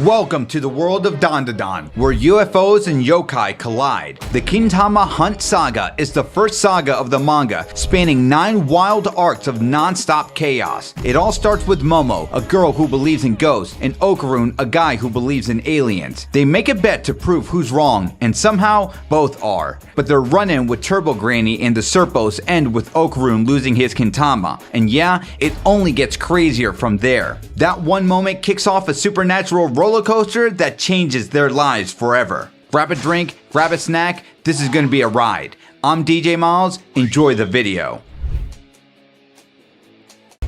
Welcome to the world of Dandadan, where UFOs and yokai collide. The Kintama Hunt Saga is the first saga of the manga, spanning 9 wild arcs of non-stop chaos. It all starts with Momo, a girl who believes in ghosts, and Okarun, a guy who believes in aliens. They make a bet to prove who's wrong, and somehow, both are. But their run-in with Turbo Granny and the Serpos end with Okarun losing his Kintama. And yeah, it only gets crazier from there. That one moment kicks off a supernatural roller coaster that changes their lives forever. Grab a drink, grab a snack, this is gonna be a ride. I'm DJ Milez, enjoy the video.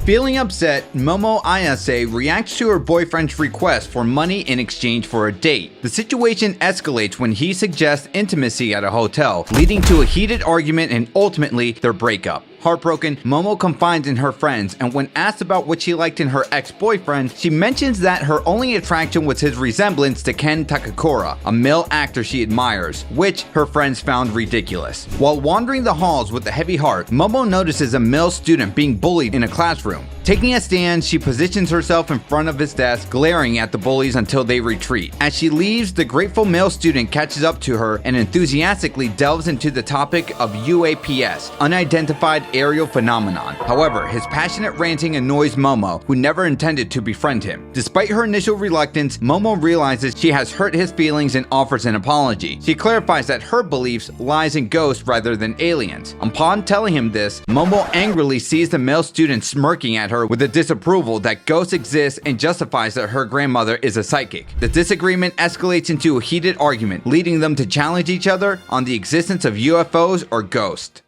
Feeling upset, Momo Ayase reacts to her boyfriend's request for money in exchange for a date. The situation escalates when he suggests intimacy at a hotel, leading to a heated argument and ultimately their breakup. Heartbroken, Momo confides in her friends, and when asked about what she liked in her ex-boyfriend, she mentions that her only attraction was his resemblance to Ken Takakura, a male actor she admires, which her friends found ridiculous. While wandering the halls with a heavy heart, Momo notices a male student being bullied in a classroom. Taking a stand, she positions herself in front of his desk, glaring at the bullies until they retreat. As she leaves, the grateful male student catches up to her and enthusiastically delves into the topic of UAPS, unidentified aerial phenomenon. However, his passionate ranting annoys Momo, who never intended to befriend him. Despite her initial reluctance, Momo realizes she has hurt his feelings and offers an apology. She clarifies that her beliefs lies in ghosts rather than aliens. Upon telling him this, Momo angrily sees the male student smirking at her with a disapproval that ghosts exist and justifies that her grandmother is a psychic. The disagreement escalates into a heated argument, leading them to challenge each other on the existence of UFOs or ghosts.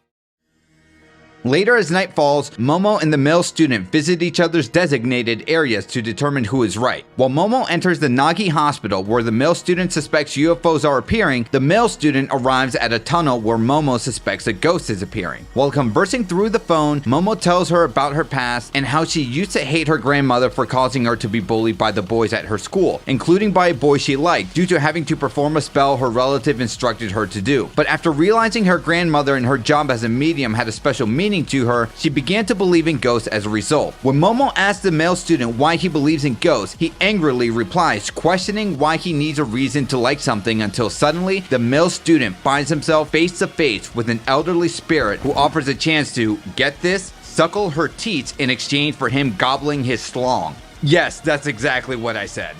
Later, as night falls, Momo and the male student visit each other's designated areas to determine who is right. While Momo enters the Nagi hospital where the male student suspects UFOs are appearing, the male student arrives at a tunnel where Momo suspects a ghost is appearing. While conversing through the phone, Momo tells her about her past and how she used to hate her grandmother for causing her to be bullied by the boys at her school, including by a boy she liked, due to having to perform a spell her relative instructed her to do. But after realizing her grandmother and her job as a medium had a special meaning to her, she began to believe in ghosts as a result. When Momo asks the male student why he believes in ghosts, he angrily replies, questioning why he needs a reason to like something, until suddenly the male student finds himself face to face with an elderly spirit who offers a chance to, get this, suckle her teats in exchange for him gobbling his slong. Yes, that's exactly what I said.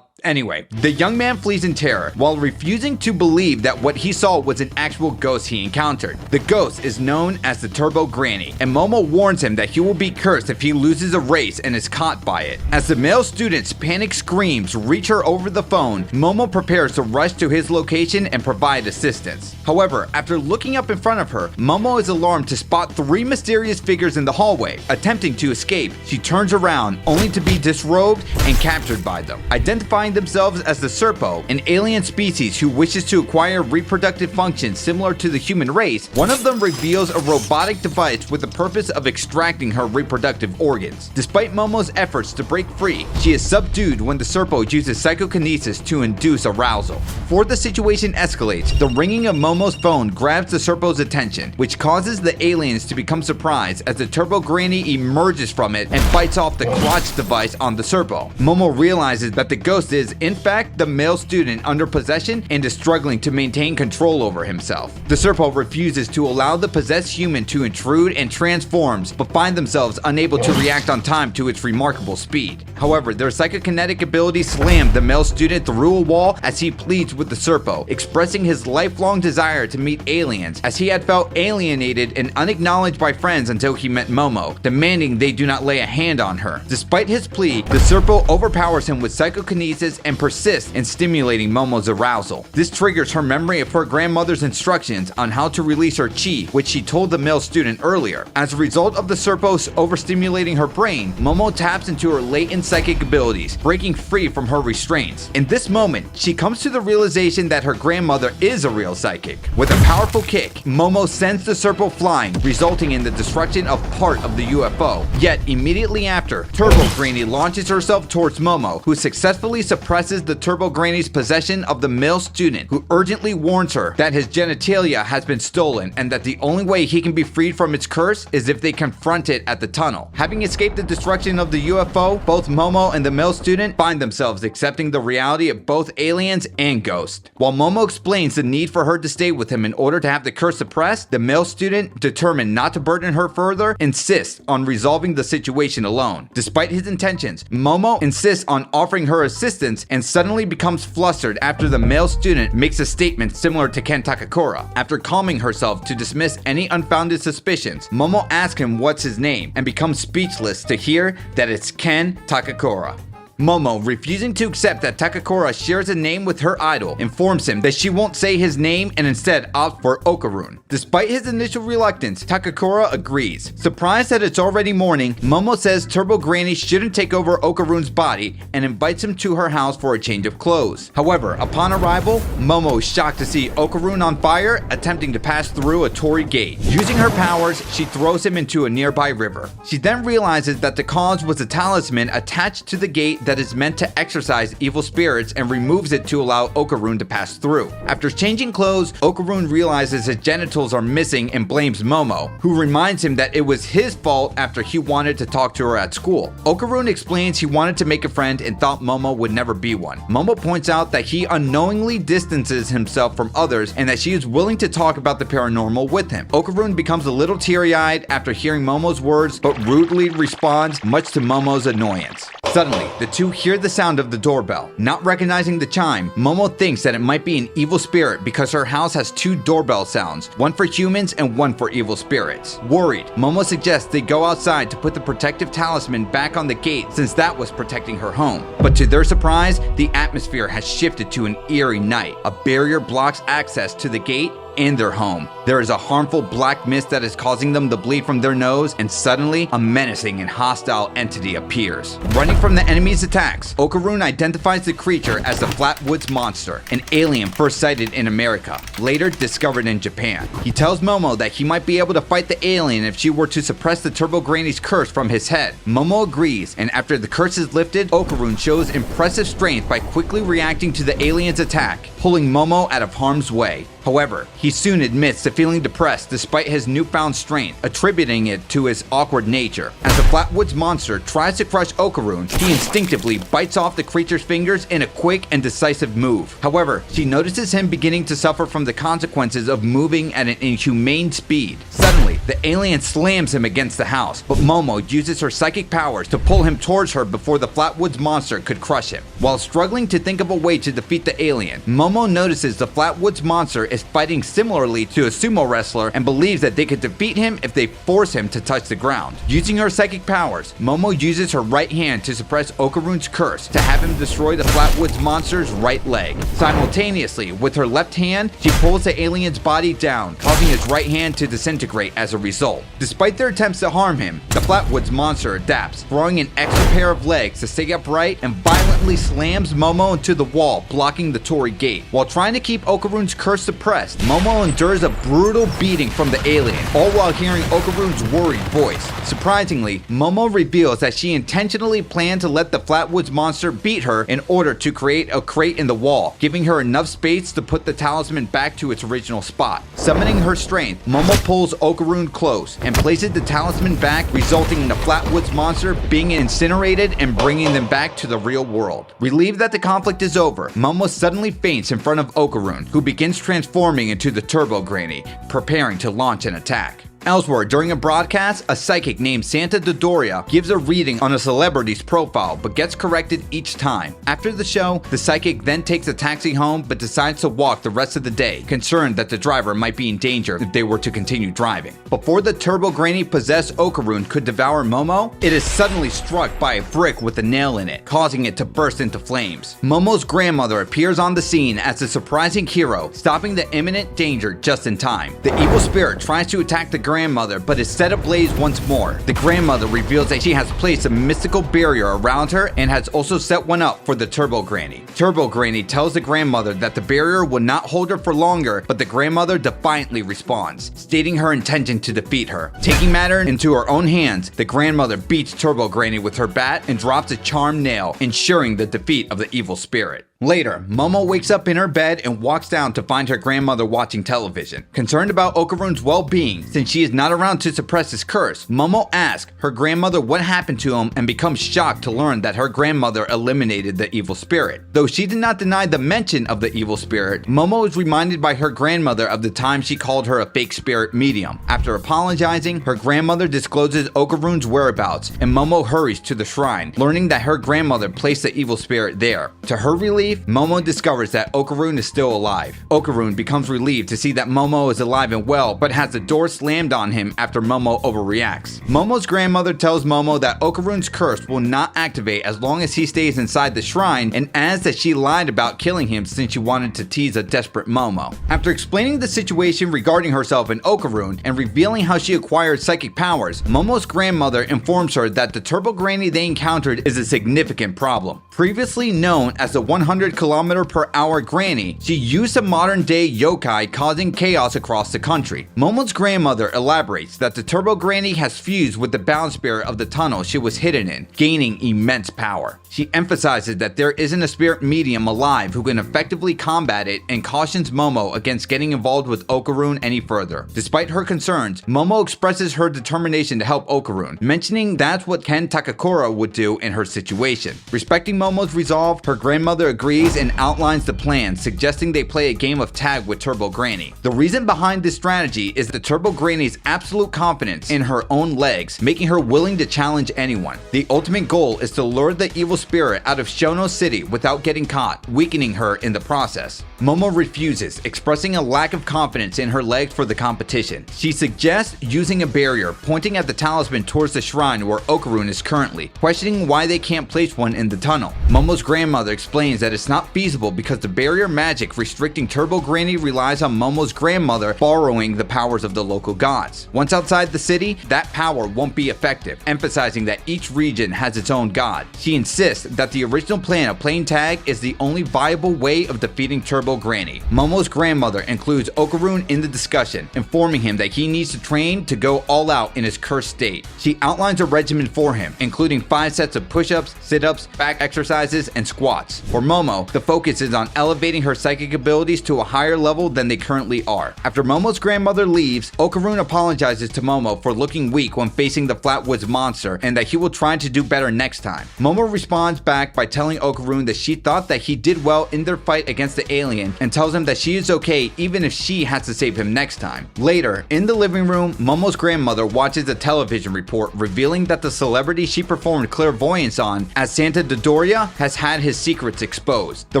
Anyway, the young man flees in terror while refusing to believe that what he saw was an actual ghost he encountered. The ghost is known as the Turbo Granny, and Momo warns him that he will be cursed if he loses a race and is caught by it. As the male student's panic screams reach her over the phone, Momo prepares to rush to his location and provide assistance. However, after looking up in front of her, Momo is alarmed to spot 3 mysterious figures in the hallway. Attempting to escape, she turns around only to be disrobed and captured by them. Identifying themselves as the Serpo, an alien species who wishes to acquire reproductive functions similar to the human race, one of them reveals a robotic device with the purpose of extracting her reproductive organs. Despite Momo's efforts to break free, she is subdued when the Serpo uses psychokinesis to induce arousal. Before the situation escalates, the ringing of Momo's phone grabs the Serpo's attention, which causes the aliens to become surprised as the Turbo Granny emerges from it and bites off the crotch device on the Serpo. Momo realizes that the ghost is, in fact, the male student under possession and is struggling to maintain control over himself. The Serpo refuses to allow the possessed human to intrude and transforms, but find themselves unable to react on time to its remarkable speed. However, their psychokinetic abilities slam the male student through a wall as he pleads with the Serpo, expressing his lifelong desire to meet aliens, as he had felt alienated and unacknowledged by friends until he met Momo, demanding they do not lay a hand on her. Despite his plea, the Serpo overpowers him with psychokinesis and persists in stimulating Momo's arousal. This triggers her memory of her grandmother's instructions on how to release her chi, which she told the male student earlier. As a result of the Serpos overstimulating her brain, Momo taps into her latent psychic abilities, breaking free from her restraints. In this moment, she comes to the realization that her grandmother is a real psychic. With a powerful kick, Momo sends the Serpo flying, resulting in the destruction of part of the UFO. Yet, immediately after, Turbo Granny launches herself towards Momo, who successfully suppresses the Turbo Granny's possession of the male student, who urgently warns her that his genitalia has been stolen and that the only way he can be freed from its curse is if they confront it at the tunnel. Having escaped the destruction of the UFO, both Momo and the male student find themselves accepting the reality of both aliens and ghosts. While Momo explains the need for her to stay with him in order to have the curse suppressed, the male student, determined not to burden her further, insists on resolving the situation alone. Despite his intentions, Momo insists on offering her assistance and suddenly becomes flustered after the male student makes a statement similar to Ken Takakura. After calming herself to dismiss any unfounded suspicions, Momo asks him what's his name and becomes speechless to hear that it's Ken Takakura. Momo, refusing to accept that Takakura shares a name with her idol, informs him that she won't say his name and instead opts for Okarun. Despite his initial reluctance, Takakura agrees. Surprised that it's already morning, Momo says Turbo Granny shouldn't take over Okarun's body and invites him to her house for a change of clothes. However, upon arrival, Momo is shocked to see Okarun on fire, attempting to pass through a torii gate. Using her powers, she throws him into a nearby river. She then realizes that the cause was a talisman attached to the gate that is meant to exorcise evil spirits and removes it to allow Okarun to pass through. After changing clothes, Okarun realizes his genitals are missing and blames Momo, who reminds him that it was his fault after he wanted to talk to her at school. Okarun explains he wanted to make a friend and thought Momo would never be one. Momo points out that he unknowingly distances himself from others and that she is willing to talk about the paranormal with him. Okarun becomes a little teary-eyed after hearing Momo's words, but rudely responds, much to Momo's annoyance. Suddenly, the two hear the sound of the doorbell. Not recognizing the chime, Momo thinks that it might be an evil spirit because her house has two doorbell sounds, one for humans and one for evil spirits. Worried, Momo suggests they go outside to put the protective talisman back on the gate since that was protecting her home. But to their surprise, the atmosphere has shifted to an eerie night. A barrier blocks access to the gate and their home. There is a harmful black mist that is causing them to bleed from their nose, and suddenly, a menacing and hostile entity appears. Running from the enemy's attacks, Okarun identifies the creature as the Flatwoods Monster, an alien first sighted in America, later discovered in Japan. He tells Momo that he might be able to fight the alien if she were to suppress the Turbo Granny's curse from his head. Momo agrees, and after the curse is lifted, Okarun shows impressive strength by quickly reacting to the alien's attack, pulling Momo out of harm's way. However, he soon admits to feeling depressed despite his newfound strength, attributing it to his awkward nature. As the Flatwoods Monster tries to crush Okarun, he instinctively bites off the creature's fingers in a quick and decisive move. However, she notices him beginning to suffer from the consequences of moving at an inhumane speed. Suddenly, the alien slams him against the house, but Momo uses her psychic powers to pull him towards her before the Flatwoods Monster could crush him. While struggling to think of a way to defeat the alien, Momo notices the Flatwoods Monster is fighting similarly to a sumo wrestler and believes that they could defeat him if they force him to touch the ground. Using her psychic powers, Momo uses her right hand to suppress Okarun's curse to have him destroy the Flatwoods Monster's right leg. Simultaneously, with her left hand, she pulls the alien's body down, causing his right hand to disintegrate as a result. Despite their attempts to harm him, the Flatwoods Monster adapts, throwing an extra pair of legs to stay upright and violently slams Momo into the wall, blocking the torii gate. While trying to keep Okarun's curse suppressed, Momo endures a brutal beating from the alien, all while hearing Okarun's worried voice. Surprisingly, Momo reveals that she intentionally planned to let the Flatwoods Monster beat her in order to create a crate in the wall, giving her enough space to put the talisman back to its original spot. Summoning her strength, Momo pulls Okarun close and places the talisman back, resulting in the Flatwoods Monster being incinerated and bringing them back to the real world. Relieved that the conflict is over, Momo suddenly faints in front of Okarun, who begins transforming into the Turbo Granny, preparing to launch an attack. Elsewhere, during a broadcast, a psychic named Santa Dodoria gives a reading on a celebrity's profile, but gets corrected each time. After the show, the psychic then takes a taxi home, but decides to walk the rest of the day, concerned that the driver might be in danger if they were to continue driving. Before the Turbo Granny possessed Okarun could devour Momo, it is suddenly struck by a brick with a nail in it, causing it to burst into flames. Momo's grandmother appears on the scene as the surprising hero, stopping the imminent danger just in time. The evil spirit tries to attack the grandmother, but is set ablaze once more. The grandmother reveals that she has placed a mystical barrier around her and has also set one up for the Turbo Granny. Turbo Granny tells the grandmother that the barrier will not hold her for longer, but the grandmother defiantly responds, stating her intention to defeat her. Taking matters into her own hands, the grandmother beats Turbo Granny with her bat and drops a charmed nail, ensuring the defeat of the evil spirit. Later, Momo wakes up in her bed and walks down to find her grandmother watching television. Concerned about Okarun's well-being, since she is not around to suppress his curse, Momo asks her grandmother what happened to him and becomes shocked to learn that her grandmother eliminated the evil spirit. Though she did not deny the mention of the evil spirit, Momo is reminded by her grandmother of the time she called her a fake spirit medium. After apologizing, her grandmother discloses Okarun's whereabouts, and Momo hurries to the shrine, learning that her grandmother placed the evil spirit there. To her relief, Momo discovers that Okarun is still alive. Okarun becomes relieved to see that Momo is alive and well, but has the door slammed on him after Momo overreacts. Momo's grandmother tells Momo that Okarun's curse will not activate as long as he stays inside the shrine, and adds that she lied about killing him since she wanted to tease a desperate Momo. After explaining the situation regarding herself and Okarun, and revealing how she acquired psychic powers, Momo's grandmother informs her that the Turbo Granny they encountered is a significant problem. Previously known as the 100km/h Granny, she used a modern-day yokai causing chaos across the country. Momo's grandmother elaborates that the Turbo Granny has fused with the bound spirit of the tunnel she was hidden in, gaining immense power. She emphasizes that there isn't a spirit medium alive who can effectively combat it, and cautions Momo against getting involved with Okarun any further. Despite her concerns, Momo expresses her determination to help Okarun, mentioning that's what Ken Takakura would do in her situation. Respecting Momo's resolve, her grandmother agrees and outlines the plan, suggesting they play a game of tag with Turbo Granny. The reason behind this strategy is the Turbo Granny's absolute confidence in her own legs, making her willing to challenge anyone. The ultimate goal is to lure the evil spirit out of Shono City without getting caught, weakening her in the process. Momo refuses, expressing a lack of confidence in her legs for the competition. She suggests using a barrier, pointing at the talisman towards the shrine where Okarun is currently, questioning why they can't place one in the tunnel. Momo's grandmother explains that it's not feasible because the barrier magic restricting Turbo Granny relies on Momo's grandmother borrowing the powers of the local gods. Once outside the city, that power won't be effective, emphasizing that each region has its own god. She insists that the original plan of playing tag is the only viable way of defeating Turbo Granny. Momo's grandmother includes Okarun in the discussion, informing him that he needs to train to go all out in his cursed state. She outlines a regimen for him, including 5 sets of push-ups, sit-ups, back exercises, and squats. For Momo, the focus is on elevating her psychic abilities to a higher level than they currently are. After Momo's grandmother leaves, Okarun apologizes to Momo for looking weak when facing the Flatwoods monster, and that he will try to do better next time. Momo responds back by telling Okarun that she thought that he did well in their fight against the alien, and tells him that she is okay even if she has to save him next time. Later, in the living room, Momo's grandmother watches a television report revealing that the celebrity she performed clairvoyance on as Santa Dodoria has had his secrets exposed. The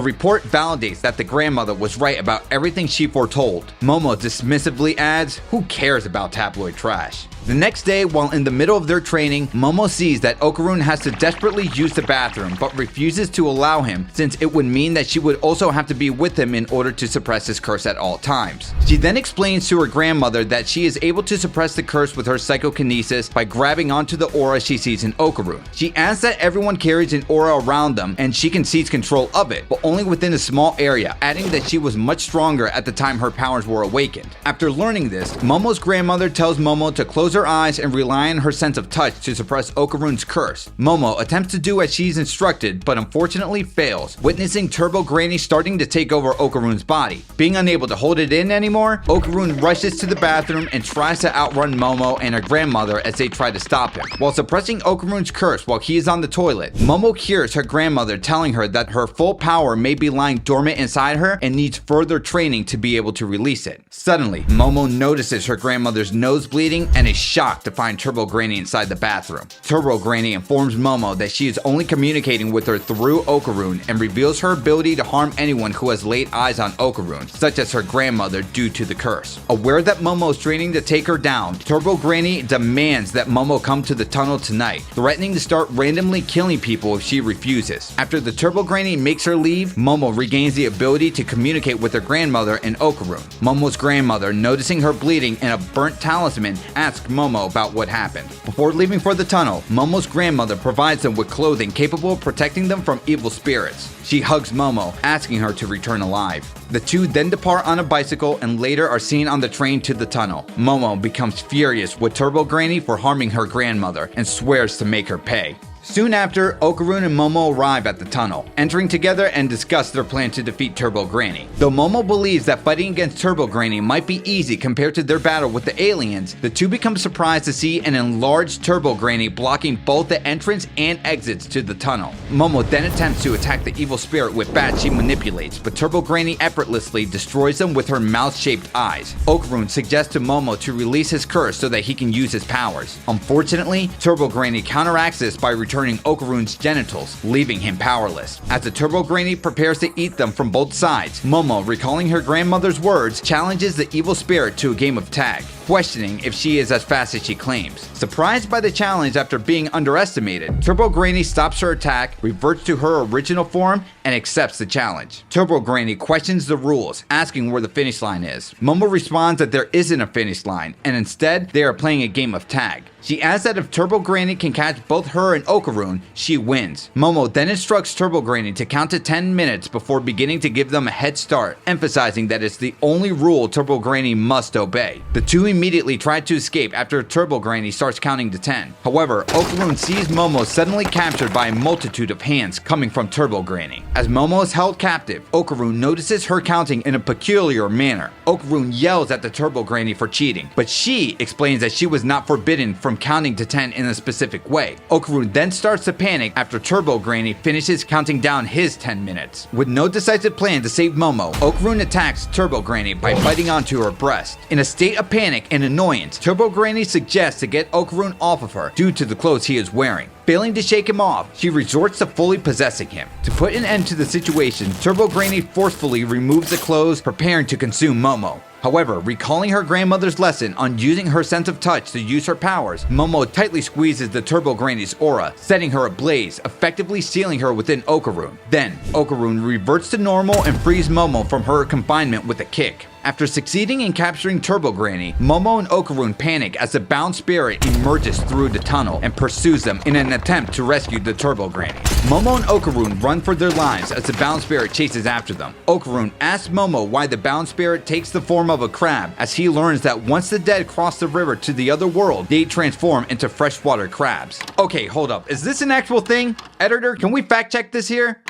report validates that the grandmother was right about everything she foretold. Momo dismissively adds, "Who cares about tabloid trash?" The next day, while in the middle of their training, Momo sees that Okarun has to desperately use the bathroom, but refuses to allow him since it would mean that she would also have to be with him in order to suppress his curse at all times. She then explains to her grandmother that she is able to suppress the curse with her psychokinesis by grabbing onto the aura she sees in Okarun. She adds that everyone carries an aura around them and she can seize control of it, but only within a small area, adding that she was much stronger at the time her powers were awakened. After learning this, Momo's grandmother tells Momo to close her eyes and rely on her sense of touch to suppress Okarun's curse. Momo attempts to do as she's instructed, but unfortunately fails, witnessing Turbo Granny starting to take over Okarun's body. Being unable to hold it in anymore, Okarun rushes to the bathroom and tries to outrun Momo and her grandmother as they try to stop him. While suppressing Okarun's curse while he is on the toilet, Momo hears her grandmother telling her that her full power may be lying dormant inside her and needs further training to be able to release it. Suddenly, Momo notices her grandmother's nose bleeding and is shocked to find Turbo Granny inside the bathroom. Turbo Granny informs Momo that she is only communicating with her through Okarun and reveals her ability to harm anyone who has laid eyes on Okarun, such as her grandmother due to the curse. Aware that Momo is training to take her down, Turbo Granny demands that Momo come to the tunnel tonight, threatening to start randomly killing people if she refuses. After the Turbo Granny makes her leave, Momo regains the ability to communicate with her grandmother in Okarun. Momo's grandmother, noticing her bleeding and a burnt talisman, asks Momo about what happened. Before leaving for the tunnel, Momo's grandmother provides them with clothing capable of protecting them from evil spirits. She hugs Momo, asking her to return alive. The two then depart on a bicycle and later are seen on the train to the tunnel. Momo becomes furious with Turbo Granny for harming her grandmother and swears to make her pay. Soon after, Okarun and Momo arrive at the tunnel, entering together and discuss their plan to defeat Turbo Granny. Though Momo believes that fighting against Turbo Granny might be easy compared to their battle with the aliens, the two become surprised to see an enlarged Turbo Granny blocking both the entrance and exits to the tunnel. Momo then attempts to attack the evil spirit with bats she manipulates, but Turbo Granny effortlessly destroys them with her mouth-shaped eyes. Okarun suggests to Momo to release his curse so that he can use his powers. Unfortunately, Turbo Granny counteracts this by returning Okarun's genitals, leaving him powerless. As the Turbo Granny prepares to eat them from both sides, Momo, recalling her grandmother's words, challenges the evil spirit to a game of tag, questioning if she is as fast as she claims. Surprised by the challenge after being underestimated, Turbo Granny stops her attack, reverts to her original form, and accepts the challenge. Turbo Granny questions the rules, asking where the finish line is. Momo responds that there isn't a finish line, and instead, they are playing a game of tag. She asks that if Turbo Granny can catch both her and Okarun, she wins. Momo then instructs Turbo Granny to count to 10 minutes before beginning to give them a head start, emphasizing that it's the only rule Turbo Granny must obey. The two immediately try to escape after Turbo Granny starts counting to 10. However, Okarun sees Momo suddenly captured by a multitude of hands coming from Turbo Granny. As Momo is held captive, Okarun notices her counting in a peculiar manner. Okarun yells at the Turbo Granny for cheating, but she explains that she was not forbidden from counting to 10 in a specific way. Okarun then starts to panic after Turbo Granny finishes counting down his 10 minutes. With no decisive plan to save Momo, Okarun attacks Turbo Granny by biting onto her breast. In a state of panic and annoyance, Turbo Granny suggests to get Okarun off of her due to the clothes he is wearing. Failing to shake him off, she resorts to fully possessing him. To put an end to the situation, Turbo Granny forcefully removes the clothes, preparing to consume Momo. However, recalling her grandmother's lesson on using her sense of touch to use her powers, Momo tightly squeezes the Turbo Granny's aura, setting her ablaze, effectively sealing her within Okarun. Then, Okarun reverts to normal and frees Momo from her confinement with a kick. After succeeding in capturing Turbo Granny, Momo and Okarun panic as the bound spirit emerges through the tunnel and pursues them in an attempt to rescue the Turbo Granny. Momo and Okarun run for their lives as the bound spirit chases after them. Okarun asks Momo why the bound spirit takes the form of a crab, as he learns that once the dead cross the river to the other world, they transform into freshwater crabs. Okay, hold up. Is this an actual thing? Editor, can we fact check this here?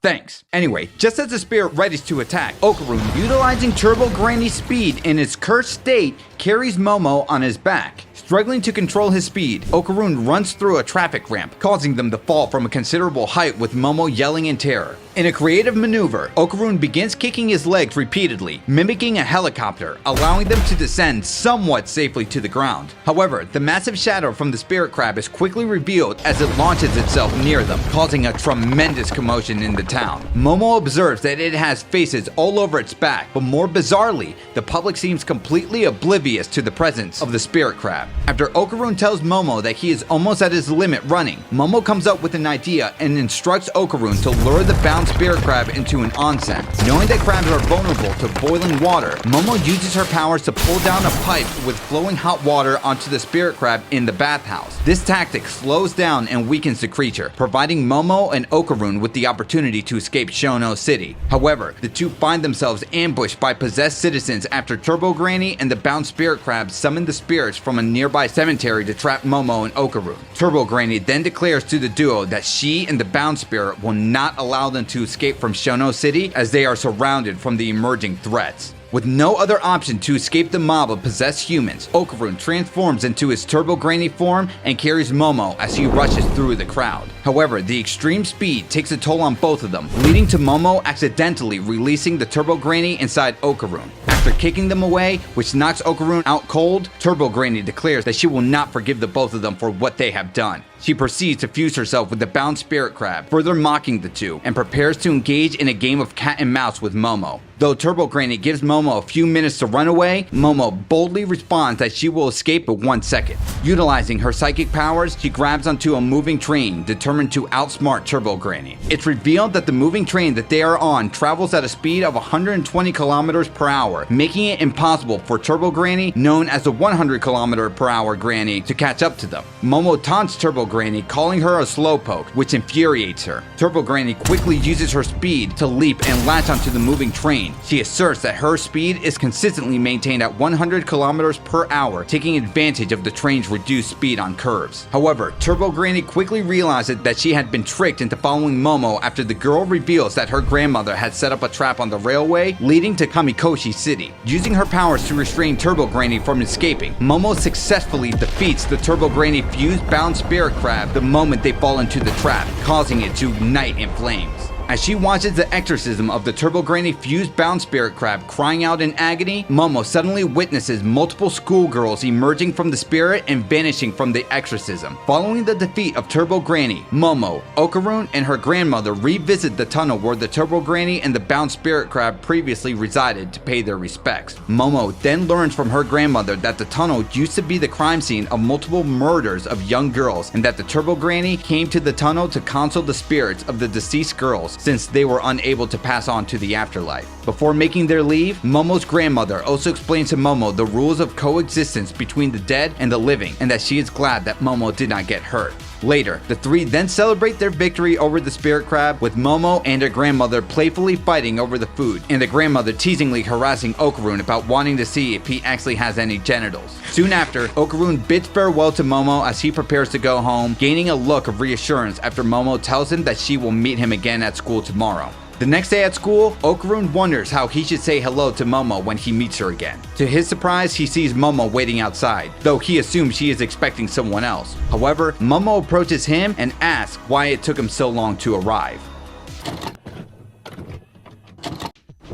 Thanks. Anyway, just as the spirit readies to attack, Okarun, utilizing Turbo Granny's speed in its cursed state, carries Momo on his back. Struggling to control his speed, Okarun runs through a traffic ramp, causing them to fall from a considerable height with Momo yelling in terror. In a creative maneuver, Okarun begins kicking his legs repeatedly, mimicking a helicopter, allowing them to descend somewhat safely to the ground. However, the massive shadow from the spirit crab is quickly revealed as it launches itself near them, causing a tremendous commotion in the town. Momo observes that it has faces all over its back, but more bizarrely, the public seems completely oblivious to the presence of the spirit crab. After Okarun tells Momo that he is almost at his limit running, Momo comes up with an idea and instructs Okarun to lure the bound spirit crab into an onsen. Knowing that crabs are vulnerable to boiling water, Momo uses her powers to pull down a pipe with flowing hot water onto the spirit crab in the bathhouse. This tactic slows down and weakens the creature, providing Momo and Okarun with the opportunity to escape Shono City. However, the two find themselves ambushed by possessed citizens after Turbo Granny and the bound spirit crab summon the spirits from a nearby cemetery to trap Momo and Okarun. Turbo Granny then declares to the duo that she and the bound spirit will not allow them to escape from Shono City as they are surrounded from the emerging threats. With no other option to escape the mob of possessed humans, Okarun transforms into his Turbo Granny form and carries Momo as he rushes through the crowd. However, the extreme speed takes a toll on both of them, leading to Momo accidentally releasing the Turbo Granny inside Okarun. After kicking them away, which knocks Okarun out cold, Turbo Granny declares that she will not forgive the both of them for what they have done. She proceeds to fuse herself with the bound spirit crab, further mocking the two, and prepares to engage in a game of cat and mouse with Momo. Though Turbo Granny gives Momo a few minutes to run away, Momo boldly responds that she will escape in 1 second. Utilizing her psychic powers, she grabs onto a moving train, determined to outsmart Turbo Granny. It's revealed that the moving train that they are on travels at a speed of 120 kilometers per hour, making it impossible for Turbo Granny, known as the 100 kilometer per hour Granny, to catch up to them. Momo taunts Turbo Granny, calling her a slowpoke, which infuriates her. Turbo Granny quickly uses her speed to leap and latch onto the moving train. She asserts that her speed is consistently maintained at 100 kilometers per hour, taking advantage of the train's reduced speed on curves. However, Turbo Granny quickly realizes that she had been tricked into following Momo after the girl reveals that her grandmother had set up a trap on the railway leading to Kamikoshi City. Using her powers to restrain Turbo Granny from escaping, Momo successfully defeats the Turbo Granny fused bound spirit crab the moment they fall into the trap, causing it to ignite in flames. As she watches the exorcism of the Turbo Granny fused bound spirit crab crying out in agony, Momo suddenly witnesses multiple schoolgirls emerging from the spirit and vanishing from the exorcism. Following the defeat of Turbo Granny, Momo, Okarun, and her grandmother revisit the tunnel where the Turbo Granny and the bound spirit crab previously resided to pay their respects. Momo then learns from her grandmother that the tunnel used to be the crime scene of multiple murders of young girls, and that the Turbo Granny came to the tunnel to console the spirits of the deceased girls since they were unable to pass on to the afterlife. Before making their leave, Momo's grandmother also explains to Momo the rules of coexistence between the dead and the living, and that she is glad that Momo did not get hurt. Later, the three then celebrate their victory over the spirit crab, with Momo and her grandmother playfully fighting over the food, and the grandmother teasingly harassing Okarun about wanting to see if he actually has any genitals. Soon after, Okarun bids farewell to Momo as he prepares to go home, gaining a look of reassurance after Momo tells him that she will meet him again at school tomorrow. The next day at school, Okarun wonders how he should say hello to Momo when he meets her again. To his surprise, he sees Momo waiting outside, though he assumes she is expecting someone else. However, Momo approaches him and asks why it took him so long to arrive.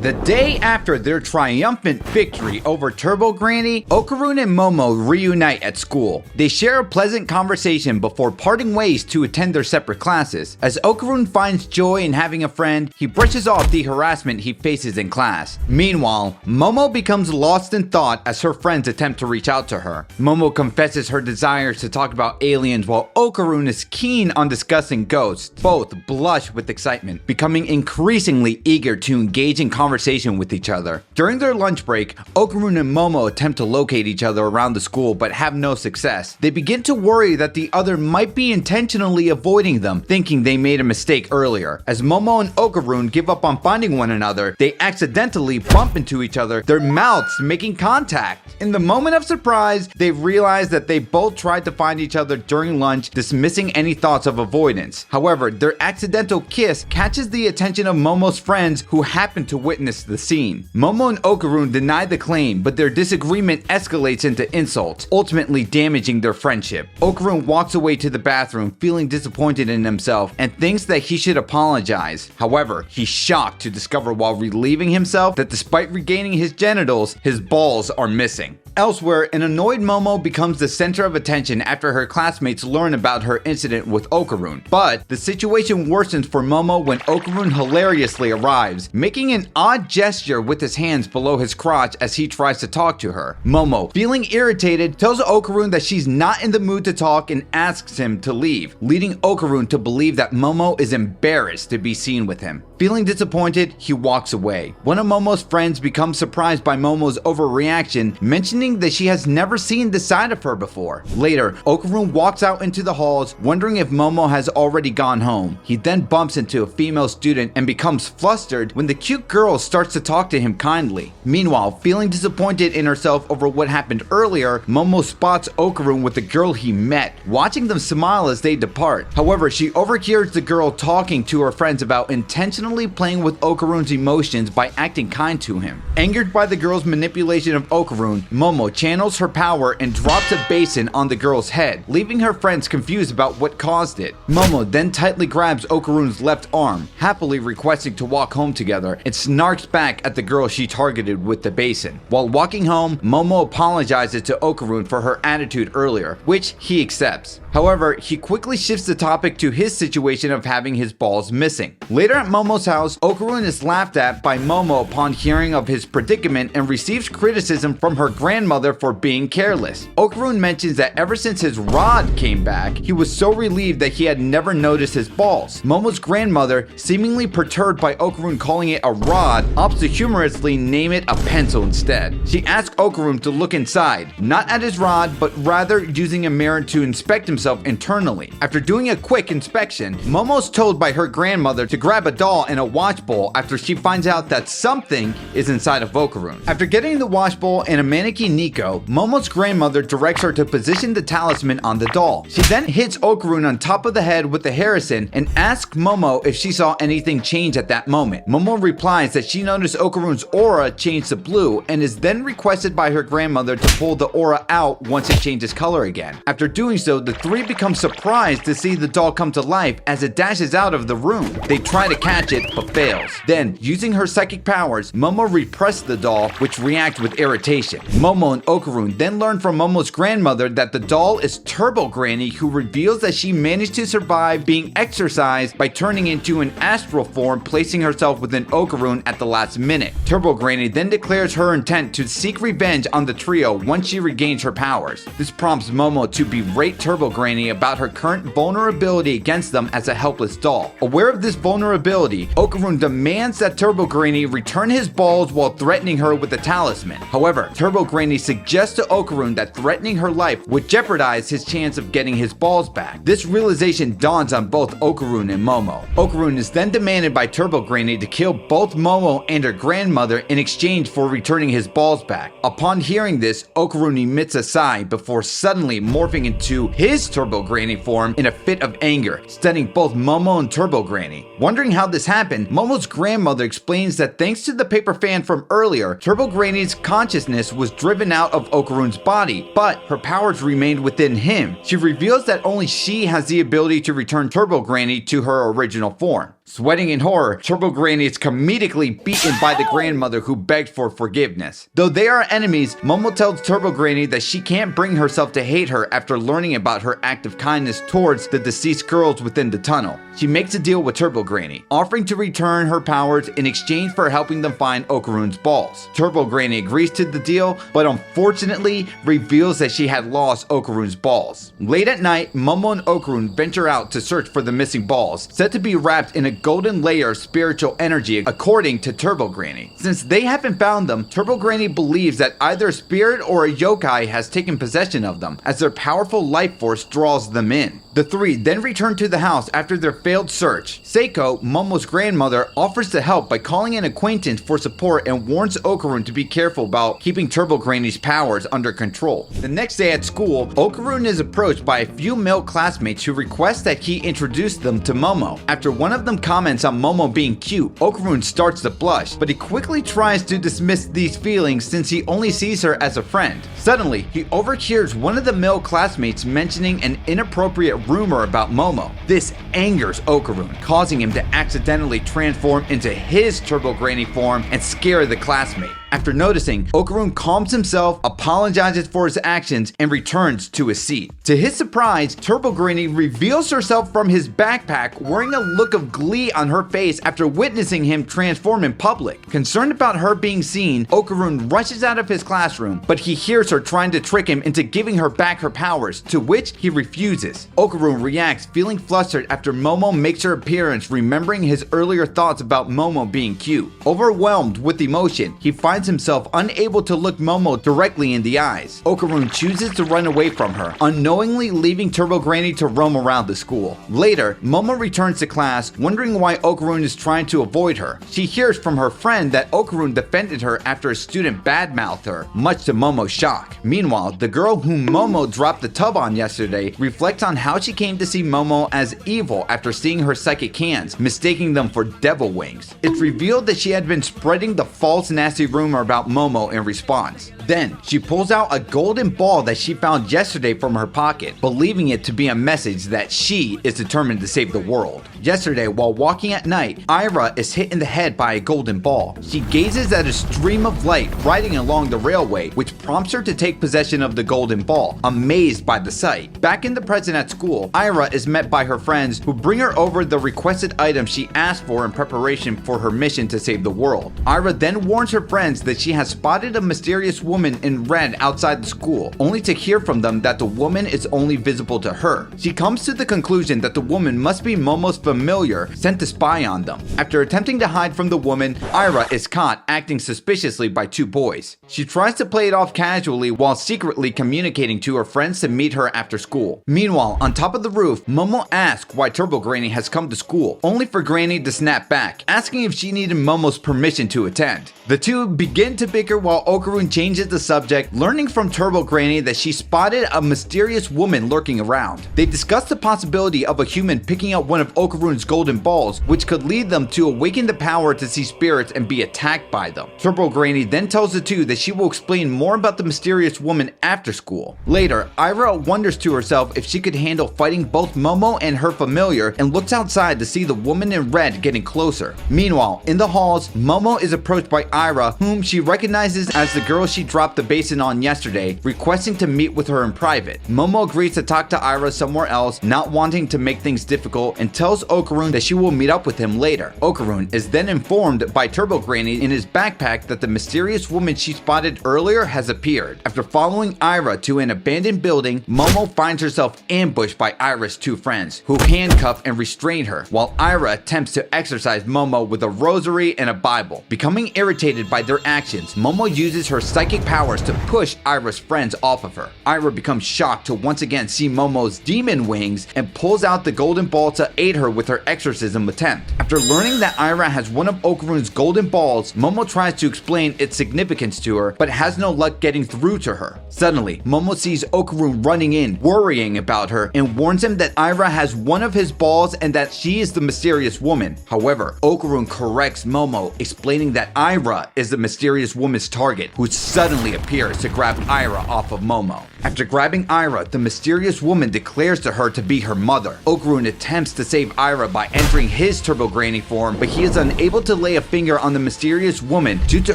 The day after their triumphant victory over Turbo Granny, Okarun and Momo reunite at school. They share a pleasant conversation before parting ways to attend their separate classes. As Okarun finds joy in having a friend, he brushes off the harassment he faces in class. Meanwhile, Momo becomes lost in thought as her friends attempt to reach out to her. Momo confesses her desire to talk about aliens while Okarun is keen on discussing ghosts. Both blush with excitement, becoming increasingly eager to engage in conversation with each other. During their lunch break, Okarun and Momo attempt to locate each other around the school but have no success. They begin to worry that the other might be intentionally avoiding them, thinking they made a mistake earlier. As Momo and Okarun give up on finding one another, they accidentally bump into each other, their mouths making contact. In the moment of surprise, they realize that they both tried to find each other during lunch, dismissing any thoughts of avoidance. However, their accidental kiss catches the attention of Momo's friends, who happen to witness the scene. Momo and Okarun deny the claim, but their disagreement escalates into insults, ultimately damaging their friendship. Okarun walks away to the bathroom feeling disappointed in himself and thinks that he should apologize. However, he's shocked to discover while relieving himself that despite regaining his genitals, his balls are missing. Elsewhere, an annoyed Momo becomes the center of attention after her classmates learn about her incident with Okarun. But the situation worsens for Momo when Okarun hilariously arrives, making an odd gesture with his hands below his crotch as he tries to talk to her. Momo, feeling irritated, tells Okarun that she's not in the mood to talk and asks him to leave, leading Okarun to believe that Momo is embarrassed to be seen with him. Feeling disappointed, he walks away. One of Momo's friends becomes surprised by Momo's overreaction, mentioning that she has never seen this side of her before. Later, Okarun walks out into the halls, wondering if Momo has already gone home. He then bumps into a female student and becomes flustered when the cute girl starts to talk to him kindly. Meanwhile, feeling disappointed in herself over what happened earlier, Momo spots Okarun with the girl he met, watching them smile as they depart. However, she overhears the girl talking to her friends about intentionally accidentally playing with Okarun's emotions by acting kind to him. Angered by the girl's manipulation of Okarun, Momo channels her power and drops a basin on the girl's head, leaving her friends confused about what caused it. Momo then tightly grabs Okarun's left arm, happily requesting to walk home together, and snarks back at the girl she targeted with the basin. While walking home, Momo apologizes to Okarun for her attitude earlier, which he accepts. However, he quickly shifts the topic to his situation of having his balls missing. Later at Momo's house, Okarun is laughed at by Momo upon hearing of his predicament and receives criticism from her grandmother for being careless. Okarun mentions that ever since his rod came back, he was so relieved that he had never noticed his balls. Momo's grandmother, seemingly perturbed by Okarun calling it a rod, opts to humorously name it a pencil instead. She asks Okarun to look inside, not at his rod, but rather using a mirror to inspect himself internally. After doing a quick inspection, Momo's told by her grandmother to grab a doll and a wash bowl after she finds out that something is inside of Okarun. After getting the wash bowl and a mannequin Nico, Momo's grandmother directs her to position the talisman on the doll. She then hits Okarun on top of the head with the Harrison and asks Momo if she saw anything change at that moment. Momo replies that she noticed Okarun's aura change to blue and is then requested by her grandmother to pull the aura out once it changes color again. After doing so, the three become surprised to see the doll come to life as it dashes out of the room. They try to catch it, but fails. Then, using her psychic powers, Momo represses the doll, which reacts with irritation. Momo and Okarun then learn from Momo's grandmother that the doll is Turbo Granny, who reveals that she managed to survive being exorcised by turning into an astral form, placing herself within Okarun at the last minute. Turbo Granny then declares her intent to seek revenge on the trio once she regains her powers. This prompts Momo to berate Turbo Granny about her current vulnerability against them as a helpless doll. Aware of this vulnerability, Okarun demands that Turbo Granny return his balls while threatening her with the talisman. However, Turbo Granny suggests to Okarun that threatening her life would jeopardize his chance of getting his balls back. This realization dawns on both Okarun and Momo. Okarun is then demanded by Turbo Granny to kill both Momo and her grandmother in exchange for returning his balls back. Upon hearing this, Okarun emits a sigh before suddenly morphing into his Turbo Granny form in a fit of anger, stunning both Momo and Turbo Granny. Wondering how this happened, Momo's grandmother explains that thanks to the paper fan from earlier, Turbo Granny's consciousness was driven out of Okarun's body, but her powers remained within him. She reveals that only she has the ability to return Turbo Granny to her original form. Sweating in horror, Turbo Granny is comedically beaten by the grandmother who begged for forgiveness. Though they are enemies, Momo tells Turbo Granny that she can't bring herself to hate her after learning about her act of kindness towards the deceased girls within the tunnel. She makes a deal with Turbo Granny, offering to return her powers in exchange for helping them find Okarun's balls. Turbo Granny agrees to the deal, but unfortunately reveals that she had lost Okarun's balls. Late at night, Momo and Okarun venture out to search for the missing balls, said to be wrapped in a golden layer of spiritual energy according to Turbo Granny. Since they haven't found them, Turbo Granny believes that either a spirit or a yokai has taken possession of them, as their powerful life force draws them in. The three then return to the house after their failed search. Seiko, Momo's grandmother, offers to help by calling an acquaintance for support and warns Okarun to be careful about keeping Turbo Granny's powers under control. The next day at school, Okarun is approached by a few male classmates who request that he introduce them to Momo. After one of them comments on Momo being cute, Okarun starts to blush, but he quickly tries to dismiss these feelings since he only sees her as a friend. Suddenly, he overhears one of the male classmates mentioning an inappropriate rumor about Momo. This angers Okarun, causing him to accidentally transform into his Turbo Granny form and scare the classmate. After noticing, Okarun calms himself, apologizes for his actions, and returns to his seat. To his surprise, Turbo Granny reveals herself from his backpack wearing a look of glee on her face after witnessing him transform in public. Concerned about her being seen, Okarun rushes out of his classroom, but he hears her trying to trick him into giving her back her powers, to which he refuses. Okarun reacts, feeling flustered after Momo makes her appearance, remembering his earlier thoughts about Momo being cute. Overwhelmed with emotion, he finds finds himself unable to look Momo directly in the eyes. Okarun chooses to run away from her, unknowingly leaving Turbo Granny to roam around the school. Later, Momo returns to class, wondering why Okarun is trying to avoid her. She hears from her friend that Okarun defended her after a student badmouthed her, much to Momo's shock. Meanwhile, the girl whom Momo dropped the tub on yesterday reflects on how she came to see Momo as evil after seeing her psychic hands, mistaking them for devil wings. It's revealed that she had been spreading the false nasty rumor about Momo in response. Then, she pulls out a golden ball that she found yesterday from her pocket, believing it to be a message that she is determined to save the world. Yesterday, while walking at night, Ira is hit in the head by a golden ball. She gazes at a stream of light riding along the railway, which prompts her to take possession of the golden ball, amazed by the sight. Back in the present at school, Ira is met by her friends who bring her over the requested item she asked for in preparation for her mission to save the world. Ira then warns her friends that she has spotted a mysterious woman in red outside the school, only to hear from them that the woman is only visible to her. She comes to the conclusion that the woman must be Momo's familiar sent to spy on them. After attempting to hide from the woman, Ira is caught acting suspiciously by two boys. She tries to play it off casually while secretly communicating to her friends to meet her after school. Meanwhile, on top of the roof, Momo asks why Turbo Granny has come to school, only for Granny to snap back, asking if she needed Momo's permission to attend. The two begin to bicker while Okarun changes the subject, learning from Turbo Granny that she spotted a mysterious woman lurking around. They discuss the possibility of a human picking up one of Okarun's golden balls, which could lead them to awaken the power to see spirits and be attacked by them. Turbo Granny then tells the two that she will explain more about the mysterious woman after school. Later, Ira wonders to herself if she could handle fighting both Momo and her familiar and looks outside to see the woman in red getting closer. Meanwhile, in the halls, Momo is approached by Ira, whom she recognizes as the girl she dropped the basin on yesterday, requesting to meet with her in private. Momo agrees to talk to Ira somewhere else, not wanting to make things difficult, and tells Okarun that she will meet up with him later. Okarun is then informed by Turbo Granny in his backpack that the mysterious woman she spotted earlier has appeared. After following Ira to an abandoned building, Momo finds herself ambushed by Ira's two friends, who handcuff and restrain her, while Ira attempts to exorcise Momo with a rosary and a Bible. Becoming irritated by their actions, Momo uses her psychic powers to push Ira's friends off of her. Ira becomes shocked to once again see Momo's demon wings and pulls out the golden ball to aid her with her exorcism attempt. After learning that Ira has one of Okarun's golden balls, Momo tries to explain its significance to her, but has no luck getting through to her. Suddenly, Momo sees Okarun running in, worrying about her, and warns him that Ira has one of his balls and that she is the mysterious woman. However, Okarun corrects Momo, explaining that Ira is the mysterious woman's target, who suddenly appears to grab Ira off of Momo. After grabbing Ira, the mysterious woman declares to her to be her mother. Okarun attempts to save Ira by entering his Turbo Granny form, but he is unable to lay a finger on the mysterious woman due to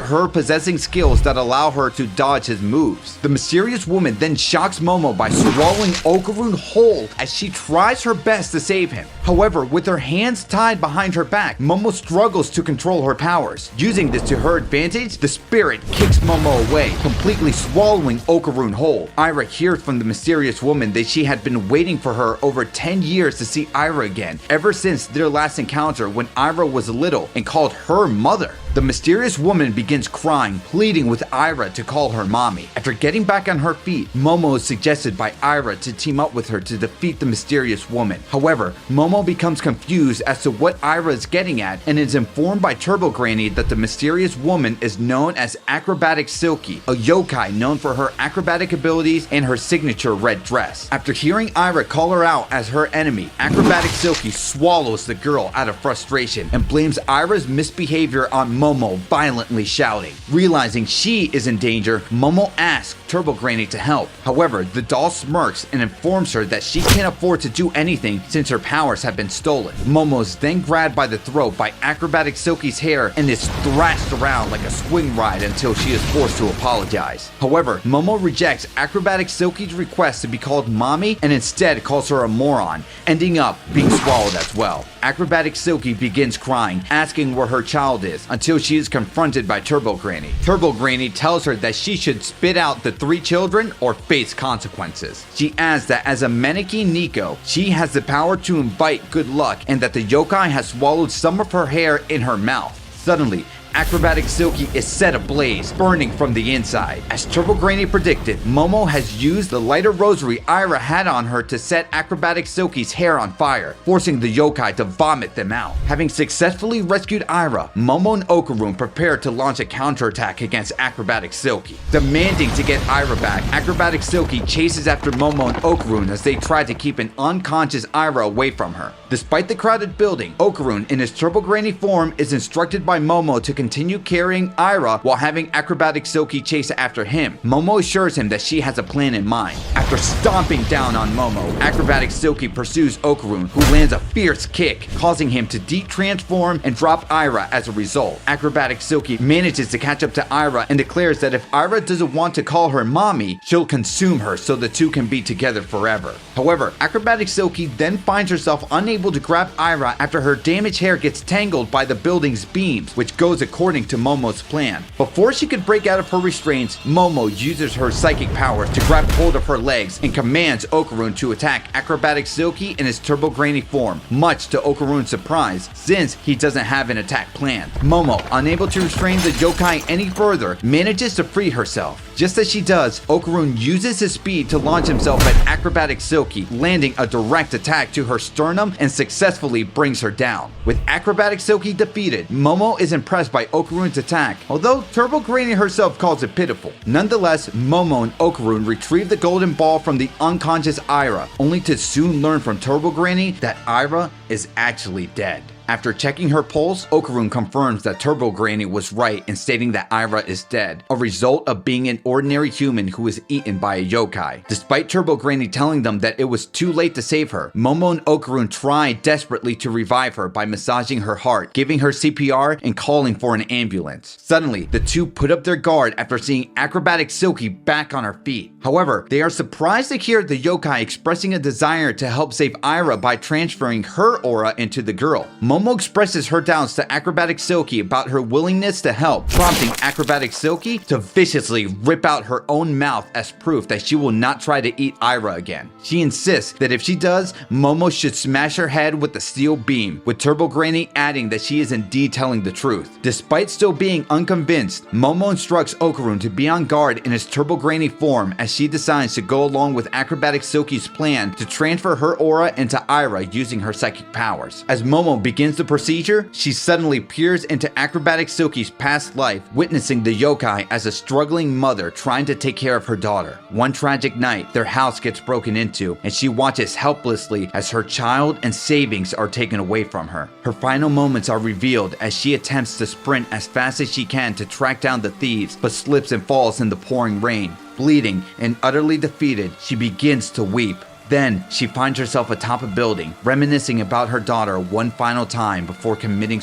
her possessing skills that allow her to dodge his moves. The mysterious woman then shocks Momo by swallowing Okarun whole as she tries her best to save him. However, with her hands tied behind her back, Momo struggles to control her powers. Using this to her advantage, the spirit kicks Momo away, completely swallowing Okarun whole. Ira hears from the mysterious woman that she had been waiting for her over 10 years to see Ira again, ever since their last encounter when Ira was little, and called her mother. The mysterious woman begins crying, pleading with Ira to call her mommy. After getting back on her feet, Momo is suggested by Ira to team up with her to defeat the mysterious woman. However, Momo becomes confused as to what Ira is getting at and is informed by Turbo Granny that the mysterious woman is known as Acrobatic Silky, a yokai known for her acrobatic abilities and her signature red dress. After hearing Ira call her out as her enemy, Acrobatic Silky swallows the girl out of frustration and blames Ira's misbehavior on Momo, violently shouting. Realizing she is in danger, Momo asks Turbo Granny to help. However, the doll smirks and informs her that she can't afford to do anything since her powers have been stolen. Momo is then grabbed by the throat by Acrobatic Silky's hair and is thrashed around like a swing ride until she is forced to apologize. However, Momo rejects Acrobatic Silky's request to be called mommy and instead calls her a moron, ending up being swallowed as well. Acrobatic Silky begins crying, asking where her child is, until she is confronted by Turbo Granny. Turbo Granny tells her that she should spit out the 3 children or face consequences. She adds that as a Maneki Nico, she has the power to invite good luck and that the yokai has swallowed some of her hair in her mouth. Suddenly, Acrobatic Silky is set ablaze, burning from the inside. As Turbo Granny predicted, Momo has used the lighter rosary Aira had on her to set Acrobatic Silky's hair on fire, forcing the yokai to vomit them out. Having successfully rescued Aira, Momo and Okarun prepare to launch a counterattack against Acrobatic Silky. Demanding to get Aira back, Acrobatic Silky chases after Momo and Okarun as they try to keep an unconscious Aira away from her. Despite the crowded building, Okarun in his Turbo Granny form is instructed by Momo to continue carrying Aira while having Acrobatic Silky chase after him. Momo assures him that she has a plan in mind. After stomping down on Momo, Acrobatic Silky pursues Okarun, who lands a fierce kick, causing him to de-transform and drop Aira as a result. Acrobatic Silky manages to catch up to Aira and declares that if Aira doesn't want to call her mommy, she'll consume her so the two can be together forever. However, Acrobatic Silky then finds herself unable to grab Aira after her damaged hair gets tangled by the building's beams, which goes according to Momo's plan. Before she could break out of her restraints, Momo uses her psychic powers to grab hold of her legs and commands Okarun to attack Acrobatic Silky in his Turbo Granny form, much to Okarun's surprise, since he doesn't have an attack plan. Momo, unable to restrain the yokai any further, manages to free herself. Just as she does, Okarun uses his speed to launch himself at Acrobatic Silky, landing a direct attack to her sternum and successfully brings her down. With Acrobatic Silky defeated, Momo is impressed by Okarun's attack, although Turbo Granny herself calls it pitiful. Nonetheless, Momo and Okarun retrieve the golden ball from the unconscious Aira, only to soon learn from Turbo Granny that Aira is actually dead. After checking her pulse, Okarun confirms that Turbo Granny was right in stating that Aira is dead, a result of being an ordinary human who was eaten by a yokai. Despite Turbo Granny telling them that it was too late to save her, Momo and Okarun try desperately to revive her by massaging her heart, giving her CPR, and calling for an ambulance. Suddenly, the two put up their guard after seeing Acrobatic Silky back on her feet. However, they are surprised to hear the yokai expressing a desire to help save Aira by transferring her aura into the girl. Momo expresses her doubts to Acrobatic Silky about her willingness to help, prompting Acrobatic Silky to viciously rip out her own mouth as proof that she will not try to eat Aira again. She insists that if she does, Momo should smash her head with a steel beam, with Turbo Granny adding that she is indeed telling the truth. Despite still being unconvinced, Momo instructs Okarun to be on guard in his Turbo Granny form as she decides to go along with Acrobatic Silky's plan to transfer her aura into Aira using her psychic powers. As Momo begins the procedure, she suddenly peers into Acrobatic Silky's past life, witnessing the yokai as a struggling mother trying to take care of her daughter. One tragic night, their house gets broken into, and she watches helplessly as her child and savings are taken away from her. Her final moments are revealed as she attempts to sprint as fast as she can to track down the thieves, but slips and falls in the pouring rain. Bleeding and utterly defeated, she begins to weep. Then, she finds herself atop a building, reminiscing about her daughter one final time before committing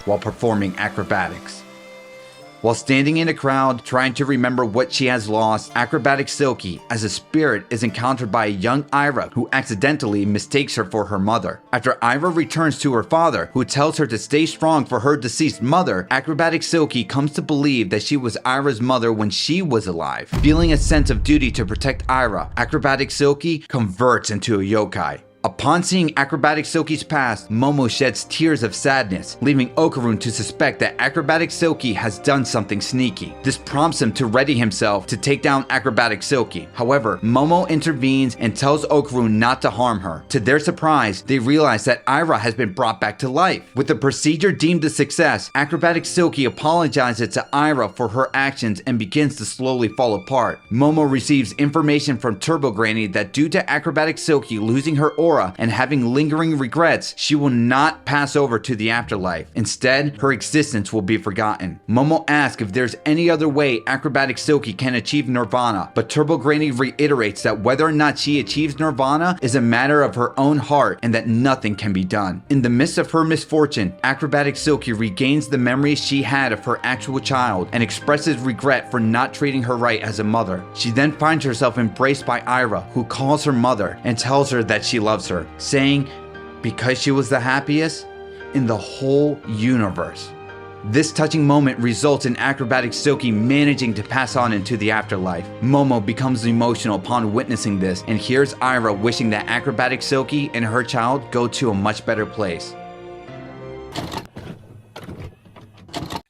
while performing acrobatics. While standing in a crowd, trying to remember what she has lost, Acrobatic Silky, as a spirit, is encountered by a young Aira who accidentally mistakes her for her mother. After Aira returns to her father, who tells her to stay strong for her deceased mother, Acrobatic Silky comes to believe that she was Aira's mother when she was alive. Feeling a sense of duty to protect Aira, Acrobatic Silky converts into a yokai. Upon seeing Acrobatic Silky's past, Momo sheds tears of sadness, leaving Okarun to suspect that Acrobatic Silky has done something sneaky. This prompts him to ready himself to take down Acrobatic Silky. However, Momo intervenes and tells Okarun not to harm her. To their surprise, they realize that Aira has been brought back to life. With the procedure deemed a success, Acrobatic Silky apologizes to Aira for her actions and begins to slowly fall apart. Momo receives information from Turbo Granny that due to Acrobatic Silky losing her aura and having lingering regrets, she will not pass over to the afterlife. Instead, her existence will be forgotten. Momo asks if there's any other way Acrobatic Silky can achieve Nirvana, but Turbo Granny reiterates that whether or not she achieves Nirvana is a matter of her own heart and that nothing can be done. In the midst of her misfortune, Acrobatic Silky regains the memories she had of her actual child and expresses regret for not treating her right as a mother. She then finds herself embraced by Aira, who calls her mother and tells her that she loves her, saying because she was the happiest in the whole universe. This touching moment results in Acrobatic Silky managing to pass on into the afterlife. Momo becomes emotional upon witnessing this and hears Aira wishing that Acrobatic Silky and her child go to a much better place.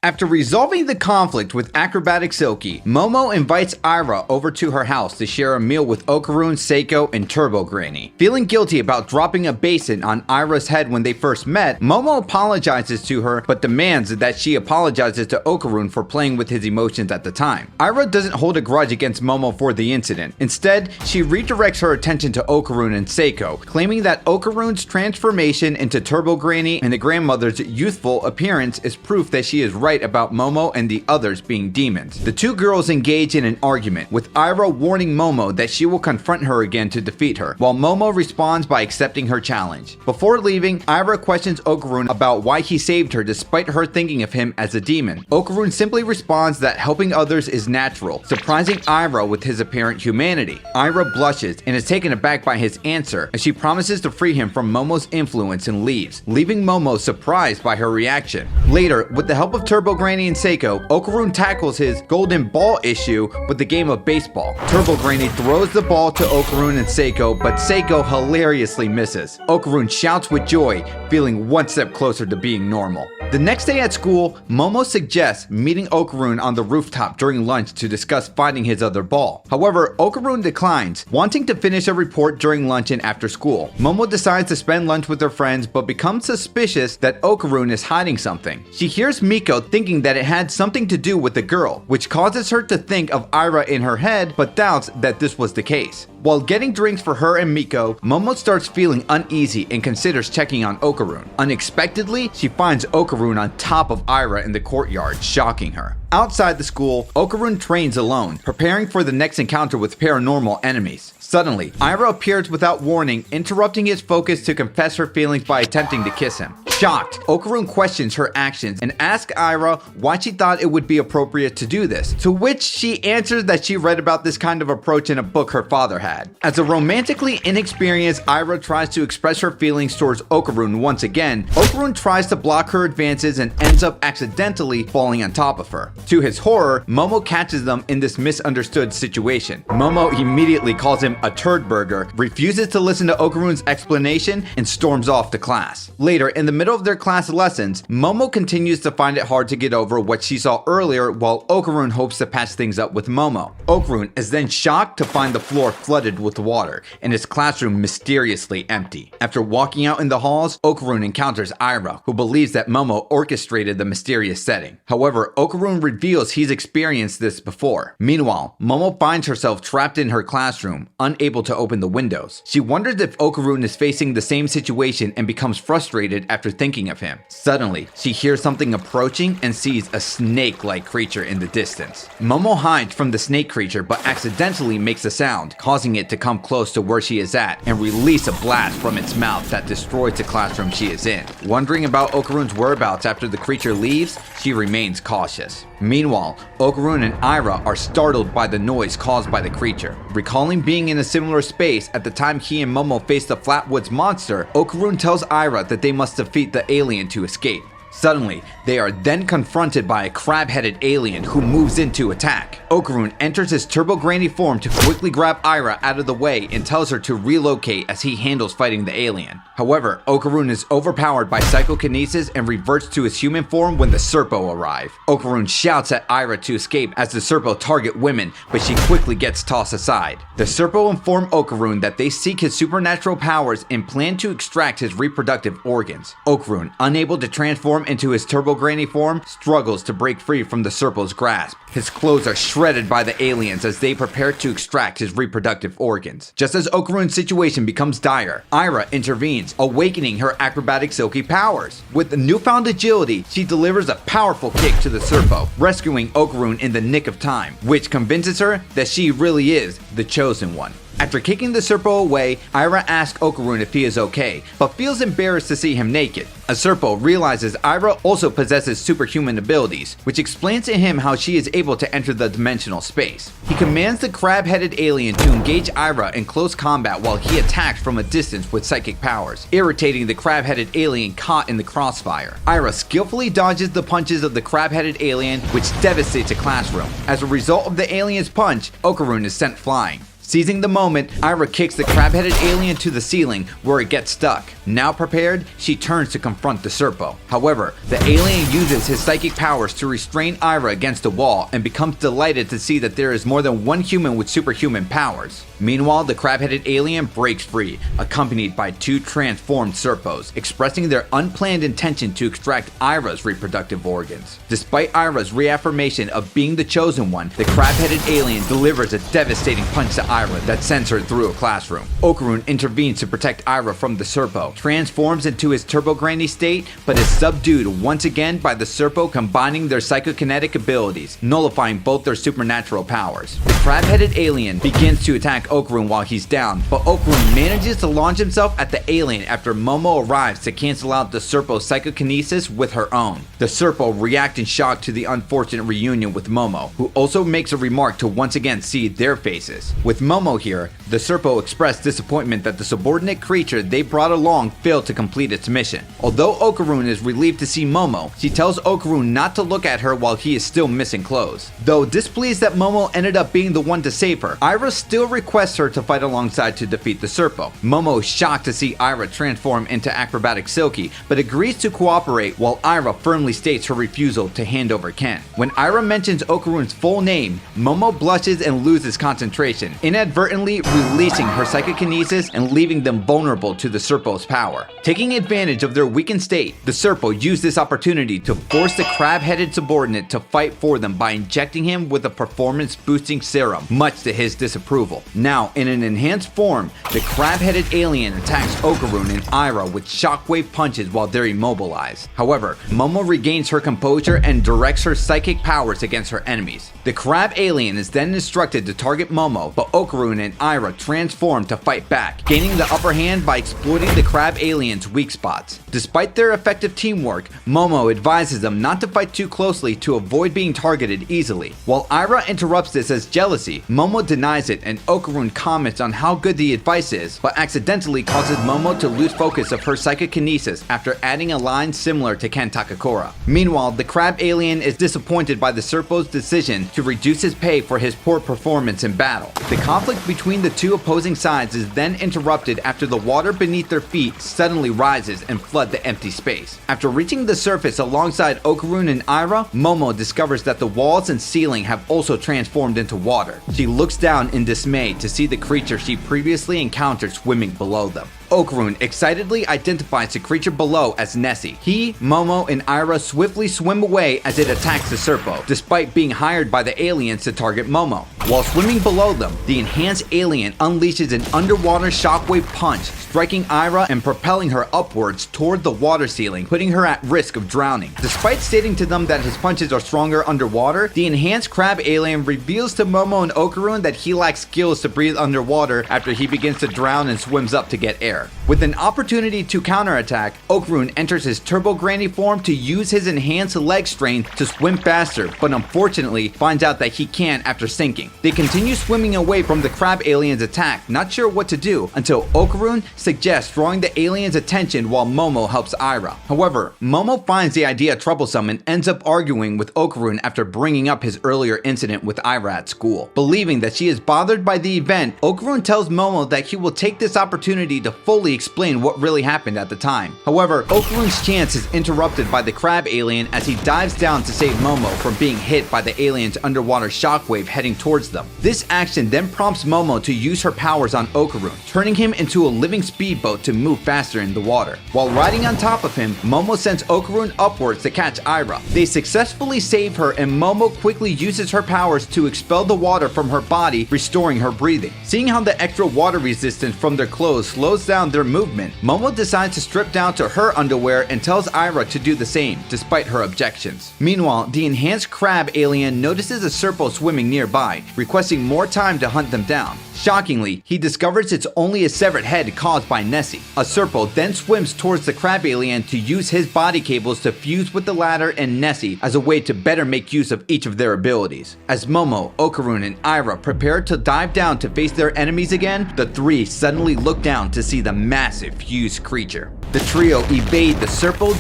After resolving the conflict with Acrobatic Silky, Momo invites Ira over to her house to share a meal with Okarun, Seiko, and Turbo Granny. Feeling guilty about dropping a basin on Ira's head when they first met, Momo apologizes to her but demands that she apologizes to Okarun for playing with his emotions at the time. Ira doesn't hold a grudge against Momo for the incident. Instead, she redirects her attention to Okarun and Seiko, claiming that Okarun's transformation into Turbo Granny and the grandmother's youthful appearance is proof that she is right about Momo and the others being demons. The two girls engage in an argument, with Ira warning Momo that she will confront her again to defeat her, while Momo responds by accepting her challenge. Before leaving, Ira questions Okarun about why he saved her despite her thinking of him as a demon. Okarun simply responds that helping others is natural, surprising Ira with his apparent humanity. Ira blushes and is taken aback by his answer as she promises to free him from Momo's influence and leaves, leaving Momo surprised by her reaction. Later, with the help of Turbo Granny and Seiko, Okarun tackles his golden ball issue with the game of baseball. Turbo Granny throws the ball to Okarun and Seiko, but Seiko hilariously misses. Okarun shouts with joy, feeling one step closer to being normal. The next day at school, Momo suggests meeting Okarun on the rooftop during lunch to discuss finding his other ball. However, Okarun declines, wanting to finish a report during lunch and after school. Momo decides to spend lunch with her friends but becomes suspicious that Okarun is hiding something. She hears Miko thinking that it had something to do with the girl, which causes her to think of Ira in her head but doubts that this was the case. While getting drinks for her and Miko, Momo starts feeling uneasy and considers checking on Okarun. Unexpectedly, she finds Okarun on top of Ira in the courtyard, shocking her. Outside the school, Okarun trains alone, preparing for the next encounter with paranormal enemies. Suddenly, Ira appears without warning, interrupting his focus to confess her feelings by attempting to kiss him. Shocked, Okarun questions her actions and asks Ira why she thought it would be appropriate to do this, to which she answers that she read about this kind of approach in a book her father had. As a romantically inexperienced Ira tries to express her feelings towards Okarun once again, Okarun tries to block her advances and ends up accidentally falling on top of her. To his horror, Momo catches them in this misunderstood situation. Momo immediately calls him a turd burger, refuses to listen to Okarun's explanation, and storms off to class. Later, in the middle of their class lessons, Momo continues to find it hard to get over what she saw earlier while Okarun hopes to patch things up with Momo. Okarun is then shocked to find the floor flooded with water and his classroom mysteriously empty. After walking out in the halls, Okarun encounters Ira, who believes that Momo orchestrated the mysterious setting. However, Okarun reveals he's experienced this before. Meanwhile, Momo finds herself trapped in her classroom, unable to open the windows. She wonders if Okarun is facing the same situation and becomes frustrated after thinking of him. Suddenly, she hears something approaching and sees a snake-like creature in the distance. Momo hides from the snake creature but accidentally makes a sound, causing it to come close to where she is at and release a blast from its mouth that destroys the classroom she is in. Wondering about Okarun's whereabouts after the creature leaves, she remains cautious. Meanwhile, Okarun and Ira are startled by the noise caused by the creature. Recalling being in a similar space at the time he and Momo faced the Flatwoods monster, Okarun tells Ira that they must defeat the alien to escape. Suddenly, they are then confronted by a crab-headed alien who moves in to attack. Okarun enters his Turbo Granny form to quickly grab Ira out of the way and tells her to relocate as he handles fighting the alien. However, Okarun is overpowered by psychokinesis and reverts to his human form when the Serpo arrive. Okarun shouts at Ira to escape as the Serpo target women, but she quickly gets tossed aside. The Serpo inform Okarun that they seek his supernatural powers and plan to extract his reproductive organs. Okarun, unable to transform into his Turbo Granny form, struggles to break free from the Serpo's grasp. His clothes are shredded by the aliens as they prepare to extract his reproductive organs. Just as Okarun's situation becomes dire, Ira intervenes, awakening her acrobatic silky powers. With the newfound agility, she delivers a powerful kick to the Serpo, rescuing Okarun in the nick of time, which convinces her that she really is the chosen one. After kicking the Serpo away, Ira asks Okarun if he is okay, but feels embarrassed to see him naked. A Serpo realizes Ira also possesses superhuman abilities, which explains to him how she is able to enter the dimensional space. He commands the crab-headed alien to engage Ira in close combat while he attacks from a distance with psychic powers, irritating the crab-headed alien caught in the crossfire. Ira skillfully dodges the punches of the crab-headed alien, which devastates a classroom. As a result of the alien's punch, Okarun is sent flying. Seizing the moment, Ira kicks the crab-headed alien to the ceiling where it gets stuck. Now prepared, she turns to confront the Serpo. However, the alien uses his psychic powers to restrain Ira against a wall and becomes delighted to see that there is more than one human with superhuman powers. Meanwhile, the crab-headed alien breaks free, accompanied by two transformed Serpos, expressing their unplanned intention to extract Ira's reproductive organs. Despite Ira's reaffirmation of being the chosen one, the crab-headed alien delivers a devastating punch to Ira that sends her through a classroom. Okarun intervenes to protect Ira from the Serpo, transforms into his turbo-granny state, but is subdued once again by the Serpo combining their psychokinetic abilities, nullifying both their supernatural powers. The crab-headed alien begins to attack Okarun while he's down, but Okarun manages to launch himself at the alien after Momo arrives to cancel out the Serpo's psychokinesis with her own. The Serpo react in shock to the unfortunate reunion with Momo, who also makes a remark to once again see their faces. With Momo here, the Serpo expressed disappointment that the subordinate creature they brought along failed to complete its mission. Although Okarun is relieved to see Momo, she tells Okarun not to look at her while he is still missing clothes. Though displeased that Momo ended up being the one to save her, Ira still requests her to fight alongside to defeat the Serpo. Momo is shocked to see Ira transform into Acrobatic Silky, but agrees to cooperate while Ira firmly states her refusal to hand over Ken. When Ira mentions Okarun's full name, Momo blushes and loses concentration, inadvertently releasing her psychokinesis and leaving them vulnerable to the Serpo's power. Taking advantage of their weakened state, the Serpo used this opportunity to force the crab-headed subordinate to fight for them by injecting him with a performance-boosting serum, much to his disapproval. Now, in an enhanced form, the crab-headed alien attacks Okarun and Ira with shockwave punches while they're immobilized. However, Momo regains her composure and directs her psychic powers against her enemies. The crab alien is then instructed to target Momo, but Okarun and Ira transform to fight back, gaining the upper hand by exploiting the crab alien's weak spots. Despite their effective teamwork, Momo advises them not to fight too closely to avoid being targeted easily. While Ira interrupts this as jealousy, Momo denies it and Okarun comments on how good the advice is, but accidentally causes Momo to lose focus of her psychokinesis after adding a line similar to Ken Takakura. Meanwhile, the crab alien is disappointed by the Serpo's decision to reduce his pay for his poor performance in battle. The conflict between the two opposing sides is then interrupted after the water beneath their feet suddenly rises and floods the empty space. After reaching the surface alongside Okarun and Ira, Momo discovers that the walls and ceiling have also transformed into water. She looks down in dismay to see the creature she previously encountered swimming below them. Okarun excitedly identifies the creature below as Nessie. He, Momo, and Ira swiftly swim away as it attacks the Serpo, despite being hired by the aliens to target Momo. While swimming below them, the enhanced alien unleashes an underwater shockwave punch, striking Ira and propelling her upwards toward the water ceiling, putting her at risk of drowning. Despite stating to them that his punches are stronger underwater, the enhanced crab alien reveals to Momo and Okarun that he lacks skills to breathe underwater after he begins to drown and swims up to get air. With an opportunity to counterattack, Okarun enters his turbo granny form to use his enhanced leg strain to swim faster, but unfortunately finds out that he can't after sinking. They continue swimming away from the crab alien's attack, not sure what to do, until Okarun suggests drawing the alien's attention while Momo helps Ira. However, Momo finds the idea troublesome and ends up arguing with Okarun after bringing up his earlier incident with Ira at school. Believing that she is bothered by the event, Okarun tells Momo that he will take this opportunity to fully explain what really happened at the time. However, Okarun's chance is interrupted by the crab alien as he dives down to save Momo from being hit by the alien's underwater shockwave heading towards them. This action then prompts Momo to use her powers on Okarun, turning him into a living speedboat to move faster in the water. While riding on top of him, Momo sends Okarun upwards to catch Ira. They successfully save her and Momo quickly uses her powers to expel the water from her body, restoring her breathing. Seeing how the extra water resistance from their clothes slows down their movement, Momo decides to strip down to her underwear and tells Ira to do the same, despite her objections. Meanwhile, the enhanced crab alien notices a Serpo swimming nearby, requesting more time to hunt them down. Shockingly, he discovers it's only a severed head caused by Nessie. A Serpo then swims towards the crab alien to use his body cables to fuse with the latter and Nessie as a way to better make use of each of their abilities. As Momo, Okarun, and Ira prepare to dive down to face their enemies again, the three suddenly look down to see the massive fused creature. The trio evade the Serpo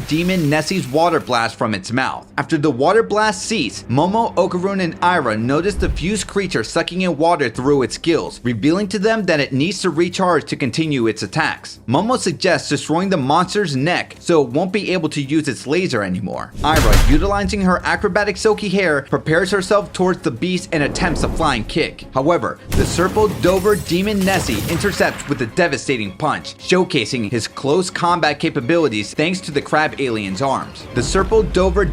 Demon Nessie's water blast from its mouth. After the water blast ceased, Momo, Okarun, and Ira notice the fused creature sucking in water through its gills, revealing to them that it needs to recharge to continue its attacks. Momo suggests destroying the monster's neck so it won't be able to use its laser anymore. Ira, utilizing her acrobatic silky hair, prepares herself towards the beast and attempts a flying kick. However, the Serpo Demon Nessie intercepts with a devastating punch, showcasing his close combat capabilities thanks to the crab alien's arms. The Serpo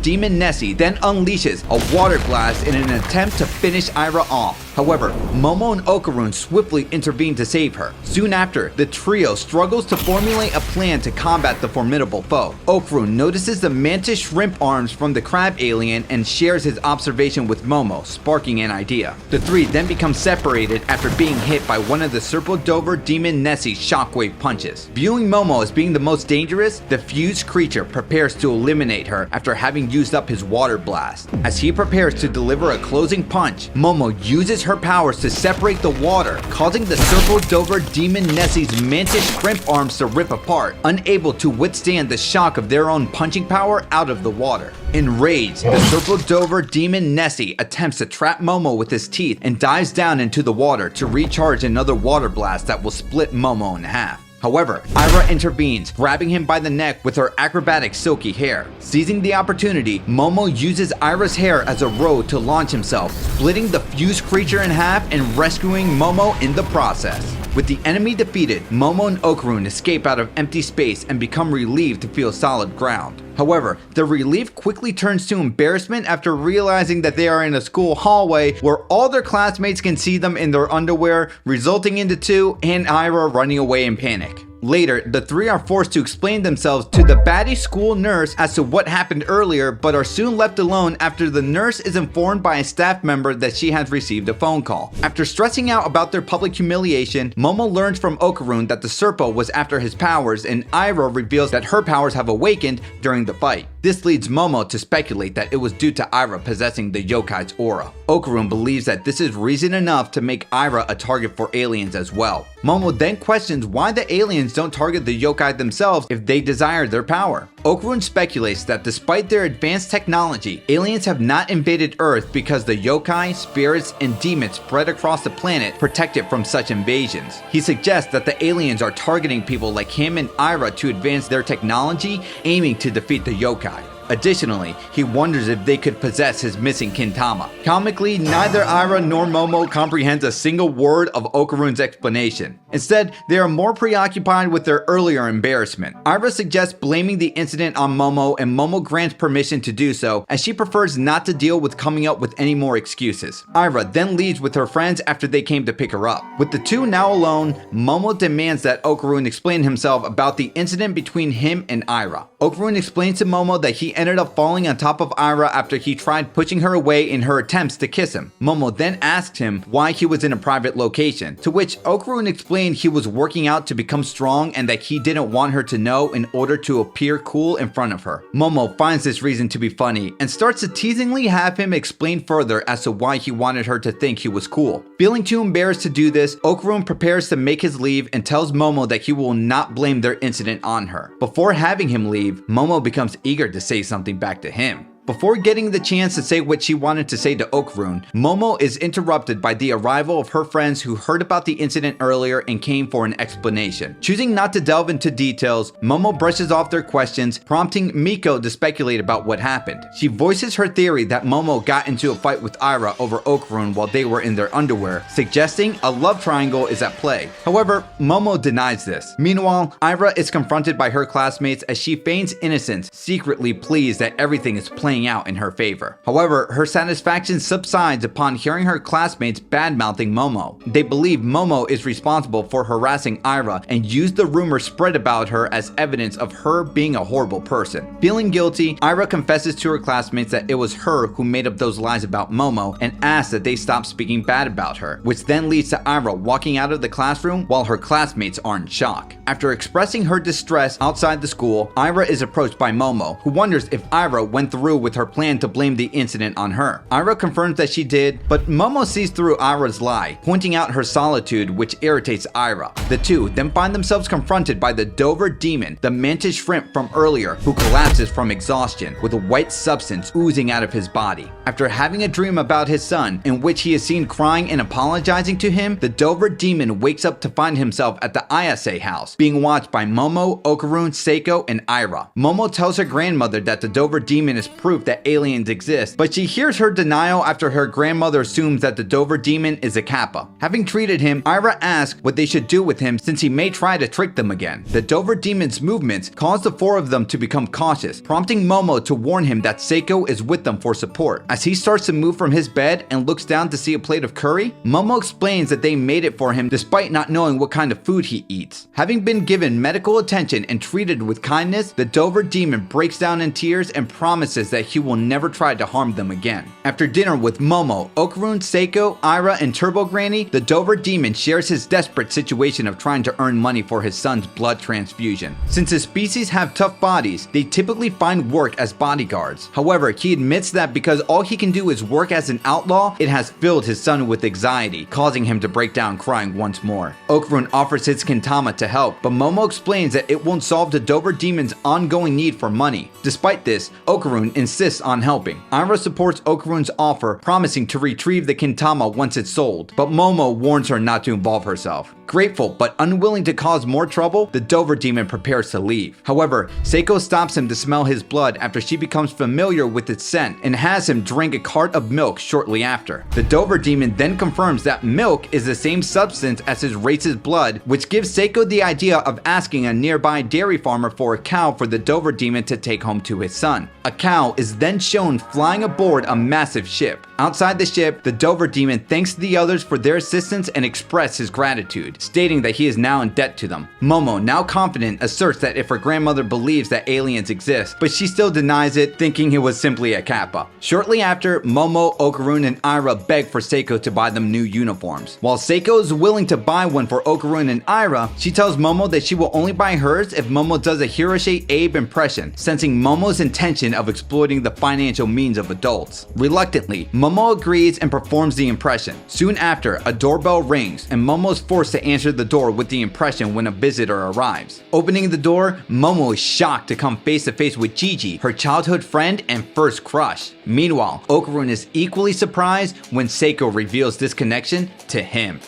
Demon Nessie then unleashes a water blast in an attempt to finish Ira off. However, Momo and Okarun swiftly intervene to save her. Soon after, the trio struggles to formulate a plan to combat the formidable foe. Okarun notices the mantis shrimp arms from the crab alien and shares his observation with Momo, sparking an idea. The three then become separated after being hit by one of the Serpo Demon Nessie's shockwave punches. Viewing Momo as being the most dangerous, the fused creature prepares to eliminate her after having used up his water blast. As he prepares to deliver a closing punch, Momo uses her powers to separate the water, causing the Serpo Demon Nessie's mantis shrimp arms to rip apart, unable to withstand the shock of their own punching power out of the water. Enraged, the Serpo Demon Nessie attempts to trap Momo with his teeth and dives down into the water to recharge another water blast that will split Momo in half. However, Ira intervenes, grabbing him by the neck with her acrobatic silky hair. Seizing the opportunity, Momo uses Ira's hair as a rope to launch himself, splitting the fused creature in half and rescuing Momo in the process. With the enemy defeated, Momo and Okarun escape out of empty space and become relieved to feel solid ground. However, the relief quickly turns to embarrassment after realizing that they are in a school hallway where all their classmates can see them in their underwear, resulting into two and Ira running away in panic. Later, the three are forced to explain themselves to the baddie school nurse as to what happened earlier, but are soon left alone after the nurse is informed by a staff member that she has received a phone call. After stressing out about their public humiliation, Momo learns from Okarun that the Serpo was after his powers, and Ira reveals that her powers have awakened during the fight. This leads Momo to speculate that it was due to Ira possessing the yokai's aura. Okarun believes that this is reason enough to make Ira a target for aliens as well. Momo then questions why the aliens don't target the yokai themselves if they desire their power. Okarun speculates that despite their advanced technology, aliens have not invaded Earth because the yokai, spirits, and demons spread across the planet protect it from such invasions. He suggests that the aliens are targeting people like him and Ira to advance their technology, aiming to defeat the yokai. Additionally, he wonders if they could possess his missing Kintama. Comically, neither Ira nor Momo comprehends a single word of Okarun's explanation. Instead, they are more preoccupied with their earlier embarrassment. Ira suggests blaming the incident on Momo, and Momo grants permission to do so, as she prefers not to deal with coming up with any more excuses. Ira then leaves with her friends after they came to pick her up. With the two now alone, Momo demands that Okarun explain himself about the incident between him and Ira. Okarun explains to Momo that he ended up falling on top of Ira after he tried pushing her away in her attempts to kiss him. Momo then asked him why he was in a private location, to which Okarun explained he was working out to become strong and that he didn't want her to know in order to appear cool in front of her. Momo finds this reason to be funny and starts to teasingly have him explain further as to why he wanted her to think he was cool. Feeling too embarrassed to do this, Okarun prepares to make his leave and tells Momo that he will not blame their incident on her. Before having him leave, Momo becomes eager to say something back to him. Before getting the chance to say what she wanted to say to Okarun, Momo is interrupted by the arrival of her friends who heard about the incident earlier and came for an explanation. Choosing not to delve into details, Momo brushes off their questions, prompting Miko to speculate about what happened. She voices her theory that Momo got into a fight with Ira over Okarun while they were in their underwear, suggesting a love triangle is at play. However, Momo denies this. Meanwhile, Ira is confronted by her classmates as she feigns innocence, secretly pleased that everything is playing out in her favor. However, her satisfaction subsides upon hearing her classmates bad-mouthing Momo. They believe Momo is responsible for harassing Ira and use the rumor spread about her as evidence of her being a horrible person. Feeling guilty, Ira confesses to her classmates that it was her who made up those lies about Momo and asks that they stop speaking bad about her, which then leads to Ira walking out of the classroom while her classmates are in shock. After expressing her distress outside the school, Ira is approached by Momo, who wonders if Ira went through with her plan to blame the incident on her. Aira confirms that she did, but Momo sees through Aira's lie, pointing out her solitude, which irritates Aira. The two then find themselves confronted by the Dover demon, the mantis shrimp from earlier, who collapses from exhaustion with a white substance oozing out of his body. After having a dream about his son, in which he is seen crying and apologizing to him, the Dover demon wakes up to find himself at the Ayase house, being watched by Momo, Okarun, Seiko, and Aira. Momo tells her grandmother that the Dover demon is proof that aliens exist, but she hears her denial after her grandmother assumes that the Dover demon is a Kappa. Having treated him, Aira asks what they should do with him since he may try to trick them again. The Dover demon's movements cause the four of them to become cautious, prompting Momo to warn him that Seiko is with them for support. As he starts to move from his bed and looks down to see a plate of curry, Momo explains that they made it for him despite not knowing what kind of food he eats. Having been given medical attention and treated with kindness, the Dover demon breaks down in tears and promises that he will never try to harm them again. After dinner with Momo, Okarun, Seiko, Aira, and Turbo Granny, the Dover demon shares his desperate situation of trying to earn money for his son's blood transfusion. Since his species have tough bodies, they typically find work as bodyguards. However, he admits that because all he can do is work as an outlaw, it has filled his son with anxiety, causing him to break down crying once more. Okarun offers his Kintama to help, but Momo explains that it won't solve the Dover demon's ongoing need for money. Despite this, Okarun insists on helping. Aira supports Okarun's offer, promising to retrieve the Kintama once it's sold, but Momo warns her not to involve herself. Grateful but unwilling to cause more trouble, the Dover demon prepares to leave. However, Seiko stops him to smell his blood after she becomes familiar with its scent and has him drink a cart of milk shortly after. The Dover demon then confirms that milk is the same substance as his race's blood, which gives Seiko the idea of asking a nearby dairy farmer for a cow for the Dover demon to take home to his son. A cow is then shown flying aboard a massive ship. Outside the ship, the Dover demon thanks the others for their assistance and expresses his gratitude, stating that he is now in debt to them. Momo, now confident, asserts that if her grandmother believes that aliens exist, but she still denies it, thinking it was simply a Kappa. Shortly after, Momo, Okarun, and Aira beg for Seiko to buy them new uniforms. While Seiko is willing to buy one for Okarun and Aira, she tells Momo that she will only buy hers if Momo does a Hiroshi Abe impression, sensing Momo's intention of exploiting the financial means of adults. Reluctantly, Momo agrees and performs the impression. Soon after, a doorbell rings, and Momo is forced to answer the door with the impression when a visitor arrives. Opening the door, Momo is shocked to come face to face with Gigi, her childhood friend and first crush. Meanwhile, Okarun is equally surprised when Seiko reveals this connection to him.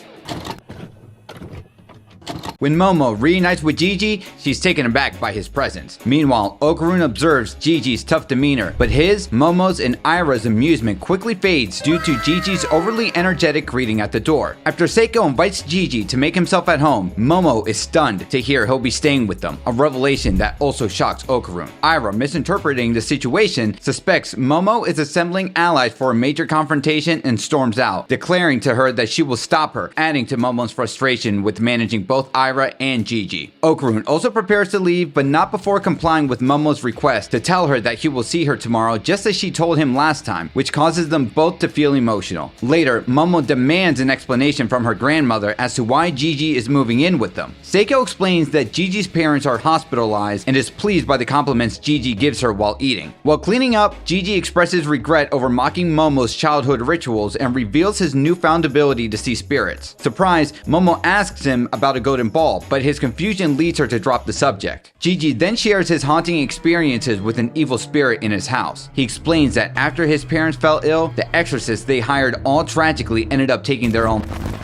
When Momo reunites with Gigi, she's taken aback by his presence. Meanwhile, Okarun observes Gigi's tough demeanor, but his, Momo's, and Aira's amusement quickly fades due to Gigi's overly energetic greeting at the door. After Seiko invites Gigi to make himself at home, Momo is stunned to hear he'll be staying with them, a revelation that also shocks Okarun. Aira, misinterpreting the situation, suspects Momo is assembling allies for a major confrontation and storms out, declaring to her that she will stop her, adding to Momo's frustration with managing both Aira and Gigi. Okarun also prepares to leave, but not before complying with Momo's request to tell her that he will see her tomorrow just as she told him last time, which causes them both to feel emotional. Later, Momo demands an explanation from her grandmother as to why Gigi is moving in with them. Seiko explains that Gigi's parents are hospitalized and is pleased by the compliments Gigi gives her while eating. While cleaning up, Gigi expresses regret over mocking Momo's childhood rituals and reveals his newfound ability to see spirits. Surprised, Momo asks him about a golden ball, but his confusion leads her to drop the subject. Gigi then shares his haunting experiences with an evil spirit in his house. He explains that after his parents fell ill, the exorcists they hired all tragically ended up taking their own,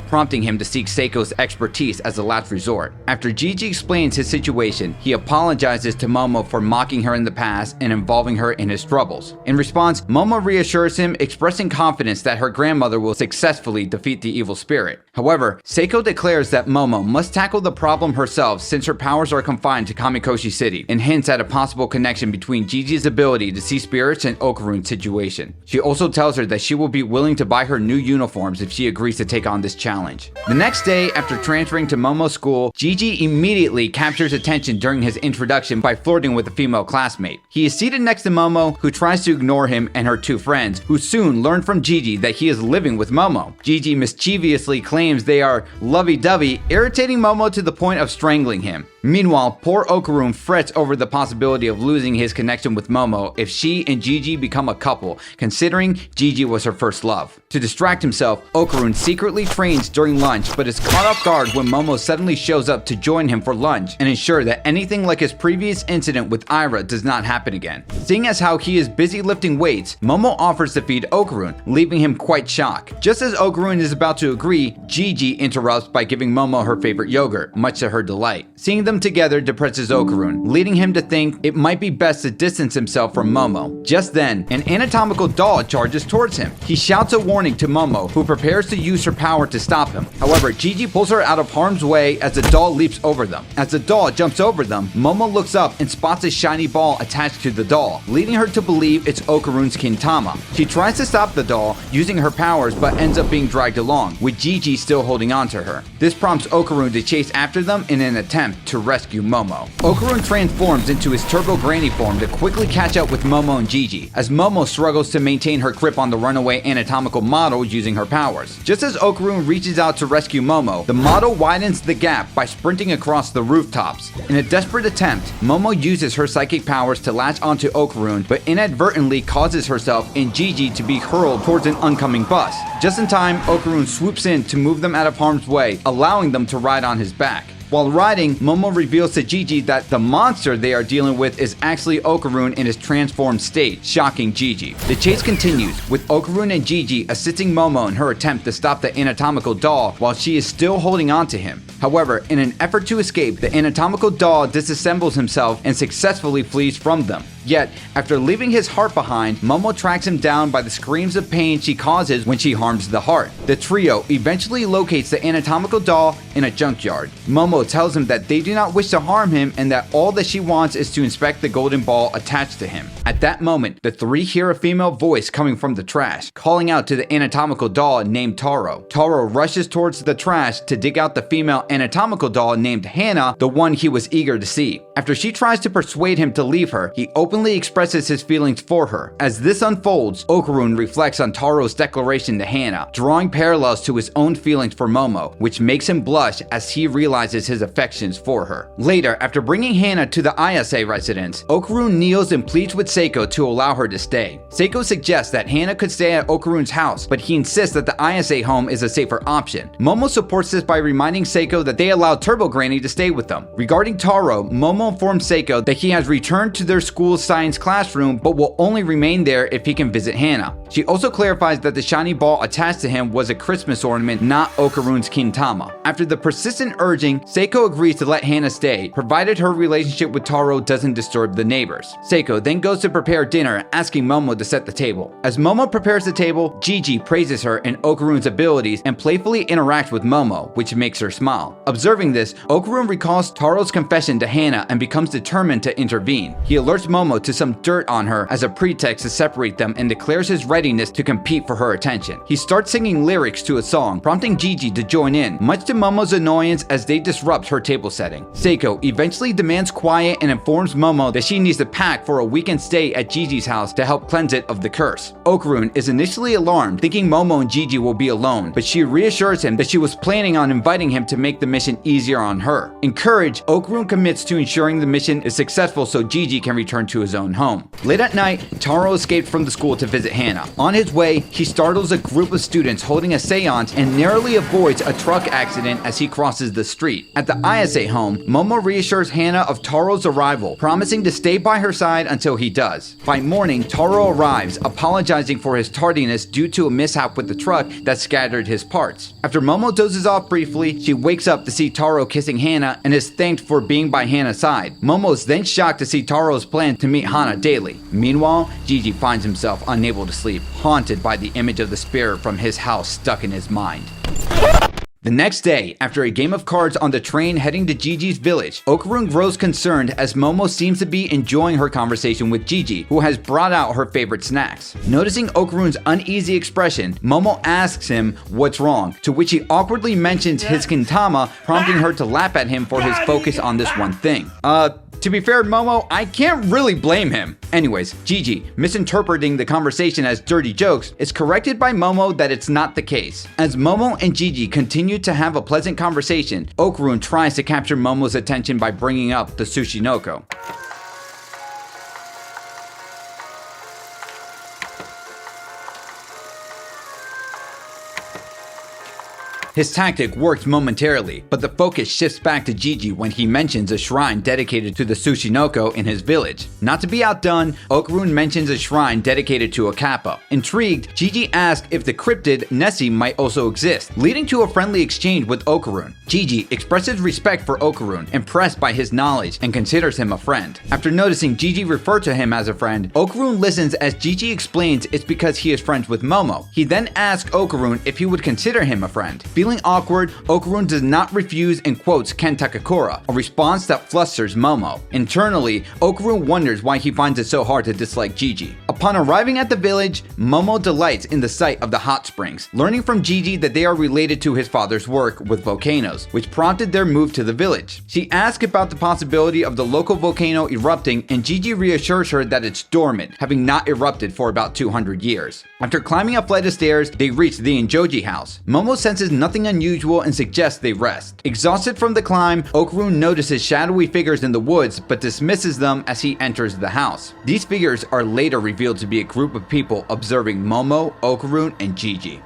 prompting him to seek Seiko's expertise as a last resort. After Gigi explains his situation, he apologizes to Momo for mocking her in the past and involving her in his troubles. In response, Momo reassures him, expressing confidence that her grandmother will successfully defeat the evil spirit. However, Seiko declares that Momo must tackle the problem herself since her powers are confined to Kamikoshi City, and hints at a possible connection between Gigi's ability to see spirits and Okarun's situation. She also tells her that she will be willing to buy her new uniforms if she agrees to take on this challenge. The next day, after transferring to Momo's school, Gigi immediately captures attention during his introduction by flirting with a female classmate. He is seated next to Momo, who tries to ignore him and her two friends, who soon learn from Gigi that he is living with Momo. Gigi mischievously claims they are lovey-dovey, irritating Momo Momo to the point of strangling him. Meanwhile, poor Okarun frets over the possibility of losing his connection with Momo if she and Gigi become a couple, considering Gigi was her first love. To distract himself, Okarun secretly trains during lunch but is caught off guard when Momo suddenly shows up to join him for lunch and ensure that anything like his previous incident with Ira does not happen again. Seeing as how he is busy lifting weights, Momo offers to feed Okarun, leaving him quite shocked. Just as Okarun is about to agree, Gigi interrupts by giving Momo her favorite yogurt, much to her delight. Seeing them together depresses Okarun, leading him to think it might be best to distance himself from Momo. Just then, an anatomical doll charges towards him. He shouts a warning to Momo, who prepares to use her power to stop him. However, Gigi pulls her out of harm's way as the doll leaps over them. As the doll jumps over them, Momo looks up and spots a shiny ball attached to the doll, leading her to believe it's Okarun's Kintama. She tries to stop the doll using her powers but ends up being dragged along, with Gigi still holding on to her. This prompts Okarun to chase after them in an attempt to rescue Momo. Okarun transforms into his Turbo Granny form to quickly catch up with Momo and Gigi, as Momo struggles to maintain her grip on the runaway anatomical model using her powers. Just as Okarun reaches out to rescue Momo, the model widens the gap by sprinting across the rooftops. In a desperate attempt, Momo uses her psychic powers to latch onto Okarun, but inadvertently causes herself and Gigi to be hurled towards an oncoming bus. Just in time, Okarun swoops in to move them out of harm's way, allowing them to ride on his back. While riding, Momo reveals to Gigi that the monster they are dealing with is actually Okarun in his transformed state, shocking Gigi. The chase continues, with Okarun and Gigi assisting Momo in her attempt to stop the anatomical doll while she is still holding on to him. However, in an effort to escape, the anatomical doll disassembles himself and successfully flees from them. Yet, after leaving his heart behind, Momo tracks him down by the screams of pain she causes when she harms the heart. The trio eventually locates the anatomical doll in a junkyard. Momo tells him that they do not wish to harm him and that all that she wants is to inspect the golden ball attached to him. At that moment, the three hear a female voice coming from the trash, calling out to the anatomical doll named Taro. Taro rushes towards the trash to dig out the female anatomical doll named Hannah, the one he was eager to see. After she tries to persuade him to leave her, he openly expresses his feelings for her. As this unfolds, Okarun reflects on Taro's declaration to Hannah, drawing parallels to his own feelings for Momo, which makes him blush as he realizes his affections for her. Later, after bringing Hannah to the ISA residence, Okarun kneels and pleads with Seiko to allow her to stay. Seiko suggests that Hannah could stay at Okarun's house, but he insists that the ISA home is a safer option. Momo supports this by reminding Seiko that they allowed Turbo Granny to stay with them. Regarding Taro, Momo informs Seiko that he has returned to their school's science classroom but will only remain there if he can visit Hannah. She also clarifies that the shiny ball attached to him was a Christmas ornament, not Okarun's Kintama. After the persistent urging, Seiko agrees to let Hannah stay, provided her relationship with Taro doesn't disturb the neighbors. Seiko then goes to prepare dinner, asking Momo to set the table. As Momo prepares the table, Gigi praises her and Okarun's abilities and playfully interacts with Momo, which makes her smile. Observing this, Okarun recalls Taro's confession to Hannah and becomes determined to intervene. He alerts Momo to some dirt on her as a pretext to separate them and declares his readiness to compete for her attention. He starts singing lyrics to a song, prompting Gigi to join in, much to Momo's annoyance as they disrupt her table setting. Seiko eventually demands quiet and informs Momo that she needs to pack for a weekend stay at Gigi's house to help cleanse it of the curse. Okarun is initially alarmed, thinking Momo and Gigi will be alone, but she reassures him that she was planning on inviting him to make the mission easier on her. Encouraged, Okarun commits to ensuring the mission is successful so Gigi can return to his own home. Late at night, Taro escaped from the school to visit Hannah. On his way, he startles a group of students holding a seance and narrowly avoids a truck accident as he crosses the street. At the ISA home, Momo reassures Hannah of Taro's arrival, promising to stay by her side until he does. By morning, Taro arrives, apologizing for his tardiness due to a mishap with the truck that scattered his parts. After Momo dozes off briefly, she wakes up to see Taro kissing Hannah and is thanked for being by Hannah's side. Momo is then shocked to see Taro's plan to meet Hannah daily. Meanwhile, Gigi finds himself unable to sleep, haunted by the image of the spirit from his house stuck in his mind. The next day, after a game of cards on the train heading to Gigi's village, Okarun grows concerned as Momo seems to be enjoying her conversation with Gigi, who has brought out her favorite snacks. Noticing Okarun's uneasy expression, Momo asks him what's wrong, to which he awkwardly mentions his Kintama, prompting her to laugh at him for his focus on this one thing. To be fair, Momo, I can't really blame him. Anyways, Gigi, misinterpreting the conversation as dirty jokes, is corrected by Momo that it's not the case. As Momo and Gigi continue to have a pleasant conversation, Okarun tries to capture Momo's attention by bringing up the Tsushinoko. His tactic works momentarily, but the focus shifts back to Gigi when he mentions a shrine dedicated to the Tsushinoko in his village. Not to be outdone, Okarun mentions a shrine dedicated to a kappa. Intrigued, Gigi asks if the cryptid Nessie might also exist, leading to a friendly exchange with Okarun. Gigi expresses respect for Okarun, impressed by his knowledge, and considers him a friend. After noticing Gigi refer to him as a friend, Okarun listens as Gigi explains it's because he is friends with Momo. He then asks Okarun if he would consider him a friend. Feeling awkward, Okarun does not refuse and quotes Ken Takakura, a response that flusters Momo. Internally, Okarun wonders why he finds it so hard to dislike Gigi. Upon arriving at the village, Momo delights in the sight of the hot springs, learning from Gigi that they are related to his father's work with volcanoes, which prompted their move to the village. She asks about the possibility of the local volcano erupting, and Gigi reassures her that it's dormant, having not erupted for about 200 years. After climbing a flight of stairs, they reach the Injoji house. Momo senses nothing unusual and suggests they rest. Exhausted from the climb, Okarun notices shadowy figures in the woods but dismisses them as he enters the house. These figures are later revealed to be a group of people observing Momo, Okarun, and Gigi.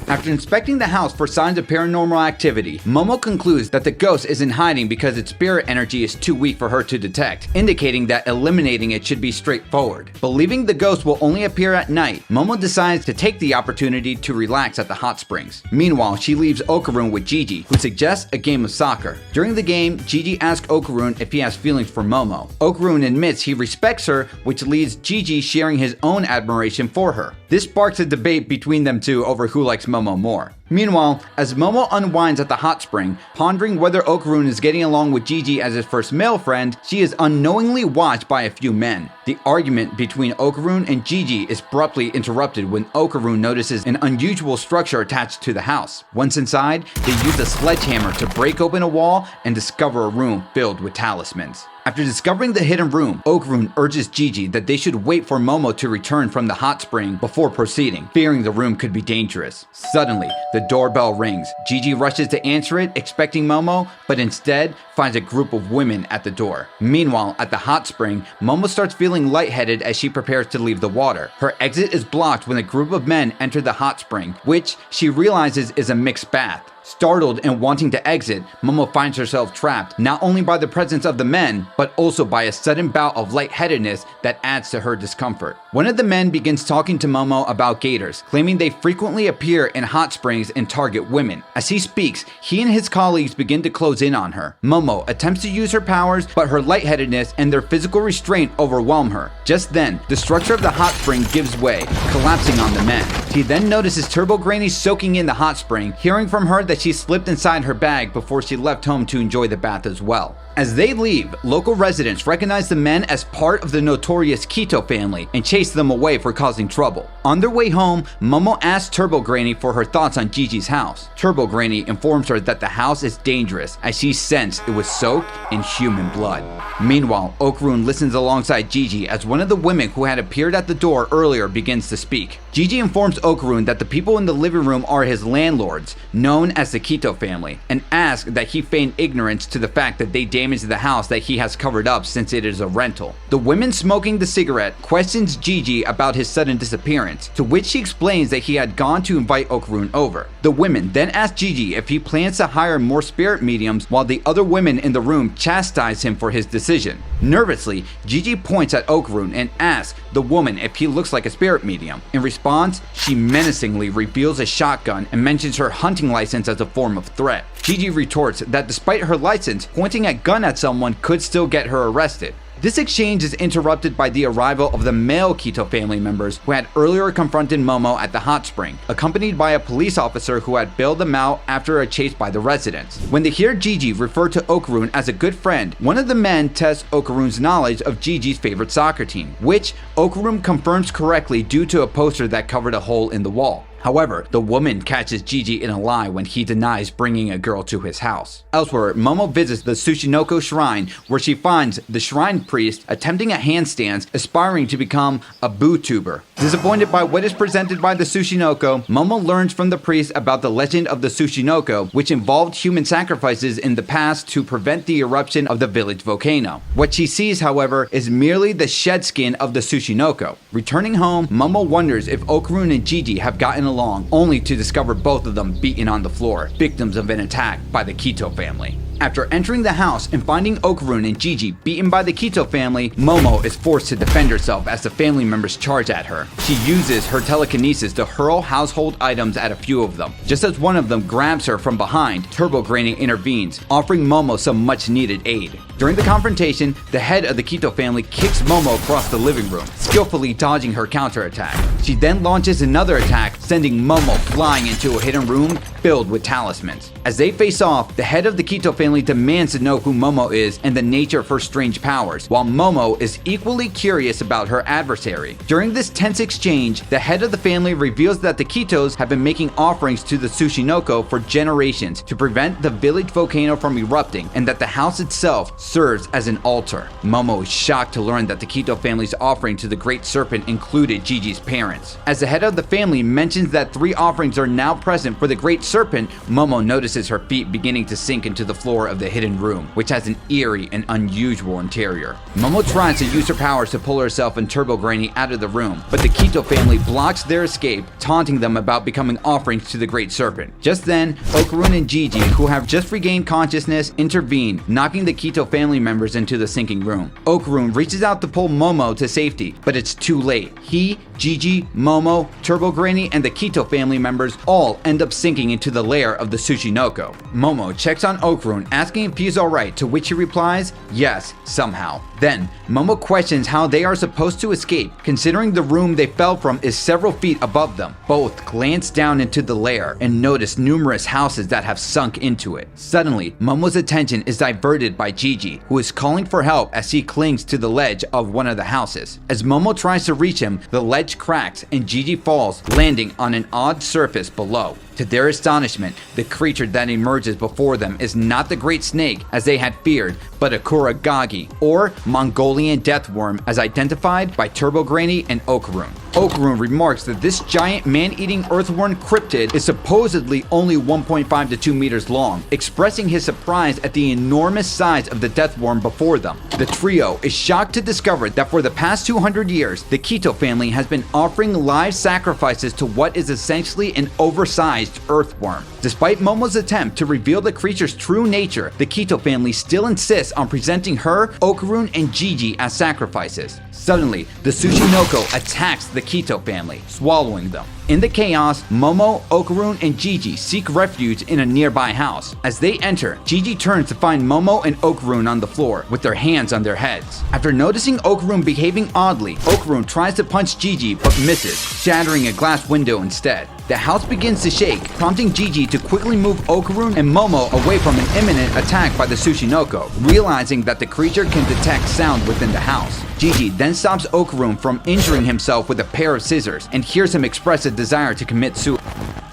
After inspecting the house for signs of paranormal activity, Momo concludes that the ghost is in hiding because its spirit energy is too weak for her to detect, indicating that eliminating it should be straightforward. Believing the ghost will only appear at night, Momo decides to take the opportunity to relax at the hot springs. Meanwhile, she leaves Okarun with Gigi, who suggests a game of soccer. During the game, Gigi asks Okarun if he has feelings for Momo. Okarun admits he respects her, which leads Gigi sharing his own admiration for her. This sparks a debate between them two over who likes Momo more. Meanwhile, as Momo unwinds at the hot spring, pondering whether Okarun is getting along with Gigi as his first male friend, she is unknowingly watched by a few men. The argument between Okarun and Gigi is abruptly interrupted when Okarun notices an unusual structure attached to the house. Once inside, they use a sledgehammer to break open a wall and discover a room filled with talismans. After discovering the hidden room, Okarun urges Gigi that they should wait for Momo to return from the hot spring before proceeding, fearing the room could be dangerous. Suddenly, the doorbell rings. Gigi rushes to answer it, expecting Momo, but instead finds a group of women at the door. Meanwhile, at the hot spring, Momo starts feeling lightheaded as she prepares to leave the water. Her exit is blocked when a group of men enter the hot spring, which she realizes is a mixed bath. Startled and wanting to exit, Momo finds herself trapped not only by the presence of the men, but also by a sudden bout of lightheadedness that adds to her discomfort. One of the men begins talking to Momo about gators, claiming they frequently appear in hot springs and target women. As he speaks, he and his colleagues begin to close in on her. Momo attempts to use her powers, but her lightheadedness and their physical restraint overwhelm her. Just then, the structure of the hot spring gives way, collapsing on the men. She then notices Turbo Granny soaking in the hot spring, hearing from her that she slipped inside her bag before she left home to enjoy the bath as well. As they leave, local residents recognize the men as part of the notorious Kito family and chase them away for causing trouble. On their way home, Momo asks Turbo Granny for her thoughts on Gigi's house. Turbo Granny informs her that the house is dangerous as she sensed it was soaked in human blood. Meanwhile, Okarun listens alongside Gigi as one of the women who had appeared at the door earlier begins to speak. Gigi informs Okarun that the people in the living room are his landlords, known as the Kito family, and asks that he feign ignorance to the fact that they damaged the house that he has covered up since it is a rental. The woman smoking the cigarette questions Gigi about his sudden disappearance, to which she explains that he had gone to invite Okarun over. The women then ask Gigi if he plans to hire more spirit mediums, while the other women in the room chastise him for his decision. Nervously, Gigi points at Okarun and asks the woman if he looks like a spirit medium. In response, she menacingly reveals a shotgun and mentions her hunting license as a form of threat. Gigi retorts that despite her license, pointing a gun at someone could still get her arrested. This exchange is interrupted by the arrival of the male Kito family members who had earlier confronted Momo at the hot spring, accompanied by a police officer who had bailed them out after a chase by the residents. When they hear Gigi refer to Okarun as a good friend, one of the men tests Okarun's knowledge of Gigi's favorite soccer team, which Okarun confirms correctly due to a poster that covered a hole in the wall. However, the woman catches Gigi in a lie when he denies bringing a girl to his house. Elsewhere, Momo visits the Tsushinoko shrine, where she finds the shrine priest attempting a handstand, aspiring to become a bootuber. Disappointed by what is presented by the Tsushinoko, Momo learns from the priest about the legend of the Tsushinoko, which involved human sacrifices in the past to prevent the eruption of the village volcano. What she sees, however, is merely the shed skin of the Tsushinoko. Returning home, Momo wonders if Okarun and Gigi have gotten along, only to discover both of them beaten on the floor, victims of an attack by the Kito family. After entering the house and finding Okarun and Gigi beaten by the Kito family, Momo is forced to defend herself as the family members charge at her. She uses her telekinesis to hurl household items at a few of them. Just as one of them grabs her from behind, Turbo Granny intervenes, offering Momo some much needed aid. During the confrontation, the head of the Kito family kicks Momo across the living room, skillfully dodging her counterattack. She then launches another attack, sending Momo flying into a hidden room filled with talismans. As they face off, the head of the Kito family demands to know who Momo is and the nature of her strange powers, while Momo is equally curious about her adversary. During this tense exchange, the head of the family reveals that the Kitos have been making offerings to the Tsushinoko for generations to prevent the village volcano from erupting, and that the house itself serves as an altar. Momo is shocked to learn that the Kito family's offering to the Great Serpent included Gigi's parents. As the head of the family mentions that 3 offerings are now present for the Great Serpent, Momo notices her feet beginning to sink into the floor of the hidden room, which has an eerie and unusual interior. Momo tries to use her powers to pull herself and Turbo Granny out of the room, but the Kito family blocks their escape, taunting them about becoming offerings to the Great Serpent. Just then, Okarun and Gigi, who have just regained consciousness, intervene, knocking the Kito family members into the sinking room. Okarun reaches out to pull Momo to safety, but it's too late. He, Gigi, Momo, Turbo Granny, and the Kito family members all end up sinking into the lair of the Tsushinoko. Momo checks on Okarun, asking if he's alright, to which he replies, yes, somehow. Then, Momo questions how they are supposed to escape, considering the room they fell from is several feet above them. Both glance down into the lair and notice numerous houses that have sunk into it. Suddenly, Momo's attention is diverted by Gigi, who is calling for help as he clings to the ledge of one of the houses. As Momo tries to reach him, the ledge cracks and Gigi falls, landing on an odd surface below. To their astonishment, the creature that emerges before them is not the great snake as they had feared, but a kuragagi, or Mongolian deathworm, as identified by Turbo Granny and Okarun. Okarun remarks that this giant man-eating earthworm cryptid is supposedly only 1.5 to 2 meters long, expressing his surprise at the enormous size of the deathworm before them. The trio is shocked to discover that for the past 200 years, the Kito family has been offering live sacrifices to what is essentially an oversized earthworm. Despite Momo's attempt to reveal the creature's true nature, the Kito family still insists on presenting her, Okarun, and Gigi as sacrifices. Suddenly, the Tsushinoko attacks the Kito family, swallowing them. In the chaos, Momo, Okarun, and Gigi seek refuge in a nearby house. As they enter, Gigi turns to find Momo and Okarun on the floor, with their hands on their heads. After noticing Okarun behaving oddly, Okarun tries to punch Gigi but misses, shattering a glass window instead. The house begins to shake, prompting Gigi to quickly move Okarun and Momo away from an imminent attack by the Tsushinoko, realizing that the creature can detect sound within the house. Gigi then stops Okarun from injuring himself with a pair of scissors and hears him express a desire to commit suicide.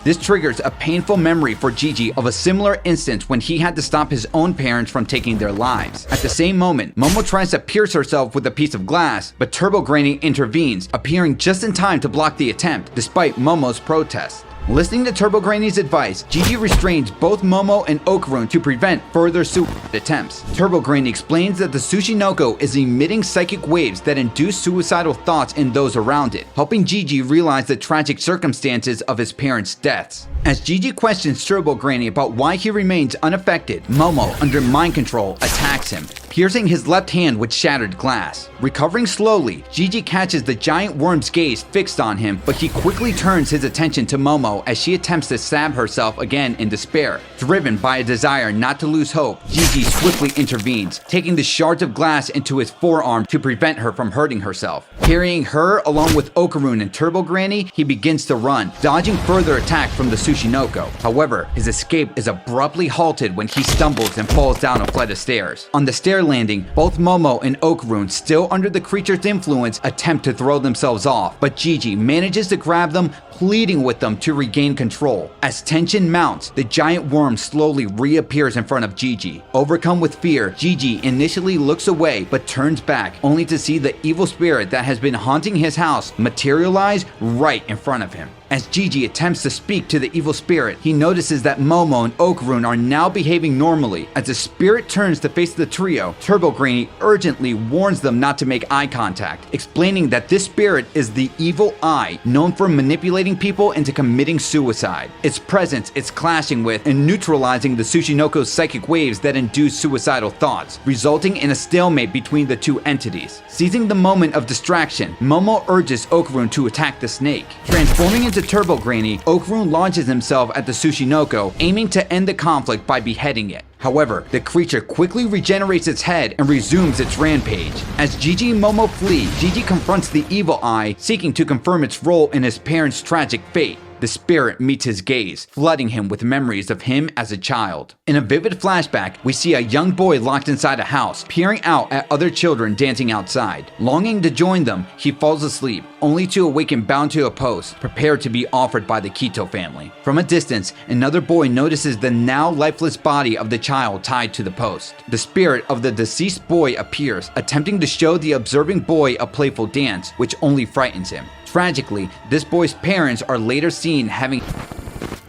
This triggers a painful memory for Gigi of a similar instance when he had to stop his own parents from taking their lives. At the same moment, Momo tries to pierce herself with a piece of glass, but Turbo Granny intervenes, appearing just in time to block the attempt, despite Momo's protest. Listening to Turbo Granny's advice, Gigi restrains both Momo and Okarun to prevent further suicide attempts. Turbo Granny explains that the Tsushinoko is emitting psychic waves that induce suicidal thoughts in those around it, helping Gigi realize the tragic circumstances of his parents' deaths. As Gigi questions Turbo Granny about why he remains unaffected, Momo, under mind control, attacks him, piercing his left hand with shattered glass. Recovering slowly, Gigi catches the giant worm's gaze fixed on him, but he quickly turns his attention to Momo as she attempts to stab herself again in despair. Driven by a desire not to lose hope, Gigi swiftly intervenes, taking the shards of glass into his forearm to prevent her from hurting herself. Carrying her along with Okarun and Turbo Granny, he begins to run, dodging further attacks from the Tsushinoko. However, his escape is abruptly halted when he stumbles and falls down a flight of stairs. On the stair landing, both Momo and Okarun, still under the creature's influence, attempt to throw themselves off, but Gigi manages to grab them, pleading with them to regain control. As tension mounts, the giant worm slowly reappears in front of Gigi. Overcome with fear, Gigi initially looks away but turns back, only to see the evil spirit that has been haunting his house materialize right in front of him. As Gigi attempts to speak to the evil spirit, he notices that Momo and Okarun are now behaving normally. As the spirit turns to face the trio, Turbo Granny urgently warns them not to make eye contact, explaining that this spirit is the evil eye, known for manipulating people into committing suicide. Its presence is clashing with and neutralizing the Tsushinoko's psychic waves that induce suicidal thoughts, resulting in a stalemate between the two entities. Seizing the moment of distraction, Momo urges Okarun to attack the snake. Transforming into Turbo Granny, Okarun launches himself at the Tsushinoko, aiming to end the conflict by beheading it. However, the creature quickly regenerates its head and resumes its rampage. As Gigi and Momo flee, Gigi confronts the evil eye, seeking to confirm its role in his parents' tragic fate. The spirit meets his gaze, flooding him with memories of him as a child. In a vivid flashback, we see a young boy locked inside a house, peering out at other children dancing outside. Longing to join them, he falls asleep, only to awaken bound to a post, prepared to be offered by the Kito family. From a distance, another boy notices the now lifeless body of the child tied to the post. The spirit of the deceased boy appears, attempting to show the observing boy a playful dance, which only frightens him. Tragically, this boy's parents are later seen having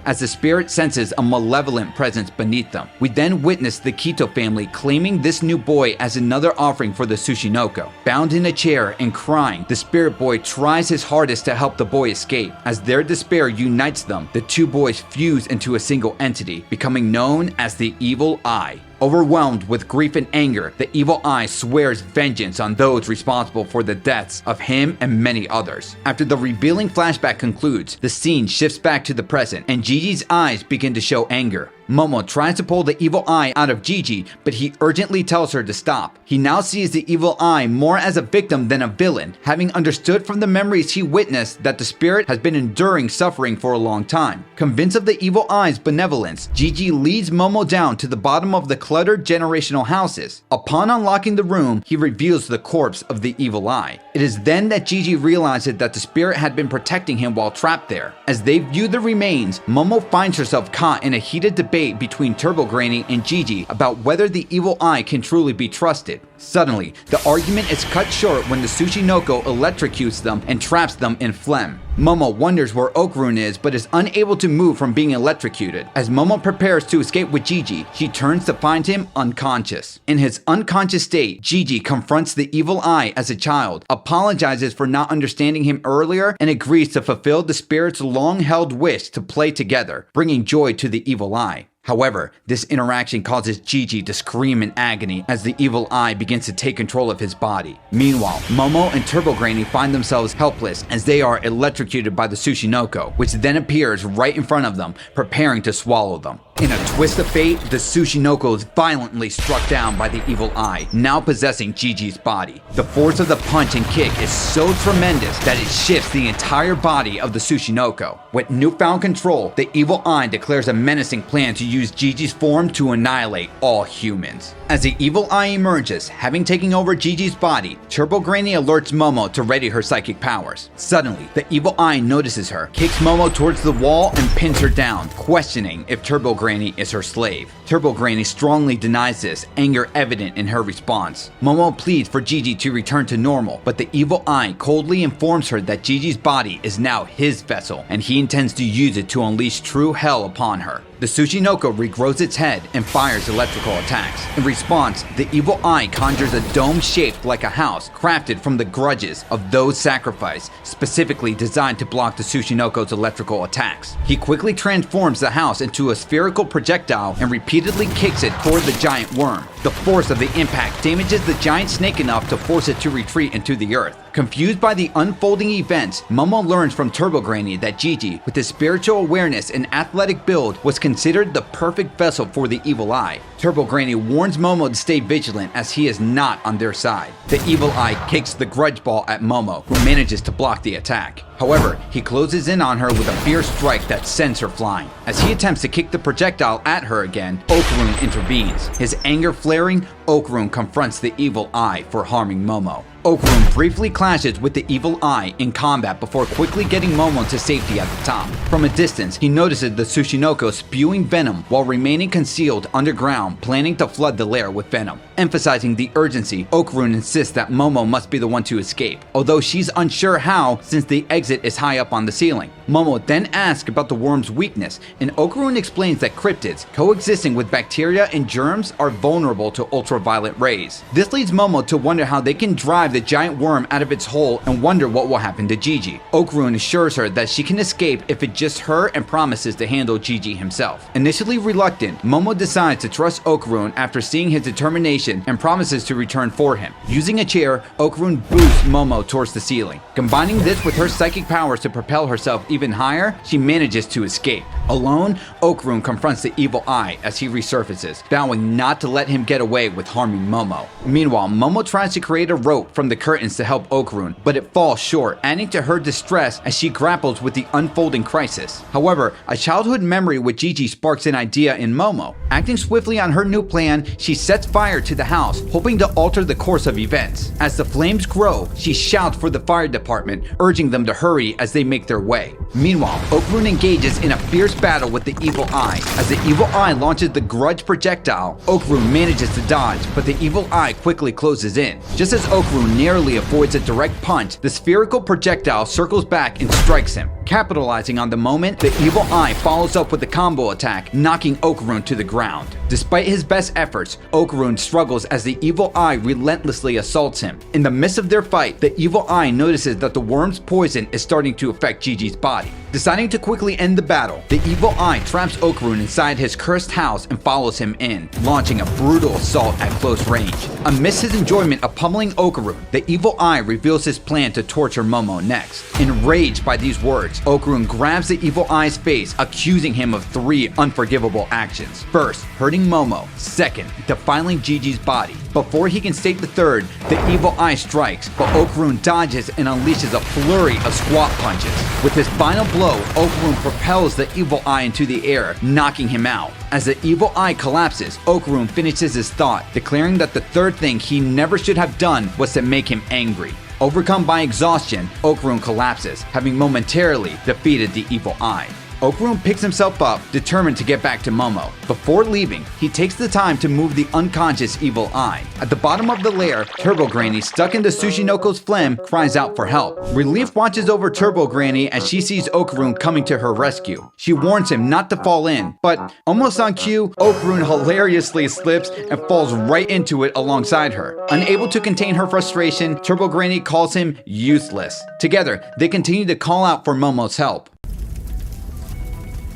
as the spirit senses a malevolent presence beneath them. We then witness the Kito family claiming this new boy as another offering for the Tsushinoko. Bound in a chair and crying, the spirit boy tries his hardest to help the boy escape. As their despair unites them, the two boys fuse into a single entity, becoming known as the Evil Eye. Overwhelmed with grief and anger, the evil eye swears vengeance on those responsible for the deaths of him and many others. After the revealing flashback concludes, the scene shifts back to the present, and Gigi's eyes begin to show anger. Momo tries to pull the evil eye out of Gigi, but he urgently tells her to stop. He now sees the evil eye more as a victim than a villain, having understood from the memories he witnessed that the spirit has been enduring suffering for a long time. Convinced of the evil eye's benevolence, Gigi leads Momo down to the bottom of the cluttered generational houses. Upon unlocking the room, he reveals the corpse of the evil eye. It is then that Gigi realizes that the spirit had been protecting him while trapped there. As they view the remains, Momo finds herself caught in a heated debate between Turbo Granny and Gigi about whether the evil eye can truly be trusted. Suddenly, the argument is cut short when the Tsushinoko electrocutes them and traps them in phlegm. Momo wonders where Okarun is but is unable to move from being electrocuted. As Momo prepares to escape with Gigi, she turns to find him unconscious. In his unconscious state, Gigi confronts the evil eye as a child, apologizes for not understanding him earlier, and agrees to fulfill the spirit's long-held wish to play together, bringing joy to the evil eye. However, this interaction causes Gigi to scream in agony as the evil eye begins to take control of his body. Meanwhile, Momo and Turbo Granny find themselves helpless as they are electrocuted by the Tsushinoko, which then appears right in front of them, preparing to swallow them. In a twist of fate, the Tsushinoko is violently struck down by the evil eye, now possessing Gigi's body. The force of the punch and kick is so tremendous that it shifts the entire body of the Tsushinoko. With newfound control, the evil eye declares a menacing plan to use Gigi's form to annihilate all humans. As the evil eye emerges, having taken over Gigi's body, Turbo Granny alerts Momo to ready her psychic powers. Suddenly, the evil eye notices her, kicks Momo towards the wall, and pins her down, questioning if Turbo Granny is her slave. Turbo Granny strongly denies this, anger evident in her response. Momo pleads for Gigi to return to normal, but the evil eye coldly informs her that Gigi's body is now his vessel, and he intends to use it to unleash true hell upon her. The Tsushinoko regrows its head and fires electrical attacks. In response, the evil eye conjures a dome shaped like a house, crafted from the grudges of those sacrificed, specifically designed to block the Tsushinoko's electrical attacks. He quickly transforms the house into a spherical projectile and repeatedly kicks it toward the giant worm. The force of the impact damages the giant snake enough to force it to retreat into the earth. Confused by the unfolding events, Momo learns from Turbo Granny that Gigi, with his spiritual awareness and athletic build, was considered the perfect vessel for the evil eye. Turbo Granny warns Momo to stay vigilant as he is not on their side. The evil eye kicks the grudge ball at Momo, who manages to block the attack. However, he closes in on her with a fierce strike that sends her flying. As he attempts to kick the projectile at her again, Okarun intervenes. His anger flaring, Okarun confronts the evil eye for harming Momo. Okarun briefly clashes with the evil eye in combat before quickly getting Momo to safety at the top. From a distance, he notices the Tsushinoko spewing venom while remaining concealed underground, planning to flood the lair with venom. Emphasizing the urgency, Okarun insists that Momo must be the one to escape, although she's unsure how since the exit is high up on the ceiling. Momo then asks about the worm's weakness, and Okarun explains that cryptids coexisting with bacteria and germs are vulnerable to ultraviolet rays. This leads Momo to wonder how they can drive the giant worm out of its hole and wonder what will happen to Gigi. Okarun assures her that she can escape if it's just her and promises to handle Gigi himself. Initially reluctant, Momo decides to trust Okarun after seeing his determination and promises to return for him. Using a chair, Okarun boosts Momo towards the ceiling. Combining this with her psychic powers to propel herself even higher, she manages to escape. Alone, Okarun confronts the evil eye as he resurfaces, vowing not to let him get away with harming Momo. Meanwhile, Momo tries to create a rope from the curtains to help Okarun, but it falls short, adding to her distress as she grapples with the unfolding crisis. However, a childhood memory with Gigi sparks an idea in Momo. Acting swiftly on her new plan, she sets fire to the house, hoping to alter the course of events. As the flames grow, she shouts for the fire department, urging them to hurry as they make their way. Meanwhile, Okarun engages in a fierce battle with the evil eye. As the evil eye launches the grudge projectile, Okarun manages to dodge, but the evil eye quickly closes in. Just as Okarun narrowly avoids a direct punch, the spherical projectile circles back and strikes him. Capitalizing on the moment, the evil eye follows up with a combo attack, knocking Okarun to the ground. Despite his best efforts, Okarun struggles as the evil eye relentlessly assaults him. In the midst of their fight, the evil eye notices that the worm's poison is starting to affect Gigi's body. Deciding to quickly end the battle, the evil eye traps Okarun inside his cursed house and follows him in, launching a brutal assault at close range. Amidst his enjoyment of pummeling Okarun, the evil eye reveals his plan to torture Momo next. Enraged by these words, Okarun grabs the evil eye's face, accusing him of 3 unforgivable actions. First, hurting Momo. Second, defiling Gigi's body. Before he can state the third, the evil eye strikes, but Okarun dodges and unleashes a flurry of squat punches. With his final blow, Okarun propels the evil eye into the air, knocking him out. As the evil eye collapses, Okarun finishes his thought, declaring that the third thing he never should have done was to make him angry. Overcome by exhaustion, Okarun collapses, having momentarily defeated the evil eye. Okarun picks himself up, determined to get back to Momo. Before leaving, he takes the time to move the unconscious evil eye. At the bottom of the lair, Turbo Granny, stuck in the Tsushinoko's phlegm, cries out for help. Relief watches over Turbo Granny as she sees Okarun coming to her rescue. She warns him not to fall in, but almost on cue, Okarun hilariously slips and falls right into it alongside her. Unable to contain her frustration, Turbo Granny calls him useless. Together, they continue to call out for Momo's help.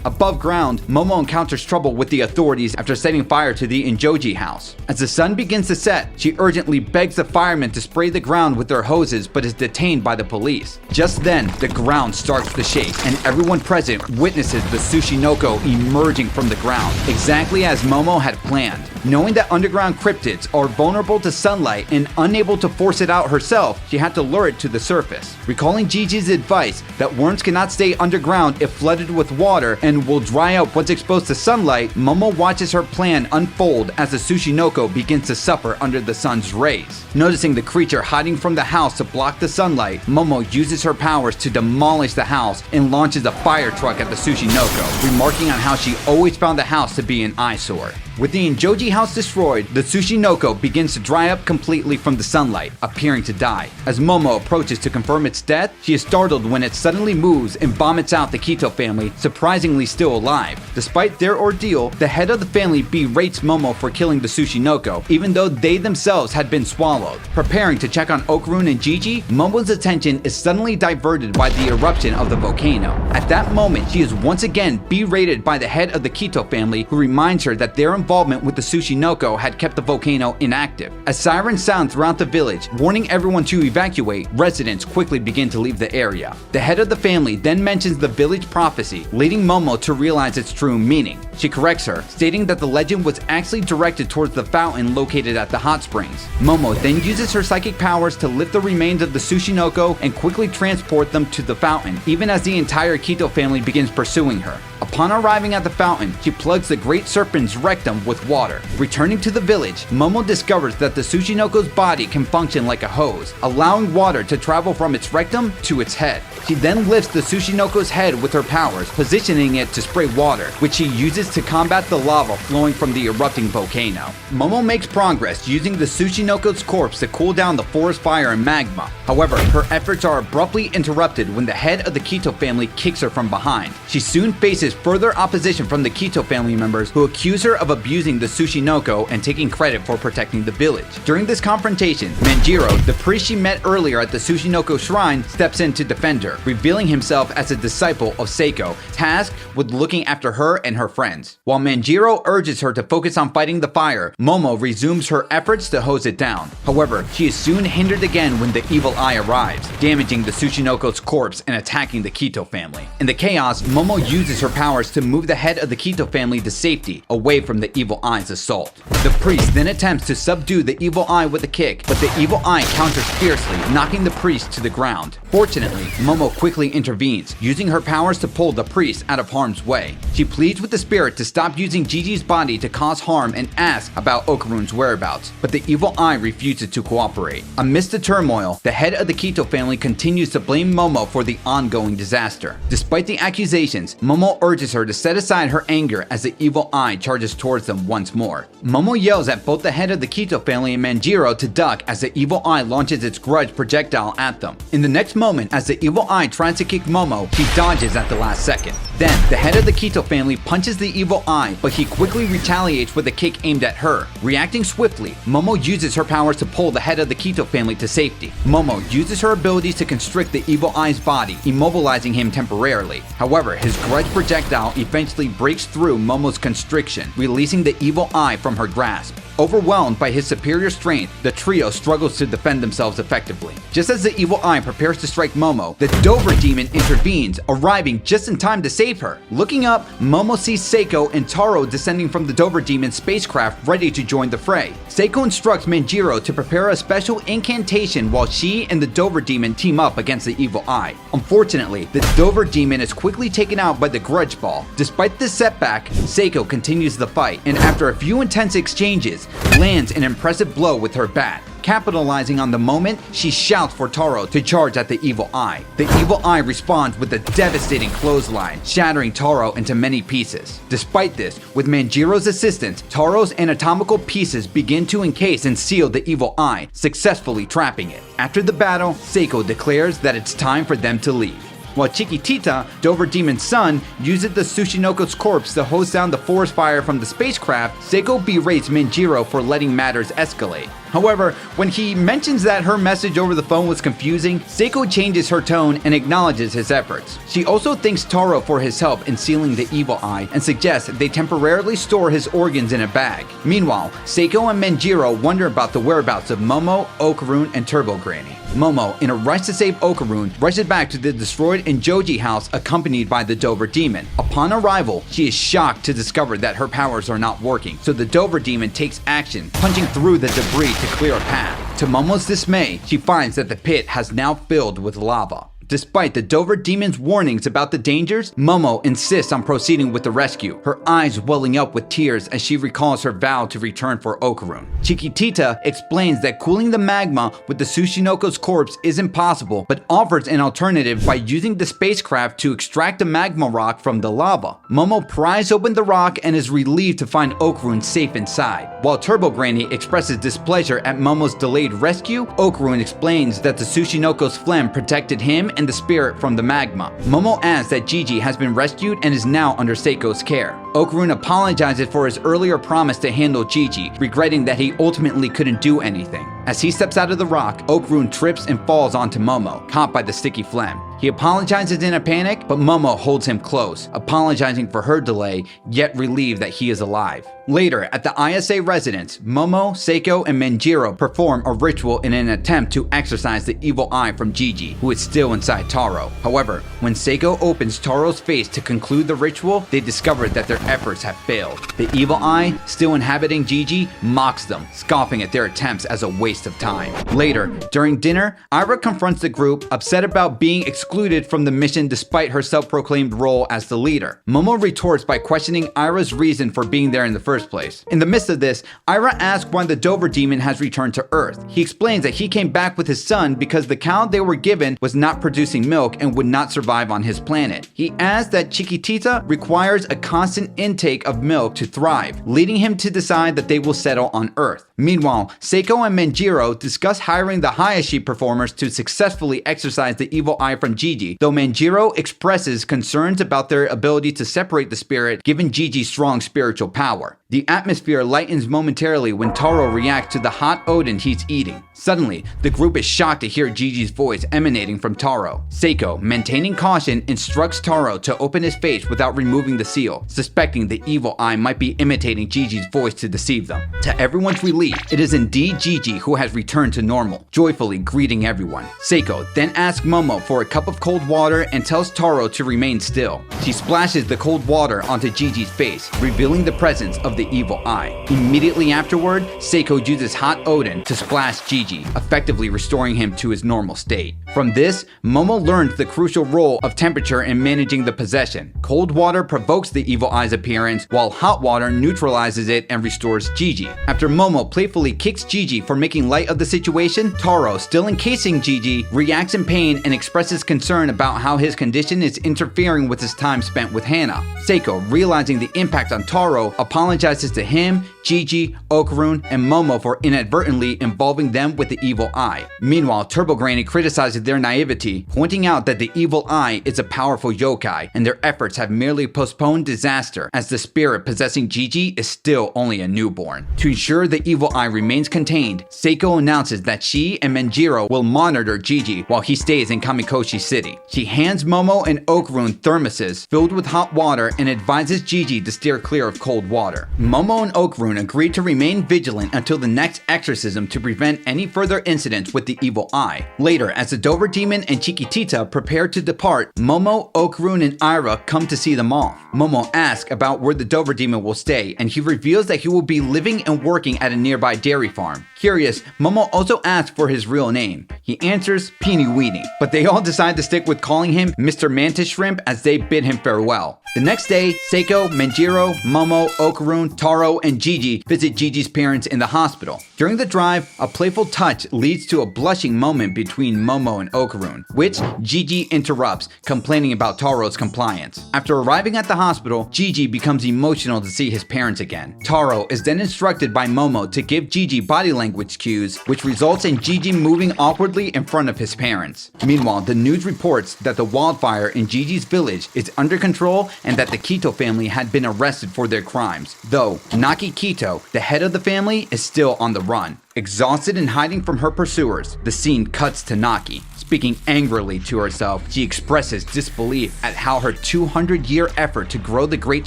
Above ground, Momo encounters trouble with the authorities after setting fire to the Injoji house. As the sun begins to set, she urgently begs the firemen to spray the ground with their hoses but is detained by the police. Just then, the ground starts to shake and everyone present witnesses the Tsushinoko emerging from the ground, exactly as Momo had planned. Knowing that underground cryptids are vulnerable to sunlight and unable to force it out herself, she had to lure it to the surface. Recalling Gigi's advice that worms cannot stay underground if flooded with water and will dry up once exposed to sunlight, Momo watches her plan unfold as the Tsushinoko begins to suffer under the sun's rays. Noticing the creature hiding from the house to block the sunlight, Momo uses her powers to demolish the house and launches a fire truck at the Tsushinoko, remarking on how she always found the house to be an eyesore. With the Injoji house destroyed, the Tsushinoko begins to dry up completely from the sunlight, appearing to die. As Momo approaches to confirm its death, she is startled when it suddenly moves and vomits out the Kito family, surprisingly still alive. Despite their ordeal, the head of the family berates Momo for killing the Tsushinoko, even though they themselves had been swallowed. Preparing to check on Okarun and Gigi, Momo's attention is suddenly diverted by the eruption of the volcano. At that moment, she is once again berated by the head of the Kito family, who reminds her that their involvement with the Tsushinoko had kept the volcano inactive. As sirens sound throughout the village, warning everyone to evacuate, residents quickly begin to leave the area. The head of the family then mentions the village prophecy, leading Momo to realize its true meaning. She corrects her, stating that the legend was actually directed towards the fountain located at the hot springs. Momo then uses her psychic powers to lift the remains of the Tsushinoko and quickly transport them to the fountain, even as the entire Kito family begins pursuing her. Upon arriving at the fountain, she plugs the great serpent's rectum with water. Returning to the village, Momo discovers that the Tsushinoko's body can function like a hose, allowing water to travel from its rectum to its head. She then lifts the Tsushinoko's head with her powers, positioning it to spray water, which she uses to combat the lava flowing from the erupting volcano. Momo makes progress using the Tsushinoko's corpse to cool down the forest fire and magma. However, her efforts are abruptly interrupted when the head of the Kito family kicks her from behind. She soon faces further opposition from the Kito family members, who accuse her of abusing the Tsushinoko and taking credit for protecting the village. During this confrontation, Manjiro, the priest she met earlier at the Tsushinoko shrine, steps in to defend her, revealing himself as a disciple of Seiko, tasked with looking after her and her friends. While Manjiro urges her to focus on fighting the fire, Momo resumes her efforts to hose it down. However, she is soon hindered again when the evil eye arrives, damaging the Tsushinoko's corpse and attacking the Kito family. In the chaos, Momo uses her powers to move the head of the Kito family to safety, away from the evil eye's assault. The priest then attempts to subdue the evil eye with a kick, but the evil eye counters fiercely, knocking the priest to the ground. Fortunately, Momo quickly intervenes, using her powers to pull the priest out of harm's way. She pleads with the spirit to stop using Gigi's body to cause harm and asks about Okarun's whereabouts, but the evil eye refuses to cooperate. Amidst the turmoil, the head of the Kito family continues to blame Momo for the ongoing disaster. Despite the accusations, Momo urges her to set aside her anger as the evil eye charges towards them once more. Momo yells at both the head of the Kito family and Manjiro to duck as the evil eye launches its grudge projectile at them. In the next moment, as the evil eye tries to kick Momo, she dodges at the last second. Then, the head of the Kito family punches the evil eye, but he quickly retaliates with a kick aimed at her. Reacting swiftly, Momo uses her powers to pull the head of the Kito family to safety. Momo uses her abilities to constrict the evil eye's body, immobilizing him temporarily. However, his grudge projectile eventually breaks through Momo's constriction, releasing the evil eye from her grasp. Overwhelmed by his superior strength, the trio struggles to defend themselves effectively. Just as the evil eye prepares to strike Momo, the Dover demon intervenes, arriving just in time to save her. Looking up, Momo sees Seiko and Taro descending from the Dover demon's spacecraft, ready to join the fray. Seiko instructs Manjiro to prepare a special incantation while she and the Dover demon team up against the evil eye. Unfortunately, the Dover demon is quickly taken out by the grudge ball. Despite this setback, Seiko continues the fight, and after a few intense exchanges, lands an impressive blow with her bat. Capitalizing on the moment, she shouts for Taro to charge at the evil eye. The evil eye responds with a devastating clothesline, shattering Taro into many pieces. Despite this, with Manjiro's assistance, Taro's anatomical pieces begin to encase and seal the evil eye, successfully trapping it. After the battle, Seiko declares that it's time for them to leave. While Chiquitita, Dover Demon's son, uses the Tsushinoko's corpse to hose down the forest fire from the spacecraft, Seiko berates Manjiro for letting matters escalate. However, when he mentions that her message over the phone was confusing, Seiko changes her tone and acknowledges his efforts. She also thanks Taro for his help in sealing the evil eye and suggests they temporarily store his organs in a bag. Meanwhile, Seiko and Manjiro wonder about the whereabouts of Momo, Okarun, and Turbo Granny. Momo, in a rush to save Okarun, rushes back to the destroyed Injoji house accompanied by the Dover Demon. Upon arrival, she is shocked to discover that her powers are not working, so the Dover Demon takes action, punching through the debris to clear a path. To Momo's dismay, she finds that the pit has now filled with lava. Despite the Dover Demon's warnings about the dangers, Momo insists on proceeding with the rescue, her eyes welling up with tears as she recalls her vow to return for Okarun. Chiquitita explains that cooling the magma with the Tsushinoko's corpse isn't possible, but offers an alternative by using the spacecraft to extract the magma rock from the lava. Momo pries open the rock and is relieved to find Okarun safe inside. While Turbo Granny expresses displeasure at Momo's delayed rescue, Okarun explains that the Tsushinoko's phlegm protected him and the spirit from the magma. Momo adds that Gigi has been rescued and is now under Seiko's care. Okarun apologizes for his earlier promise to handle Gigi, regretting that he ultimately couldn't do anything. As he steps out of the rock, Okarun trips and falls onto Momo, caught by the sticky phlegm. He apologizes in a panic, but Momo holds him close, apologizing for her delay, yet relieved that he is alive. Later, at the ISA residence, Momo, Seiko, and Manjiro perform a ritual in an attempt to exorcise the evil eye from Gigi, who is still inside Taro. However, when Seiko opens Taro's face to conclude the ritual, they discover that their efforts have failed. The evil eye, still inhabiting Gigi, mocks them, scoffing at their attempts as a waste of time. Later, during dinner, Ira confronts the group, upset about being excluded from the mission despite her self-proclaimed role as the leader. Momo retorts by questioning Ira's reason for being there in the first place. In the midst of this, Ira asks why the Dover demon has returned to Earth. He explains that he came back with his son because the cow they were given was not producing milk and would not survive on his planet. He adds that Chiquitita requires a constant intake of milk to thrive, leading him to decide that they will settle on Earth. Meanwhile, Seiko and Manjiro discuss hiring the Hayashi performers to successfully exorcise the evil eye from Gigi, though Manjiro expresses concerns about their ability to separate the spirit given Gigi's strong spiritual power. The atmosphere lightens momentarily when Taro reacts to the hot Odin he's eating. Suddenly, the group is shocked to hear Gigi's voice emanating from Taro. Seiko, maintaining caution, instructs Taro to open his face without removing the seal, suspecting the evil eye might be imitating Gigi's voice to deceive them. To everyone's relief, it is indeed Gigi who has returned to normal, joyfully greeting everyone. Seiko then asks Momo for a cup of cold water and tells Taro to remain still. She splashes the cold water onto Gigi's face, revealing the presence of the evil eye. Immediately afterward, Seiko uses hot Odin to splash Gigi, effectively restoring him to his normal state. From this, Momo learns the crucial role of temperature in managing the possession. Cold water provokes the evil eye's appearance, while hot water neutralizes it and restores Gigi. After Momo playfully kicks Gigi for making light of the situation, Taro, still encasing Gigi, reacts in pain and expresses concern about how his condition is interfering with his time spent with Hana. Seiko, realizing the impact on Taro, apologizes to him, Gigi, Okarun, and Momo for inadvertently involving them with the evil eye. Meanwhile, Turbo Granny criticizes their naivety, pointing out that the evil eye is a powerful yokai, and their efforts have merely postponed disaster, as the spirit possessing Gigi is still only a newborn. To ensure the evil eye remains contained, Seiko announces that she and Manjiro will monitor Gigi while he stays in Kamikoshi City. She hands Momo and Okarun thermoses filled with hot water and advises Gigi to steer clear of cold water. Momo and Okarun agree to remain vigilant until the next exorcism to prevent any further incidents with the evil eye. Later, as the Dover Demon and Chiquitita prepare to depart, Momo, Okarun, and Ira come to see them off. Momo asks about where the Dover Demon will stay, and he reveals that he will be living and working at a nearby dairy farm. Curious, Momo also asks for his real name. He answers Peeny Weeny, but they all decide to stick with calling him Mr. Mantis Shrimp as they bid him farewell. The next day, Seiko, Manjiro, Momo, Okarun, Taro, and Gigi visit Gigi's parents in the hospital. During the drive, a playful touch leads to a blushing moment between Momo and Okarun, which Gigi interrupts, complaining about Taro's compliance. After arriving at the hospital, Gigi becomes emotional to see his parents again. Taro is then instructed by Momo to give Gigi body language cues, which results in Gigi moving awkwardly in front of his parents. Meanwhile, the news reports that the wildfire in Gigi's village is under control and that the Kito family had been arrested for their crimes, though Naki Kito, the head of the family, is still on the run. Exhausted and hiding from her pursuers, the scene cuts to Naki. Speaking angrily to herself, she expresses disbelief at how her 200-year effort to grow the Great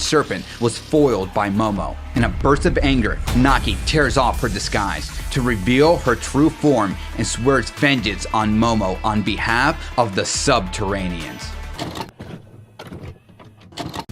Serpent was foiled by Momo. In a burst of anger, Naki tears off her disguise to reveal her true form and swears vengeance on Momo on behalf of the Subterraneans.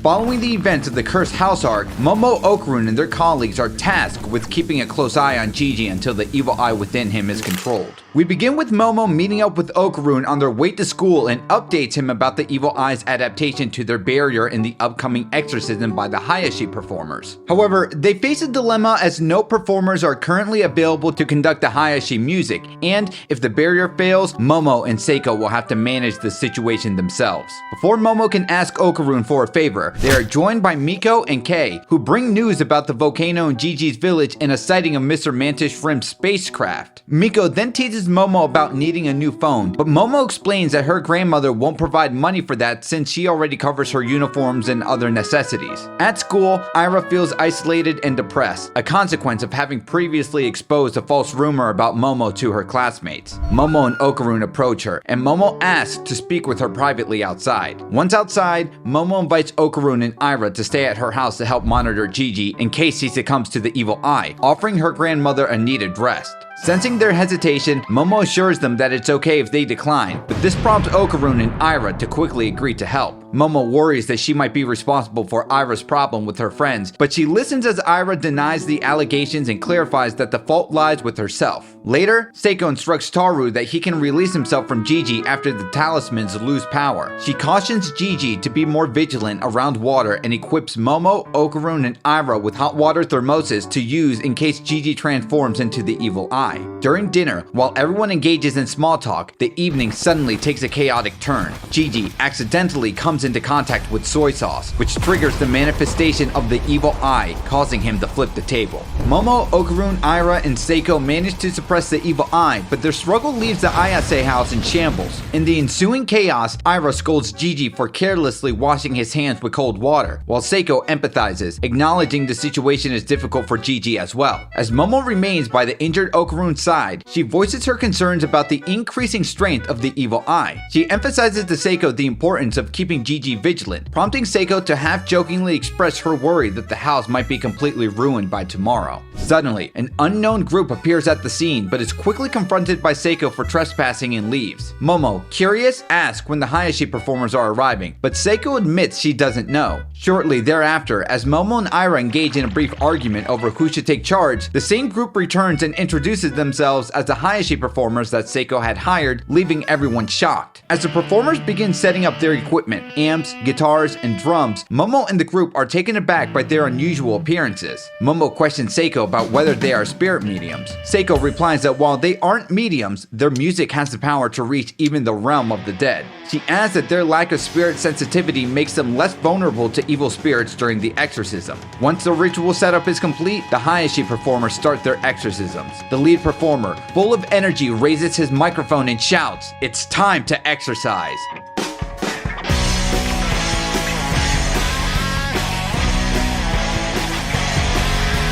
Following the events of the Cursed House Arc, Momo, Okarun, and their colleagues are tasked with keeping a close eye on Gigi until the evil eye within him is controlled. We begin with Momo meeting up with Okarun on their way to school and updates him about the evil eye's adaptation to their barrier in the upcoming exorcism by the Hayashi performers. However, they face a dilemma as no performers are currently available to conduct the Hayashi music, and if the barrier fails, Momo and Seiko will have to manage the situation themselves. Before Momo can ask Okarun for a favor, there, they are joined by Miko and Kei, who bring news about the volcano in Gigi's village and a sighting of Mr. Mantis Shrimp's spacecraft. Miko then teases Momo about needing a new phone, but Momo explains that her grandmother won't provide money for that since she already covers her uniforms and other necessities. At school, Ira feels isolated and depressed, a consequence of having previously exposed a false rumor about Momo to her classmates. Momo and Okarun approach her, and Momo asks to speak with her privately outside. Once outside, Momo invites Okarun and Ira to stay at her house to help monitor Gigi in case he succumbs to the evil eye, offering her grandmother a needed rest. Sensing their hesitation, Momo assures them that it's okay if they decline, but this prompts Okarun and Ira to quickly agree to help. Momo worries that she might be responsible for Ira's problem with her friends, but she listens as Ira denies the allegations and clarifies that the fault lies with herself. Later, Seiko instructs Taru that he can release himself from Gigi after the talismans lose power. She cautions Gigi to be more vigilant around water and equips Momo, Okarun, and Ira with hot water thermoses to use in case Gigi transforms into the evil eye. During dinner, while everyone engages in small talk, the evening suddenly takes a chaotic turn. Gigi accidentally comes into contact with soy sauce, which triggers the manifestation of the evil eye, causing him to flip the table. Momo, Okarun, Ira, and Seiko manage to suppress the evil eye, but their struggle leaves the Ayase house in shambles. In the ensuing chaos, Ira scolds Gigi for carelessly washing his hands with cold water, while Seiko empathizes, acknowledging the situation is difficult for Gigi as well. As Momo remains by the injured Okarun's side, she voices her concerns about the increasing strength of the evil eye. She emphasizes to Seiko the importance of keeping Gigi vigilant, prompting Seiko to half-jokingly express her worry that the house might be completely ruined by tomorrow. Suddenly, an unknown group appears at the scene but is quickly confronted by Seiko for trespassing and leaves. Momo, curious, asks when the Hayashi performers are arriving, but Seiko admits she doesn't know. Shortly thereafter, as Momo and Ira engage in a brief argument over who should take charge, the same group returns and introduces themselves as the Hayashi performers that Seiko had hired, leaving everyone shocked. As the performers begin setting up their equipment, amps, guitars, and drums, Momo and the group are taken aback by their unusual appearances. Momo questions Seiko about whether they are spirit mediums. Seiko replies that while they aren't mediums, their music has the power to reach even the realm of the dead. She adds that their lack of spirit sensitivity makes them less vulnerable to evil spirits during the exorcism. Once the ritual setup is complete, the Hayashi performers start their exorcisms. The lead performer, full of energy, raises his microphone and shouts, "It's time to exorcise."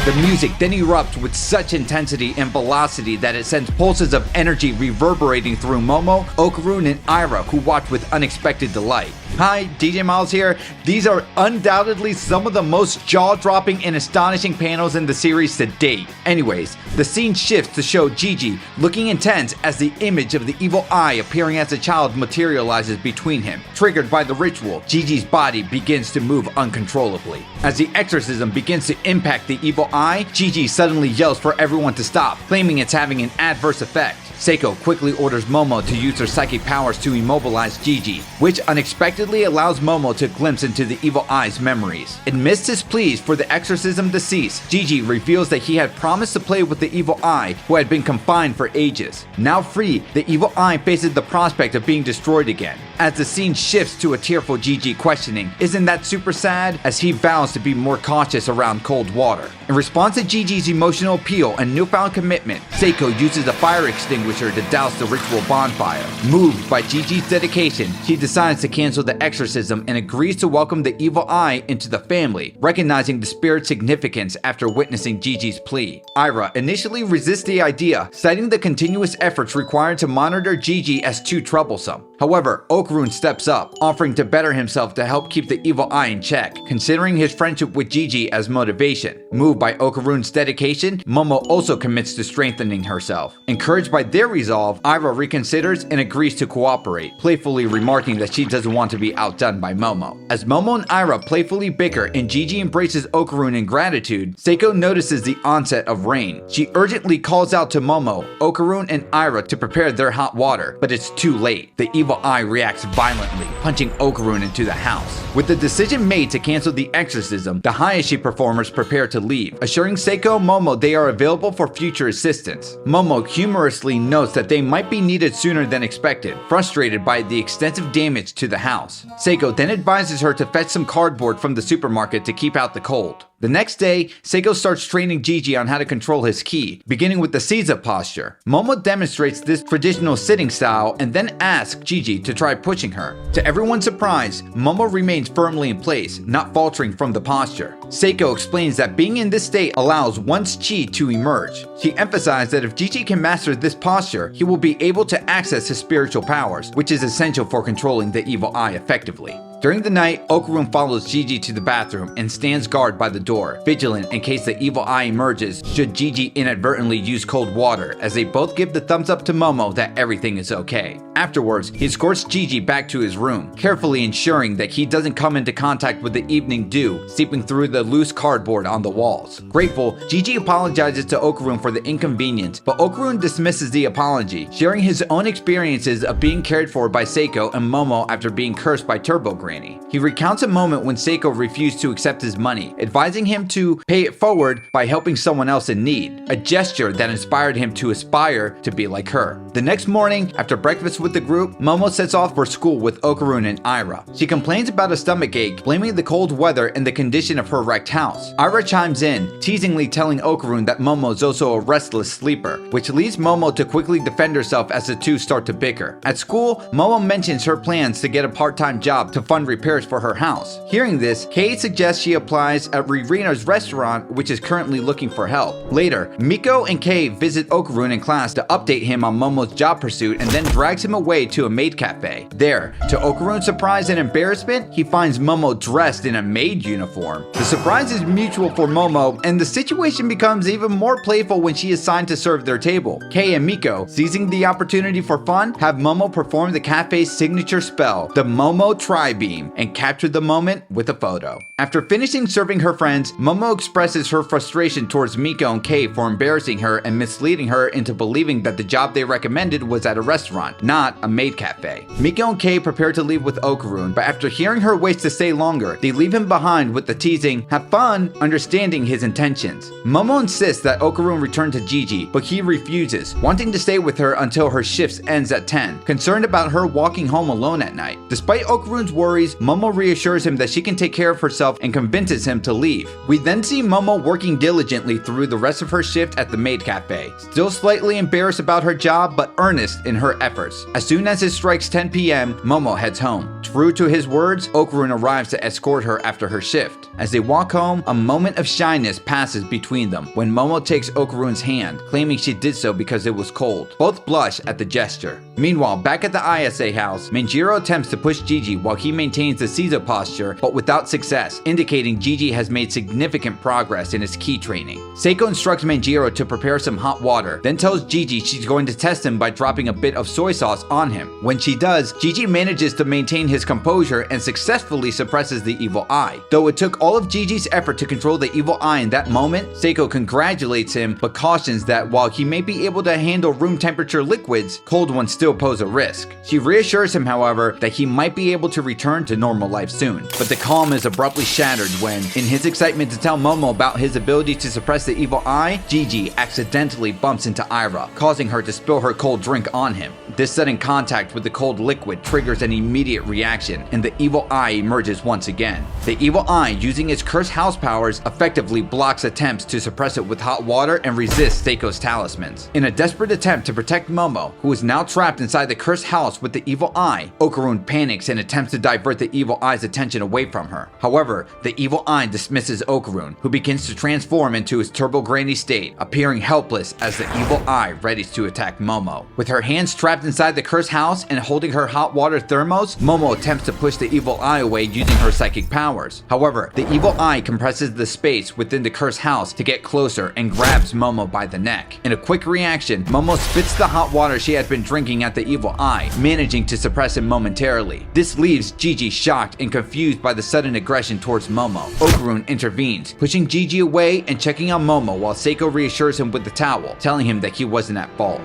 The music then erupts with such intensity and velocity that it sends pulses of energy reverberating through Momo, Okarun, and Ira, who watch with unexpected delight. Hi, DJ Milez here. These are undoubtedly some of the most jaw-dropping and astonishing panels in the series to date. Anyways, the scene shifts to show Gigi looking intense as the image of the evil eye appearing as a child materializes between him. Triggered by the ritual, Gigi's body begins to move uncontrollably. As the exorcism begins to impact the evil eye, Gigi suddenly yells for everyone to stop, claiming it's having an adverse effect. Seiko quickly orders Momo to use her psychic powers to immobilize Gigi, which unexpectedly allows Momo to glimpse into the evil eye's memories. Amidst his pleas for the exorcism to cease, Gigi reveals that he had promised to play with the evil eye, who had been confined for ages. Now free, the evil eye faces the prospect of being destroyed again. As the scene shifts to a tearful Gigi questioning, "Isn't that super sad?" as he vows to be more cautious around cold water. In response to Gigi's emotional appeal and newfound commitment, Seiko uses a fire extinguisher to douse the ritual bonfire. Moved by Gigi's dedication, she decides to cancel the exorcism and agrees to welcome the evil eye into the family, recognizing the spirit's significance after witnessing Gigi's plea. Ira initially resists the idea, citing the continuous efforts required to monitor Gigi as too troublesome. However, Okarun steps up, offering to better himself to help keep the evil eye in check, considering his friendship with Gigi as motivation. Moved by Okarun's dedication, Momo also commits to strengthening herself. Encouraged by their resolve, Ira reconsiders and agrees to cooperate, playfully remarking that she doesn't want to be outdone by Momo. As Momo and Ira playfully bicker and Gigi embraces Okarun in gratitude, Seiko notices the onset of rain. She urgently calls out to Momo, Okarun, and Ira to prepare their hot water, but it's too late. The evil evil eye reacts violently, punching Okarun into the house. With the decision made to cancel the exorcism, the Hayashi performers prepare to leave, assuring Seiko and Momo they are available for future assistance. Momo humorously notes that they might be needed sooner than expected, frustrated by the extensive damage to the house. Seiko then advises her to fetch some cardboard from the supermarket to keep out the cold. The next day, Seiko starts training Gigi on how to control his ki, beginning with the Seiza posture. Momo demonstrates this traditional sitting style and then asks Gigi to try pushing her. To everyone's surprise, Momo remains firmly in place, not faltering from the posture. Seiko explains that being in this state allows one's chi to emerge. She emphasized that if Gigi can master this posture, he will be able to access his spiritual powers, which is essential for controlling the evil eye effectively. During the night, Okarun follows Gigi to the bathroom and stands guard by the door, vigilant in case the evil eye emerges should Gigi inadvertently use cold water, as they both give the thumbs up to Momo that everything is okay. Afterwards, he escorts Gigi back to his room, carefully ensuring that he doesn't come into contact with the evening dew seeping through the loose cardboard on the walls. Grateful, Gigi apologizes to Okarun for the inconvenience, but Okarun dismisses the apology, sharing his own experiences of being cared for by Seiko and Momo after being cursed by Turbo Granny. He recounts a moment when Seiko refused to accept his money, advising him to pay it forward by helping someone else in need, a gesture that inspired him to aspire to be like her. The next morning, after breakfast with the group, Momo sets off for school with Okarun and Ira. She complains about a stomach ache, blaming the cold weather and the condition of her wrecked house. Ira chimes in, teasingly telling Okarun that Momo is also a restless sleeper, which leads Momo to quickly defend herself as the two start to bicker. At school, Momo mentions her plans to get a part-time job to fund repairs for her house. Hearing this, Kei suggests she applies at Ririna's restaurant, which is currently looking for help. Later, Miko and Kei visit Okarun in class to update him on Momo's job pursuit and then drags him away to a maid cafe. There, to Okarun's surprise and embarrassment, he finds Momo dressed in a maid uniform. The surprise is mutual for Momo, and the situation becomes even more playful when she is assigned to serve their table. Kei and Miko, seizing the opportunity for fun, have Momo perform the cafe's signature spell, the Momo Tri-Beam, and capture the moment with a photo. After finishing serving her friends, Momo expresses her frustration towards Miko and Kei for embarrassing her and misleading her into believing that the job they recommended was at a restaurant, not a maid cafe. Miko and Kei prepare to leave with Okarun, but after hearing her wish to stay longer, they leave him behind with the teasing, "Have fun," understanding his intentions. Momo insists that Okarun return to Gigi, but he refuses, wanting to stay with her until her shift ends at 10, concerned about her walking home alone at night. Despite Okarun's worries, Momo reassures him that she can take care of herself and convinces him to leave. We then see Momo working diligently through the rest of her shift at the maid cafe, still slightly embarrassed about her job but earnest in her efforts. As soon as it strikes 10 p.m., Momo heads home. True to his words, Okarun arrives to escort her after her shift. As they walk home, a moment of shyness passes between them when Momo takes Okarun's hand, claiming she did so because it was cold. Both blush at the gesture. Meanwhile, back at the ISA house, Manjiro attempts to push Gigi while he maintains the Seiza posture, but without success, indicating Gigi has made significant progress in his ki training. Seiko instructs Manjiro to prepare some hot water, then tells Gigi she's going to test him by dropping a bit of soy sauce on him. When she does, Gigi manages to maintain his composure and successfully suppresses the evil eye. Though it took all of Gigi's effort to control the evil eye in that moment, Seiko congratulates him but cautions that while he may be able to handle room temperature liquids, cold ones still pose a risk. She reassures him, however, that he might be able to return to normal life soon. But the calm is abruptly shattered when, in his excitement to tell Momo about his ability to suppress the evil eye, Gigi accidentally bumps into Ira, causing her to spill her cold drink on him. This sudden contact with the cold liquid triggers an immediate reaction, and the evil eye emerges once again. The evil eye, using its cursed house powers, effectively blocks attempts to suppress it with hot water and resists Seiko's talismans. In a desperate attempt to protect Momo, who is now trapped inside the cursed house with the evil eye, Okarun panics and attempts to divert the evil eye's attention away from her. However, the evil eye dismisses Okarun, who begins to transform into his Turbo Granny state, appearing helpless as the evil eye readies to attack Momo. With her hands trapped inside the cursed house and holding her hot water thermos, Momo attempts to push the evil eye away using her psychic powers. However, the evil eye compresses the space within the cursed house to get closer and grabs Momo by the neck. In a quick reaction, Momo spits the hot water she had been drinking at the evil eye, managing to suppress him momentarily. This leaves Gigi shocked and confused by the sudden aggression towards Momo. Okarun intervenes, pushing Gigi away and checking on Momo while Seiko reassures him with the towel, telling him that he wasn't at fault.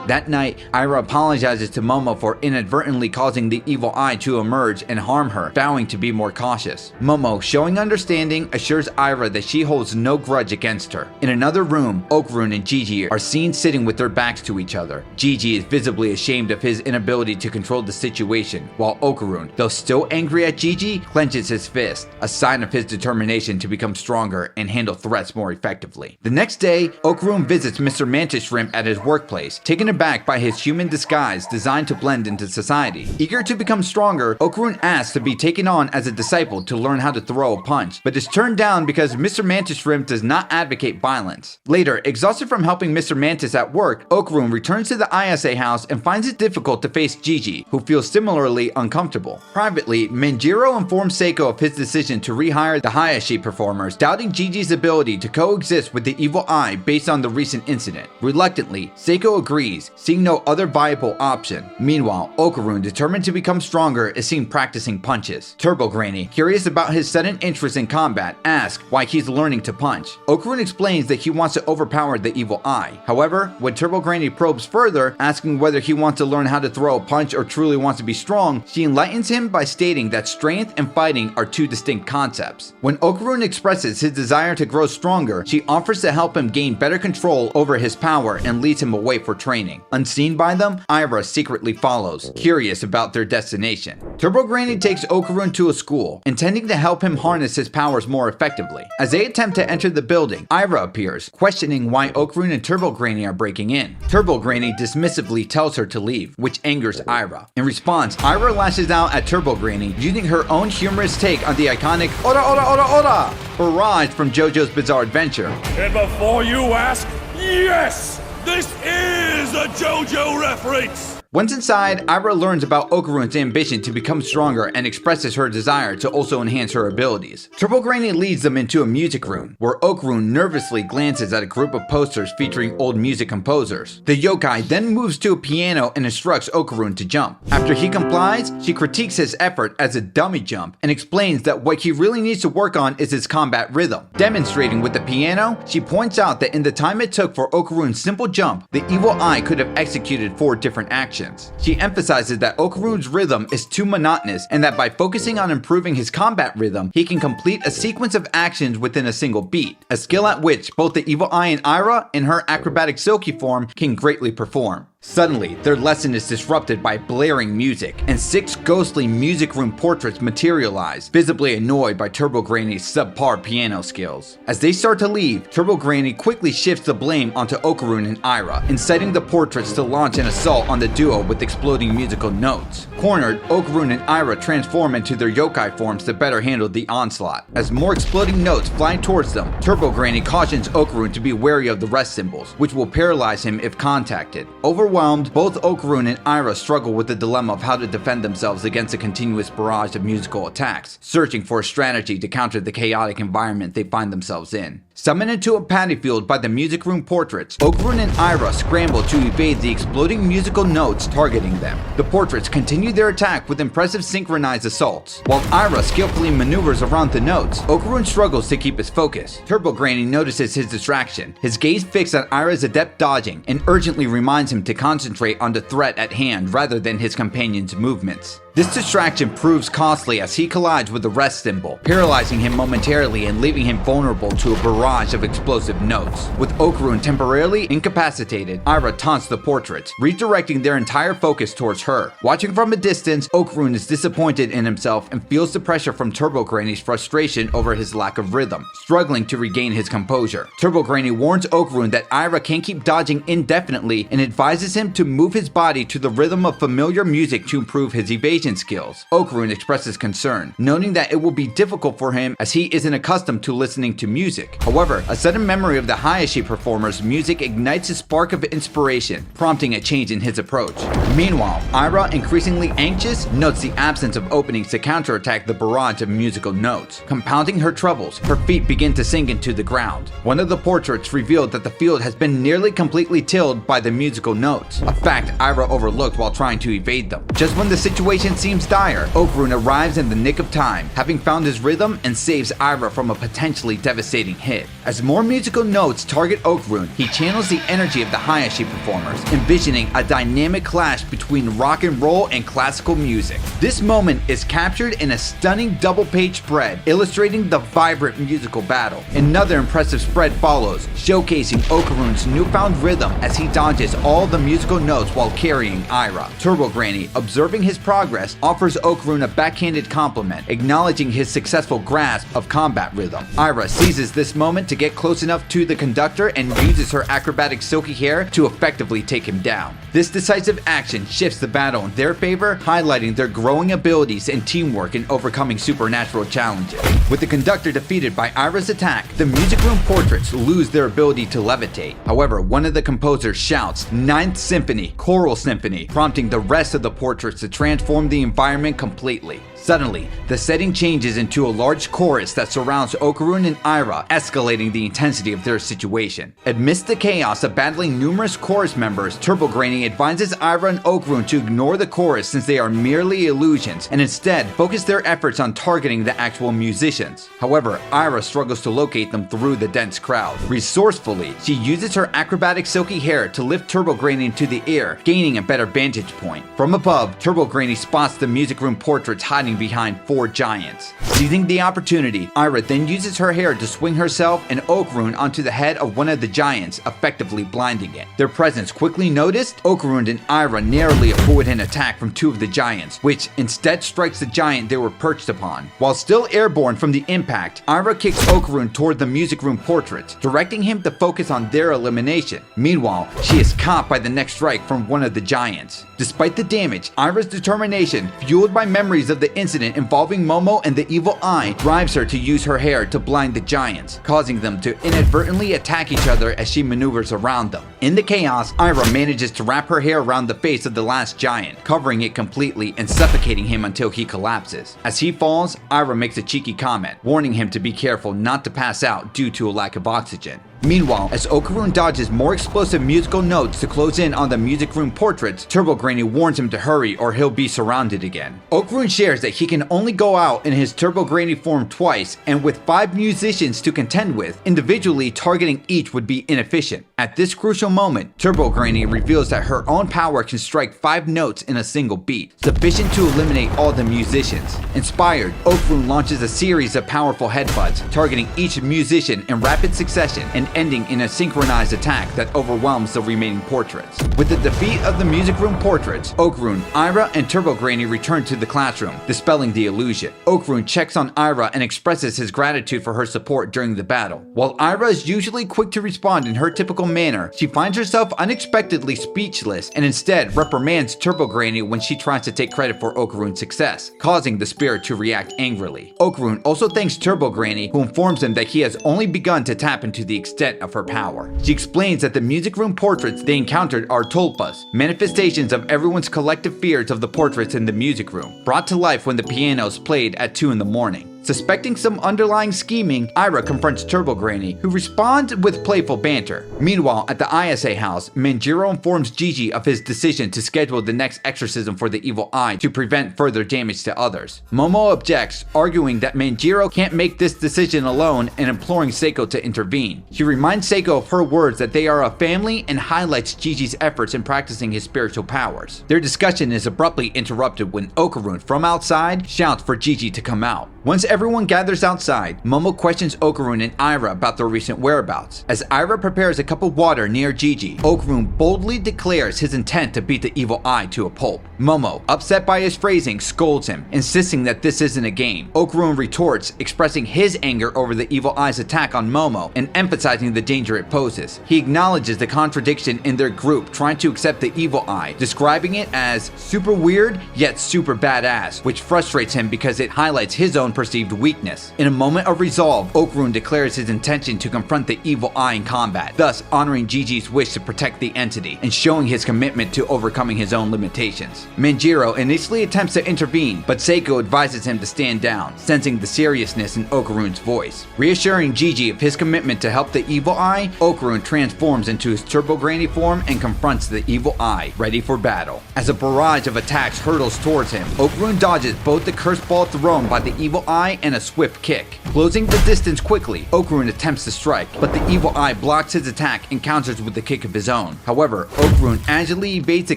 That night, Ira apologizes to Momo for inadvertently causing the evil eye to emerge and harm her, vowing to be more cautious. Momo, showing understanding, assures Ira that she holds no grudge against her. In another room, Okarun and Gigi are seen sitting with their backs to each other. Gigi is visibly ashamed of his inability to control the situation, while Okarun, though still angry at Gigi, clenches his fist, a sign of his determination to become stronger and handle threats more effectively. The next day, Okarun visits Mr. Mantis Shrimp at his workplace, taken aback by his human disguise designed to blend into society. Eager to become stronger, Okarun asks to be taken on as a disciple to learn how to throw a punch, but is turned down because Mr. Mantis Shrimp does not advocate violence. Later, exhausted from helping Mr. Mantis at work, Okarun returns to the ISA house and finds it difficult to face Gigi, who feels similarly uncomfortable. Privately, Manjiro informs Seiko of his decision to rehire the Hayashi performers, doubting Gigi's ability to coexist with the evil eye based on the recent incident. Reluctantly, Seiko agrees, seeing no other viable option. Meanwhile, Okarun, determined to become stronger, is seen practicing punches. Turbo Granny, curious about his sudden interest in combat, asks why he's learning to punch. Okarun explains that he wants to overpower the evil eye. However, when Turbo Granny probes further, asking whether he wants to learn how to throw a punch or truly wants to be strong, she enlightens him by stating that strength and fighting are two distinct concepts. When Okarun expresses his desire to grow stronger, she offers to help him gain better control over his power and leads him away for training. Unseen by them, Ira secretly follows, curious about their destination. Turbo Granny takes Okarun to a school, intending to help him harness his powers more effectively. As they attempt to enter the building, Ira appears, questioning why Okarun and Turbo Granny are breaking in. Turbo Granny dismissively tells her to leave, which angers Ira. In response, Ira lashes out at Turbo Granny, using her own humorous take on the iconic Ora Ora Ora Ora barrage from JoJo's Bizarre Adventure. And before you ask, yes, this is a JoJo reference! Once inside, Ira learns about Okarun's ambition to become stronger and expresses her desire to also enhance her abilities. Turbo Granny leads them into a music room, where Okarun nervously glances at a group of posters featuring old music composers. The yokai then moves to a piano and instructs Okarun to jump. After he complies, she critiques his effort as a dummy jump and explains that what he really needs to work on is his combat rhythm. Demonstrating with the piano, she points out that in the time it took for Okarun's simple jump, the evil eye could have executed 4 different actions. She emphasizes that Okarun's rhythm is too monotonous and that by focusing on improving his combat rhythm, he can complete a sequence of actions within a single beat, a skill at which both the evil eye and Ira, in her acrobatic silky form, can greatly perform. Suddenly, their lesson is disrupted by blaring music, and 6 ghostly music room portraits materialize, visibly annoyed by Turbo Granny's subpar piano skills. As they start to leave, Turbo Granny quickly shifts the blame onto Okarun and Ira, inciting the portraits to launch an assault on the duo with exploding musical notes. Cornered, Okarun and Ira transform into their yokai forms to better handle the onslaught. As more exploding notes fly towards them, Turbo Granny cautions Okarun to be wary of the rest symbols, which will paralyze him if contacted. Overwhelmed, both Okarun and Ira struggle with the dilemma of how to defend themselves against a continuous barrage of musical attacks, searching for a strategy to counter the chaotic environment they find themselves in. Summoned into a paddy field by the music room portraits, Okarun and Ira scramble to evade the exploding musical notes targeting them. The portraits continue their attack with impressive synchronized assaults. While Ira skillfully maneuvers around the notes, Okarun struggles to keep his focus. Turbo Granny notices his distraction, his gaze fixed on Ira's adept dodging, and urgently reminds him to concentrate on the threat at hand rather than his companion's movements. This distraction proves costly as he collides with the rest symbol, paralyzing him momentarily and leaving him vulnerable to a barrage of explosive notes. With Okarun temporarily incapacitated, Ira taunts the portraits, redirecting their entire focus towards her. Watching from a distance, Okarun is disappointed in himself and feels the pressure from Turbo Granny's frustration over his lack of rhythm, struggling to regain his composure. Turbo Granny warns Okarun that Ira can't keep dodging indefinitely and advises him to move his body to the rhythm of familiar music to improve his evasion skills. Okarun expresses concern, noting that it will be difficult for him as he isn't accustomed to listening to music. However, a sudden memory of the Hayashi performers' music ignites a spark of inspiration, prompting a change in his approach. Meanwhile, Ira, increasingly anxious, notes the absence of openings to counterattack the barrage of musical notes. Compounding her troubles, her feet begin to sink into the ground. One of the portraits revealed that the field has been nearly completely tilled by the musical notes, a fact Ira overlooked while trying to evade them. Just when the situation situation seems dire, Okarun arrives in the nick of time, having found his rhythm and saves Aira from a potentially devastating hit. As more musical notes target Okarun, he channels the energy of the Hayashi performers, envisioning a dynamic clash between rock and roll and classical music. This moment is captured in a stunning double-page spread, illustrating the vibrant musical battle. Another impressive spread follows, showcasing Okarun's newfound rhythm as he dodges all the musical notes while carrying Aira. Turbo Granny, observing his progress, offers Okarun a backhanded compliment, acknowledging his successful grasp of combat rhythm. Aira seizes this moment to get close enough to the conductor and uses her acrobatic silky hair to effectively take him down. This decisive action shifts the battle in their favor, highlighting their growing abilities and teamwork in overcoming supernatural challenges. With the conductor defeated by Aira's attack, the music room portraits lose their ability to levitate. However, one of the composers shouts, "Ninth Symphony, Choral Symphony," prompting the rest of the portraits to transform the environment completely. Suddenly, the setting changes into a large chorus that surrounds Okarun and Aira, escalating the intensity of their situation. Amidst the chaos of battling numerous chorus members, Turbo Granny advises Aira and Okarun to ignore the chorus since they are merely illusions and instead focus their efforts on targeting the actual musicians. However, Aira struggles to locate them through the dense crowd. Resourcefully, she uses her acrobatic silky hair to lift Turbo Granny into the air, gaining a better vantage point. From above, Turbo Granny spots the music room portraits hiding behind 4 giants. Seizing the opportunity, Aira then uses her hair to swing herself and Okarun onto the head of one of the giants, effectively blinding it. Their presence quickly noticed, Okarun and Aira narrowly avoid an attack from 2 of the giants, which instead strikes the giant they were perched upon. While still airborne from the impact, Aira kicks Okarun toward the music room portraits, directing him to focus on their elimination. Meanwhile, she is caught by the next strike from one of the giants. Despite the damage, Aira's determination, fueled by memories of the incident involving Momo and the evil eye, drives her to use her hair to blind the giants, causing them to inadvertently attack each other as she maneuvers around them. In the chaos, Aira manages to wrap her hair around the face of the last giant, covering it completely and suffocating him until he collapses. As he falls, Aira makes a cheeky comment, warning him to be careful not to pass out due to a lack of oxygen. Meanwhile, as Okarun dodges more explosive musical notes to close in on the music room portraits, Turbo Granny warns him to hurry or he'll be surrounded again. Okarun shares that he can only go out in his Turbo Granny form twice, and with 5 musicians to contend with, individually targeting each would be inefficient. At this crucial moment, Turbo Granny reveals that her own power can strike 5 notes in a single beat, sufficient to eliminate all the musicians. Inspired, Okarun launches a series of powerful headbutts, targeting each musician in rapid succession and ending in a synchronized attack that overwhelms the remaining portraits. With the defeat of the music room portraits, Okarun, Aira, and Turbo Granny return to the classroom, dispelling the illusion. Okarun checks on Aira and expresses his gratitude for her support during the battle. While Aira is usually quick to respond in her typical manner, she finds herself unexpectedly speechless and instead reprimands Turbo Granny when she tries to take credit for Okarun's success, causing the spirit to react angrily. Okarun also thanks Turbo Granny, who informs him that he has only begun to tap into the extent of her power. She explains that the music room portraits they encountered are tulpas, manifestations of everyone's collective fears of the portraits in the music room, brought to life when the pianos played at 2 in the morning. Suspecting some underlying scheming, Aira confronts Turbo Granny, who responds with playful banter. Meanwhile, at the ISA house, Manjiro informs Gigi of his decision to schedule the next exorcism for the evil eye to prevent further damage to others. Momo objects, arguing that Manjiro can't make this decision alone and imploring Seiko to intervene. She reminds Seiko of her words that they are a family and highlights Gigi's efforts in practicing his spiritual powers. Their discussion is abruptly interrupted when Okarun, from outside, shouts for Gigi to come out. Once everyone gathers outside, Momo questions Okarun and Aira about their recent whereabouts. As Aira prepares a cup of water near Gigi, Okarun boldly declares his intent to beat the evil eye to a pulp. Momo, upset by his phrasing, scolds him, insisting that this isn't a game. Okarun retorts, expressing his anger over the evil eye's attack on Momo and emphasizing the danger it poses. He acknowledges the contradiction in their group trying to accept the evil eye, describing it as super weird yet super badass, which frustrates him because it highlights his own perceived perceived weakness. In a moment of resolve, Okarun declares his intention to confront the evil eye in combat, thus honoring Gigi's wish to protect the entity and showing his commitment to overcoming his own limitations. Manjiro initially attempts to intervene, but Seiko advises him to stand down, sensing the seriousness in Okarun's voice. Reassuring Gigi of his commitment to help the evil eye, Okarun transforms into his Turbo Granny form and confronts the evil eye, ready for battle. As a barrage of attacks hurtles towards him, Okarun dodges both the cursed ball thrown by the evil eye and a swift kick. Closing the distance quickly, Okarun attempts to strike, but the evil eye blocks his attack and counters with a kick of his own. However, Okarun agilely evades the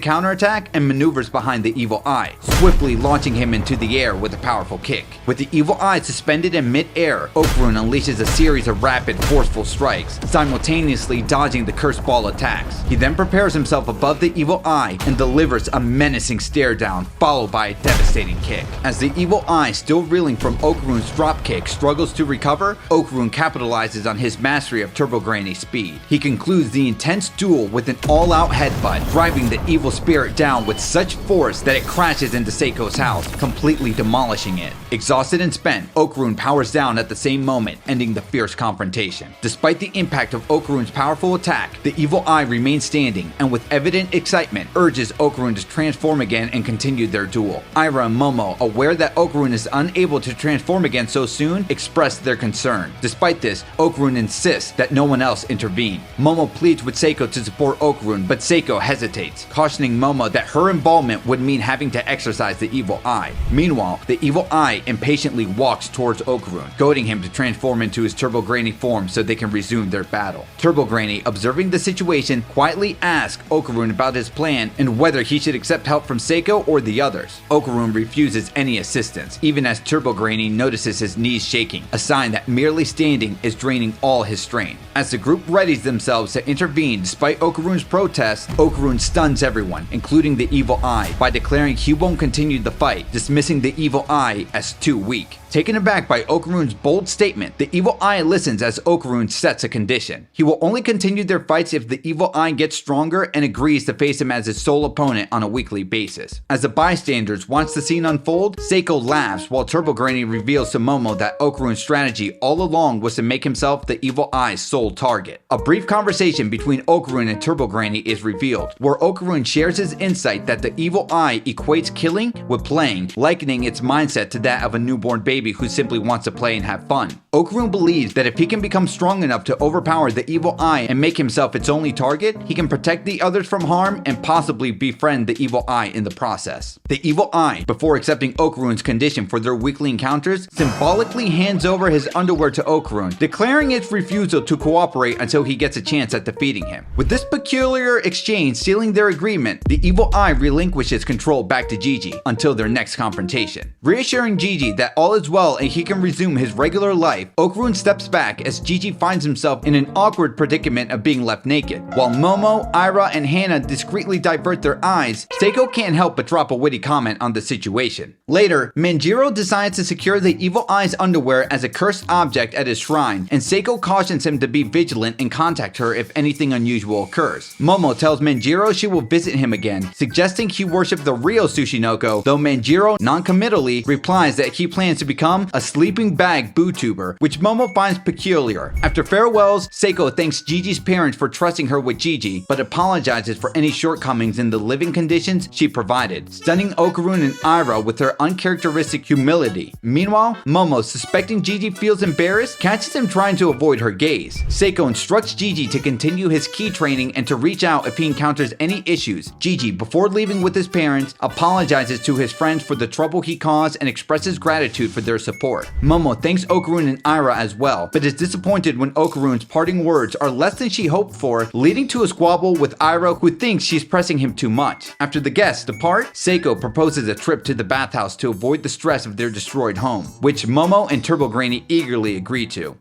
counterattack and maneuvers behind the evil eye, swiftly launching him into the air with a powerful kick. With the evil eye suspended in mid-air, Okarun unleashes a series of rapid, forceful strikes, simultaneously dodging the cursed ball attacks. He then prepares himself above the evil eye and delivers a menacing stare down, followed by a devastating kick. As the evil eye, still reeling from Okarun's drop kick, struggles to recover, Okarun capitalizes on his mastery of Turbo Granny's speed. He concludes the intense duel with an all-out headbutt, driving the evil spirit down with such force that it crashes into Seiko's house, completely demolishing it. Exhausted and spent, Okarun powers down at the same moment, ending the fierce confrontation. Despite the impact of Okarun's powerful attack, the evil eye remains standing and with evident excitement urges Okarun to transform again and continue their duel. Ira and Momo, aware that Okarun is unable to transform again so soon, express their concern. Despite this, Okarun insists that no one else intervene. Momo pleads with Seiko to support Okarun, but Seiko hesitates, cautioning Momo that her involvement would mean having to exorcise the evil eye. Meanwhile, the evil eye impatiently walks towards Okarun, goading him to transform into his Turbo Granny form so they can resume their battle. Turbo Granny, observing the situation, quietly asks Okarun about his plan and whether he should accept help from Seiko or the others. Okarun refuses any assistance, even as Turbo Granny notices his knees shaking, a sign that merely standing is draining all his strength. As the group readies themselves to intervene despite Okarun's protest, Okarun stuns everyone, including the evil eye, by declaring he won't continue the fight, dismissing the evil eye as too weak. Taken aback by Okarun's bold statement, the evil eye listens as Okarun sets a condition. He will only continue their fights if the evil eye gets stronger and agrees to face him as his sole opponent on a weekly basis. As the bystanders watch the scene unfold, Seiko laughs while Turbo Granny reveals to Momo that Okarun's strategy all along was to make himself the evil eye's sole target. A brief conversation between Okarun and Turbo Granny is revealed, where Okarun shares his insight that the evil eye equates killing with playing, likening its mindset to that of a newborn baby who simply wants to play and have fun. Okarun believes that if he can become strong enough to overpower the evil eye and make himself its only target, he can protect the others from harm and possibly befriend the evil eye in the process. The evil eye, before accepting Okarun's condition for their weekly encounters, symbolically hands over his underwear to Okarun, declaring its refusal to cooperate until he gets a chance at defeating him. With this peculiar exchange sealing their agreement, the evil eye relinquishes control back to Gigi until their next confrontation. Reassuring Gigi that all is well and he can resume his regular life, Okarun steps back as Gigi finds himself in an awkward predicament of being left naked. While Momo, Ira, and Hana discreetly divert their eyes, Seiko can't help but drop a witty comment on the situation. Later, Manjiro decides to secure the evil eye's underwear as a cursed object at his shrine, and Seiko cautions him to be vigilant and contact her if anything unusual occurs. Momo tells Manjiro she will visit him again, suggesting he worship the real Sushinoko, though Manjiro non-committally replies that he plans to become a sleeping bag bootuber, which Momo finds peculiar. After farewells, Seiko thanks Gigi's parents for trusting her with Gigi, but apologizes for any shortcomings in the living conditions she provided, stunning Okarun and Ira with her uncharacteristic humility. Meanwhile, Momo, suspecting Gigi feels embarrassed, catches him trying to avoid her gaze. Seiko instructs Gigi to continue his ki training and to reach out if he encounters any issues. Gigi, before leaving with his parents, apologizes to his friends for the trouble he caused and expresses gratitude for their support. Momo thanks Okarun and Ira as well, but is disappointed when Okarun's parting words are less than she hoped for, leading to a squabble with Ira, who thinks she's pressing him too much. After the guests depart, Seiko proposes a trip to the bathhouse to avoid the stress of their destroyed home, which Momo and Turbo Granny eagerly agree to.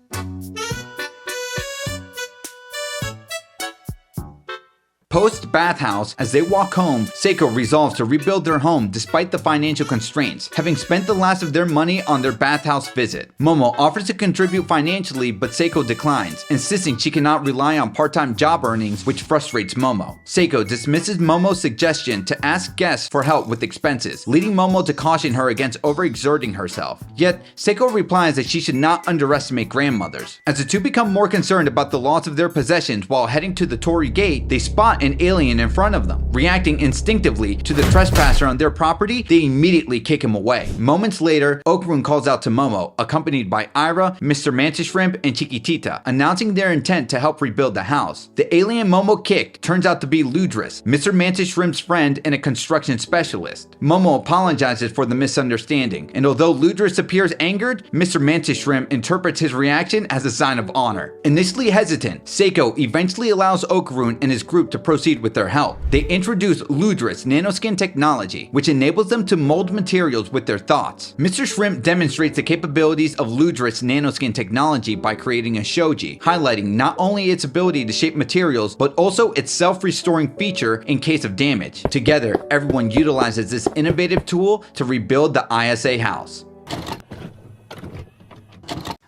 Post-bathhouse, as they walk home, Seiko resolves to rebuild their home despite the financial constraints, having spent the last of their money on their bathhouse visit. Momo offers to contribute financially, but Seiko declines, insisting she cannot rely on part-time job earnings, which frustrates Momo. Seiko dismisses Momo's suggestion to ask guests for help with expenses, leading Momo to caution her against overexerting herself. Yet, Seiko replies that she should not underestimate grandmothers. As the two become more concerned about the loss of their possessions while heading to the Torii Gate, they spot an alien in front of them. Reacting instinctively to the trespasser on their property, they immediately kick him away. Moments later, Okarun calls out to Momo, accompanied by Ira, Mr. Mantis Shrimp, and Chiquitita, announcing their intent to help rebuild the house. The alien Momo kicked turns out to be Ludris, Mr. Mantis Shrimp's friend and a construction specialist. Momo apologizes for the misunderstanding, and although Ludris appears angered, Mr. Mantis Shrimp interprets his reaction as a sign of honor. Initially hesitant, Seiko eventually allows Okarun and his group to proceed with their help. They introduce Ludris nanoskin technology, which enables them to mold materials with their thoughts. Mr. Shrimp demonstrates the capabilities of Ludris nanoskin technology by creating a shoji, highlighting not only its ability to shape materials, but also its self-restoring feature in case of damage. Together, everyone utilizes this innovative tool to rebuild the ISA house.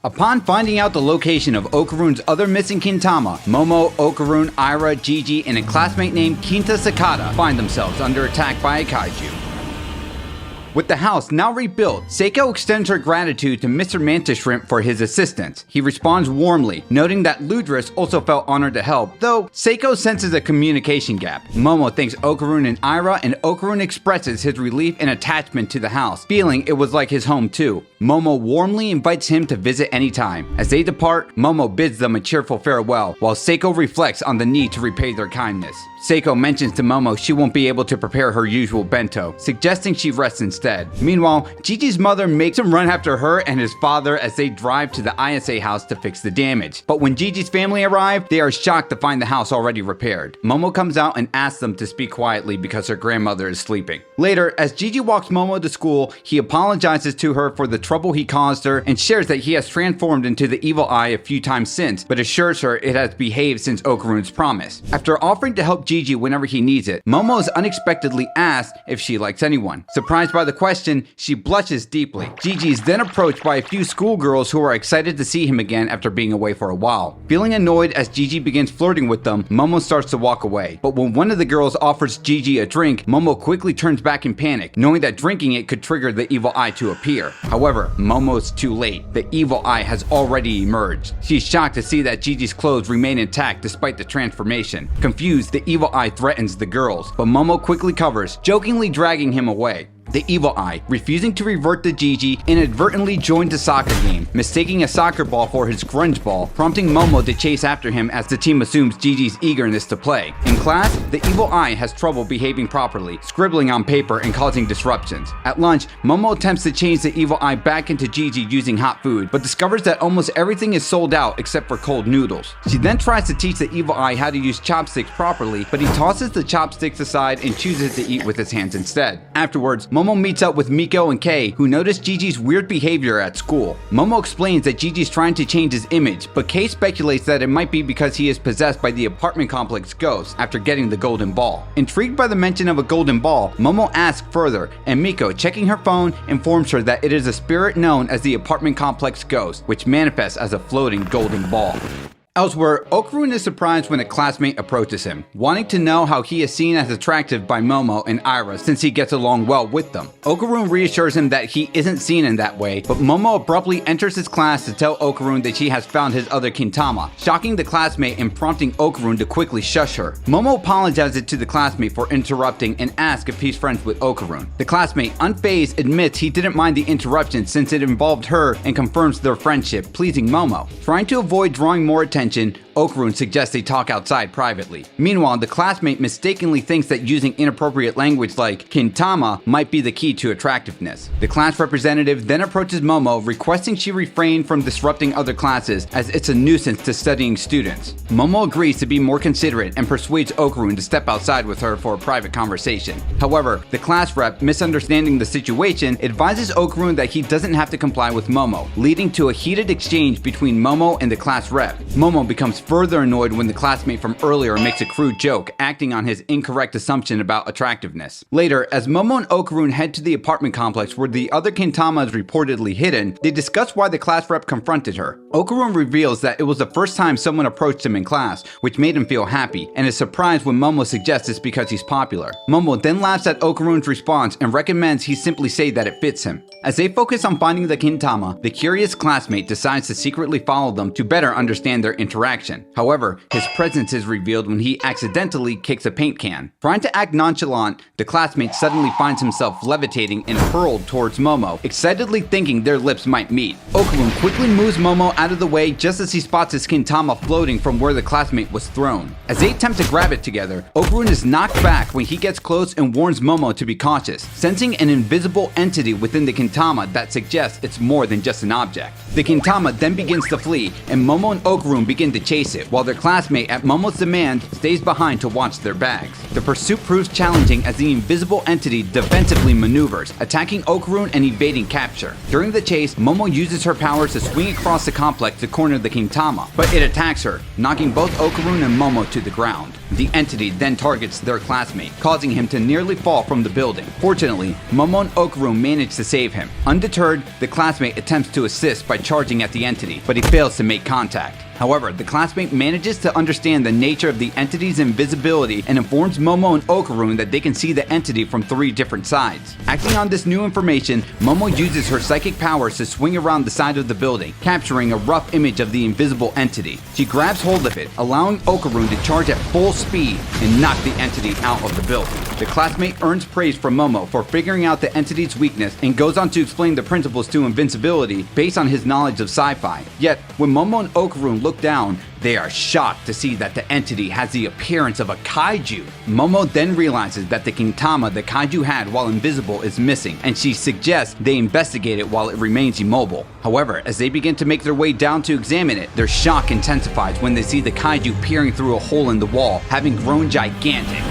Upon finding out the location of Okarun's other missing Kintama, Momo, Okarun, Ira, Gigi, and a classmate named Kinta Sakata find themselves under attack by a kaiju. With the house now rebuilt, Seiko extends her gratitude to Mr. Mantis Shrimp for his assistance. He responds warmly, noting that Ludris also felt honored to help, though Seiko senses a communication gap. Momo thanks Okarun and Ira, and Okarun expresses his relief and attachment to the house, feeling it was like his home too. Momo warmly invites him to visit anytime. As they depart, Momo bids them a cheerful farewell, while Seiko reflects on the need to repay their kindness. Seiko mentions to Momo she won't be able to prepare her usual bento, suggesting she rests instead. Meanwhile, Gigi's mother makes him run after her and his father as they drive to the ISA house to fix the damage. But when Gigi's family arrive, they are shocked to find the house already repaired. Momo comes out and asks them to speak quietly because her grandmother is sleeping. Later, as Gigi walks Momo to school, he apologizes to her for the trouble he caused her and shares that he has transformed into the evil eye a few times since, but assures her it has behaved since Okarun's promise. After offering to help Gigi whenever he needs it, Momo is unexpectedly asked if she likes anyone. Surprised by the question, she blushes deeply. Gigi is then approached by a few schoolgirls who are excited to see him again after being away for a while. Feeling annoyed as Gigi begins flirting with them, Momo starts to walk away. But when one of the girls offers Gigi a drink, Momo quickly turns back in panic, knowing that drinking it could trigger the evil eye to appear. However, Momo's too late. The evil eye has already emerged. She's shocked to see that Gigi's clothes remain intact despite the transformation. Confused, the evil eye threatens the girls, but Momo quickly covers, jokingly dragging him away. The evil eye, refusing to revert to Gigi, inadvertently joined a soccer game, mistaking a soccer ball for his grunge ball, prompting Momo to chase after him as the team assumes Gigi's eagerness to play. In class, the evil eye has trouble behaving properly, scribbling on paper and causing disruptions. At lunch, Momo attempts to change the evil eye back into Gigi using hot food, but discovers that almost everything is sold out except for cold noodles. She then tries to teach the evil eye how to use chopsticks properly, but he tosses the chopsticks aside and chooses to eat with his hands instead. Afterwards, Momo meets up with Miko and Kei, who notice Gigi's weird behavior at school. Momo explains that Gigi's trying to change his image, but Kei speculates that it might be because he is possessed by the apartment complex ghost after getting the golden ball. Intrigued by the mention of a golden ball, Momo asks further, and Miko, checking her phone, informs her that it is a spirit known as the apartment complex ghost, which manifests as a floating golden ball. Elsewhere, Okarun is surprised when a classmate approaches him, wanting to know how he is seen as attractive by Momo and Ira since he gets along well with them. Okarun reassures him that he isn't seen in that way, but Momo abruptly enters his class to tell Okarun that she has found his other Kintama, shocking the classmate and prompting Okarun to quickly shush her. Momo apologizes to the classmate for interrupting and asks if he's friends with Okarun. The classmate, unfazed, admits he didn't mind the interruption since it involved her and confirms their friendship, pleasing Momo. Trying to avoid drawing more attention, Okarun suggests they talk outside privately. Meanwhile, the classmate mistakenly thinks that using inappropriate language like Kintama might be the key to attractiveness. The class representative then approaches Momo, requesting she refrain from disrupting other classes as it's a nuisance to studying students. Momo agrees to be more considerate and persuades Okarun to step outside with her for a private conversation. However, the class rep, misunderstanding the situation, advises Okarun that he doesn't have to comply with Momo, leading to a heated exchange between Momo and the class rep. Momo becomes further annoyed when the classmate from earlier makes a crude joke, acting on his incorrect assumption about attractiveness. Later, as Momo and Okarun head to the apartment complex where the other Kintama is reportedly hidden, they discuss why the class rep confronted her. Okarun reveals that it was the first time someone approached him in class, which made him feel happy, and is surprised when Momo suggests it's because he's popular. Momo then laughs at Okarun's response and recommends he simply say that it fits him. As they focus on finding the Kintama, the curious classmate decides to secretly follow them to better understand their interaction. However, his presence is revealed when he accidentally kicks a paint can. Trying to act nonchalant, the classmate suddenly finds himself levitating and hurled towards Momo, excitedly thinking their lips might meet. Okarun quickly moves Momo out of the way just as he spots his Kintama floating from where the classmate was thrown. As they attempt to grab it together, Okarun is knocked back when he gets close and warns Momo to be cautious, sensing an invisible entity within the Kintama that suggests it's more than just an object. The Kintama then begins to flee, and Momo and Okarun begin to chase it, while their classmate, at Momo's demand, stays behind to watch their bags. The pursuit proves challenging as the invisible entity defensively maneuvers, attacking Okarun and evading capture. During the chase, Momo uses her powers to swing across the complex to corner the Kintama, but it attacks her, knocking both Okarun and Momo to the ground. The entity then targets their classmate, causing him to nearly fall from the building. Fortunately, Momo and Okarun manage to save him. Undeterred, the classmate attempts to assist by charging at the entity, but he fails to make contact. However, the classmate manages to understand the nature of the entity's invisibility and informs Momo and Okarun that they can see the entity from 3 different sides. Acting on this new information, Momo uses her psychic powers to swing around the side of the building, capturing a rough image of the invisible entity. She grabs hold of it, allowing Okarun to charge at full speed and knock the entity out of the building. The classmate earns praise from Momo for figuring out the entity's weakness and goes on to explain the principles to invincibility based on his knowledge of sci-fi. Yet, when Momo and Okarun look down, they are shocked to see that the entity has the appearance of a kaiju. Momo then realizes that the Kintama the kaiju had while invisible is missing, and she suggests they investigate it while it remains immobile. However, as they begin to make their way down to examine it, their shock intensifies when they see the kaiju peering through a hole in the wall, having grown gigantic.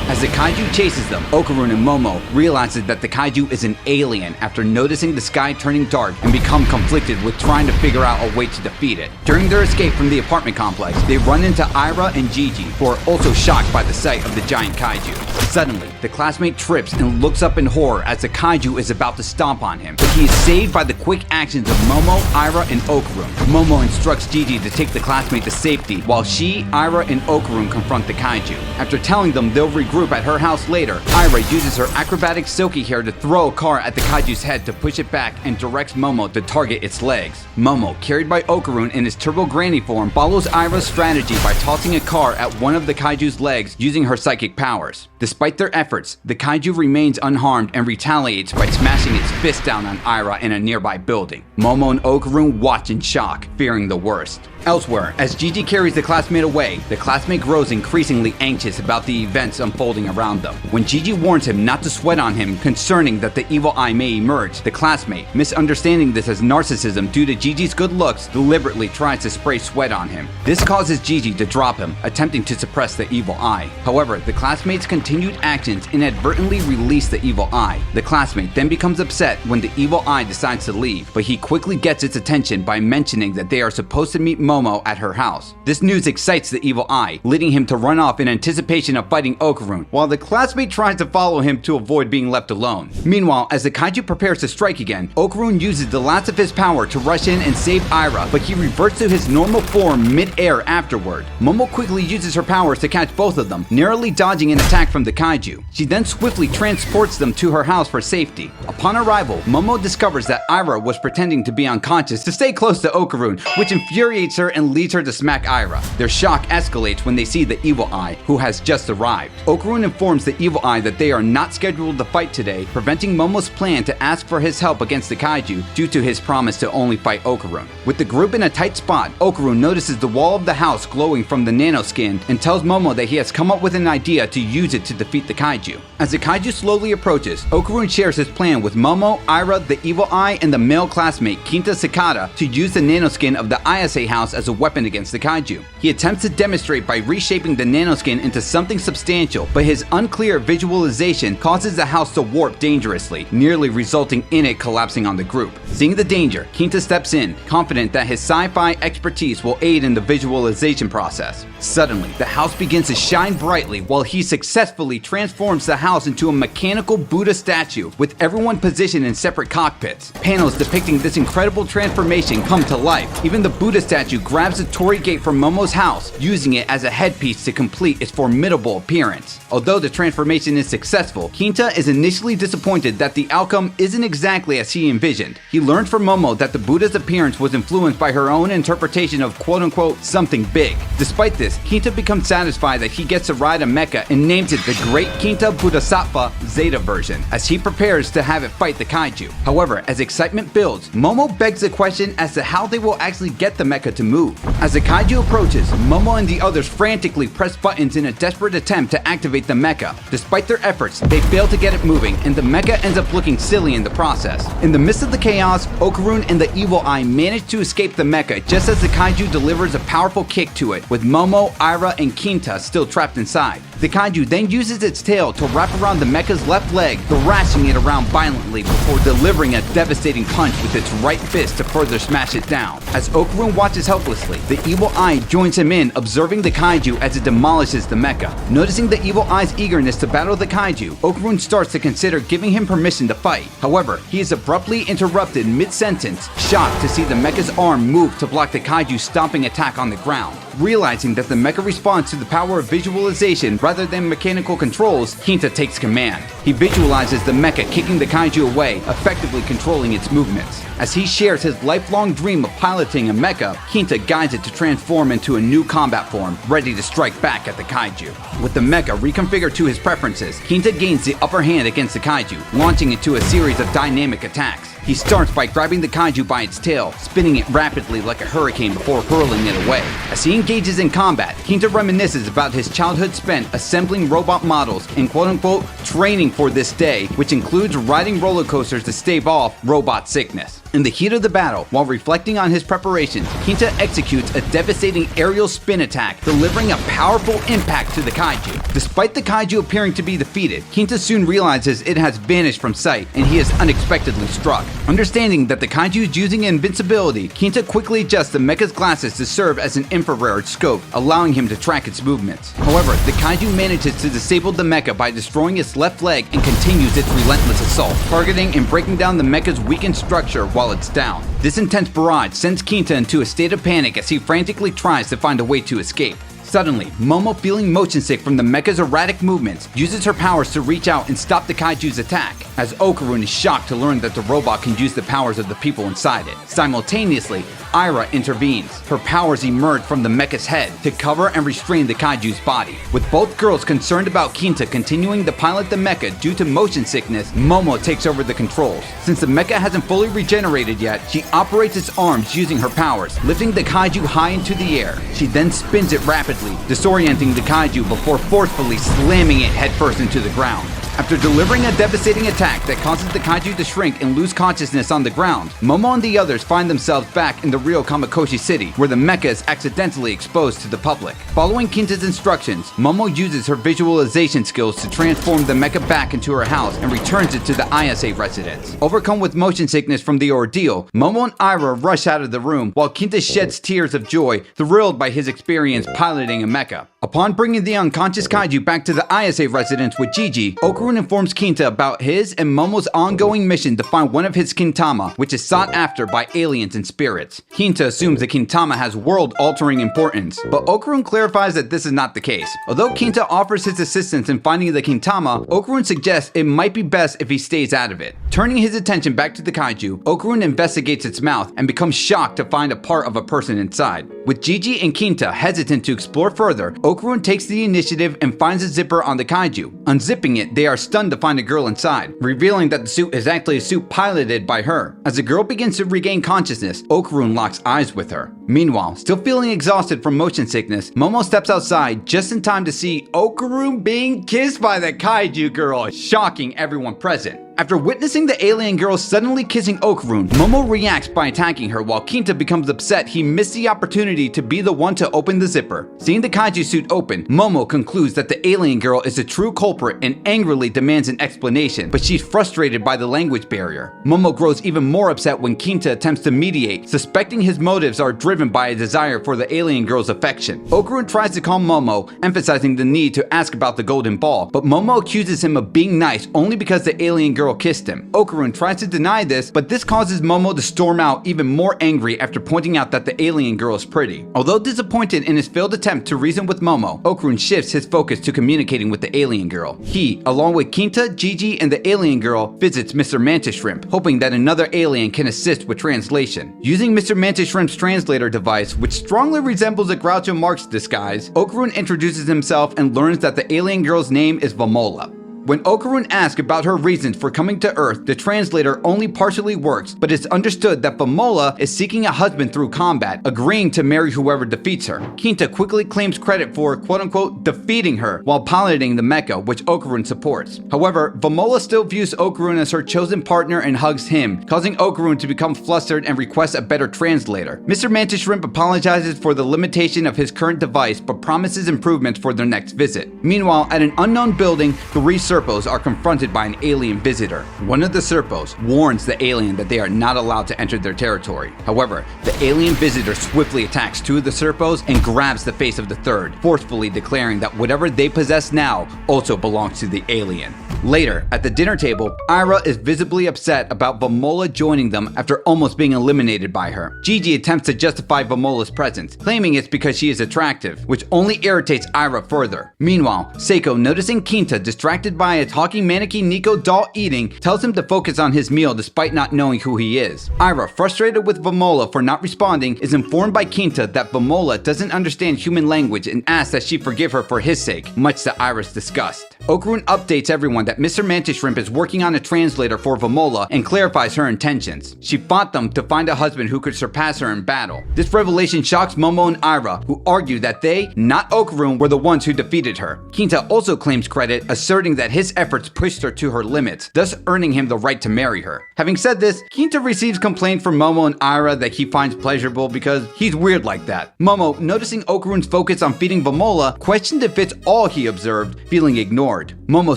As the kaiju chases them, Okarun and Momo realizes that the kaiju is an alien after noticing the sky turning dark and become conflicted with trying to figure out a way to defeat it. During their escape from the apartment complex, they run into Ira and Gigi, who are also shocked by the sight of the giant kaiju. Suddenly, the classmate trips and looks up in horror as the kaiju is about to stomp on him, but he is saved by the quick actions of Momo, Ira, and Okarun. Momo instructs Gigi to take the classmate to safety, while she, Ira, and Okarun confront the kaiju. After telling them they'll regroup at her house later, Ira uses her acrobatic silky hair to throw a car at the kaiju's head to push it back and directs Momo to target its legs. Momo, carried by Okarun in his turbo granny form, follows Ira's strategy by tossing a car at one of the kaiju's legs using her psychic powers. Despite their efforts, the kaiju remains unharmed and retaliates by smashing its fist down on Ira in a nearby building. Momo and Okarun watch in shock, fearing the worst. Elsewhere, as Gigi carries the classmate away, the classmate grows increasingly anxious about the events unfolding around them. When Gigi warns him not to sweat on him concerning that the evil eye may emerge, the classmate, misunderstanding this as narcissism due to Gigi's good looks, deliberately tries to spray sweat on him. This causes Gigi to drop him, attempting to suppress the evil eye. However, the classmate's continued actions inadvertently release the evil eye. The classmate then becomes upset when the evil eye decides to leave, but he quickly gets its attention by mentioning that they are supposed to meet Momo at her house. This news excites the evil eye, leading him to run off in anticipation of fighting Okarun, while the classmate tries to follow him to avoid being left alone. Meanwhile, as the kaiju prepares to strike again, Okarun uses the last of his power to rush in and save Ira, but he reverts to his normal form mid-air afterward. Momo quickly uses her powers to catch both of them, narrowly dodging an attack from the kaiju. She then swiftly transports them to her house for safety. Upon arrival, Momo discovers that Ira was pretending to be unconscious to stay close to Okarun, which infuriates her and leads her to smack Ira. Their shock escalates when they see the evil eye, who has just arrived. Okarun informs the evil eye that they are not scheduled to fight today, preventing Momo's plan to ask for his help against the kaiju due to his promise to only fight Okarun. With the group in a tight spot, Okarun notices the wall of the house glowing from the nanoskin and tells Momo that he has come up with an idea to use it to defeat the kaiju. As the kaiju slowly approaches, Okarun shares his plan with Momo, Ira, the evil eye, and the male classmate Kinta Sakata to use the nanoskin of the Ayase house house as a weapon against the kaiju. He attempts to demonstrate by reshaping the nanoskin into something substantial, but his unclear visualization causes the house to warp dangerously, nearly resulting in it collapsing on the group. Seeing the danger, Kinta steps in, confident that his sci-fi expertise will aid in the visualization process. Suddenly, the house begins to shine brightly while he successfully transforms the house into a mechanical Buddha statue, with everyone positioned in separate cockpits. Panels depicting this incredible transformation come to life. Even the Buddha statue grabs the torii gate from Momo's house, using it as a headpiece to complete its formidable appearance. Although the transformation is successful, Kinta is initially disappointed that the outcome isn't exactly as he envisioned. He learned from Momo that the Buddha's appearance was influenced by her own interpretation of quote-unquote something big. Despite this, Kinta becomes satisfied that he gets to ride a mecha and names it the Great Kinta Bodhisattva Zeta version, as he prepares to have it fight the kaiju. However, as excitement builds, Momo begs the question as to how they will actually get the mecha to move. As the kaiju approaches, Momo and the others frantically press buttons in a desperate attempt to activate the mecha. Despite their efforts, they fail to get it moving, and the mecha ends up looking silly in the process. In the midst of the chaos, Okarun and the Evil Eye manage to escape the mecha just as the kaiju delivers a powerful kick to it, with Momo, Ira, and Kinta still trapped inside. The kaiju then uses its tail to wrap around the mecha's left leg, thrashing it around violently before delivering a devastating punch with its right fist to further smash it down. As Okarun watches helplessly, the Evil Eye joins him in, observing the kaiju as it demolishes the mecha. Noticing the Evil Eye's eagerness to battle the kaiju, Okarun starts to consider giving him permission to fight. However, he is abruptly interrupted mid-sentence, shocked to see the mecha's arm move to block the kaiju's stomping attack on the ground. Realizing that the mecha responds to the power of visualization rather than mechanical controls, Kinta takes command. He visualizes the mecha kicking the kaiju away, effectively controlling its movements. As he shares his lifelong dream of piloting a mecha, Kinta guides it to transform into a new combat form, ready to strike back at the kaiju. With the mecha reconfigured to his preferences, Kinta gains the upper hand against the kaiju, launching into a series of dynamic attacks. He starts by grabbing the kaiju by its tail, spinning it rapidly like a hurricane before hurling it away. As he engages in combat, Kinta reminisces about his childhood spent assembling robot models and quote-unquote training for this day, which includes riding roller coasters to stave off robot sickness. In the heat of the battle, while reflecting on his preparations, Kinta executes a devastating aerial spin attack, delivering a powerful impact to the kaiju. Despite the kaiju appearing to be defeated, Kinta soon realizes it has vanished from sight, and he is unexpectedly struck. Understanding that the kaiju is using invincibility, Kinta quickly adjusts the mecha's glasses to serve as an infrared scope, allowing him to track its movements. However, the kaiju manages to disable the mecha by destroying its left leg and continues its relentless assault, targeting and breaking down the mecha's weakened structure while it's down. This intense barrage sends Kinta into a state of panic as he frantically tries to find a way to escape. Suddenly, Momo, feeling motion sick from the mecha's erratic movements, uses her powers to reach out and stop the kaiju's attack, as Okarun is shocked to learn that the robot can use the powers of the people inside it. Simultaneously, Ira intervenes. Her powers emerge from the mecha's head to cover and restrain the kaiju's body. With both girls concerned about Kinta continuing to pilot the mecha due to motion sickness, Momo takes over the controls. Since the mecha hasn't fully regenerated yet, she operates its arms using her powers, lifting the kaiju high into the air. She then spins it rapidly, disorienting the kaiju before forcefully slamming it headfirst into the ground. After delivering a devastating attack that causes the kaiju to shrink and lose consciousness on the ground, Momo and the others find themselves back in the real Kamakoshi City, where the mecha is accidentally exposed to the public. Following Kinta's instructions, Momo uses her visualization skills to transform the mecha back into her house and returns it to the ISA residence. Overcome with motion sickness from the ordeal, Momo and Ira rush out of the room, while Kinta sheds tears of joy, thrilled by his experience piloting a mecha. Upon bringing the unconscious kaiju back to the ISA residence with Gigi, Okarun informs Kinta about his and Momo's ongoing mission to find one of his Kintama, which is sought after by aliens and spirits. Kinta assumes the Kintama has world-altering importance, but Okarun clarifies that this is not the case. Although Kinta offers his assistance in finding the Kintama, Okarun suggests it might be best if he stays out of it. Turning his attention back to the kaiju, Okarun investigates its mouth and becomes shocked to find a part of a person inside. With Gigi and Kinta hesitant to explore further, Okarun takes the initiative and finds a zipper on the kaiju. Unzipping it, they are stunned to find a girl inside, revealing that the suit is actually a suit piloted by her. As the girl begins to regain consciousness, Okarun locks eyes with her. Meanwhile, still feeling exhausted from motion sickness, Momo steps outside just in time to see Okarun being kissed by the kaiju girl, shocking everyone present. After witnessing the alien girl suddenly kissing Okarun, Momo reacts by attacking her while Kinta becomes upset he missed the opportunity to be the one to open the zipper. Seeing the kaiju suit open, Momo concludes that the alien girl is the true culprit and angrily demands an explanation, but she's frustrated by the language barrier. Momo grows even more upset when Kinta attempts to mediate, suspecting his motives are driven by a desire for the alien girl's affection. Okarun tries to calm Momo, emphasizing the need to ask about the golden ball, but Momo accuses him of being nice only because the alien girl kissed him. Okarun tries to deny this, but this causes Momo to storm out even more angry after pointing out that the alien girl is pretty. Although disappointed in his failed attempt to reason with Momo, Okarun shifts his focus to communicating with the alien girl. He, along with Kinta, Gigi, and the alien girl, visits Mr. Mantis Shrimp, hoping that another alien can assist with translation. Using Mr. Mantis Shrimp's translator device, which strongly resembles a Groucho Marx disguise, Okarun introduces himself and learns that the alien girl's name is Vamola. When Okarun asks about her reasons for coming to Earth, the translator only partially works, but it's understood that Vamola is seeking a husband through combat, agreeing to marry whoever defeats her. Kinta quickly claims credit for quote-unquote defeating her while piloting the mecha, which Okarun supports. However, Vamola still views Okarun as her chosen partner and hugs him, causing Okarun to become flustered and request a better translator. Mr. Mantis Shrimp apologizes for the limitation of his current device, but promises improvements for their next visit. Meanwhile, at an unknown building, three Serpos are confronted by an alien visitor. One of the Serpos warns the alien that they are not allowed to enter their territory. However, the alien visitor swiftly attacks two of the Serpos and grabs the face of the third, forcefully declaring that whatever they possess now also belongs to the alien. Later, at the dinner table, Ira is visibly upset about Vamola joining them after almost being eliminated by her. Gigi attempts to justify Vamola's presence, claiming it's because she is attractive, which only irritates Ira further. Meanwhile, Seiko, noticing Kinta distracted by a talking mannequin Nico doll eating, tells him to focus on his meal despite not knowing who he is. Ira, frustrated with Vamola for not responding, is informed by Kinta that Vamola doesn't understand human language and asks that she forgive her for his sake, much to Ira's disgust. Okarun updates everyone that Mr. Mantis Shrimp is working on a translator for Vamola and clarifies her intentions. She fought them to find a husband who could surpass her in battle. This revelation shocks Momo and Ira, who argue that they, not Okarun, were the ones who defeated her. Kinta also claims credit, asserting that his efforts pushed her to her limits, thus earning him the right to marry her. Having said this, Kinta receives complaints from Momo and Ira that he finds pleasurable because he's weird like that. Momo, noticing Okarun's focus on feeding Vamola, questioned if it's all he observed, feeling ignored. Momo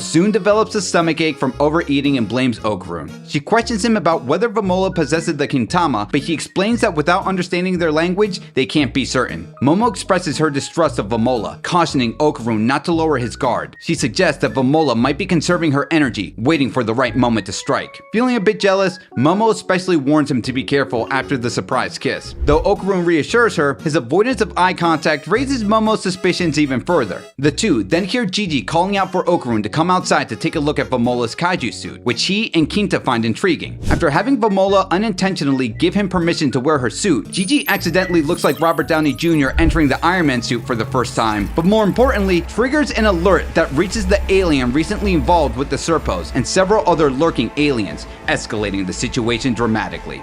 soon develops a stomachache from overeating and blames Okarun. She questions him about whether Vamola possesses the Kintama, but he explains that without understanding their language, they can't be certain. Momo expresses her distrust of Vamola, cautioning Okarun not to lower his guard. She suggests that Vamola might be conserving her energy, waiting for the right moment to strike. Feeling a bit jealous, Momo especially warns him to be careful after the surprise kiss. Though Okarun reassures her, his avoidance of eye contact raises Momo's suspicions even further. The two then hear Gigi calling out for Okarun to come outside to take a look at Vamola's kaiju suit, which he and Kinta find intriguing. After having Vamola unintentionally give him permission to wear her suit, Gigi accidentally looks like Robert Downey Jr. entering the Iron Man suit for the first time, but more importantly, triggers an alert that reaches the alien recently involved with the Serpos and several other lurking aliens, escalating the situation dramatically.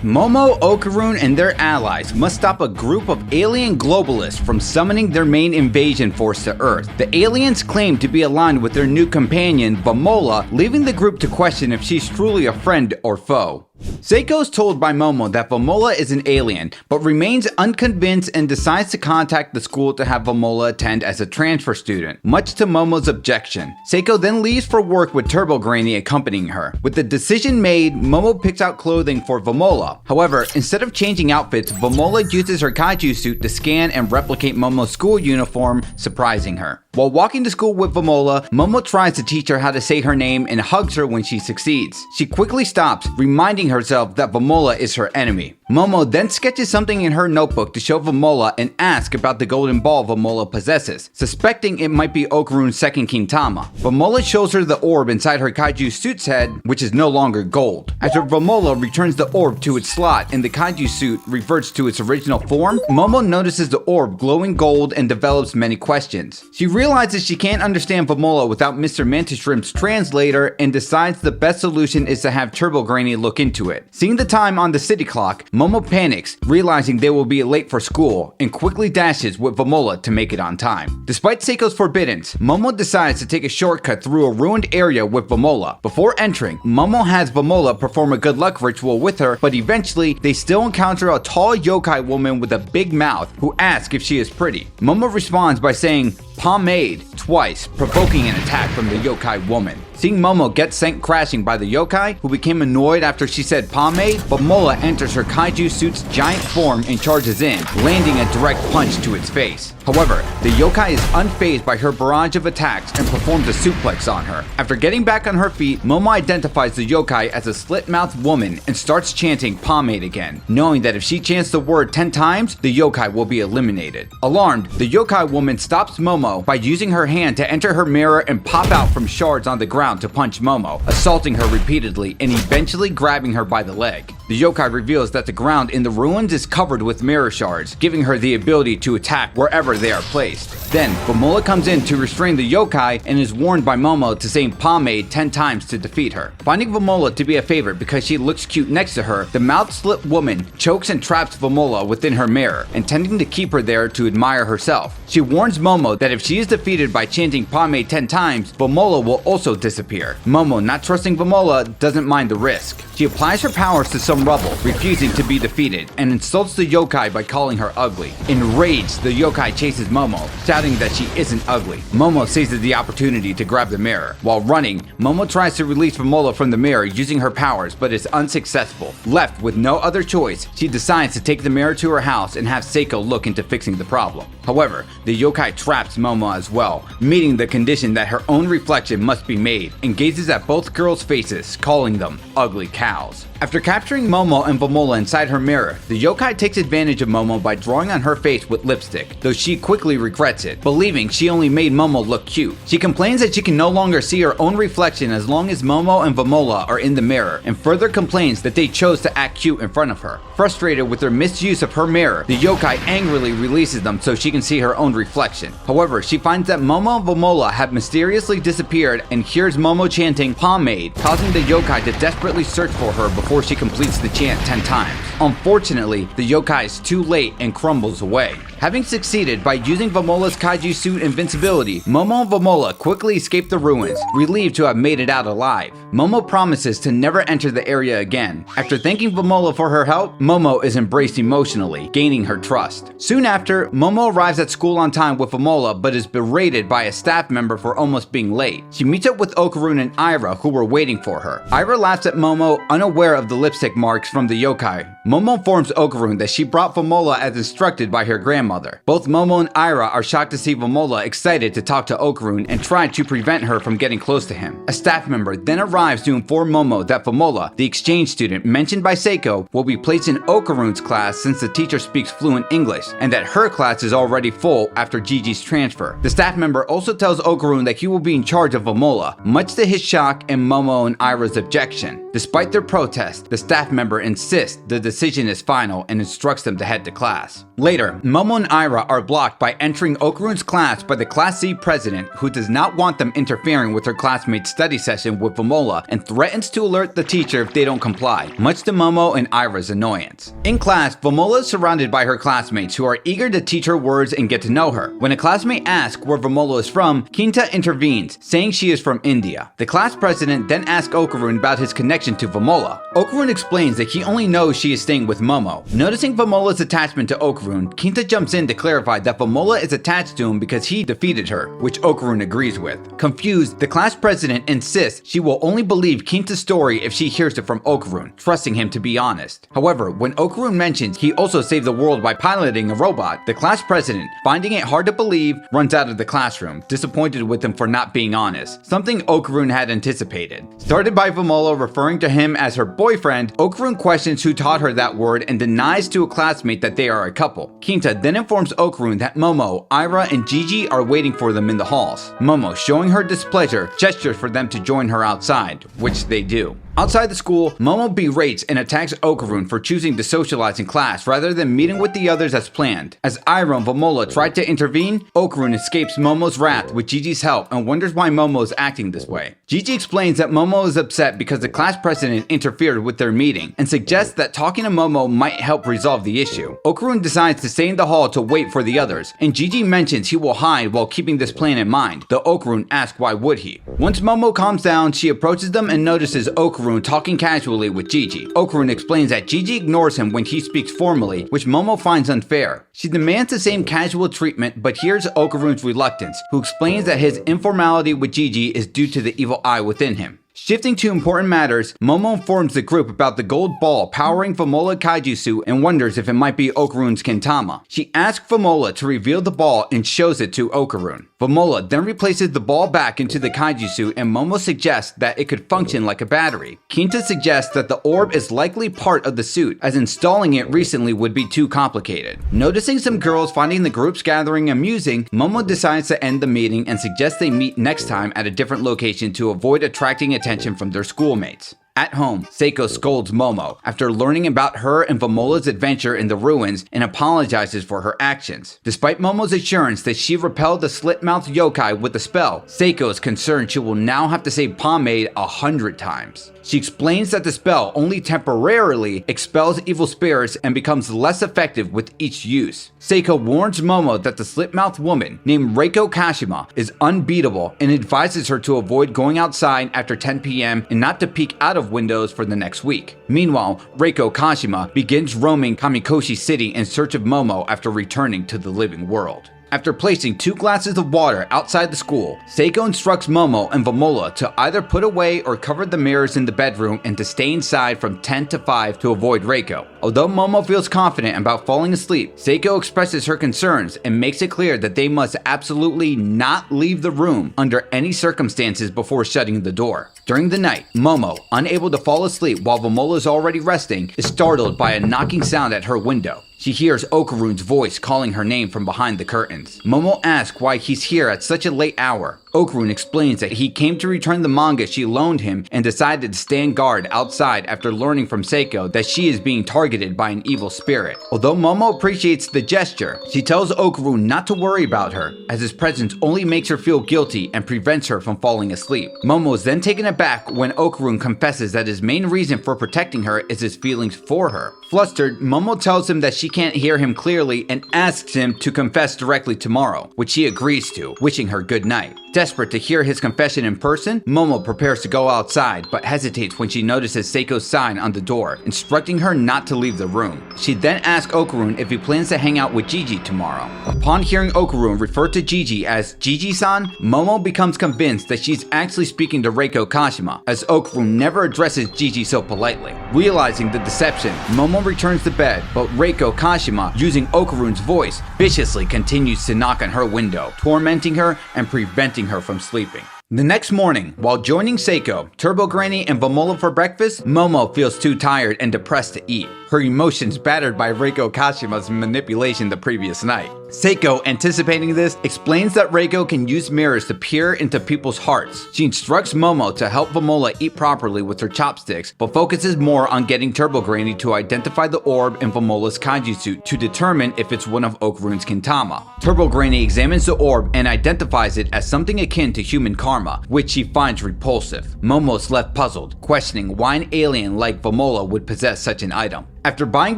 Momo, Okarun, and their allies must stop a group of alien globalists from summoning their main invasion force to Earth. The aliens claim to be aligned with their new companion, Vamola, leaving the group to question if she's truly a friend or foe. Seiko is told by Momo that Vamola is an alien, but remains unconvinced and decides to contact the school to have Vamola attend as a transfer student, much to Momo's objection. Seiko then leaves for work with Turbo Granny accompanying her. With the decision made, Momo picks out clothing for Vamola. However, instead of changing outfits, Vamola uses her kaiju suit to scan and replicate Momo's school uniform, surprising her. While walking to school with Vamola, Momo tries to teach her how to say her name and hugs her when she succeeds. She quickly stops, reminding herself that Vamola is her enemy. Momo then sketches something in her notebook to show Vamola and asks about the golden ball Vamola possesses, suspecting it might be Okarun's second Kintama. Vamola shows her the orb inside her kaiju suit's head, which is no longer gold. After Vamola returns the orb to its slot and the kaiju suit reverts to its original form, Momo notices the orb glowing gold and develops many questions. She realizes she can't understand Vamola without Mr. Mantis Shrimp's translator and decides the best solution is to have Turbo Granny look into it. Seeing the time on the city clock, Momo panics, realizing they will be late for school, and quickly dashes with Vamola to make it on time. Despite Seiko's forbiddance, Momo decides to take a shortcut through a ruined area with Vamola. Before entering, Momo has Vamola perform a good luck ritual with her, but eventually they still encounter a tall yokai woman with a big mouth who asks if she is pretty. Momo responds by saying pomade twice, provoking an attack from the yokai woman. Seeing Momo get sent crashing by the yokai, who became annoyed after she said pomade, Vamola enters her kaiju suit's giant form and charges in, landing a direct punch to its face. However, the yokai is unfazed by her barrage of attacks and performs a suplex on her. After getting back on her feet, Momo identifies the yokai as a slit-mouthed woman and starts chanting pomade again, knowing that if she chants the word 10 times, the yokai will be eliminated. Alarmed, the yokai woman stops Momo by using her hand to enter her mirror and pop out from shards on the ground to punch Momo, assaulting her repeatedly and eventually grabbing her by the leg. The yokai reveals that the ground in the ruins is covered with mirror shards, giving her the ability to attack wherever they are placed. Then, Vamola comes in to restrain the yokai and is warned by Momo to say pomade 10 times to defeat her. Finding Vamola to be a favorite because she looks cute next to her, the mouth-slit woman chokes and traps Vamola within her mirror, intending to keep her there to admire herself. She warns Momo that if she is defeated by chanting pomade 10 times, Vamola will also disappear. Momo, not trusting Vamola, doesn't mind the risk. She applies her powers to some rubble, refusing to be defeated, and insults the yokai by calling her ugly. Enraged, the yokai chases Momo, shouting that she isn't ugly. Momo seizes the opportunity to grab the mirror. While running, Momo tries to release Vamola from the mirror using her powers, but is unsuccessful. Left with no other choice, she decides to take the mirror to her house and have Seiko look into fixing the problem. However, the yokai traps Momo as well, meeting the condition that her own reflection must be made, and gazes at both girls' faces, calling them ugly cows. After capturing Momo and Vamola inside her mirror, the yokai takes advantage of Momo by drawing on her face with lipstick, though she quickly regrets it, believing she only made Momo look cute. She complains that she can no longer see her own reflection as long as Momo and Vamola are in the mirror, and further complains that they chose to act cute in front of her. Frustrated with their misuse of her mirror, the yokai angrily releases them so she can see her own reflection. However, she finds that Momo and Vamola have mysteriously disappeared and hears Momo chanting pomade, causing the yokai to desperately search for her before she completes the chant 10 times. Unfortunately, the yokai is too late and crumbles away. Having succeeded by using Vamola's kaiju suit invincibility, Momo and Vamola quickly escape the ruins, relieved to have made it out alive. Momo promises to never enter the area again. After thanking Vamola for her help, Momo is embraced emotionally, gaining her trust. Soon after, Momo arrives at school on time with Vamola but is berated by a staff member for almost being late. She meets up with Okarun and Ira, who were waiting for her. Ira laughs at Momo, unaware of the lipstick marks from the yokai. Momo informs Okarun that she brought Vamola as instructed by her grandmother. Both Momo and Ira are shocked to see Vamola excited to talk to Okarun and try to prevent her from getting close to him. A staff member then arrives to inform Momo that Vamola, the exchange student mentioned by Seiko, will be placed in Okarun's class since the teacher speaks fluent English, and that her class is already full after Gigi's transfer. The staff member also tells Okarun that he will be in charge of Vamola, much to his shock and Momo and Ira's objection. Despite their protest, the staff member insists the decision is final and instructs them to head to class. Later, Momo and Ira are blocked by entering Okarun's class by the Class C president, who does not want them interfering with her classmates' study session with Vamola and threatens to alert the teacher if they don't comply, much to Momo and Ira's annoyance. In class, Vamola is surrounded by her classmates who are eager to teach her words and get to know her. When a classmate asks where Vamola is from, Kinta intervenes, saying she is from India. The class president then asks Okarun about his connection to Vamola. Okarun explains that he only knows she is staying with Momo. Noticing Vamola's attachment to Okarun, Kinta jumps in to clarify that Vamola is attached to him because he defeated her, which Okarun agrees with. Confused, the class president insists she will only believe Kinta's story if she hears it from Okarun, trusting him to be honest. However, when Okarun mentions he also saved the world by piloting a robot, the class president, finding it hard to believe, runs out of the classroom, disappointed with him for not being honest, something Okarun had anticipated. Started by Vamola referring to him as her boyfriend, Okarun questions who taught her that word and denies to a classmate that they are a couple. Kinta then informs Okarun that Momo, Ira, and Gigi are waiting for them in the halls. Momo, showing her displeasure, gestures for them to join her outside, which they do. Outside the school, Momo berates and attacks Okarun for choosing to socialize in class rather than meeting with the others as planned. As Iroh and Vamola try to intervene, Okarun escapes Momo's wrath with Gigi's help and wonders why Momo is acting this way. Gigi explains that Momo is upset because the class president interfered with their meeting and suggests that talking to Momo might help resolve the issue. Okarun decides to stay in the hall to wait for the others, and Gigi mentions he will hide while keeping this plan in mind, though Okarun asks why would he. Once Momo calms down, she approaches them and notices Okarun talking casually with Gigi. Okarun explains that Gigi ignores him when he speaks formally, which Momo finds unfair. She demands the same casual treatment, but hears Okarun's reluctance, who explains that his informality with Gigi is due to the evil eye within him. Shifting to important matters, Momo informs the group about the gold ball powering Vamola Kaiju suit and wonders if it might be Okarun's Kintama. She asks Vamola to reveal the ball and shows it to Okarun. Vamola then replaces the ball back into the Kaiju suit and Momo suggests that it could function like a battery. Kinta suggests that the orb is likely part of the suit, as installing it recently would be too complicated. Noticing some girls finding the group's gathering amusing, Momo decides to end the meeting and suggests they meet next time at a different location to avoid attracting attention from their schoolmates. At home, Seiko scolds Momo after learning about her and Vamola's adventure in the ruins and apologizes for her actions. Despite Momo's assurance that she repelled the slit-mouthed yokai with the spell, Seiko is concerned she will now have to say pomade 100 times. She explains that the spell only temporarily expels evil spirits and becomes less effective with each use. Seiko warns Momo that the slit-mouthed woman named Reiko Kashima is unbeatable and advises her to avoid going outside after 10 p.m. and not to peek out of windows for the next week. Meanwhile, Reiko Kashima begins roaming Kamikoshi City in search of Momo after returning to the living world. After placing 2 glasses of water outside the school, Seiko instructs Momo and Vamola to either put away or cover the mirrors in the bedroom and to stay inside from 10 to 5 to avoid Reiko. Although Momo feels confident about falling asleep, Seiko expresses her concerns and makes it clear that they must absolutely not leave the room under any circumstances before shutting the door. During the night, Momo, unable to fall asleep while Vamola is already resting, is startled by a knocking sound at her window. She hears Okarun's voice calling her name from behind the curtains. Momo asks why he's here at such a late hour. Okarun explains that he came to return the manga she loaned him and decided to stand guard outside after learning from Seiko that she is being targeted by an evil spirit. Although Momo appreciates the gesture, she tells Okarun not to worry about her, as his presence only makes her feel guilty and prevents her from falling asleep. Momo is then taken aback when Okarun confesses that his main reason for protecting her is his feelings for her. Flustered, Momo tells him that she can't hear him clearly and asks him to confess directly tomorrow, which he agrees to, wishing her good night. Desperate to hear his confession in person, Momo prepares to go outside, but hesitates when she notices Seiko's sign on the door, instructing her not to leave the room. She then asks Okarun if he plans to hang out with Gigi tomorrow. Upon hearing Okarun refer to Gigi as Gigi-san, Momo becomes convinced that she's actually speaking to Reiko Kashima, as Okarun never addresses Gigi so politely. Realizing the deception, Momo returns to bed, but Reiko Kashima, using Okarun's voice, viciously continues to knock on her window, tormenting her and preventing her from sleeping. The next morning, while joining Seiko, Turbo Granny, and Vamola for breakfast, Momo feels too tired and depressed to eat, her emotions battered by Reiko Kashima's manipulation the previous night. Seiko, anticipating this, explains that Reiko can use mirrors to peer into people's hearts. She instructs Momo to help Vamola eat properly with her chopsticks, but focuses more on getting Turbo Granny to identify the orb in Vamola's Kaiju suit to determine if it's one of Okarun's Kintama. Turbo Granny examines the orb and identifies it as something akin to human karma, which she finds repulsive. Momo's left puzzled, questioning why an alien like Vamola would possess such an item. After buying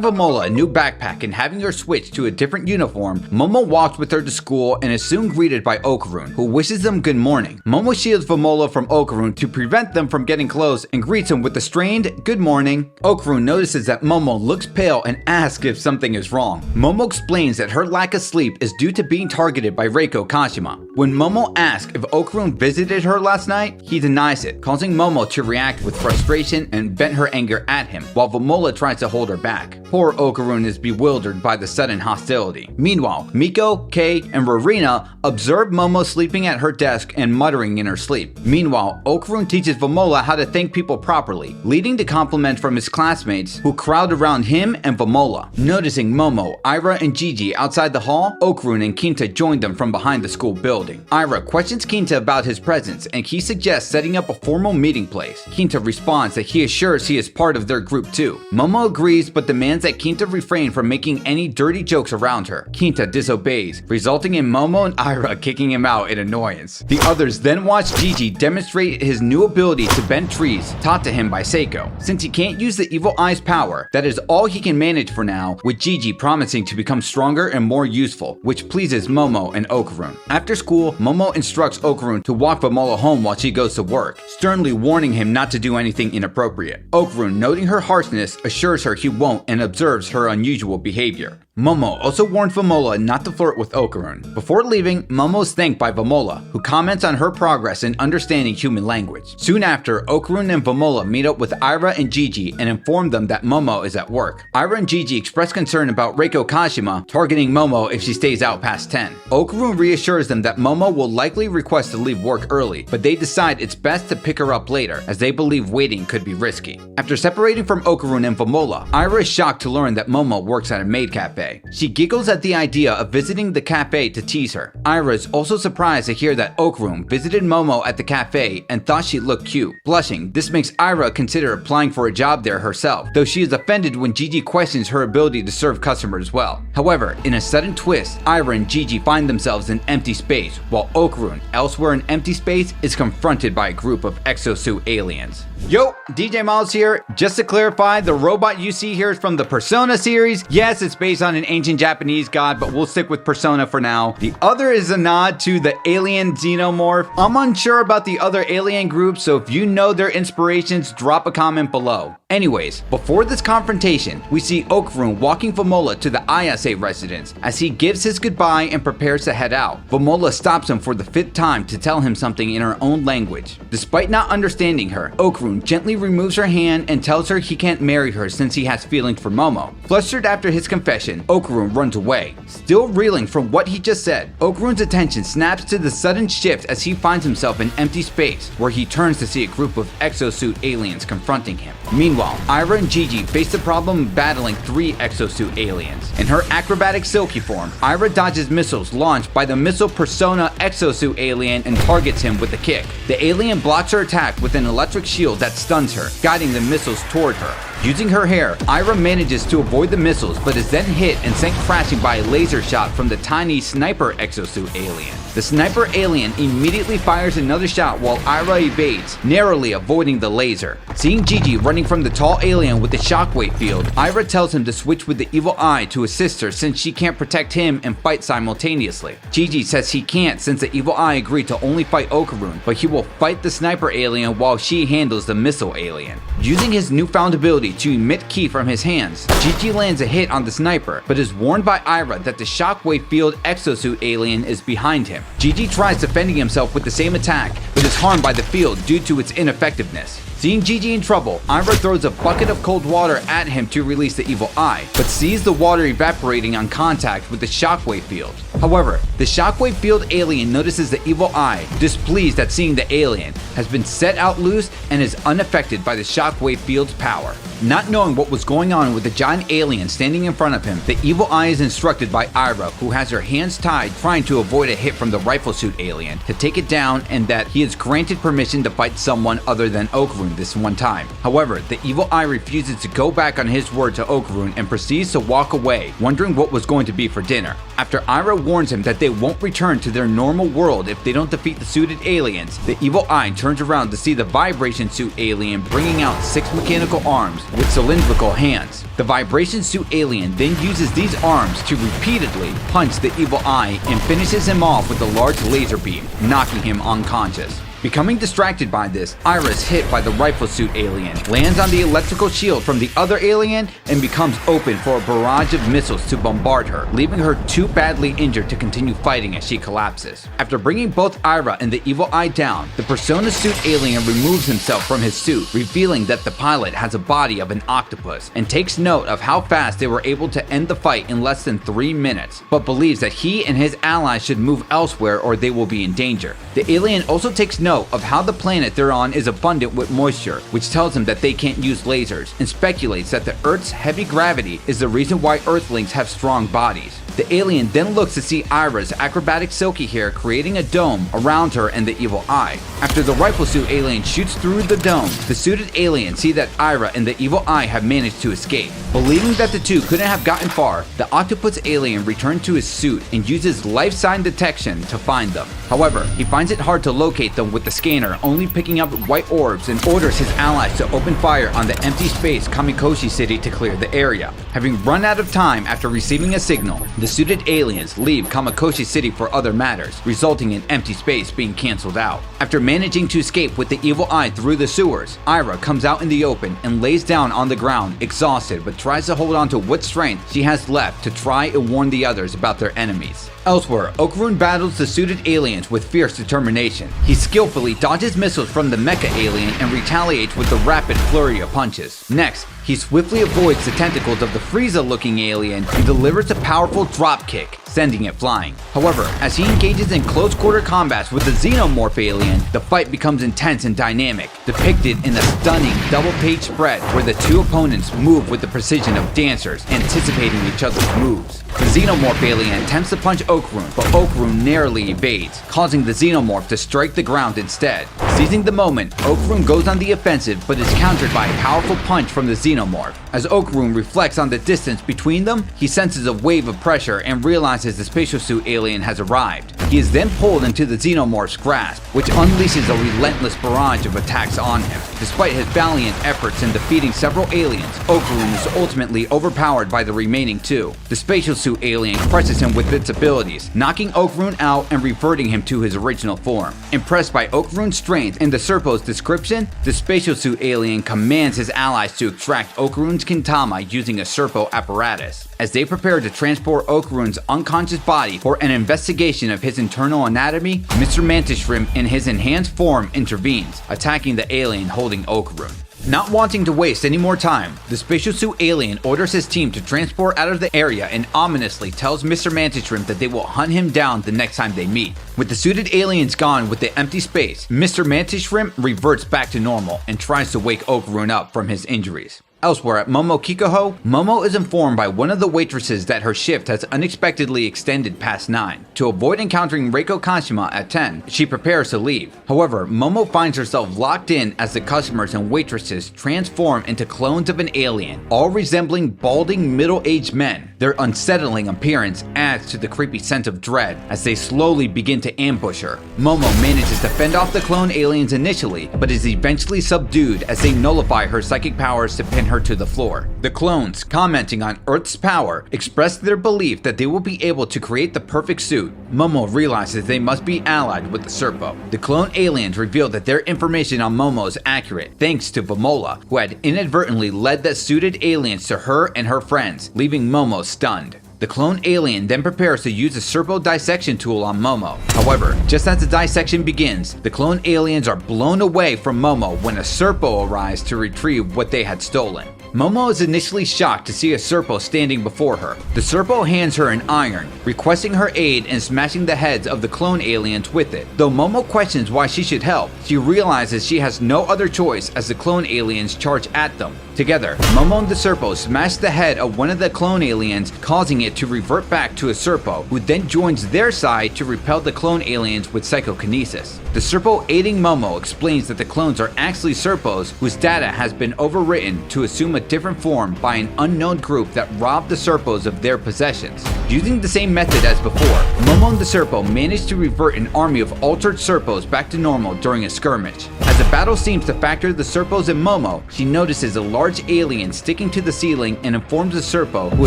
Vamola a new backpack and having her switch to a different uniform, Momo walks with her to school and is soon greeted by Okarun, who wishes them good morning. Momo shields Vamola from Okarun to prevent them from getting close and greets him with a strained good morning. Okarun notices that Momo looks pale and asks if something is wrong. Momo explains that her lack of sleep is due to being targeted by Reiko Kashima. When Momo asks if Okarun visited her last night, he denies it, causing Momo to react with frustration and vent her anger at him, while Vamola tries to hold her back. Poor Okarun is bewildered by the sudden hostility. Meanwhile, Miko, Kei, and Rorina observe Momo sleeping at her desk and muttering in her sleep. Meanwhile, Okarun teaches Vamola how to thank people properly, leading to compliments from his classmates who crowd around him and Vamola. Noticing Momo, Ira, and Gigi outside the hall, Okarun and Kinta join them from behind the school building. Ira questions Kinta about his presence and he suggests setting up a formal meeting place. Kinta responds that he assures he is part of their group too. Momo agrees but demands that Kinta refrain from making any dirty jokes around her. Kinta disobeys, resulting in Momo and Ira kicking him out in annoyance. The others then watch Gigi demonstrate his new ability to bend trees taught to him by Seiko. Since he can't use the evil eye's power, that is all he can manage for now, with Gigi promising to become stronger and more useful, which pleases Momo and Okarun. After school, Momo instructs Okarun to walk Vamola home while she goes to work, sternly warning him not to do anything inappropriate. Okarun, noting her harshness, assures her he won't and observes her unusual behavior. Momo also warns Vamola not to flirt with Okarun. Before leaving, Momo is thanked by Vamola, who comments on her progress in understanding human language. Soon after, Okarun and Vamola meet up with Ira and Gigi and inform them that Momo is at work. Ira and Gigi express concern about Reiko Kashima targeting Momo if she stays out past 10. Okarun reassures them that Momo will likely request to leave work early, but they decide it's best to pick her up later, as they believe waiting could be risky. After separating from Okarun and Vamola, Ira is shocked to learn that Momo works at a maid cafe. She giggles at the idea of visiting the cafe to tease her. Ira is also surprised to hear that Okarun visited Momo at the cafe and thought she looked cute. Blushing, this makes Ira consider applying for a job there herself, though she is offended when Gigi questions her ability to serve customers well. However, in a sudden twist, Ira and Gigi find themselves in empty space, while Okarun, elsewhere in empty space, is confronted by a group of exosuit aliens. Yo, DJ Milez here. Just to clarify, the robot you see here is from the Persona series. Yes, it's based on an ancient Japanese god, but we'll stick with Persona for now. The other is a nod to the alien xenomorph. I'm unsure about the other alien groups, so if you know their inspirations, drop a comment below. Anyways, before this confrontation, we see Okarun walking Vamola to the Ayase residence as he gives his goodbye and prepares to head out. Vamola stops him for the 5th time to tell him something in her own language. Despite not understanding her, Okarun gently removes her hand and tells her he can't marry her since he has feelings for Momo. Flustered after his confession, Okarun runs away. Still reeling from what he just said, Okarun's attention snaps to the sudden shift as he finds himself in empty space, where he turns to see a group of exosuit aliens confronting him. Meanwhile, Ira and Gigi face the problem of battling 3 exosuit aliens. In her acrobatic silky form, Ira dodges missiles launched by the missile persona exosuit alien and targets him with a kick. The alien blocks her attack with an electric shield that stuns her, guiding the missiles toward her. Using her hair, Ira manages to avoid the missiles but is then hit and sent crashing by a laser shot from the tiny sniper exosuit alien. The sniper alien immediately fires another shot while Ira evades, narrowly avoiding the laser. Seeing Gigi running from the tall alien with the shockwave field, Ira tells him to switch with the evil eye to assist her since she can't protect him and fight simultaneously. Gigi says he can't since the evil eye agreed to only fight Okarun, but he will fight the sniper alien while she handles the missile alien. Using his newfound ability to emit ki from his hands, Gigi lands a hit on the sniper, but is warned by Ira that the shockwave field exosuit alien is behind him. Gigi tries defending himself with the same attack, but is harmed by the field due to its ineffectiveness. Seeing Gigi in trouble, Ira throws a bucket of cold water at him to release the evil eye, but sees the water evaporating on contact with the shockwave field. However, the shockwave field alien notices the evil eye, displeased at seeing the alien, has been set out loose and is unaffected by the shockwave field's power. Not knowing what was going on with the giant alien standing in front of him, the evil eye is instructed by Ira, who has her hands tied trying to avoid a hit from the rifle suit alien, to take it down and that he is granted permission to fight someone other than Okarun this one time. However, the evil eye refuses to go back on his word to Okarun and proceeds to walk away, wondering what was going to be for dinner. After Ira warns him that they won't return to their normal world if they don't defeat the suited aliens, the evil eye turns around to see the vibration suit alien bringing out 6 mechanical arms with cylindrical hands. The vibration suit alien then uses these arms to repeatedly punch the evil eye and finishes him off with a large laser beam, knocking him unconscious. Becoming distracted by this, Ira is hit by the rifle suit alien, lands on the electrical shield from the other alien, and becomes open for a barrage of missiles to bombard her, leaving her too badly injured to continue fighting as she collapses. After bringing both Ira and the evil eye down, the Persona suit alien removes himself from his suit, revealing that the pilot has a body of an octopus, and takes note of how fast they were able to end the fight in less than 3 minutes, but believes that he and his allies should move elsewhere or they will be in danger. The alien also takes note of how the planet they're on is abundant with moisture, which tells him that they can't use lasers, and speculates that the Earth's heavy gravity is the reason why Earthlings have strong bodies. The alien then looks to see Ira's acrobatic silky hair creating a dome around her and the evil eye. After the rifle suit alien shoots through the dome, the suited aliens see that Ira and the evil eye have managed to escape. Believing that the two couldn't have gotten far, the octopus alien returns to his suit and uses life sign detection to find them. However, he finds it hard to locate them with the scanner only picking up white orbs, and orders his allies to open fire on the empty space Kamikoshi City to clear the area. Having run out of time after receiving a signal, the suited aliens leave Kamikoshi City for other matters, resulting in empty space being cancelled out. After managing to escape with the evil eye through the sewers, Ira comes out in the open and lays down on the ground, exhausted, but tries to hold on to what strength she has left to try and warn the others about their enemies. Elsewhere, Okarun battles the suited aliens with fierce determination. He skillfully dodges missiles from the mecha alien and retaliates with a rapid flurry of punches. Next, he swiftly avoids the tentacles of the Frieza-looking alien and delivers a powerful drop kick, sending it flying. However, as he engages in close-quarter combats with the Xenomorph alien, the fight becomes intense and dynamic, depicted in a stunning double-page spread where the two opponents move with the precision of dancers, anticipating each other's moves. The Xenomorph alien attempts to punch Okarun, but Okarun narrowly evades, causing the Xenomorph to strike the ground instead. Seizing the moment, Okarun goes on the offensive but is countered by a powerful punch from the Xenomorph. As Okarun reflects on the distance between them, he senses a wave of pressure and realizes the spatial suit alien has arrived. He is then pulled into the Xenomorph's grasp, which unleashes a relentless barrage of attacks on him. Despite his valiant efforts in defeating several aliens, Okarun is ultimately overpowered by the remaining two. The spatial suit alien crushes him with its abilities, knocking Okarun out and reverting him to his original form. Impressed by Okarun's strength and the Serpos description, the spatial suit alien commands his allies to extract Okarun's Kintama using a Serpo apparatus. As they prepare to transport Okarun's unconscious body for an investigation of his internal anatomy, Mr. Mantis Shrimp in his enhanced form intervenes, attacking the alien holding Okarun. Not wanting to waste any more time, the spatial suit alien orders his team to transport out of the area and ominously tells Mr. Mantis Shrimp that they will hunt him down the next time they meet. With the suited aliens gone with the empty space, Mr. Mantis Shrimp reverts back to normal and tries to wake Okarun up from his injuries. Elsewhere at Momo Kikoho, Momo is informed by one of the waitresses that her shift has unexpectedly extended past 9. To avoid encountering Reiko Kashima at 10, she prepares to leave. However, Momo finds herself locked in as the customers and waitresses transform into clones of an alien, all resembling balding middle-aged men. Their unsettling appearance adds to the creepy sense of dread as they slowly begin to ambush her. Momo manages to fend off the clone aliens initially, but is eventually subdued as they nullify her psychic powers to pin her to the floor. The clones, commenting on Earth's power, express their belief that they will be able to create the perfect suit. Momo realizes they must be allied with the Serpo. The clone aliens reveal that their information on Momo is accurate, thanks to Vamola, who had inadvertently led the suited aliens to her and her friends, leaving Momo stunned. The clone alien then prepares to use a Serpo dissection tool on Momo. However, just as the dissection begins, the clone aliens are blown away from Momo when a Serpo arrives to retrieve what they had stolen. Momo is initially shocked to see a Serpo standing before her. The Serpo hands her an iron, requesting her aid in smashing the heads of the clone aliens with it. Though Momo questions why she should help, she realizes she has no other choice as the clone aliens charge at them. Together, Momo and the Serpo smash the head of one of the clone aliens, causing it to revert back to a Serpo, who then joins their side to repel the clone aliens with psychokinesis. The Serpo aiding Momo explains that the clones are actually Serpos whose data has been overwritten to assume a different form by an unknown group that robbed the Serpos of their possessions. Using the same method as before, Momo and the Serpo manage to revert an army of altered Serpos back to normal during a skirmish. As the battle seems to factor the Serpos and Momo, she notices a large alien sticking to the ceiling and informs the Serpo, who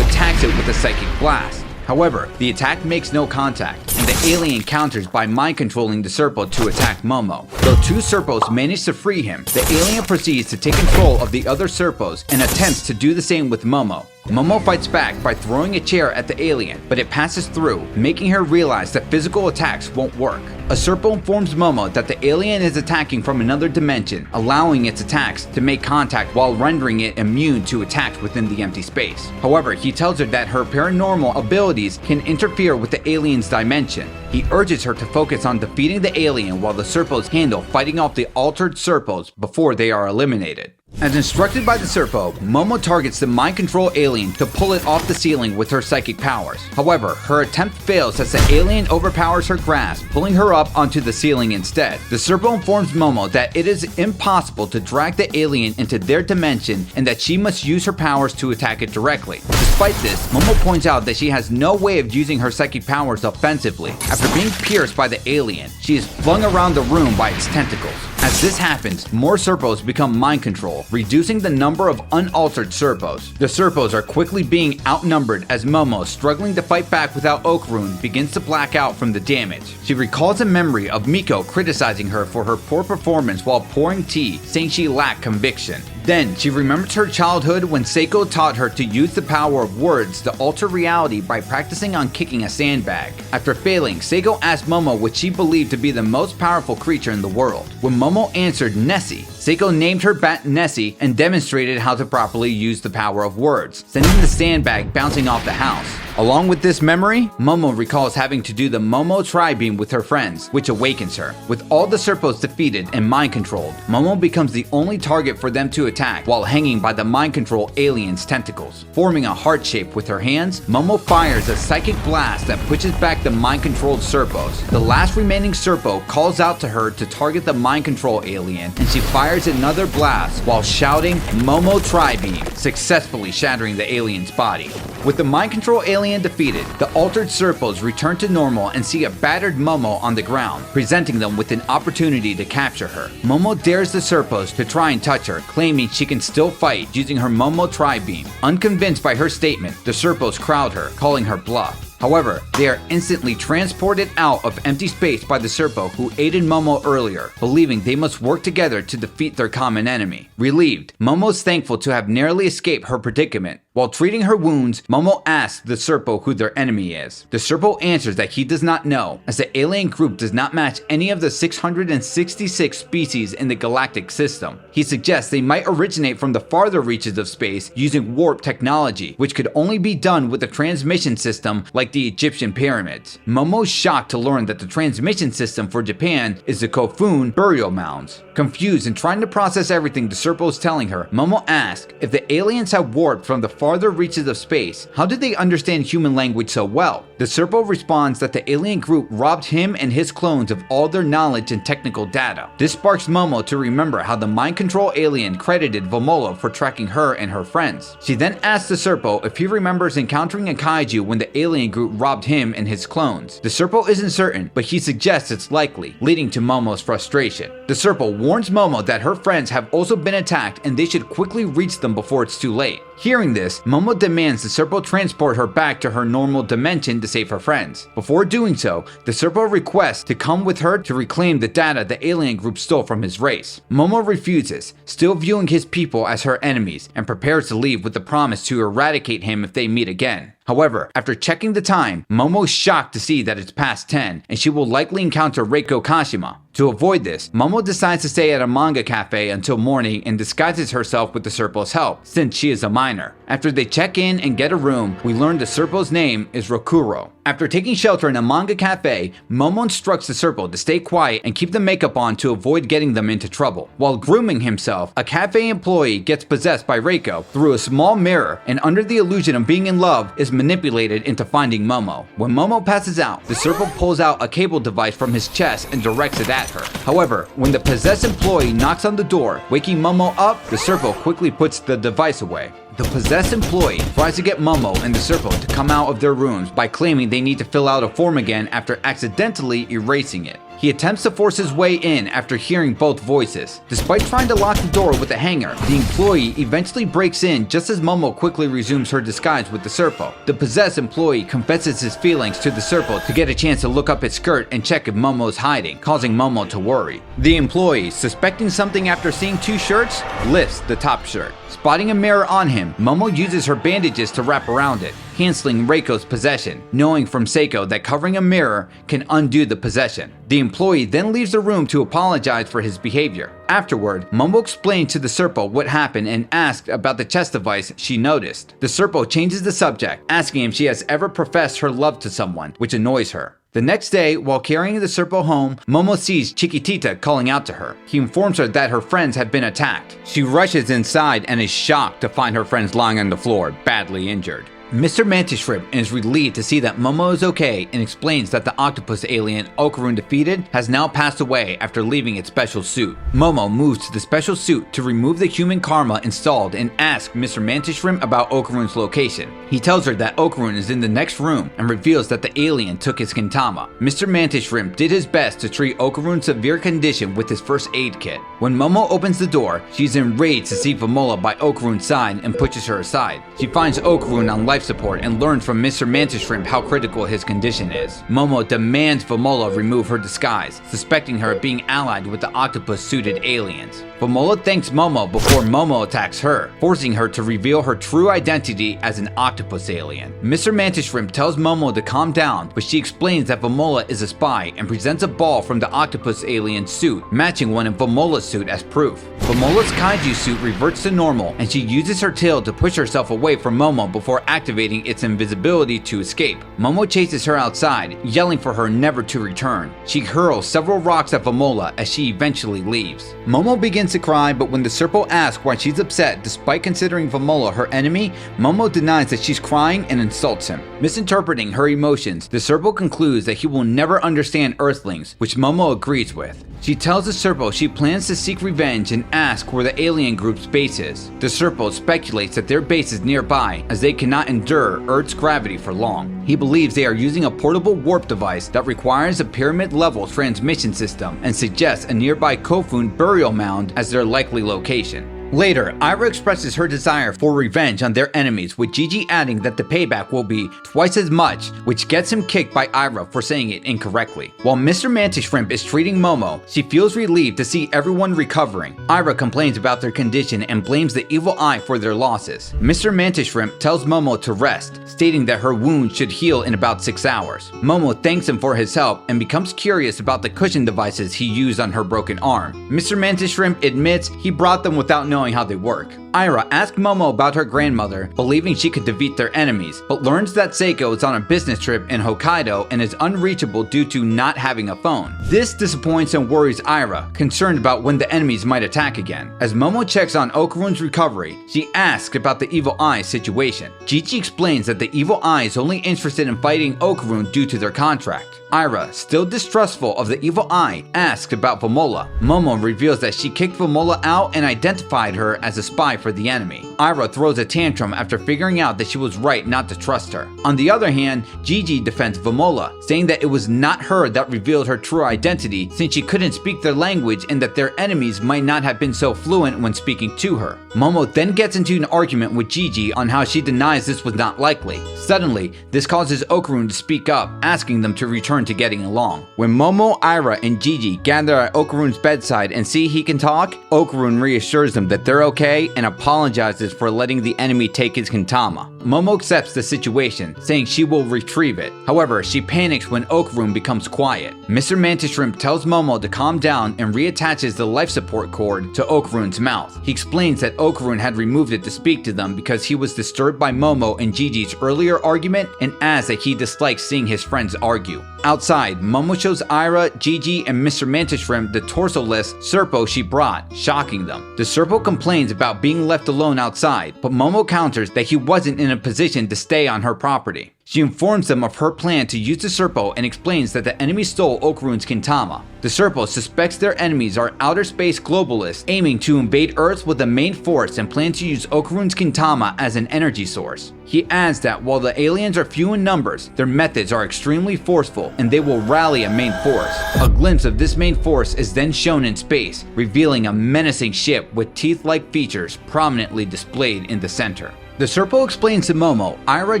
attacks it with a psychic blast. However, the attack makes no contact, and the the alien counters by mind controlling the Serpo to attack Momo. Though 2 Serpos manage to free him, the alien proceeds to take control of the other Serpos and attempts to do the same with Momo. Momo fights back by throwing a chair at the alien, but it passes through, making her realize that physical attacks won't work. A Serpo informs Momo that the alien is attacking from another dimension, allowing its attacks to make contact while rendering it immune to attacks within the empty space. However, he tells her that her paranormal abilities can interfere with the alien's dimension. He urges her to focus on defeating the alien while the Serpos handle fighting off the altered Serpos before they are eliminated. As instructed by the Serpo, Momo targets the mind control alien to pull it off the ceiling with her psychic powers. However, her attempt fails as the alien overpowers her grasp, pulling her up onto the ceiling instead. The Serpo informs Momo that it is impossible to drag the alien into their dimension and that she must use her powers to attack it directly. Despite this, Momo points out that she has no way of using her psychic powers offensively. After being pierced by the alien, she is flung around the room by its tentacles. As this happens, more Serpos become mind control, reducing the number of unaltered Serpos. The Serpos are quickly being outnumbered as Momo, struggling to fight back without Okarun, begins to black out from the damage. She recalls a memory of Miko criticizing her for her poor performance while pouring tea, saying she lacked conviction. Then, she remembers her childhood when Seiko taught her to use the power of words to alter reality by practicing on kicking a sandbag. After failing, Seiko asked Momo what she believed to be the most powerful creature in the world. When Momo answered Nessie, Seiko named her bat Nessie and demonstrated how to properly use the power of words, sending the sandbag bouncing off the house. Along with this memory, Momo recalls having to do the Momo Tri-Beam with her friends, which awakens her. With all the Serpos defeated and mind-controlled, Momo becomes the only target for them to attack while hanging by the mind-control alien's tentacles. Forming a heart shape with her hands, Momo fires a psychic blast that pushes back the mind-controlled Serpos. The last remaining Serpo calls out to her to target the mind-control alien, and she fires another blast while shouting Momo Tri-Beam, successfully shattering the alien's body. With the mind control alien defeated, the altered Serpos return to normal and see a battered Momo on the ground, presenting them with an opportunity to capture her. Momo dares the Serpos to try and touch her, claiming she can still fight using her Momo Tri-Beam. Unconvinced by her statement, the Serpos crowd her, calling her bluff. However, they are instantly transported out of empty space by the Serpo who aided Momo earlier, believing they must work together to defeat their common enemy. Relieved, Momo is thankful to have narrowly escaped her predicament. While treating her wounds, Momo asks the Serpo who their enemy is. The Serpo answers that he does not know, as the alien group does not match any of the 666 species in the galactic system. He suggests they might originate from the farther reaches of space using warp technology, which could only be done with a transmission system like the Egyptian pyramids. Momo's shocked to learn that the transmission system for Japan is the Kofun burial mounds. Confused and trying to process everything the Serpo is telling her, Momo asks if the aliens have warped from the farther reaches of space, how did they understand human language so well? The Serpo responds that the alien group robbed him and his clones of all their knowledge and technical data. This sparks Momo to remember how the mind control alien credited Vomolo for tracking her and her friends. She then asks the Serpo if he remembers encountering a kaiju when the alien group robbed him and his clones. The Serpo isn't certain, but he suggests it's likely, leading to Momo's frustration. The Serpo warns Momo that her friends have also been attacked and they should quickly reach them before it's too late. Hearing this, Momo demands the Serpo transport her back to her normal dimension to save her friends. Before doing so, the Serpo requests to come with her to reclaim the data the alien group stole from his race. Momo refuses, still viewing his people as her enemies, and prepares to leave with the promise to eradicate him if they meet again. However, after checking the time, Momo's shocked to see that it's past 10 and she will likely encounter Reiko Kashima. To avoid this, Momo decides to stay at a manga cafe until morning and disguises herself with the Serpo's help, since she is a minor. After they check in and get a room, we learn the Serpo's name is Rokuro. After taking shelter in a manga cafe, Momo instructs the Serpo to stay quiet and keep the makeup on to avoid getting them into trouble. While grooming himself, a cafe employee gets possessed by Reiko through a small mirror and under the illusion of being in love is manipulated into finding Momo. When Momo passes out, the Serpo pulls out a cable device from his chest and directs it at her. However, when the possessed employee knocks on the door, waking Momo up, the Serpo quickly puts the device away. The possessed employee tries to get Momo and the Serpo to come out of their rooms by claiming they need to fill out a form again after accidentally erasing it. He attempts to force his way in after hearing both voices. Despite trying to lock the door with a hanger, the employee eventually breaks in just as Momo quickly resumes her disguise with the Serpo. The possessed employee confesses his feelings to the Serpo to get a chance to look up its skirt and check if Momo's hiding, causing Momo to worry. The employee, suspecting something after seeing two shirts, lifts the top shirt. Spotting a mirror on him, Momo uses her bandages to wrap around it, canceling Reiko's possession, knowing from Seiko that covering a mirror can undo the possession. The employee then leaves the room to apologize for his behavior. Afterward, Momo explains to the Serpo what happened and asks about the chest device she noticed. The Serpo changes the subject, asking if she has ever professed her love to someone, which annoys her. The next day, while carrying the Serpo home, Momo sees Chiquitita calling out to her. He informs her that her friends have been attacked. She rushes inside and is shocked to find her friends lying on the floor, badly injured. Mr. Mantis Shrimp is relieved to see that Momo is okay and explains that the octopus alien Okarun defeated has now passed away after leaving its special suit. Momo moves to the special suit to remove the human karma installed and asks Mr. Mantis Shrimp about Okarun's location. He tells her that Okarun is in the next room and reveals that the alien took his Kintama. Mr. Mantis Shrimp did his best to treat Okarun's severe condition with his first aid kit. When Momo opens the door, she's enraged to see Vomola by Okarun's side and pushes her aside. She finds Okarun on life support and learns from Mr. Mantis Shrimp how critical his condition is. Momo demands Vomola remove her disguise, suspecting her of being allied with the octopus-suited aliens. Vomola thanks Momo before Momo attacks her, forcing her to reveal her true identity as an octopus alien. Mr. Mantis Shrimp tells Momo to calm down, but she explains that Vomola is a spy and presents a ball from the octopus alien suit, matching one in Vomola's suit as proof. Vomola's kaiju suit reverts to normal, and she uses her tail to push herself away from Momo before activating its invisibility to escape. Momo chases her outside, yelling for her never to return. She hurls several rocks at Vomola as she eventually leaves. Momo begins to cry, but when the Serpo asks why she's upset despite considering Vomola her enemy, Momo denies that she's crying and insults him. Misinterpreting her emotions, the Serpo concludes that he will never understand Earthlings, which Momo agrees with. She tells the Serpo she plans to seek revenge and ask where the alien group's base is. The Serpo speculates that their base is nearby as they cannot endure Earth's gravity for long. He believes they are using a portable warp device that requires a pyramid-level transmission system and suggests a nearby Kofun burial mound as their likely location. Later, Ira expresses her desire for revenge on their enemies, with Gigi adding that the payback will be twice as much, which gets him kicked by Ira for saying it incorrectly. While Mr. Mantis Shrimp is treating Momo, she feels relieved to see everyone recovering. Ira complains about their condition and blames the evil eye for their losses. Mr. Mantis Shrimp tells Momo to rest, stating that her wound should heal in about 6 hours. Momo thanks him for his help and becomes curious about the cushion devices he used on her broken arm. Mr. Mantis Shrimp admits he brought them without knowing how they work. Ira asks Momo about her grandmother, believing she could defeat their enemies, but learns that Seiko is on a business trip in Hokkaido and is unreachable due to not having a phone. This disappoints and worries Ira, concerned about when the enemies might attack again. As Momo checks on Okarun's recovery, she asks about the Evil Eye situation. Gigi explains that the Evil Eye is only interested in fighting Okarun due to their contract. Ira, still distrustful of the Evil Eye, asks about Vomola. Momo reveals that she kicked Vomola out and identified her as a spy for the enemy. Ira throws a tantrum after figuring out that she was right not to trust her. On the other hand, Gigi defends Vomola, saying that it was not her that revealed her true identity since she couldn't speak their language and that their enemies might not have been so fluent when speaking to her. Momo then gets into an argument with Gigi on how she denies this was not likely. Suddenly, this causes Okarun to speak up, asking them to return to getting along. When Momo, Ira, and Gigi gather at Okarun's bedside and see he can talk, Okarun reassures them that they're okay and apologizes for letting the enemy take his Kintama. Momo accepts the situation, saying she will retrieve it. However, she panics when Okarun becomes quiet. Mr. Mantis Shrimp tells Momo to calm down and reattaches the life support cord to Okarun's mouth. He explains that Okarun had removed it to speak to them because he was disturbed by Momo and Gigi's earlier argument and adds that he dislikes seeing his friends argue. Outside, Momo shows Ira, Gigi, and Mr. Mantis Shrimp the torso-less Serpo she brought, shocking them. The Serpo complains about being left alone outside, but Momo counters that he wasn't in a position to stay on her property. She informs them of her plan to use the Serpo and explains that the enemy stole Okarun's Kintama. The Serpo suspects their enemies are outer space globalists aiming to invade Earth with the main force and plan to use Okarun's Kintama as an energy source. He adds that while the aliens are few in numbers, their methods are extremely forceful and they will rally a main force. A glimpse of this main force is then shown in space, revealing a menacing ship with teeth-like features prominently displayed in the center. The Serpo explains to Momo, Ira,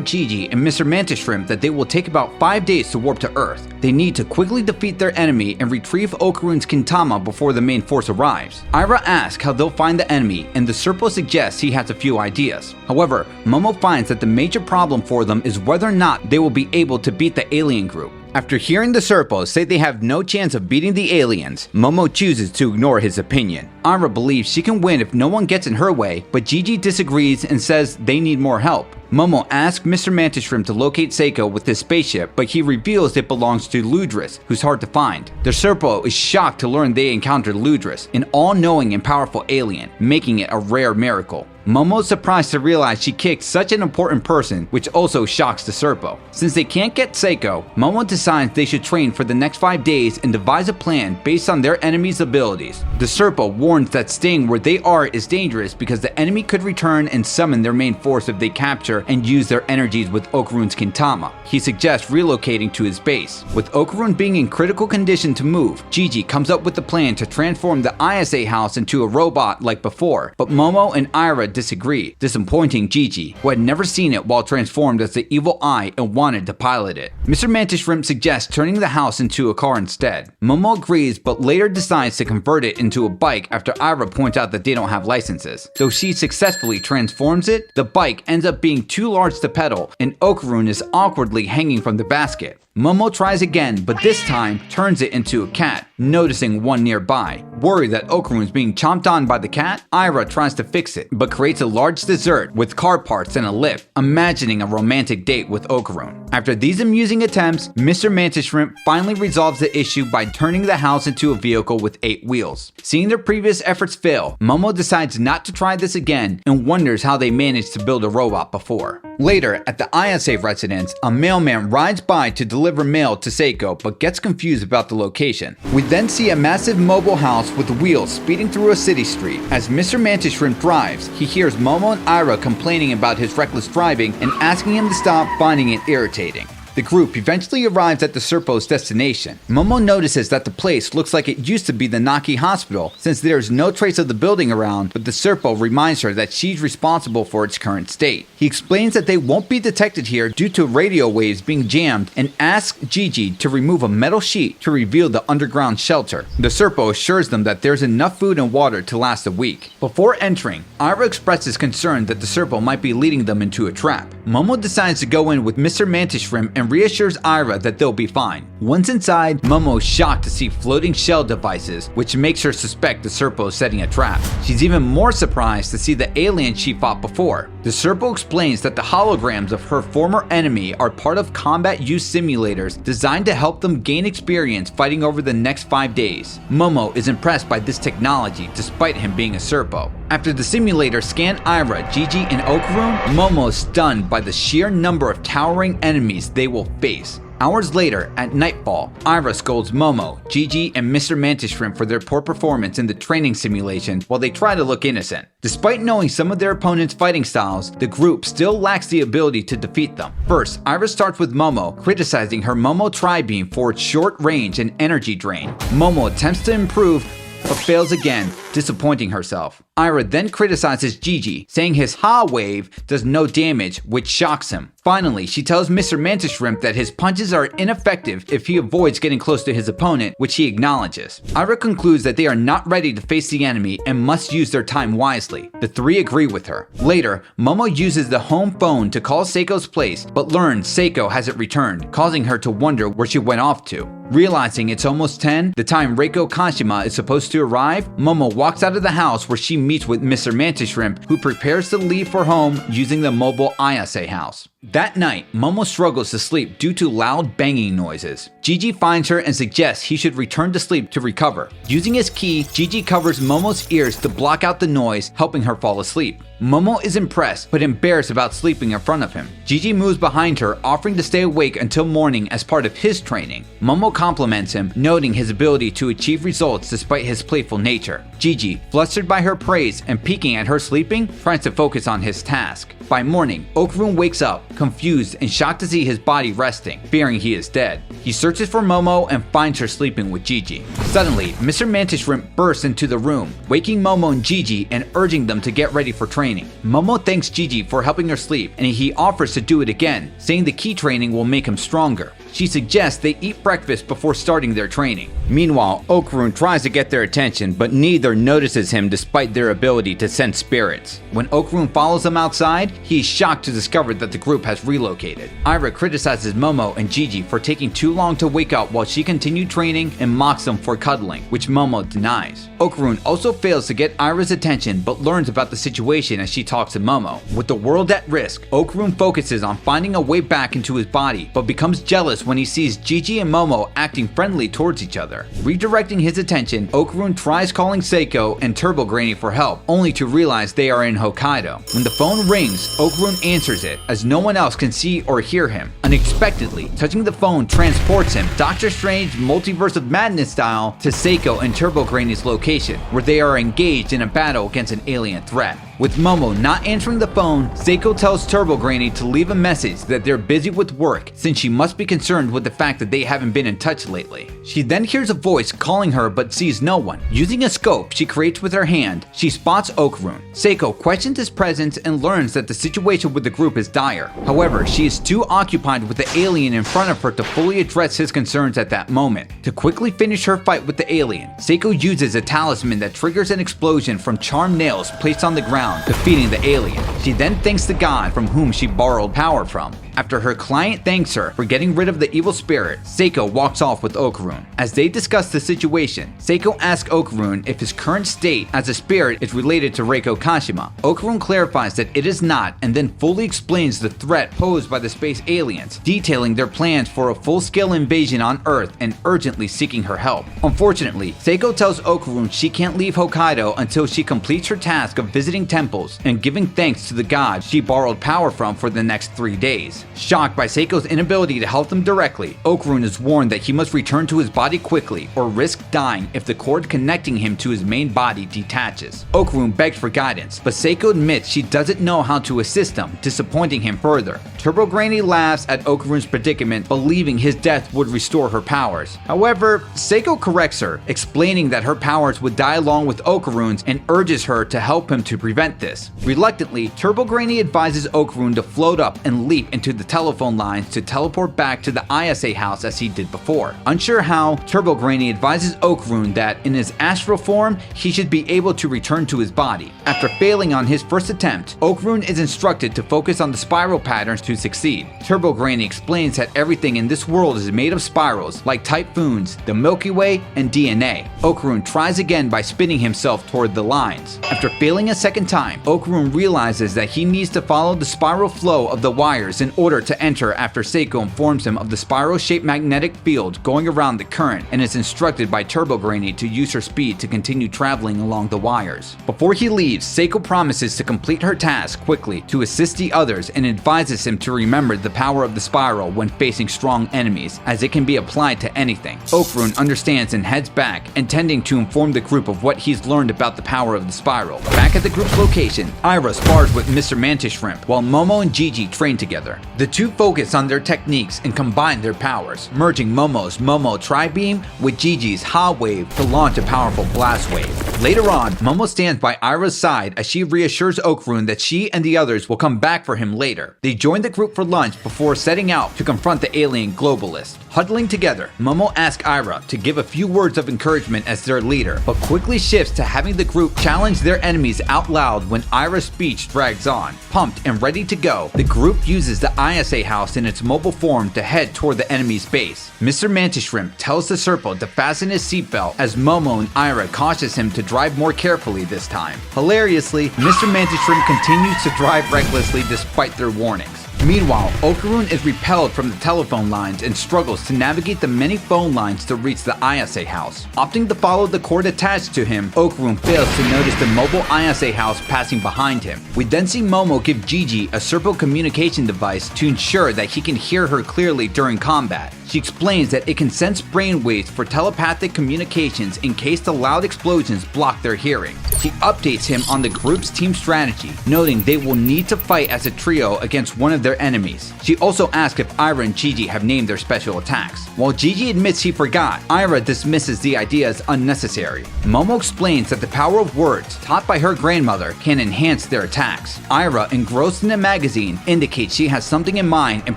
Gigi, and Mr. Mantis Shrimp that they will take about 5 days to warp to Earth. They need to quickly defeat their enemy and retrieve Okarun's Kintama before the main force arrives. Ira asks how they'll find the enemy, and the Serpo suggests he has a few ideas. However, Momo finds that the major problem for them is whether or not they will be able to beat the alien group. After hearing the Serpos say they have no chance of beating the aliens, Momo chooses to ignore his opinion. Ira believes she can win if no one gets in her way, but Gigi disagrees and says they need more help. Momo asks Mr. Mantis Shrimp to locate Seiko with his spaceship, but he reveals it belongs to Ludris, who's hard to find. The Serpo is shocked to learn they encountered Ludris, an all-knowing and powerful alien, making it a rare miracle. Momo's surprised to realize she kicked such an important person, which also shocks the Serpo. Since they can't get Seiko, Momo decides they should train for the next 5 days and devise a plan based on their enemy's abilities. The Serpo warns that staying where they are is dangerous because the enemy could return and summon their main force if they capture and use their energies with Okarun's Kintama. He suggests relocating to his base. With Okarun being in critical condition to move, Gigi comes up with a plan to transform the ISA house into a robot like before, but Momo and Ira disagree, disappointing Gigi, who had never seen it while transformed as the evil eye and wanted to pilot it. Mr. Mantis Shrimp suggests turning the house into a car instead. Momo agrees, but later decides to convert it into a bike after Ira points out that they don't have licenses. Though she successfully transforms it, the bike ends up being too large to pedal, and Okarun is awkwardly hanging from the basket. Momo tries again, but this time turns it into a cat, noticing one nearby. Worried that Okarun is being chomped on by the cat, Ira tries to fix it, but creates a large dessert with car parts and a lift, imagining a romantic date with Okarun. After these amusing attempts, Mr. Mantis Shrimp finally resolves the issue by turning the house into a vehicle with 8 wheels. Seeing their previous efforts fail, Momo decides not to try this again and wonders how they managed to build a robot before. Later, at the ISA residence, a mailman rides by to deliver mail to Seiko but gets confused about the location. We then see a massive mobile house with wheels speeding through a city street. As Mr. Mantis Shrimp drives, he hears Momo and Ira complaining about his reckless driving and asking him to stop, finding it irritating. The group eventually arrives at the Serpo's destination. Momo notices that the place looks like it used to be the Naki Hospital since there is no trace of the building around, but the Serpo reminds her that she's responsible for its current state. He explains that they won't be detected here due to radio waves being jammed and asks Gigi to remove a metal sheet to reveal the underground shelter. The Serpo assures them that there's enough food and water to last a week. Before entering, Ira expresses concern that the Serpo might be leading them into a trap. Momo decides to go in with Mr. Mantis Shrimp and reassures Ira that they'll be fine. Once inside, Momo is shocked to see floating shell devices, which makes her suspect the Serpo is setting a trap. She's even more surprised to see the alien she fought before. The Serpo explains that the holograms of her former enemy are part of combat use simulators designed to help them gain experience fighting over the next 5 days. Momo is impressed by this technology despite him being a Serpo. After the simulator scan Ira, Gigi, and Okarun, Momo is stunned by the sheer number of towering enemies they will face. Hours later, at nightfall, Ira scolds Momo, Gigi, and Mr. Mantis Shrimp for their poor performance in the training simulation while they try to look innocent. Despite knowing some of their opponents' fighting styles, the group still lacks the ability to defeat them. First, Ira starts with Momo, criticizing her Momo Tri-Beam for its short range and energy drain. Momo attempts to improve, but fails again, disappointing herself. Ira then criticizes Gigi, saying his Ha wave does no damage, which shocks him. Finally, she tells Mr. Mantis Shrimp that his punches are ineffective if he avoids getting close to his opponent, which he acknowledges. Ira concludes that they are not ready to face the enemy and must use their time wisely. The three agree with her. Later, Momo uses the home phone to call Seiko's place, but learns Seiko hasn't returned, causing her to wonder where she went off to. Realizing it's almost 10, the time Reiko Kashima is supposed to arrive, Momo walks out of the house where she meets with Mr. Mantis Shrimp, who prepares to leave for home using the mobile Ayase house. That night, Momo struggles to sleep due to loud banging noises. Gigi finds her and suggests he should return to sleep to recover. Using his key, Gigi covers Momo's ears to block out the noise, helping her fall asleep. Momo is impressed but embarrassed about sleeping in front of him. Gigi moves behind her, offering to stay awake until morning as part of his training. Momo compliments him, noting his ability to achieve results despite his playful nature. Gigi, flustered by her praise and peeking at her sleeping, tries to focus on his task. By morning, Okarun wakes up, confused and shocked to see his body resting, fearing he is dead. He searches for Momo and finds her sleeping with Gigi. Suddenly, Mr. Mantis Shrimp bursts into the room, waking Momo and Gigi and urging them to get ready for training. Momo thanks Gigi for helping her sleep, and he offers to do it again, saying the key training will make him stronger. She suggests they eat breakfast before starting their training. Meanwhile, Okarun tries to get their attention, but neither notices him despite their ability to sense spirits. When Okarun follows them outside, he is shocked to discover that the group has relocated. Ira criticizes Momo and Gigi for taking too long to wake up while she continued training and mocks them for cuddling, which Momo denies. Okarun also fails to get Ira's attention but learns about the situation as she talks to Momo. With the world at risk, Okarun focuses on finding a way back into his body, but becomes jealous when he sees Gigi and Momo acting friendly towards each other. Redirecting his attention, Okarun tries calling Seiko and Turbo Granny for help, only to realize they are in Hokkaido. When the phone rings, Okarun answers it, as no one else can see or hear him. Unexpectedly, touching the phone transports him, Doctor Strange Multiverse of Madness style, to Seiko and Turbo Granny's location, where they are engaged in a battle against an alien threat. With Momo not answering the phone, Seiko tells Turbo Granny to leave a message that they're busy with work, since she must be concerned with the fact that they haven't been in touch lately. She then hears a voice calling her but sees no one. Using a scope she creates with her hand, she spots Okarun. Seiko questions his presence and learns that the situation with the group is dire. However, she is too occupied with the alien in front of her to fully address his concerns at that moment. To quickly finish her fight with the alien, Seiko uses a talisman that triggers an explosion from charmed nails placed on the ground, defeating the alien. She then thanks the god from whom she borrowed power from. After her client thanks her for getting rid of the evil spirit, Seiko walks off with Okarun. As they discuss the situation, Seiko asks Okarun if his current state as a spirit is related to Reiko Kashima. Okarun clarifies that it is not, and then fully explains the threat posed by the space aliens, detailing their plans for a full-scale invasion on Earth and urgently seeking her help. Unfortunately, Seiko tells Okarun she can't leave Hokkaido until she completes her task of visiting temples and giving thanks to the god she borrowed power from for the next 3 days. Shocked by Seiko's inability to help them directly, Okarun is warned that he must return to his body quickly or risk dying if the cord connecting him to his main body detaches. Okarun begs for guidance, but Seiko admits she doesn't know how to assist him, disappointing him further. Turbo Granny laughs at Okarun's predicament, believing his death would restore her powers. However, Seiko corrects her, explaining that her powers would die along with Okarun's and urges her to help him to prevent this. Reluctantly, Turbo Granny advises Okarun to float up and leap into the telephone lines to teleport back to the Ayase house as he did before. Unsure how, Turbo Granny advises Okarun that in his astral form, he should be able to return to his body. After failing on his first attempt, Okarun is instructed to focus on the spiral patterns to succeed. Turbo Granny explains that everything in this world is made of spirals, like typhoons, the Milky Way, and DNA. Okarun tries again by spinning himself toward the lines. After failing a second time, Okarun realizes that he needs to follow the spiral flow of the wires in order to enter after Seiko informs him of the spiral-shaped magnetic field going around the current and is instructed by Turbo Granny to use her speed to continue traveling along the wires. Before he leaves, Seiko promises to complete her task quickly to assist the others and advises him to remember the power of the spiral when facing strong enemies, as it can be applied to anything. Okarun understands and heads back, intending to inform the group of what he's learned about the power of the spiral. Back at the group's location, Ira spars with Mr. Mantis Shrimp, while Momo and Gigi train together. The two focus on their techniques and combine their powers, merging Momo's Momo Tri-Beam with Gigi's Ha Wave to launch a powerful blast wave. Later on, Momo stands by Ira's side as she reassures Okarun that she and the others will come back for him later. They join the group for lunch before setting out to confront the alien globalist. Huddling together, Momo asks Ira to give a few words of encouragement as their leader, but quickly shifts to having the group challenge their enemies out loud when Ira's speech drags on. Pumped and ready to go, the group uses the Ayase house in its mobile form to head toward the enemy's base. Mr. Mantis Shrimp tells the Serpo to fasten his seatbelt as Momo and Ira cautious him to drive more carefully this time. Hilariously, Mr. Mantis Shrimp continues to drive recklessly despite their warnings. Meanwhile, Okarun is repelled from the telephone lines and struggles to navigate the many phone lines to reach the Ayase house. Opting to follow the cord attached to him, Okarun fails to notice the mobile Ayase house passing behind him. We then see Momo give Gigi a Serpo communication device to ensure that he can hear her clearly during combat. She explains that it can sense brainwaves for telepathic communications in case the loud explosions block their hearing. She updates him on the group's team strategy, noting they will need to fight as a trio against one of their enemies. She also asks if Ira and Gigi have named their special attacks. While Gigi admits he forgot, Ira dismisses the idea as unnecessary. Momo explains that the power of words, taught by her grandmother, can enhance their attacks. Ira, engrossed in a magazine, indicates she has something in mind and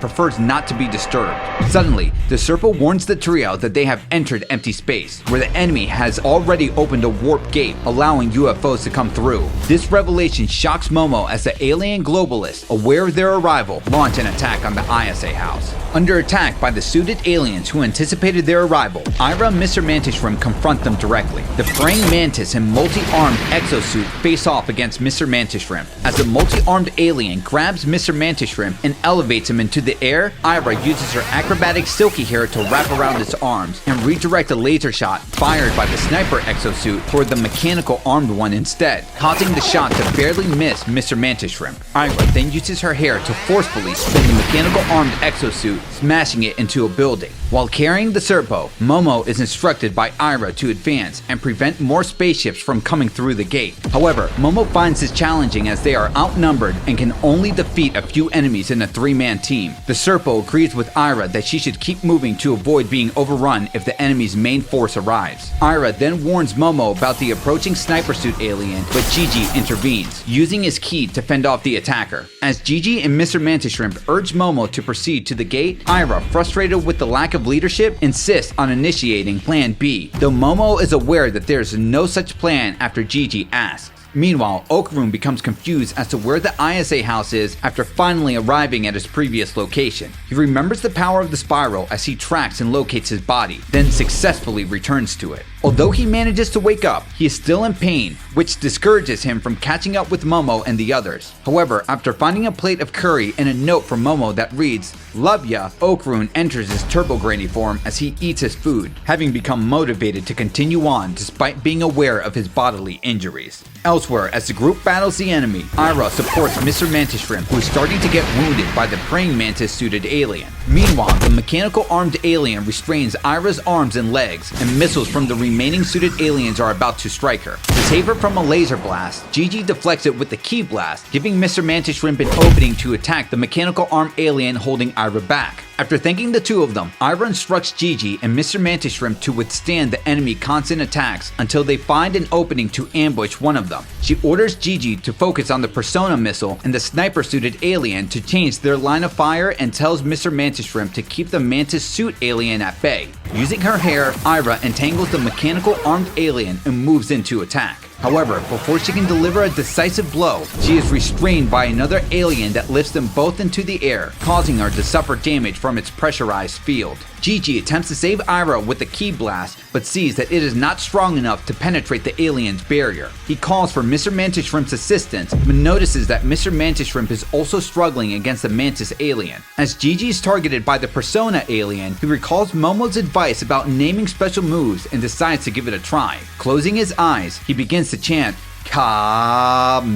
prefers not to be disturbed. Suddenly, the Serpo warns the trio that they have entered empty space, where the enemy has already opened a warp gate, allowing UFOs to come through. This revelation shocks Momo as the alien globalists, aware of their arrival, launch an attack on the Ayase house. Under attack by the suited aliens who anticipated their arrival, Ira and Mr. Mantis Shrimp confront them directly. The praying mantis and multi-armed exosuit face off against Mr. Mantis Shrimp. As the multi-armed alien grabs Mr. Mantis Shrimp and elevates him into the air, Ira uses her acrobatic silky hair to wrap around his arms and redirect a laser shot fired by the sniper exosuit toward the mechanical armed one instead, causing the shot to barely miss Mr. Mantis Shrimp. Ira then uses her hair to forcefully spin the mechanical armed exosuit, smashing it into a building. While carrying the Serpo, Momo is instructed by Ira to advance and prevent more spaceships from coming through the gate. However, Momo finds this challenging as they are outnumbered and can only defeat a few enemies in a three-man team. The Serpo agrees with Ira that she should keep moving to avoid being overrun if the enemy's main force arrives. Ira then warns Momo about the approaching sniper suit alien, but Gigi intervenes, using his ki to fend off the attacker. As Gigi and Mr. Mantis Shrimp urge Momo to proceed to the gate, Ira, frustrated with the lack of leadership, insists on initiating Plan B, though Momo is aware that there is no such plan after Gigi asks. Meanwhile, Okarun becomes confused as to where the Ayase house is after finally arriving at his previous location. He remembers the power of the spiral as he tracks and locates his body, then successfully returns to it. Although he manages to wake up, he is still in pain, which discourages him from catching up with Momo and the others. However, after finding a plate of curry and a note from Momo that reads, "Love ya," Okarun enters his turbo granny form as he eats his food, having become motivated to continue on despite being aware of his bodily injuries. Elsewhere, as the group battles the enemy, Ira supports Mr. Mantis Shrimp, who is starting to get wounded by the praying mantis-suited alien. Meanwhile, the mechanical armed alien restrains Ira's arms and legs, and missiles from the remaining suited aliens are about to strike her. To save her from a laser blast, Gigi deflects it with the ki blast, giving Mr. Mantis Shrimp an opening to attack the mechanical armed alien holding Ira back. After thanking the two of them, Ira instructs Gigi and Mr. Mantis Shrimp to withstand the enemy constant attacks until they find an opening to ambush one of them. She orders Gigi to focus on the Persona missile and the sniper-suited alien to change their line of fire and tells Mr. Mantis Shrimp to keep the mantis suit alien at bay. Using her hair, Ira entangles the mechanical armed alien and moves in to attack. However, before she can deliver a decisive blow, she is restrained by another alien that lifts them both into the air, causing her to suffer damage from its pressurized field. Gigi attempts to save Ira with the ki blast, but sees that it is not strong enough to penetrate the alien's barrier. He calls for Mr. Mantis Shrimp's assistance, but notices that Mr. Mantis Shrimp is also struggling against the mantis alien. As Gigi is targeted by the Persona alien, he recalls Momo's advice about naming special moves and decides to give it a try. Closing his eyes, he begins to chant Kame,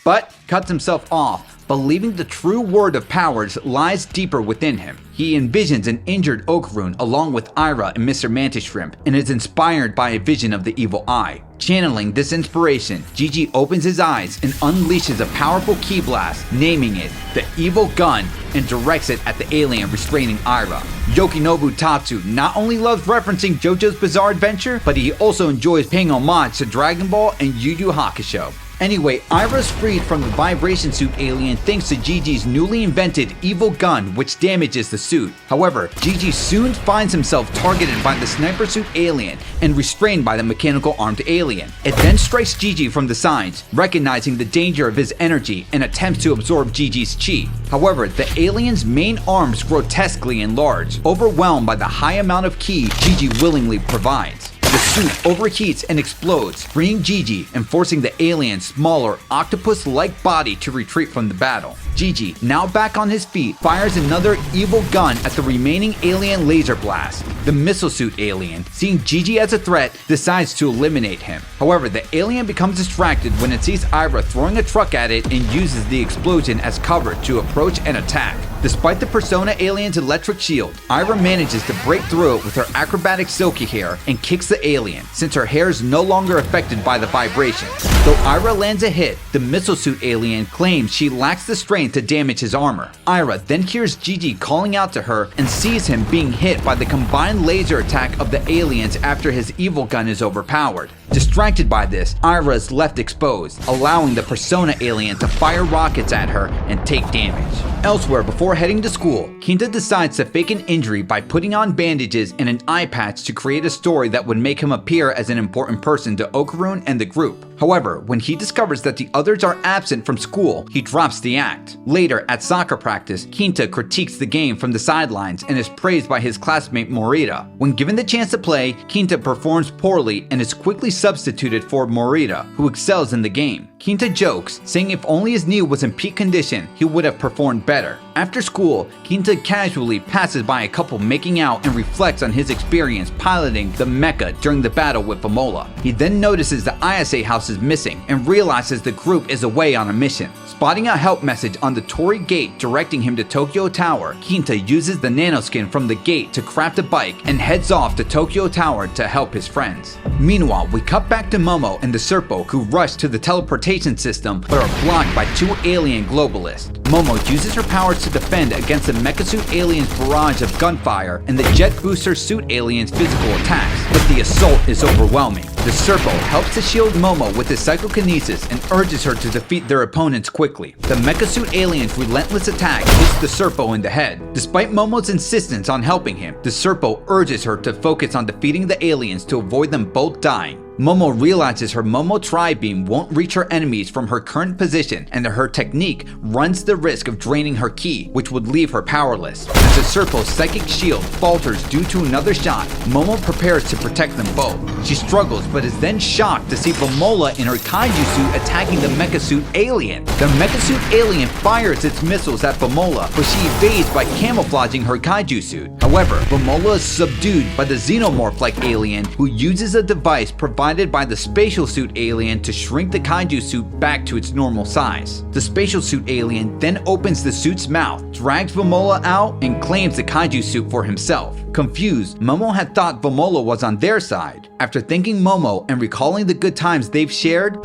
but cuts himself off, believing the true word of powers lies deeper within him. He envisions an injured Okarun along with Ira and Mr. Mantis Shrimp and is inspired by a vision of the evil eye. Channeling this inspiration, Gigi opens his eyes and unleashes a powerful ki blast, naming it the Evil Gun, and directs it at the alien restraining Ira. Yokinobu Tatsu not only loves referencing JoJo's Bizarre Adventure, but he also enjoys paying homage to Dragon Ball and Yu Yu Hakusho. Anyway, Ira's freed from the vibration suit alien thanks to Gigi's newly invented evil gun, which damages the suit. However, Gigi soon finds himself targeted by the sniper suit alien and restrained by the mechanical armed alien. It then strikes Gigi from the sides, recognizing the danger of his energy and attempts to absorb Gigi's chi. However, the alien's main arms grotesquely enlarge, overwhelmed by the high amount of ki Gigi willingly provides. The suit overheats and explodes, freeing Gigi and forcing the alien's smaller, octopus-like body to retreat from the battle. Gigi, now back on his feet, fires another evil gun at the remaining alien laser blast. The missile suit alien, seeing Gigi as a threat, decides to eliminate him. However, the alien becomes distracted when it sees Ira throwing a truck at it and uses the explosion as cover to approach and attack. Despite the Persona alien's electric shield, Ira manages to break through it with her acrobatic silky hair and kicks the alien, since her hair is no longer affected by the vibration. Though Ira lands a hit, the missile suit alien claims she lacks the strength to damage his armor. Ira then hears Gigi calling out to her and sees him being hit by the combined laser attack of the aliens after his evil gun is overpowered. Distracted by this, Ira is left exposed, allowing the Persona alien to fire rockets at her and take damage. Elsewhere, before heading to school, Kinta decides to fake an injury by putting on bandages and an eye patch to create a story that would make him appear as an important person to Okarun and the group. However, when he discovers that the others are absent from school, he drops the act. Later, at soccer practice, Kinta critiques the game from the sidelines and is praised by his classmate Morita. When given the chance to play, Kinta performs poorly and is quickly substituted for Morita, who excels in the game. Kinta jokes, saying if only his knee was in peak condition, he would have performed better. After school, Kinta casually passes by a couple making out and reflects on his experience piloting the mecha during the battle with Vamola. He then notices the ISA house is missing and realizes the group is away on a mission. Spotting a help message on the Torii gate directing him to Tokyo Tower, Kinta uses the nanoskin from the gate to craft a bike and heads off to Tokyo Tower to help his friends. Meanwhile, we cut back to Momo and the Serpo, who rush to the teleportation system but are blocked by two alien globalists. Momo uses her powers to defend against the mecha suit alien's barrage of gunfire and the jet booster suit alien's physical attacks, but the assault is overwhelming. The Serpo helps to shield Momo with his psychokinesis and urges her to defeat their opponents quickly. The mecha suit alien's relentless attack hits the Serpo in the head. Despite Momo's insistence on helping him, the Serpo urges her to focus on defeating the aliens to avoid them both dying. Momo realizes her Momo Tri-Beam won't reach her enemies from her current position and that her technique runs the risk of draining her ki, which would leave her powerless. As the Serpo's psychic shield falters due to another shot, Momo prepares to protect them both. She struggles but is then shocked to see Vamola in her Kaiju suit attacking the mecha suit alien. The mecha suit alien fires its missiles at Vamola, but she evades by camouflaging her Kaiju suit. However, Vamola is subdued by the xenomorph-like alien, who uses a device provided by the spatial suit alien to shrink the Kaiju suit back to its normal size. The spatial suit alien then opens the suit's mouth, drags Vamola out, and claims the Kaiju suit for himself. Confused, Momo had thought Vamola was on their side. After thanking Momo and recalling the good times they've shared,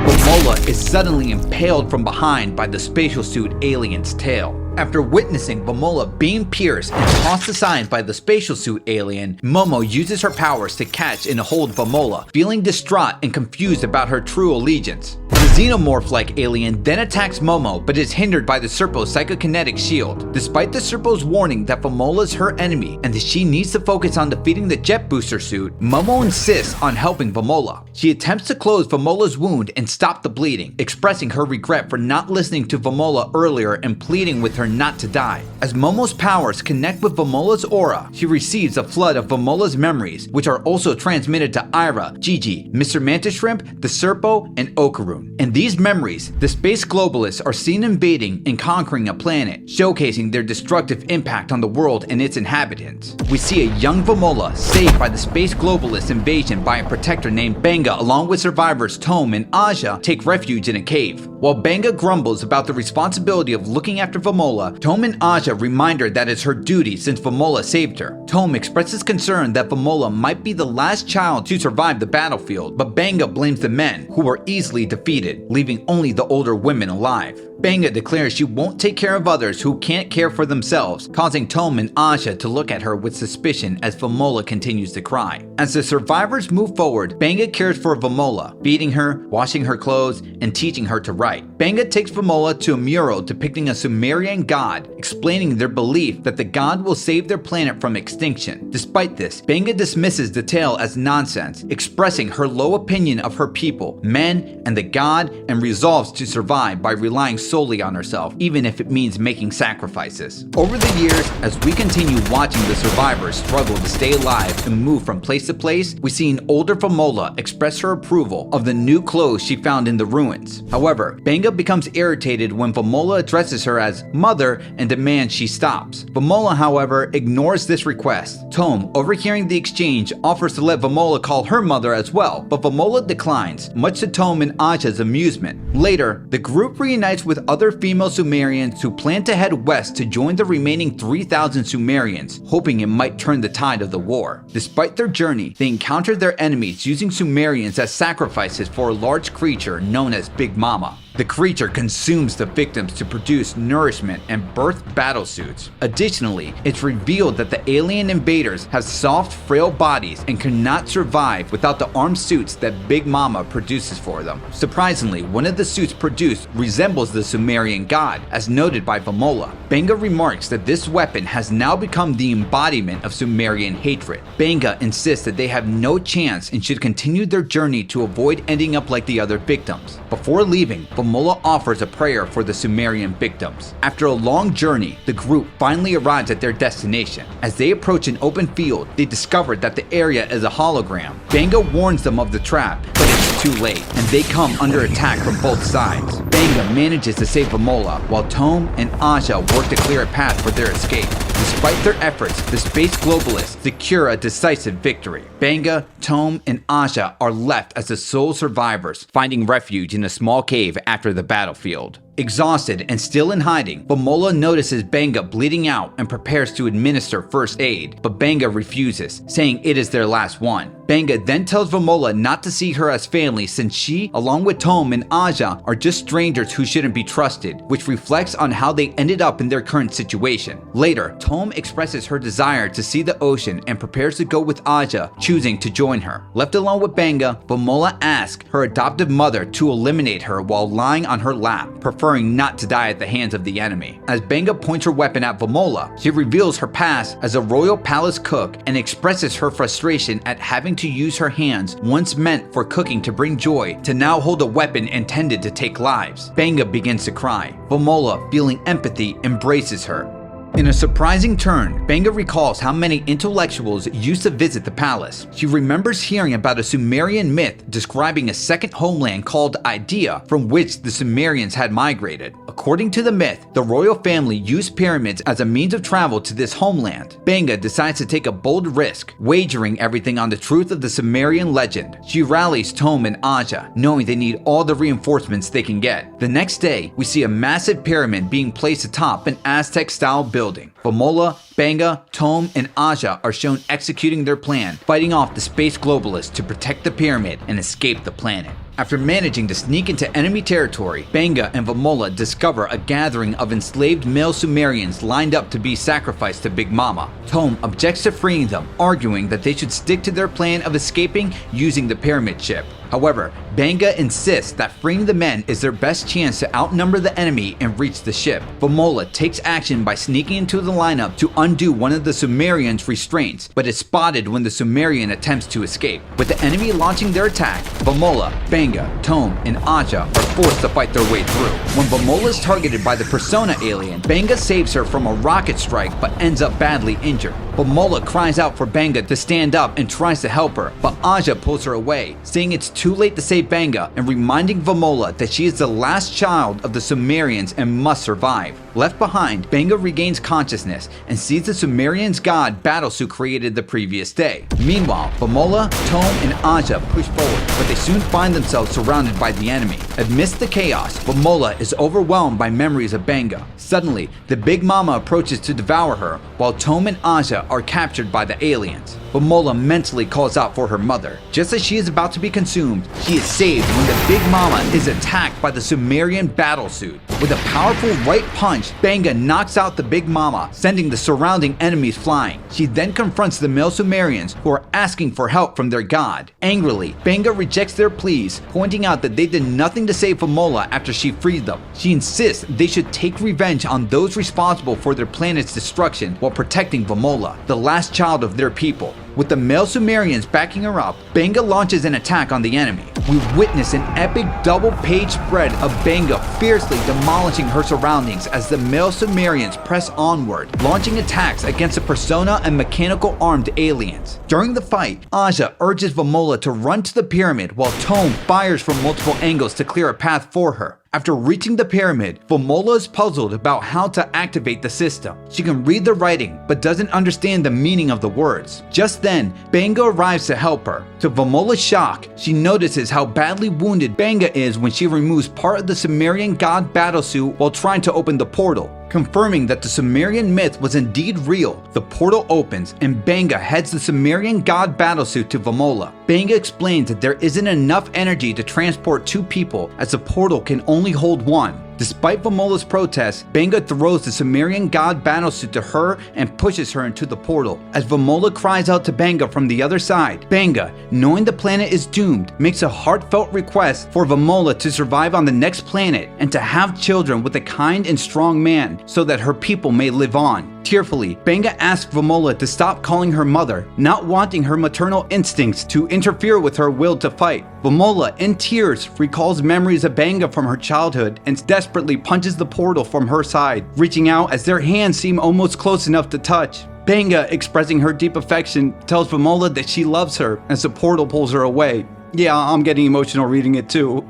Vamola is suddenly impaled from behind by the spatial suit alien's tail. After witnessing Vamola being pierced and tossed aside by the spatial suit alien, Momo uses her powers to catch and hold Vamola, feeling distraught and confused about her true allegiance. The xenomorph-like alien then attacks Momo but is hindered by the Serpo's psychokinetic shield. Despite the Serpo's warning that Vamola is her enemy and that she needs to focus on defeating the jet booster suit, Momo insists on helping Vamola. She attempts to close Vamola's wound and stop the bleeding, expressing her regret for not listening to Vamola earlier and pleading with her not to die. As Momo's powers connect with Vamola's aura, she receives a flood of Vamola's memories, which are also transmitted to Ira, Gigi, Mr. Mantis Shrimp, the Serpo, and Okarun. In these memories, the space globalists are seen invading and conquering a planet, showcasing their destructive impact on the world and its inhabitants. We see a young Vamola saved by the space globalist invasion by a protector named Benga, along with survivors Tome and Aja take refuge in a cave. While Benga grumbles about the responsibility of looking after Vamola, Tome and Aja remind her that it's her duty since Vamola saved her. Tome expresses concern that Vamola might be the last child to survive the battlefield, but Benga blames the men, who were easily defeated, leaving only the older women alive. Benga declares she won't take care of others who can't care for themselves, causing Tome and Aja to look at her with suspicion as Vamola continues to cry. As the survivors move forward, Benga cares for Vamola, feeding her, washing her clothes, and teaching her to write. Benga takes Vamola to a mural depicting a Sumerian god, explaining their belief that the god will save their planet from extinction. Despite this, Benga dismisses the tale as nonsense, expressing her low opinion of her people, men, and the god, and resolves to survive by relying solely on herself, even if it means making sacrifices. Over the years, as we continue watching the survivors struggle to stay alive and move from place to place, we see an older Vamola express her approval of the new clothes she found in the ruins. However, Benga becomes irritated when Vamola addresses her as mother and demands she stops. Vamola, however, ignores this request. Tome, overhearing the exchange, offers to let Vamola call her mother as well, but Vamola declines, much to Tome and Aja's amusement. Later, the group reunites with other female Sumerians who plan to head west to join the remaining 3,000 Sumerians, hoping it might turn the tide of the war. Despite their journey, they encounter their enemies using Sumerians as sacrifices for a large creature known as Big Mama. The creature consumes the victims to produce nourishment and birth battlesuits. Additionally, it's revealed that the alien invaders have soft, frail bodies and cannot survive without the armed suits that Big Mama produces for them. Surprisingly, one of the suits produced resembles the Sumerian god, as noted by Vamola. Benga remarks that this weapon has now become the embodiment of Sumerian hatred. Benga insists that they have no chance and should continue their journey to avoid ending up like the other victims. Before leaving, Vamola offers a prayer for the Sumerian victims. After a long journey, the group finally arrives at their destination. As they approach an open field, they discover that the area is a hologram. Benga warns them of the trap, but it's too late, and they come under attack from both sides. Benga manages to save Vamola, while Tome and Aja work to clear a path for their escape. Despite their efforts, the space globalists secure a decisive victory. Benga, Tome, and Aja are left as the sole survivors, finding refuge in a small cave after the battlefield. Exhausted and still in hiding, Vamola notices Benga bleeding out and prepares to administer first aid, but Benga refuses, saying it is their last one. Benga then tells Vamola not to see her as family since she, along with Tome and Aja, are just strangers who shouldn't be trusted, which reflects on how they ended up in their current situation. Later, Tome expresses her desire to see the ocean and prepares to go with Aja, choosing to join her. Left alone with Benga, Vamola asks her adoptive mother to eliminate her while lying on her lap, preferring not to die at the hands of the enemy. As Benga points her weapon at Vamola, she reveals her past as a royal palace cook and expresses her frustration at having to use her hands, once meant for cooking to bring joy, to now hold a weapon intended to take lives. Benga begins to cry. Vamola, feeling empathy, embraces her. In a surprising turn, Benga recalls how many intellectuals used to visit the palace. She remembers hearing about a Sumerian myth describing a second homeland called Idea, from which the Sumerians had migrated. According to the myth, the royal family used pyramids as a means of travel to this homeland. Benga decides to take a bold risk, wagering everything on the truth of the Sumerian legend. She rallies Tome and Aja, knowing they need all the reinforcements they can get. The next day, we see a massive pyramid being placed atop an Aztec-style building. Vamola, Benga, Tome, and Aja are shown executing their plan, fighting off the space globalists to protect the pyramid and escape the planet. After managing to sneak into enemy territory, Benga and Vamola discover a gathering of enslaved male Sumerians lined up to be sacrificed to Big Mama. Tome objects to freeing them, arguing that they should stick to their plan of escaping using the pyramid ship. However, Benga insists that freeing the men is their best chance to outnumber the enemy and reach the ship. Vamola takes action by sneaking into the lineup to undo one of the Sumerians' restraints, but is spotted when the Sumerian attempts to escape. With the enemy launching their attack, Vamola, Benga, Tome, and Aja are forced to fight their way through. When Vamola is targeted by the Persona alien, Benga saves her from a rocket strike but ends up badly injured. Vamola cries out for Benga to stand up and tries to help her, but Aja pulls her away, saying it's too late to save Benga and reminding Vamola that she is the last child of the Sumerians and must survive. Left behind, Benga regains consciousness and sees the Sumerians' god battlesuit created the previous day. Meanwhile, Vamola, Tome, and Aja push forward, but they soon find themselves surrounded by the enemy. Amidst the chaos, Vamola is overwhelmed by memories of Benga. Suddenly, the Big Mama approaches to devour her, while Tome and Aja are captured by the aliens. Vamola mentally calls out for her mother. Just as she is about to be consumed, she is saved when the Big Mama is attacked by the Sumerian battlesuit. With a powerful right punch, Benga knocks out the Big Mama, sending the surrounding enemies flying. She then confronts the male Sumerians, who are asking for help from their god. Angrily, Benga rejects their pleas, pointing out that they did nothing to save Vamola after she freed them. She insists they should take revenge on those responsible for their planet's destruction while protecting Vamola, the last child of their people. With the male Sumerians backing her up, Benga launches an attack on the enemy. We witness an epic double-page spread of Benga fiercely demolishing her surroundings as the male Sumerians press onward, launching attacks against the persona and mechanical armed aliens. During the fight, Aja urges Vomola to run to the pyramid while Tome fires from multiple angles to clear a path for her. After reaching the pyramid, Vomola is puzzled about how to activate the system. She can read the writing, but doesn't understand the meaning of the words. Just then, Benga arrives to help her. To Vomola's shock, she notices how badly wounded Benga is when she removes part of the Sumerian god battlesuit while trying to open the portal. Confirming that the Sumerian myth was indeed real, the portal opens and Benga heads the Sumerian god battlesuit to Vomola. Benga explains that there isn't enough energy to transport two people as the portal can only hold one. Despite Vomola's protests, Benga throws the Sumerian god battlesuit to her and pushes her into the portal. As Vomola cries out to Benga from the other side, Benga, knowing the planet is doomed, makes a heartfelt request for Vomola to survive on the next planet and to have children with a kind and strong man so that her people may live on. Tearfully, Benga asks Vomola to stop calling her mother, not wanting her maternal instincts to interfere with her will to fight. Vomola, in tears, recalls memories of Benga from her childhood and desperately punches the portal from her side, reaching out as their hands seem almost close enough to touch. Benga, expressing her deep affection, tells Vomola that she loves her as the portal pulls her away. Yeah, I'm getting emotional reading it too.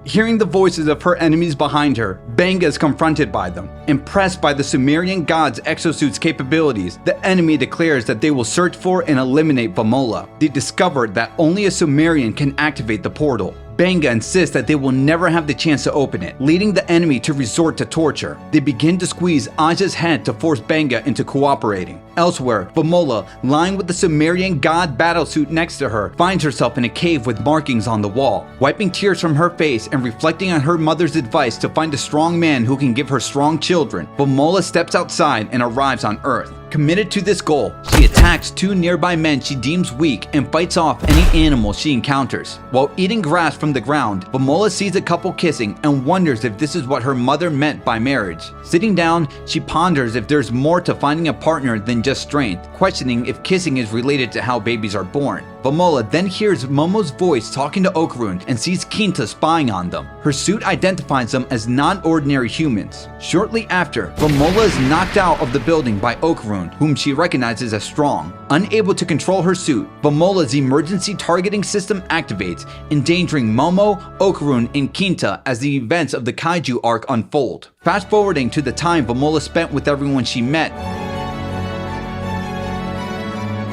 Hearing the voices of her enemies behind her, Benga is confronted by them. Impressed by the Sumerian god's exosuit's capabilities, the enemy declares that they will search for and eliminate Vomola. They discover that only a Sumerian can activate the portal. Benga insists that they will never have the chance to open it, leading the enemy to resort to torture. They begin to squeeze Aja's head to force Benga into cooperating. Elsewhere, Vomola, lying with the Sumerian god battlesuit next to her, finds herself in a cave with markings on the wall. Wiping tears from her face and reflecting on her mother's advice to find a strong man who can give her strong children, Vomola steps outside and arrives on Earth. Committed to this goal, she attacks two nearby men she deems weak and fights off any animal she encounters. While eating grass from the ground, Vomola sees a couple kissing and wonders if this is what her mother meant by marriage. Sitting down, she ponders if there's more to finding a partner than just strength, questioning if kissing is related to how babies are born. Vomola then hears Momo's voice talking to Okarun and sees Kinta spying on them. Her suit identifies them as non-ordinary humans. Shortly after, Vomola is knocked out of the building by Okarun, whom she recognizes as strong. Unable to control her suit, Vomola's emergency targeting system activates, endangering Momo, Okarun, and Kinta as the events of the Kaiju Arc unfold. Fast forwarding to the time Vomola spent with everyone she met,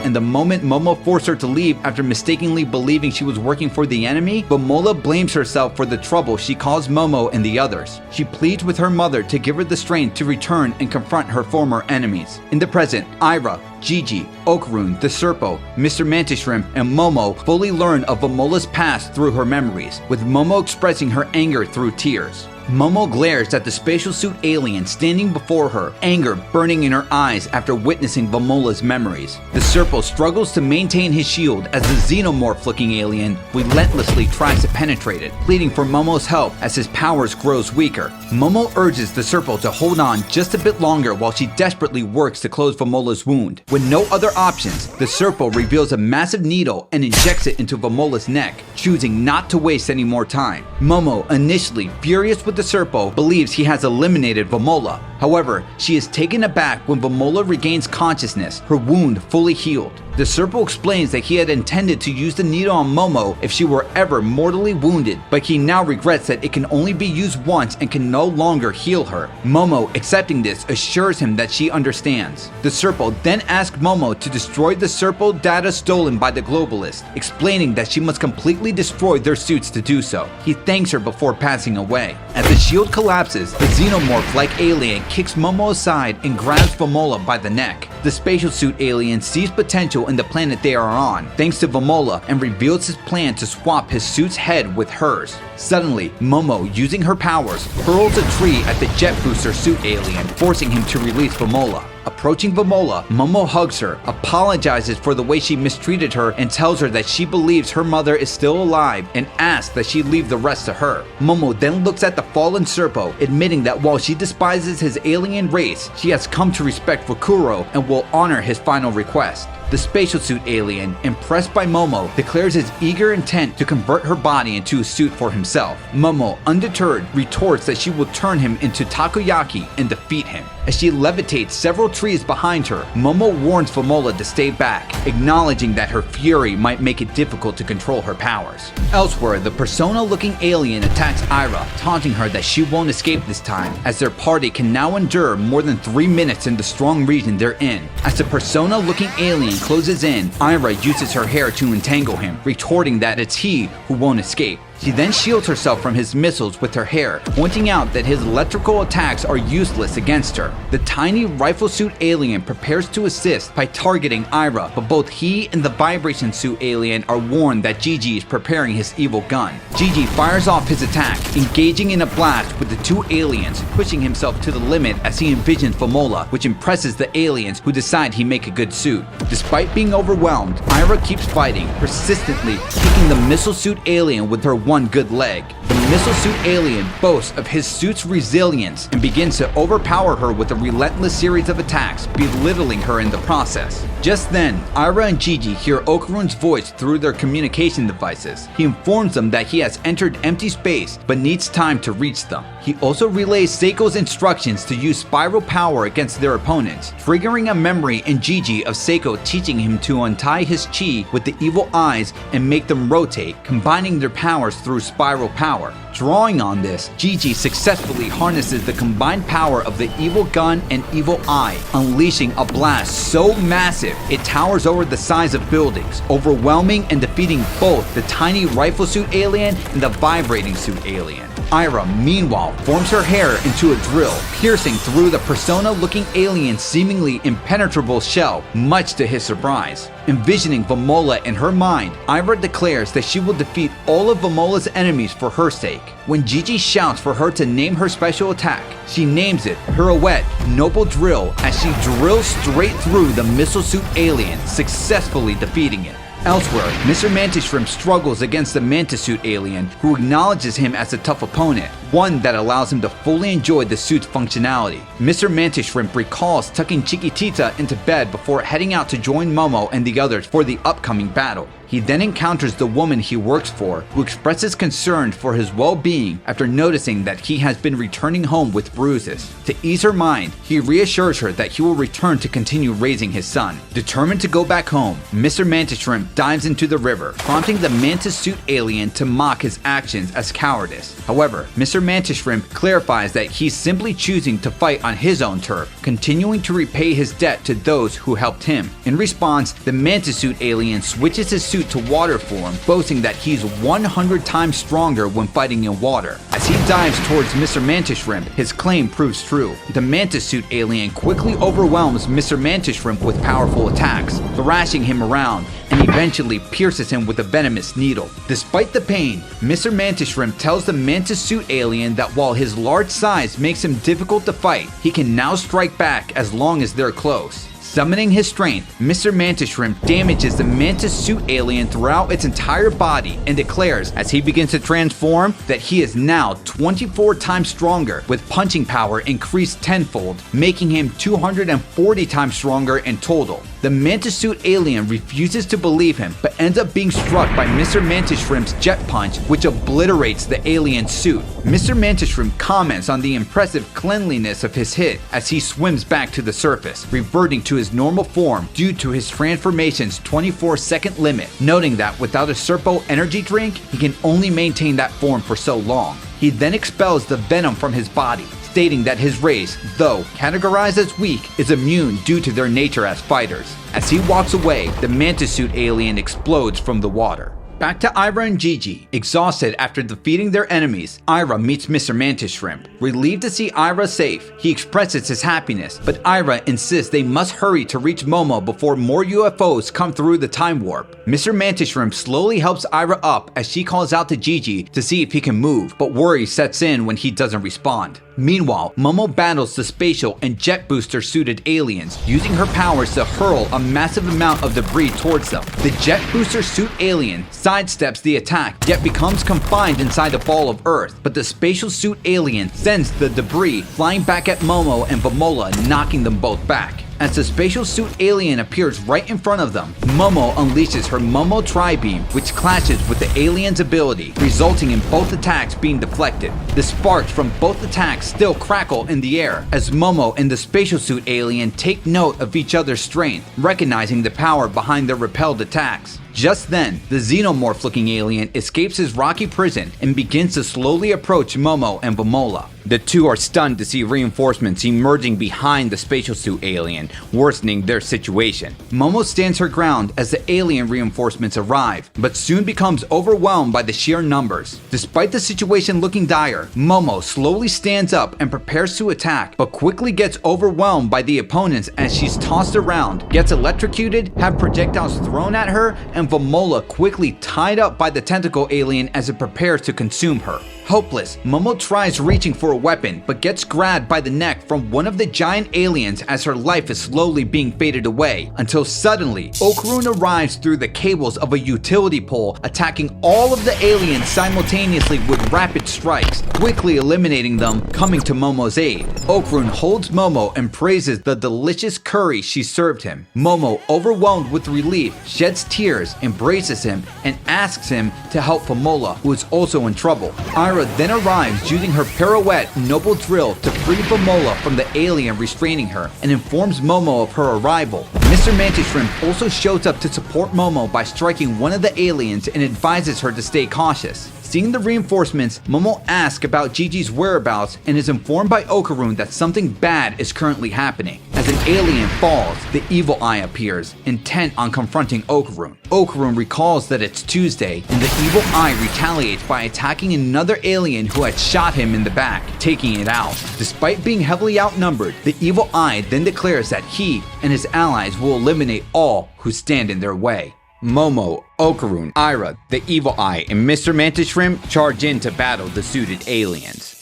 and the moment Momo forced her to leave after mistakenly believing she was working for the enemy, Vomola blames herself for the trouble she caused Momo and the others. She pleads with her mother to give her the strength to return and confront her former enemies. In the present, Ira, Gigi, Okarun, the Serpo, Mr. Mantis Shrimp, and Momo fully learn of Vomola's past through her memories, with Momo expressing her anger through tears. Momo glares at the spatial suit alien standing before her, anger burning in her eyes after witnessing Vomola's memories. The Serpo struggles to maintain his shield as the xenomorph-looking alien relentlessly tries to penetrate it, pleading for Momo's help as his powers grows weaker. Momo urges the Serpo to hold on just a bit longer while she desperately works to close Vomola's wound. With no other options, the Serpo reveals a massive needle and injects it into Vomola's neck, choosing not to waste any more time. Momo, initially furious with the Serpo, believes he has eliminated Vomola. However, she is taken aback when Vomola regains consciousness, her wound fully healed. The Serpo explains that he had intended to use the needle on Momo if she were ever mortally wounded, but he now regrets that it can only be used once and can no longer heal her. Momo, accepting this, assures him that she understands. The Serpo then asks Momo to destroy the Serpo data stolen by the Globalists, explaining that she must completely destroy their suits to do so. He thanks her before passing away. As the shield collapses, the xenomorph-like alien kicks Momo aside and grabs Vomola by the neck. The spatial suit alien sees potential in the planet they are on, thanks to Vomola, and reveals his plan to swap his suit's head with hers. Suddenly, Momo, using her powers, hurls a tree at the jet booster suit alien, forcing him to release Vomola. Approaching Vomola, Momo hugs her, apologizes for the way she mistreated her, and tells her that she believes her mother is still alive and asks that she leave the rest to her. Momo then looks at the fallen Serpo, admitting that while she despises his alien race, she has come to respect Fukuro and will honor his final request. The spatial suit alien, impressed by Momo, declares his eager intent to convert her body into a suit for himself. Momo, undeterred, retorts that she will turn him into takoyaki and defeat him. As she levitates several trees behind her, Momo warns Fumola to stay back, acknowledging that her fury might make it difficult to control her powers. Elsewhere, the persona-looking alien attacks Ira, taunting her that she won't escape this time, as their party can now endure more than 3 minutes in the strong region they're in. As the persona-looking alien closes in, Ira uses her hair to entangle him, retorting that it's he who won't escape. She then shields herself from his missiles with her hair, pointing out that his electrical attacks are useless against her. The tiny rifle suit alien prepares to assist by targeting Ira, but both he and the vibration suit alien are warned that Gigi is preparing his evil gun. Gigi fires off his attack, engaging in a blast with the two aliens, pushing himself to the limit as he envisions Fumola, which impresses the aliens who decide he make a good suit. Despite being overwhelmed, Ira keeps fighting, persistently kicking the missile suit alien with her one good leg. The missile suit alien boasts of his suit's resilience and begins to overpower her with a relentless series of attacks, belittling her in the process. Just then, Ira and Gigi hear Okarun's voice through their communication devices. He informs them that he has entered empty space but needs time to reach them. He also relays Seiko's instructions to use spiral power against their opponents, triggering a memory in Gigi of Seiko teaching him to untie his chi with the evil eyes and make them rotate, combining their powers through spiral power. Drawing on this, Gigi successfully harnesses the combined power of the evil gun and evil eye, unleashing a blast so massive it towers over the size of buildings, overwhelming and defeating both the tiny rifle suit alien and the vibrating suit alien. Ira, meanwhile, forms her hair into a drill, piercing through the persona-looking alien's seemingly impenetrable shell, much to his surprise. Envisioning Fumola in her mind, Ira declares that she will defeat all of Fumola's enemies for her sake. When Gigi shouts for her to name her special attack, she names it Pirouette Noble Drill as she drills straight through the missile suit alien, successfully defeating it. Elsewhere, Mr. Mantis Shrimp struggles against the Mantis Suit alien, who acknowledges him as a tough opponent, one that allows him to fully enjoy the suit's functionality. Mr. Mantis Shrimp recalls tucking Chiquitita into bed before heading out to join Momo and the others for the upcoming battle. He then encounters the woman he works for, who expresses concern for his well-being after noticing that he has been returning home with bruises. To ease her mind, he reassures her that he will return to continue raising his son. Determined to go back home, Mr. Mantis Shrimp dives into the river, prompting the Mantis Suit alien to mock his actions as cowardice. However, Mr. Mantis Shrimp clarifies that he's simply choosing to fight on his own turf, continuing to repay his debt to those who helped him. In response, the Mantis Suit alien switches his suit to water form, boasting that he's 100 times stronger when fighting in water. As he dives towards Mr. Mantis Shrimp, his claim proves true. The Mantis Suit alien quickly overwhelms Mr. Mantis Shrimp with powerful attacks, thrashing him around, and eventually pierces him with a venomous needle. Despite the pain, Mr. Mantis Shrimp tells the Mantis Suit alien that while his large size makes him difficult to fight, he can now strike back as long as they're close. Summoning his strength, Mr. Mantis Shrimp damages the Mantis Suit alien throughout its entire body and declares, as he begins to transform, that he is now 24 times stronger, with punching power increased tenfold, making him 240 times stronger in total. The Mantis Suit alien refuses to believe him, but ends up being struck by Mr. Mantis Shrimp's jet punch, which obliterates the alien's suit. Mr. Mantis Shrimp comments on the impressive cleanliness of his hit as he swims back to the surface, reverting to his normal form due to his transformation's 24-second limit, noting that without a Serpo energy drink, he can only maintain that form for so long. He then expels the venom from his body, stating that his race, though categorized as weak, is immune due to their nature as fighters. As he walks away, the Mantis Suit alien explodes from the water. Back to Ira and Gigi. Exhausted after defeating their enemies, Ira meets Mr. Mantis Shrimp. Relieved to see Ira safe, he expresses his happiness, but Ira insists they must hurry to reach Momo before more UFOs come through the time warp. Mr. Mantis Shrimp slowly helps Ira up as she calls out to Gigi to see if he can move, but worry sets in when he doesn't respond. Meanwhile, Momo battles the spatial and jet booster suited aliens, using her powers to hurl a massive amount of debris towards them. The jet booster suit alien sidesteps the attack, yet becomes confined inside a ball of earth, but the spatial suit alien sends the debris flying back at Momo and Fumola, knocking them both back. As the spatial suit alien appears right in front of them, Momo unleashes her Momo Tri-Beam, which clashes with the alien's ability, resulting in both attacks being deflected. The sparks from both attacks still crackle in the air, as Momo and the spatial suit alien take note of each other's strength, recognizing the power behind their repelled attacks. Just then, the xenomorph-looking alien escapes his rocky prison and begins to slowly approach Momo and Vamola. The two are stunned to see reinforcements emerging behind the spatial suit alien, worsening their situation. Momo stands her ground as the alien reinforcements arrive, but soon becomes overwhelmed by the sheer numbers. Despite the situation looking dire, Momo slowly stands up and prepares to attack, but quickly gets overwhelmed by the opponents as she's tossed around, gets electrocuted, have projectiles thrown at her, and Vamola quickly tied up by the tentacle alien as it prepares to consume her. Hopeless, Momo tries reaching for a weapon, but gets grabbed by the neck from one of the giant aliens as her life is slowly being faded away, until suddenly, Okarun arrives through the cables of a utility pole, attacking all of the aliens simultaneously with rapid strikes, quickly eliminating them, coming to Momo's aid. Okarun holds Momo and praises the delicious curry she served him. Momo, overwhelmed with relief, sheds tears, embraces him, and asks him to help Vamola, who is also in trouble. Ira then arrives using her pirouette noble drill to free Vamola from the alien restraining her and informs Momo of her arrival. Mr. Mantis Shrimp also shows up to support Momo by striking one of the aliens and advises her to stay cautious. Seeing the reinforcements, Momo asks about Gigi's whereabouts and is informed by Okarun that something bad is currently happening. As an alien falls, the Evil Eye appears, intent on confronting Okarun. Okarun recalls that it's Tuesday, and the Evil Eye retaliates by attacking another alien who had shot him in the back, taking it out. Despite being heavily outnumbered, the Evil Eye then declares that he and his allies will eliminate all who stand in their way. Momo, Okarun, Ira, the Evil Eye, and Mr. Mantis Shrimp charge in to battle the suited aliens.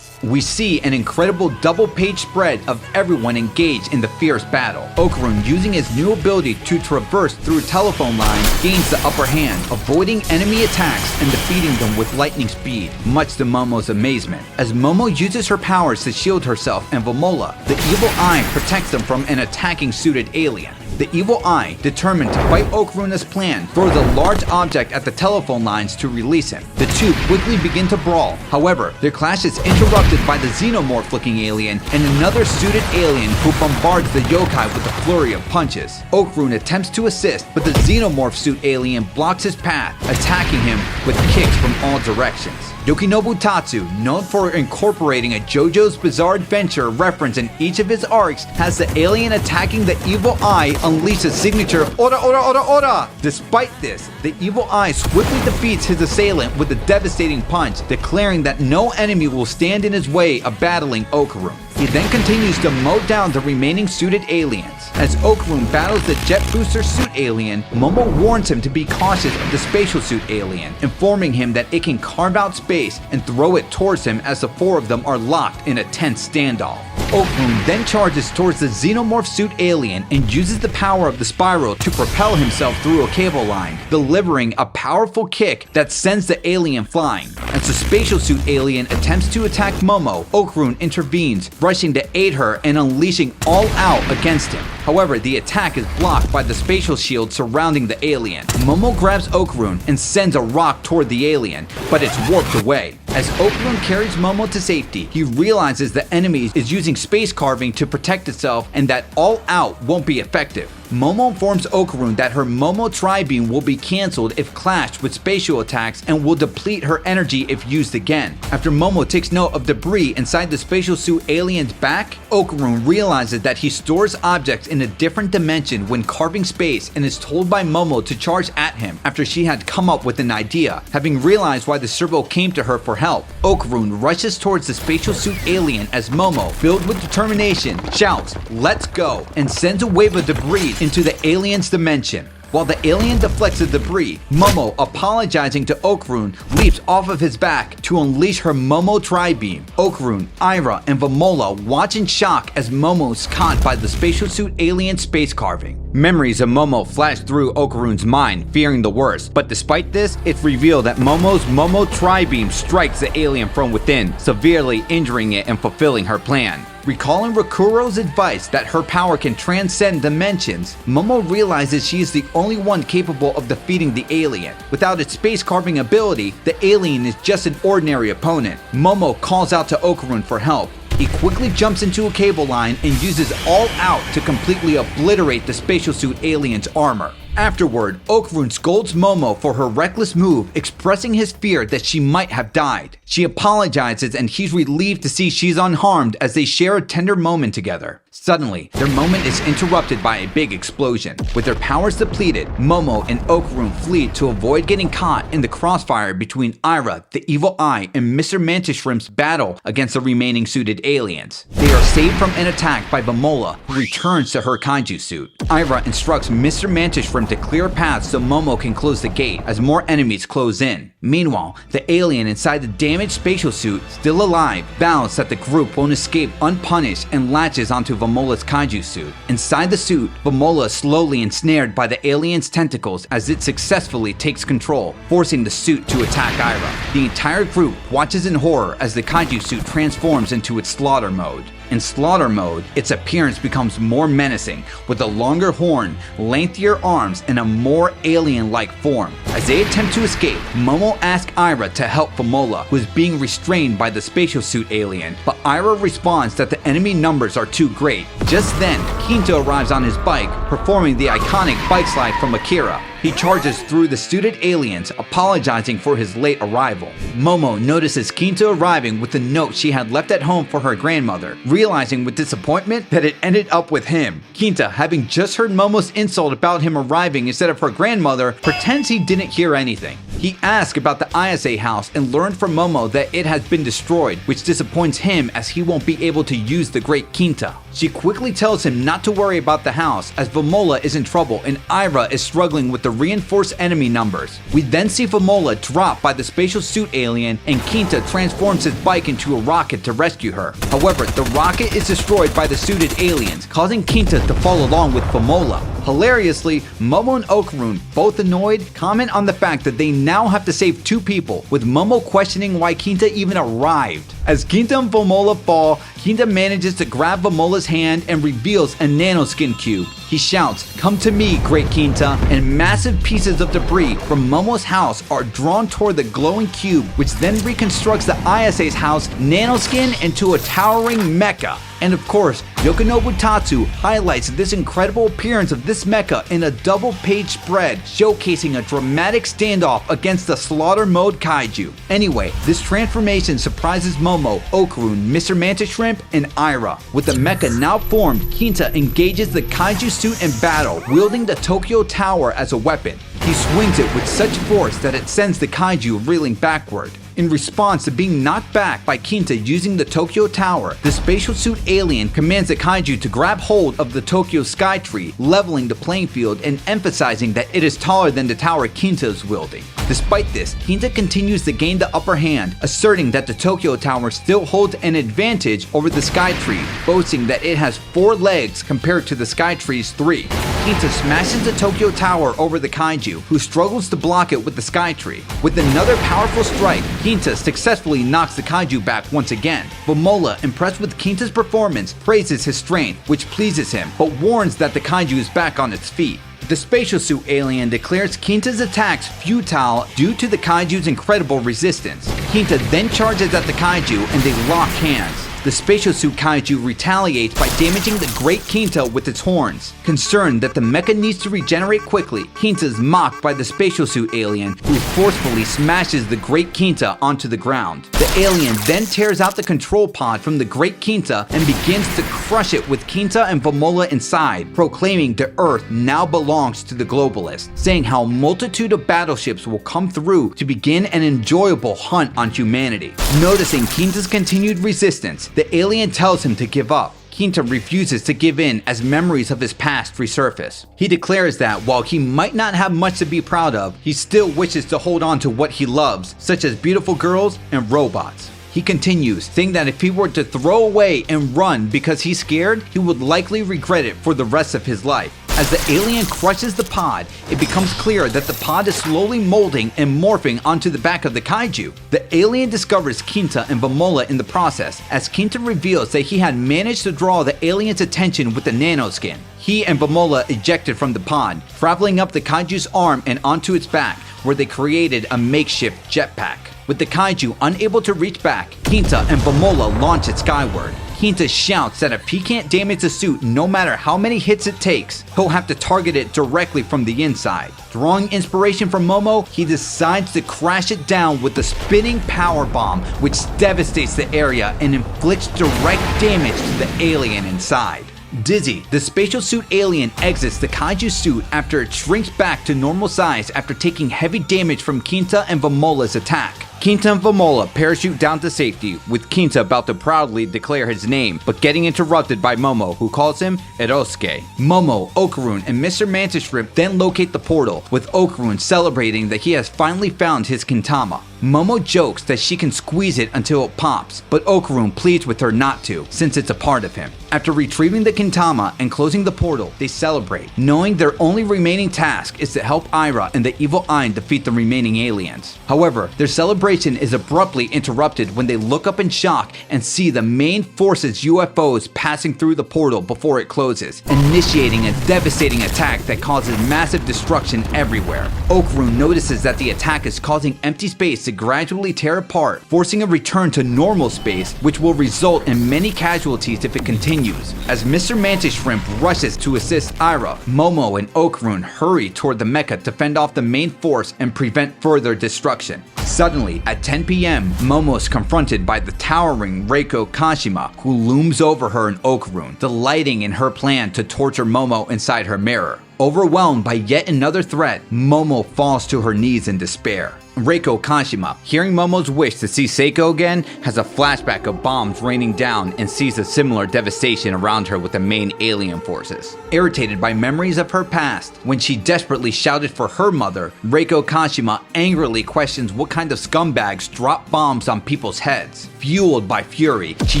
We see an incredible double-page spread of everyone engaged in the fierce battle. Okarun, using his new ability to traverse through telephone lines, gains the upper hand, avoiding enemy attacks and defeating them with lightning speed, much to Momo's amazement. As Momo uses her powers to shield herself and Vamola, the Evil Eye protects them from an attacking suited alien. The Evil Eye, determined to fight Okarun as planned, throws a large object at the telephone lines to release him. The two quickly begin to brawl. However, their clash is interrupted by the xenomorph-looking alien and another suited alien who bombards the yokai with a flurry of punches. Okarun attempts to assist, but the xenomorph suit alien blocks his path, attacking him with kicks from all directions. Yokinobu Tatsu, known for incorporating a JoJo's Bizarre Adventure reference in each of his arcs, has the alien attacking the Evil Eye unleash his signature Ora Ora Ora Ora! Despite this, the Evil Eye swiftly defeats his assailant with a devastating punch, declaring that no enemy will stand in his way of battling Okarun. He then continues to mow down the remaining suited aliens. As Okarun battles the jet booster suit alien, Momo warns him to be cautious of the spatial suit alien, informing him that it can carve out space and throw it towards him as the four of them are locked in a tense standoff. Okarun then charges towards the xenomorph suit alien and uses the power of the spiral to propel himself through a cable line, delivering a powerful kick that sends the alien flying. As the spatial suit alien attempts to attack Momo, Okarun intervenes, rushing to aid her and unleashing all out against him. However, the attack is blocked by the spatial shield surrounding the alien. Momo grabs Okarun and sends a rock toward the alien, but it's warped away. As Okarun carries Momo to safety, he realizes the enemy is using space carving to protect itself and that all out won't be effective. Momo informs Okarun that her Momo Tri-Beam will be cancelled if clashed with spatial attacks and will deplete her energy if used again. After Momo takes note of debris inside the spatial suit alien's back, Okarun realizes that he stores objects in a different dimension when carving space and is told by Momo to charge at him after she had come up with an idea. Having realized why the Serpo came to her for help, Okarun rushes towards the spatial suit alien as Momo, filled with determination, shouts, "Let's go," and sends a wave of debris into the alien's dimension. While the alien deflects the debris, Momo, apologizing to Okarun, leaps off of his back to unleash her Momo Tri-Beam. Okarun, Ira, and Vamola watch in shock as Momo is caught by the spatial suit alien space carving. Memories of Momo flash through Okarun's mind, fearing the worst, but despite this, it's revealed that Momo's Momo Tri-Beam strikes the alien from within, severely injuring it and fulfilling her plan. Recalling Rakuro's advice that her power can transcend dimensions, Momo realizes she is the only one capable of defeating the alien. Without its space carving ability, the alien is just an ordinary opponent. Momo calls out to Okarun for help. He quickly jumps into a cable line and uses All Out to completely obliterate the spatial suit alien's armor. Afterward, Okarun scolds Momo for her reckless move, expressing his fear that she might have died. She apologizes and he's relieved to see she's unharmed as they share a tender moment together. Suddenly, their moment is interrupted by a big explosion. With their powers depleted, Momo and Okarun flee to avoid getting caught in the crossfire between Ira, the Evil Eye, and Mr. Mantis Shrimp's battle against the remaining suited aliens. They are saved from an attack by Bamola, who returns to her kaiju suit. Ira instructs Mr. Mantis Shrimp to clear paths so Momo can close the gate as more enemies close in. Meanwhile, the alien inside the damaged spatial suit, still alive, vows that the group won't escape unpunished and latches onto Vamola's kaiju suit. Inside the suit, Vamola is slowly ensnared by the alien's tentacles as it successfully takes control, forcing the suit to attack Ira. The entire group watches in horror as the kaiju suit transforms into its slaughter mode. In slaughter mode, its appearance becomes more menacing, with a longer horn, lengthier arms, and a more alien-like form. As they attempt to escape, Momo asks Ira to help Vamola, who is being restrained by the spatial suit alien, but Ira responds that the enemy numbers are too great. Just then, Kinta arrives on his bike, performing the iconic bike slide from Akira. He charges through the suited aliens, apologizing for his late arrival. Momo notices Kinta arriving with a note she had left at home for her grandmother, realizing with disappointment that it ended up with him. Kinta, having just heard Momo's insult about him arriving instead of her grandmother, pretends he didn't hear anything. He asks about the ISA house and learned from Momo that it has been destroyed, which disappoints him as he won't be able to use the Great Kinta. She quickly tells him not to worry about the house as Vamola is in trouble and Ira is struggling with the reinforced enemy numbers. We then see Vamola drop by the spatial suit alien and Kinta transforms his bike into a rocket to rescue her. However, the rocket is destroyed by the suited aliens, causing Kinta to fall along with Vamola. Hilariously, Momo and Okarun, both annoyed, comment on the fact that they now have to save two people, with Momo questioning why Kinta even arrived. As Kinta and Vamola fall, Kinta manages to grab Vamola's hand and reveals a nanoskin cube. He shouts, "Come to me, Great Kinta," and massive pieces of debris from Momo's house are drawn toward the glowing cube, which then reconstructs the ISA's house nanoskin into a towering mecha. And of course, Yokonobu Tatsu highlights this incredible appearance of this mecha in a double-page spread, showcasing a dramatic standoff against the slaughter mode kaiju. Anyway, this transformation surprises Momo, Okarun, Mr. Mantis Shrimp, and Ira. With the mecha now formed, Kinta engages the kaiju suit in battle, wielding the Tokyo Tower as a weapon. He swings it with such force that it sends the kaiju reeling backward. In response to being knocked back by Kinta using the Tokyo Tower, the spatial suit alien commands the kaiju to grab hold of the Tokyo Sky Tree, leveling the playing field and emphasizing that it is taller than the tower Kinta is wielding. Despite this, Kinta continues to gain the upper hand, asserting that the Tokyo Tower still holds an advantage over the Sky Tree, boasting that it has 4 legs compared to the Sky Tree's 3. Kinta smashes the Tokyo Tower over the kaiju, who struggles to block it with the Sky Tree. With another powerful strike, Kinta successfully knocks the kaiju back once again. Vamola, impressed with Kinta's performance, praises his strength, which pleases him, but warns that the kaiju is back on its feet. The spatial suit alien declares Kinta's attacks futile due to the kaiju's incredible resistance. Kinta then charges at the kaiju and they lock hands. The spatial suit kaiju retaliates by damaging the Great Kinta with its horns. Concerned that the mecha needs to regenerate quickly, Kinta is mocked by the spatial suit alien, who forcefully smashes the Great Kinta onto the ground. The alien then tears out the control pod from the Great Kinta and begins to crush it with Kinta and Vamola inside, proclaiming the Earth now belongs to the Globalists, saying how a multitude of battleships will come through to begin an enjoyable hunt on humanity. Noticing Kinta's continued resistance, the alien tells him to give up. Kinta refuses to give in as memories of his past resurface. He declares that while he might not have much to be proud of, he still wishes to hold on to what he loves, such as beautiful girls and robots. He continues, saying that if he were to throw away and run because he's scared, he would likely regret it for the rest of his life. As the alien crushes the pod, it becomes clear that the pod is slowly molding and morphing onto the back of the kaiju. The alien discovers Kinta and Vamola in the process, as Kinta reveals that he had managed to draw the alien's attention with the nanoskin. He and Vamola ejected from the pod, traveling up the kaiju's arm and onto its back, where they created a makeshift jetpack. With the kaiju unable to reach back, Kinta and Vamola launch it skyward. Kinta shouts that if he can't damage the suit no matter how many hits it takes, he'll have to target it directly from the inside. Drawing inspiration from Momo, he decides to crash it down with the spinning power bomb, which devastates the area and inflicts direct damage to the alien inside. Dizzy, the spatial suit alien exits the kaiju suit after it shrinks back to normal size after taking heavy damage from Kinta and Vamola's attack. Kinta and Vamola parachute down to safety, with Kinta about to proudly declare his name, but getting interrupted by Momo, who calls him Erosuke. Momo, Okarun, and Mr. Mantis Shrimp then locate the portal, with Okarun celebrating that he has finally found his Kintama. Momo jokes that she can squeeze it until it pops, but Okarun pleads with her not to, since it's a part of him. After retrieving the Kintama and closing the portal, they celebrate, knowing their only remaining task is to help Aira and the evil Ein defeat the remaining aliens. However, their celebration is abruptly interrupted when they look up in shock and see the main force's UFOs passing through the portal before it closes, initiating a devastating attack that causes massive destruction everywhere. Okarun notices that the attack is causing empty space to gradually tear apart, forcing a return to normal space, which will result in many casualties if it continues. As Mr. Mantis Shrimp rushes to assist Aira, Momo and Okarun hurry toward the mecha to fend off the main force and prevent further destruction. Suddenly, at 10 p.m., Momo is confronted by the towering Reiko Kashima, who looms over her and Okarun, delighting in her plan to torture Momo inside her mirror. Overwhelmed by yet another threat, Momo falls to her knees in despair. Reiko Kashima, hearing Momo's wish to see Seiko again, has a flashback of bombs raining down and sees a similar devastation around her with the main alien forces. Irritated by memories of her past, when she desperately shouted for her mother, Reiko Kashima angrily questions what kind of scumbags drop bombs on people's heads. Fueled by fury, she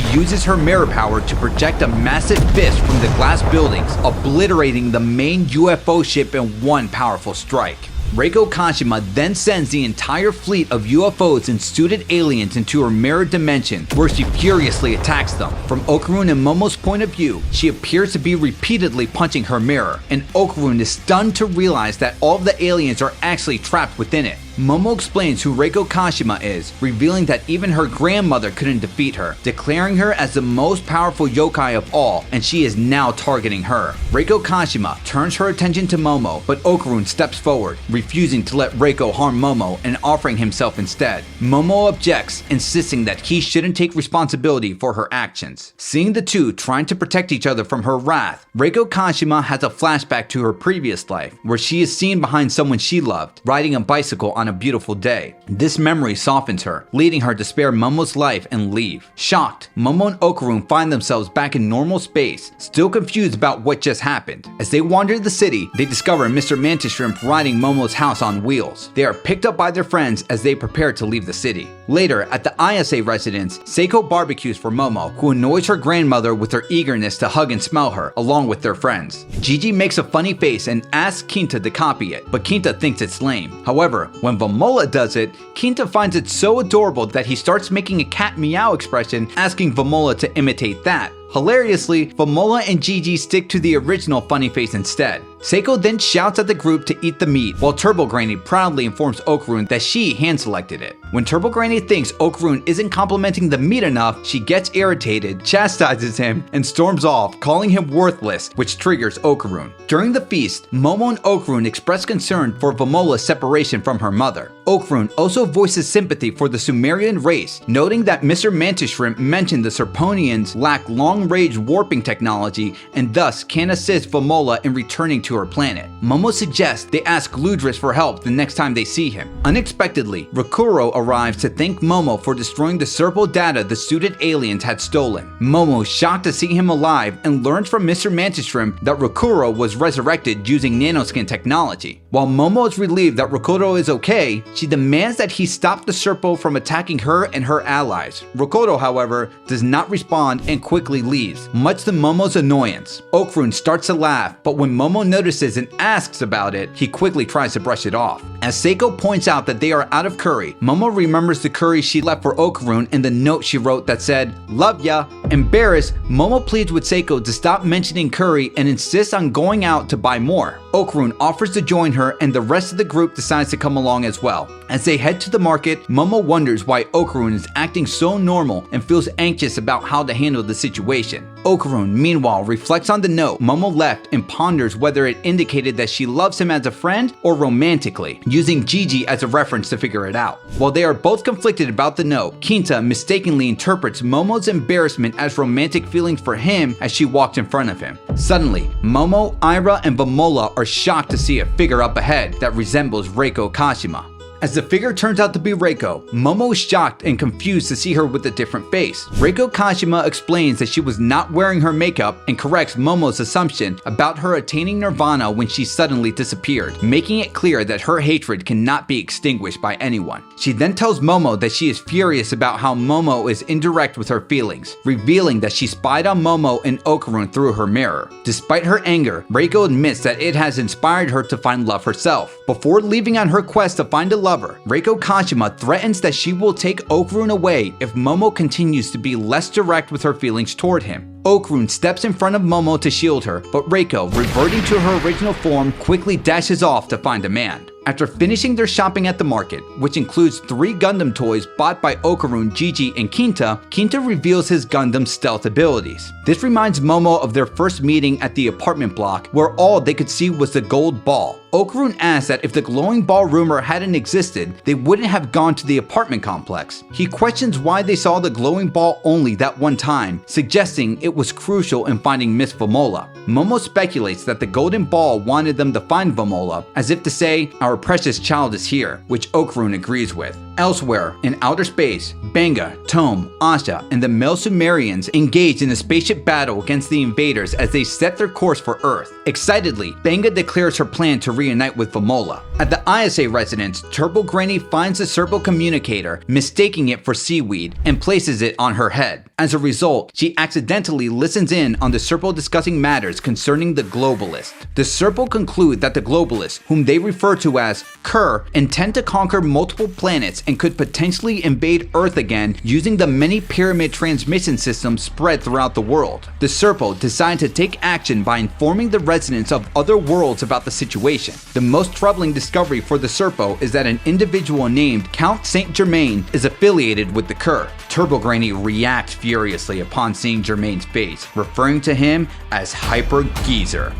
uses her mirror power to project a massive fist from the glass buildings, obliterating the main UFO ship in one powerful strike. Reiko Kashima then sends the entire fleet of UFOs and suited aliens into her mirror dimension, where she furiously attacks them. From Okarun and Momo's point of view, she appears to be repeatedly punching her mirror, and Okarun is stunned to realize that all of the aliens are actually trapped within it. Momo explains who Reiko Kashima is, revealing that even her grandmother couldn't defeat her, declaring her as the most powerful yokai of all, and she is now targeting her. Reiko Kashima turns her attention to Momo, but Okarun steps forward, refusing to let Reiko harm Momo and offering himself instead. Momo objects, insisting that he shouldn't take responsibility for her actions. Seeing the two trying to protect each other from her wrath, Reiko Kashima has a flashback to her previous life, where she is seen behind someone she loved, riding a bicycle on a beautiful day. This memory softens her, leading her to spare Momo's life and leave. Shocked, Momo and Okarun find themselves back in normal space, still confused about what just happened. As they wander the city, they discover Mr. Mantis Shrimp riding Momo's house on wheels. They are picked up by their friends as they prepare to leave the city. Later, at the ISA residence, Seiko barbecues for Momo, who annoys her grandmother with her eagerness to hug and smell her, along with their friends. Gigi makes a funny face and asks Kinta to copy it, but Kinta thinks it's lame. However, when Vamola does it, Kinta finds it so adorable that he starts making a cat meow expression, asking Vamola to imitate that. Hilariously, Vamola and Gigi stick to the original funny face instead. Seiko then shouts at the group to eat the meat, while Turbo Granny proudly informs Okarun that she hand-selected it. When Turbo Granny thinks Okarun isn't complimenting the meat enough, she gets irritated, chastises him, and storms off, calling him worthless, which triggers Okarun. During the feast, Momo and Okarun express concern for Vamola's separation from her mother. Okarun also voices sympathy for the Sumerian race, noting that Mr. Mantis Shrimp mentioned the Serponians lack long-range warping technology and thus can assist Vamola in returning to her planet. Momo suggests they ask Gludris for help the next time they see him. Unexpectedly, Rakuro arrives to thank Momo for destroying the Serpo data the suited aliens had stolen. Momo is shocked to see him alive and learns from Mr. Mantis Shrimp that Rakuro was resurrected using nanoskin technology. While Momo is relieved that Rakuro is okay, she demands that he stop the Serpo from attacking her and her allies. Rakuro, however, does not respond and quickly leaves, much to Momo's annoyance. Okarun starts to laugh, but when Momo notices notices and asks about it, he quickly tries to brush it off. As Seiko points out that they are out of curry, Momo remembers the curry she left for Okarun and the note she wrote that said, "Love ya." Embarrassed, Momo pleads with Seiko to stop mentioning curry and insists on going out to buy more. Okarun offers to join her and the rest of the group decides to come along as well. As they head to the market, Momo wonders why Okarun is acting so normal and feels anxious about how to handle the situation. Okarun, meanwhile, reflects on the note Momo left and ponders whether it indicated that she loves him as a friend or romantically, using Gigi as a reference to figure it out. While they are both conflicted about the note, Kinta mistakenly interprets Momo's embarrassment as romantic feelings for him as she walked in front of him. Suddenly, Momo, Ira, and Vamola are shocked to see a figure up ahead that resembles Reiko Kashima. As the figure turns out to be Reiko, Momo is shocked and confused to see her with a different face. Reiko Kashima explains that she was not wearing her makeup and corrects Momo's assumption about her attaining nirvana when she suddenly disappeared, making it clear that her hatred cannot be extinguished by anyone. She then tells Momo that she is furious about how Momo is indirect with her feelings, revealing that she spied on Momo and Okarun through her mirror. Despite her anger, Reiko admits that it has inspired her to find love herself. Before leaving on her quest to find a lover, Reiko Kashima threatens that she will take Okarun away if Momo continues to be less direct with her feelings toward him. Okarun steps in front of Momo to shield her, but Reiko, reverting to her original form, quickly dashes off to find a man. After finishing their shopping at the market, which includes 3 Gundam toys bought by Okarun, Gigi, and Kinta, Kinta reveals his Gundam stealth abilities. This reminds Momo of their first meeting at the apartment block, where all they could see was the gold ball. Okarun asks that if the glowing ball rumor hadn't existed, they wouldn't have gone to the apartment complex. He questions why they saw the glowing ball only that one time, suggesting it was crucial in finding Miss Vamola. Momo speculates that the golden ball wanted them to find Vamola, as if to say, "Our precious child is here," which Okarun agrees with. Elsewhere, in outer space, Benga, Tome, Asha, and the male Sumerians engage in a spaceship battle against the invaders as they set their course for Earth. Excitedly, Benga declares her plan to reunite with Vamola. At the ISA residence, Turbo Granny finds the Serpo communicator, mistaking it for seaweed, and places it on her head. As a result, she accidentally listens in on the Serpo discussing matters concerning the Globalists. The Serpo conclude that the Globalists, whom they refer to as Kerr, intend to conquer multiple planets and could potentially invade Earth again using the many pyramid transmission systems spread throughout the world. The Serpo decide to take action by informing the residents of other worlds about the situation. The most troubling discovery for the Serpo is that an individual named Count Saint Germain is affiliated with the Kerr. Turbo Granny reacts furiously upon seeing Germain's face, referring to him as Hyper Geezer.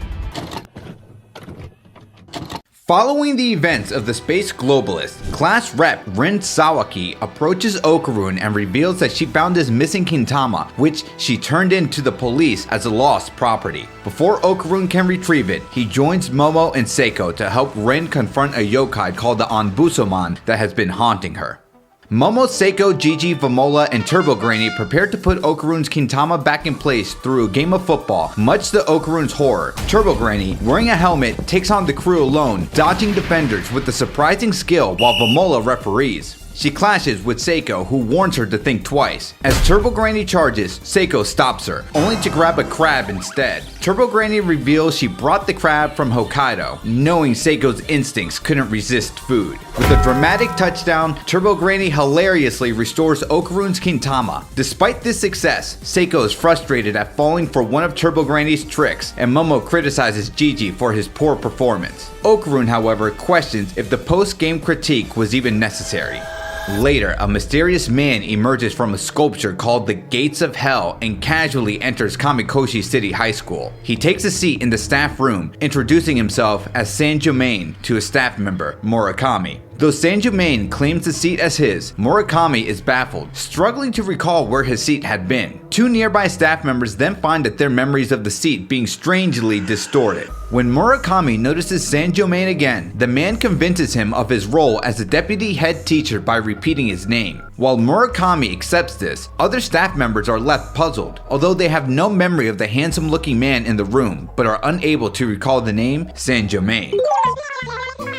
Following the events of the Space Globalist, Class Rep Rin Sawaki approaches Okarun and reveals that she found his missing Kintama, which she turned in to the police as a lost property. Before Okarun can retrieve it, he joins Momo and Seiko to help Rin confront a yokai called the Onbusuman that has been haunting her. Momo, Seiko, Gigi, Vamola, and Turbo Granny prepare to put Okarun's Kintama back in place through a game of football, much to Okarun's horror. Turbo Granny, wearing a helmet, takes on the crew alone, dodging defenders with a surprising skill while Vamola referees. She clashes with Seiko, who warns her to think twice. As Turbo Granny charges, Seiko stops her, only to grab a crab instead. Turbo Granny reveals she brought the crab from Hokkaido, knowing Seiko's instincts couldn't resist food. With a dramatic touchdown, Turbo Granny hilariously restores Okarun's Kintama. Despite this success, Seiko is frustrated at falling for one of Turbo Granny's tricks, and Momo criticizes Gigi for his poor performance. Okarun, however, questions if the post-game critique was even necessary. Later, a mysterious man emerges from a sculpture called the Gates of Hell and casually enters Kamikoshi City High School. He takes a seat in the staff room, introducing himself as Sanjumain to a staff member, Murakami. Though Sanjumain claims the seat as his, Murakami is baffled, struggling to recall where his seat had been. 2 nearby staff members then find that their memories of the seat being strangely distorted. When Murakami notices Sanjumain again, the man convinces him of his role as a deputy head teacher by repeating his name. While Murakami accepts this, other staff members are left puzzled, although they have no memory of the handsome-looking man in the room, but are unable to recall the name Sanjumain.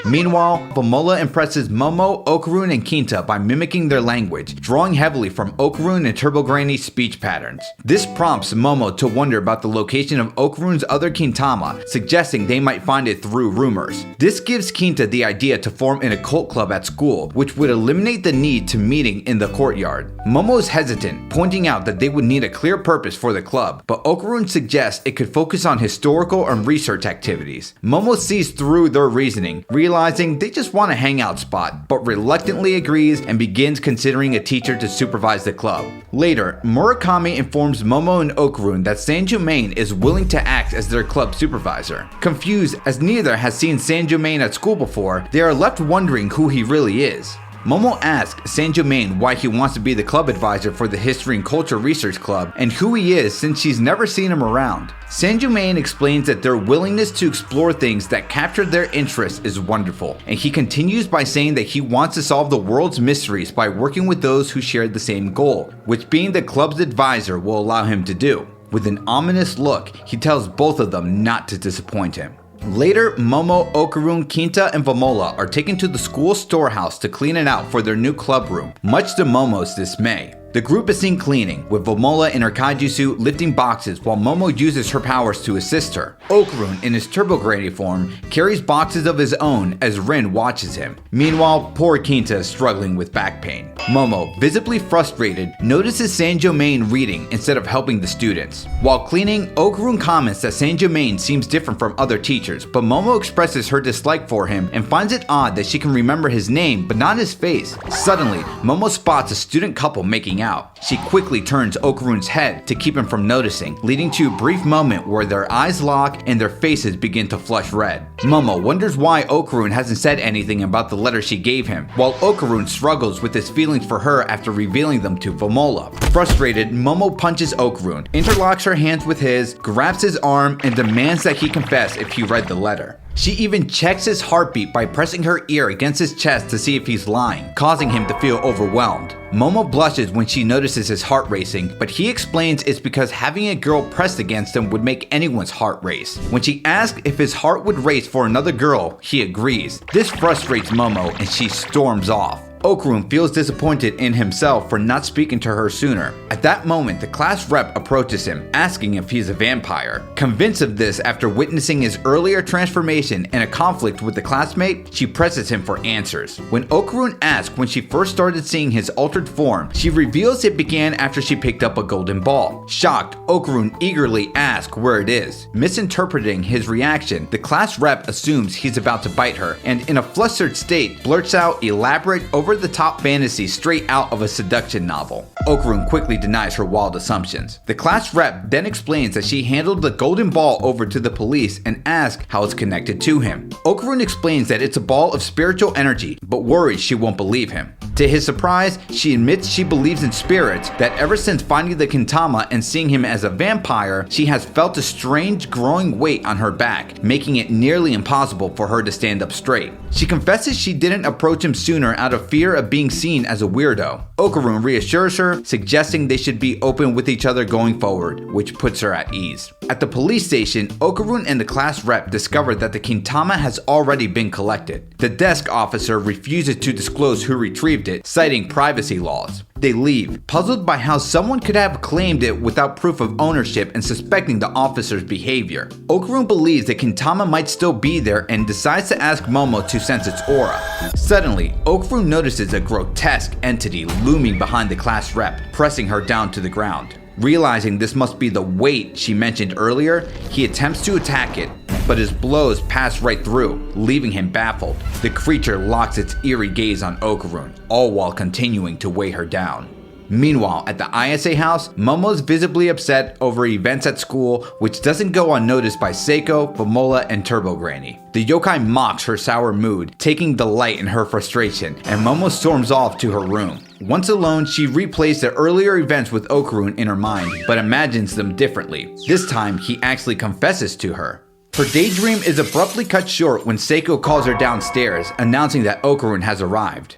Meanwhile, Vomola impresses Momo, Okarun, and Kinta by mimicking their language, drawing heavily from Okarun and Turbo Granny's speech patterns. This prompts Momo to wonder about the location of Okarun's other Kintama, suggesting they might find it through rumors. This gives Kinta the idea to form an occult club at school, which would eliminate the need to meeting in the courtyard. Momo is hesitant, pointing out that they would need a clear purpose for the club, but Okarun suggests it could focus on historical and research activities. Momo sees through their reasoning, realizing they just want a hangout spot, but reluctantly agrees and begins considering a teacher to supervise the club. Later, Murakami informs Momo and Okarun that Sanjumain is willing to act as their club supervisor. Confused, as neither has seen Sanjumain at school before, they are left wondering who he really is. Momo asks Sanjumain why he wants to be the club advisor for the History and Culture Research Club and who he is since she's never seen him around. Sanjumain explains that their willingness to explore things that capture their interest is wonderful, and he continues by saying that he wants to solve the world's mysteries by working with those who share the same goal, which being the club's advisor will allow him to do. With an ominous look, he tells both of them not to disappoint him. Later, Momo, Okarun, Kinta, and Vomola are taken to the school storehouse to clean it out for their new club room, much to Momo's dismay. The group is seen cleaning, with Vomola in her kaiju suit lifting boxes while Momo uses her powers to assist her. Okarun, in his Turbo Granny form, carries boxes of his own as Rin watches him. Meanwhile, poor Kinta is struggling with back pain. Momo, visibly frustrated, notices Sanjumain reading instead of helping the students. While cleaning, Okarun comments that Sanjumain seems different from other teachers, but Momo expresses her dislike for him and finds it odd that she can remember his name but not his face. Suddenly, Momo spots a student couple making out. She quickly turns Okarun's head to keep him from noticing, leading to a brief moment where their eyes lock and their faces begin to flush red. Momo wonders why Okarun hasn't said anything about the letter she gave him, while Okarun struggles with his feelings for her after revealing them to Vomola. Frustrated, Momo punches Okarun, interlocks her hands with his, grabs his arm, and demands that he confess if he read the letter. She even checks his heartbeat by pressing her ear against his chest to see if he's lying, causing him to feel overwhelmed. Momo blushes when she notices his heart racing, but he explains it's because having a girl pressed against him would make anyone's heart race. When she asks if his heart would race for another girl, he agrees. This frustrates Momo and she storms off. Okarun feels disappointed in himself for not speaking to her sooner. At that moment, the class rep approaches him, asking if he's a vampire. Convinced of this after witnessing his earlier transformation and a conflict with the classmate, she presses him for answers. When Okarun asks when she first started seeing his altered form, she reveals it began after she picked up a golden ball. Shocked, Okarun eagerly asks where it is. Misinterpreting his reaction, the class rep assumes he's about to bite her, and in a flustered state, blurts out elaborate, over-the-top fantasy straight out of a seduction novel. Okarun quickly denies her wild assumptions. The class rep then explains that she handed the golden ball over to the police and asks how it's connected to him. Okarun explains that it's a ball of spiritual energy, but worries she won't believe him. To his surprise, she admits she believes in spirits, that ever since finding the Kintama and seeing him as a vampire, she has felt a strange growing weight on her back, making it nearly impossible for her to stand up straight. She confesses she didn't approach him sooner out of fear of being seen as a weirdo. Okarun reassures her, suggesting they should be open with each other going forward, which puts her at ease. At the police station, Okarun and the class rep discover that the Kintama has already been collected. The desk officer refuses to disclose who retrieved it, citing privacy laws. They leave, puzzled by how someone could have claimed it without proof of ownership and suspecting the officer's behavior. Okarun believes that Kintama might still be there and decides to ask Momo to sense its aura. Suddenly, Okarun notices a grotesque entity looming behind the class rep, pressing her down to the ground. Realizing this must be the weight she mentioned earlier, he attempts to attack it, but his blows pass right through, leaving him baffled. The creature locks its eerie gaze on Okarun, all while continuing to weigh her down. Meanwhile, at the ISA house, Momo's visibly upset over events at school, which doesn't go unnoticed by Seiko, Vomola, and Turbo Granny. The yokai mocks her sour mood, taking delight in her frustration, and Momo storms off to her room. Once alone, she replays the earlier events with Okarun in her mind, but imagines them differently. This time, he actually confesses to her. Her daydream is abruptly cut short when Seiko calls her downstairs, announcing that Okarun has arrived.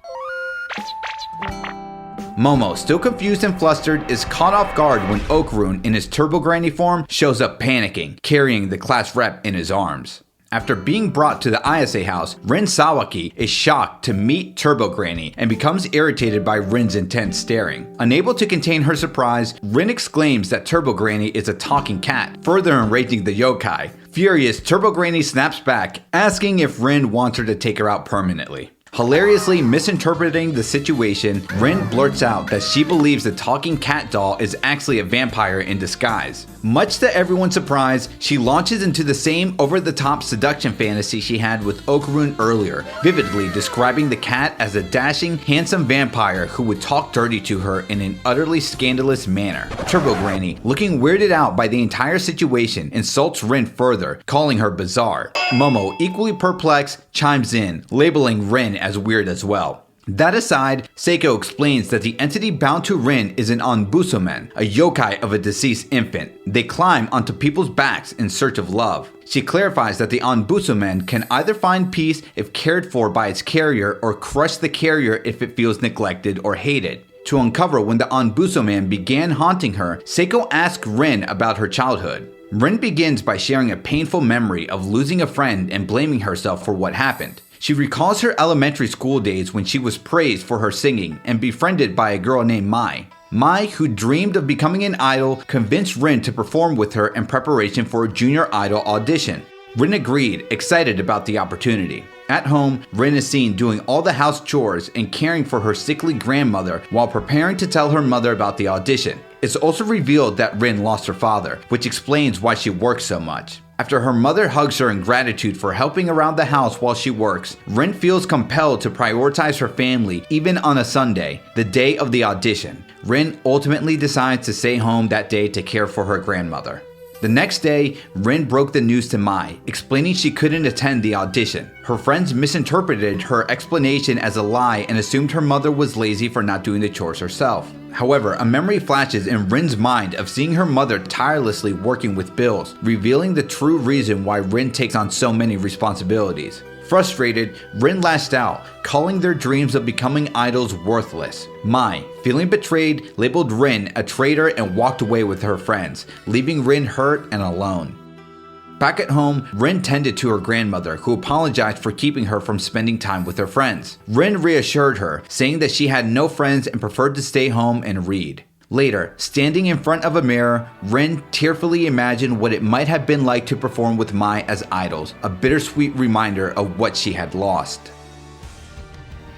Momo, still confused and flustered, is caught off guard when Okarun, in his Turbo Granny form, shows up panicking, carrying the class rep in his arms. After being brought to the Ayase house, Rin Sawaki is shocked to meet Turbo Granny and becomes irritated by Rin's intense staring. Unable to contain her surprise, Rin exclaims that Turbo Granny is a talking cat, further enraging the yokai. Furious, Turbo Granny snaps back, asking if Rin wants her to take her out permanently. Hilariously misinterpreting the situation, Rin blurts out that she believes the talking cat doll is actually a vampire in disguise. Much to everyone's surprise, she launches into the same over-the-top seduction fantasy she had with Okarun earlier, vividly describing the cat as a dashing, handsome vampire who would talk dirty to her in an utterly scandalous manner. Turbo Granny, looking weirded out by the entire situation, insults Rin further, calling her bizarre. Momo, equally perplexed, chimes in, labeling Rin as weird as well. That aside, Seiko explains that the entity bound to Rin is an Onbusuman, a yokai of a deceased infant. They climb onto people's backs in search of love. She clarifies that the Onbusuman can either find peace if cared for by its carrier or crush the carrier if it feels neglected or hated. To uncover when the Onbusuman began haunting her, Seiko asks Rin about her childhood. Rin begins by sharing a painful memory of losing a friend and blaming herself for what happened. She recalls her elementary school days when she was praised for her singing and befriended by a girl named Mai. Mai, who dreamed of becoming an idol, convinced Rin to perform with her in preparation for a junior idol audition. Rin agreed, excited about the opportunity. At home, Rin is seen doing all the house chores and caring for her sickly grandmother while preparing to tell her mother about the audition. It's also revealed that Rin lost her father, which explains why she works so much. After her mother hugs her in gratitude for helping around the house while she works, Rin feels compelled to prioritize her family even on a Sunday, the day of the audition. Rin ultimately decides to stay home that day to care for her grandmother. The next day, Rin broke the news to Mai, explaining she couldn't attend the audition. Her friends misinterpreted her explanation as a lie and assumed her mother was lazy for not doing the chores herself. However, a memory flashes in Rin's mind of seeing her mother tirelessly working with bills, revealing the true reason why Rin takes on so many responsibilities. Frustrated, Rin lashed out, calling their dreams of becoming idols worthless. Mai, feeling betrayed, labeled Rin a traitor and walked away with her friends, leaving Rin hurt and alone. Back at home, Rin tended to her grandmother, who apologized for keeping her from spending time with her friends. Rin reassured her, saying that she had no friends and preferred to stay home and read. Later, standing in front of a mirror, Rin tearfully imagined what it might have been like to perform with Mai as idols, a bittersweet reminder of what she had lost.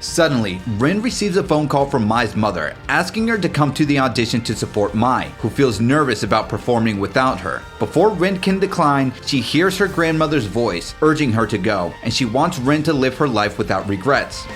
Suddenly, Rin receives a phone call from Mai's mother, asking her to come to the audition to support Mai, who feels nervous about performing without her. Before Rin can decline, she hears her grandmother's voice, urging her to go, and she wants Rin to live her life without regrets.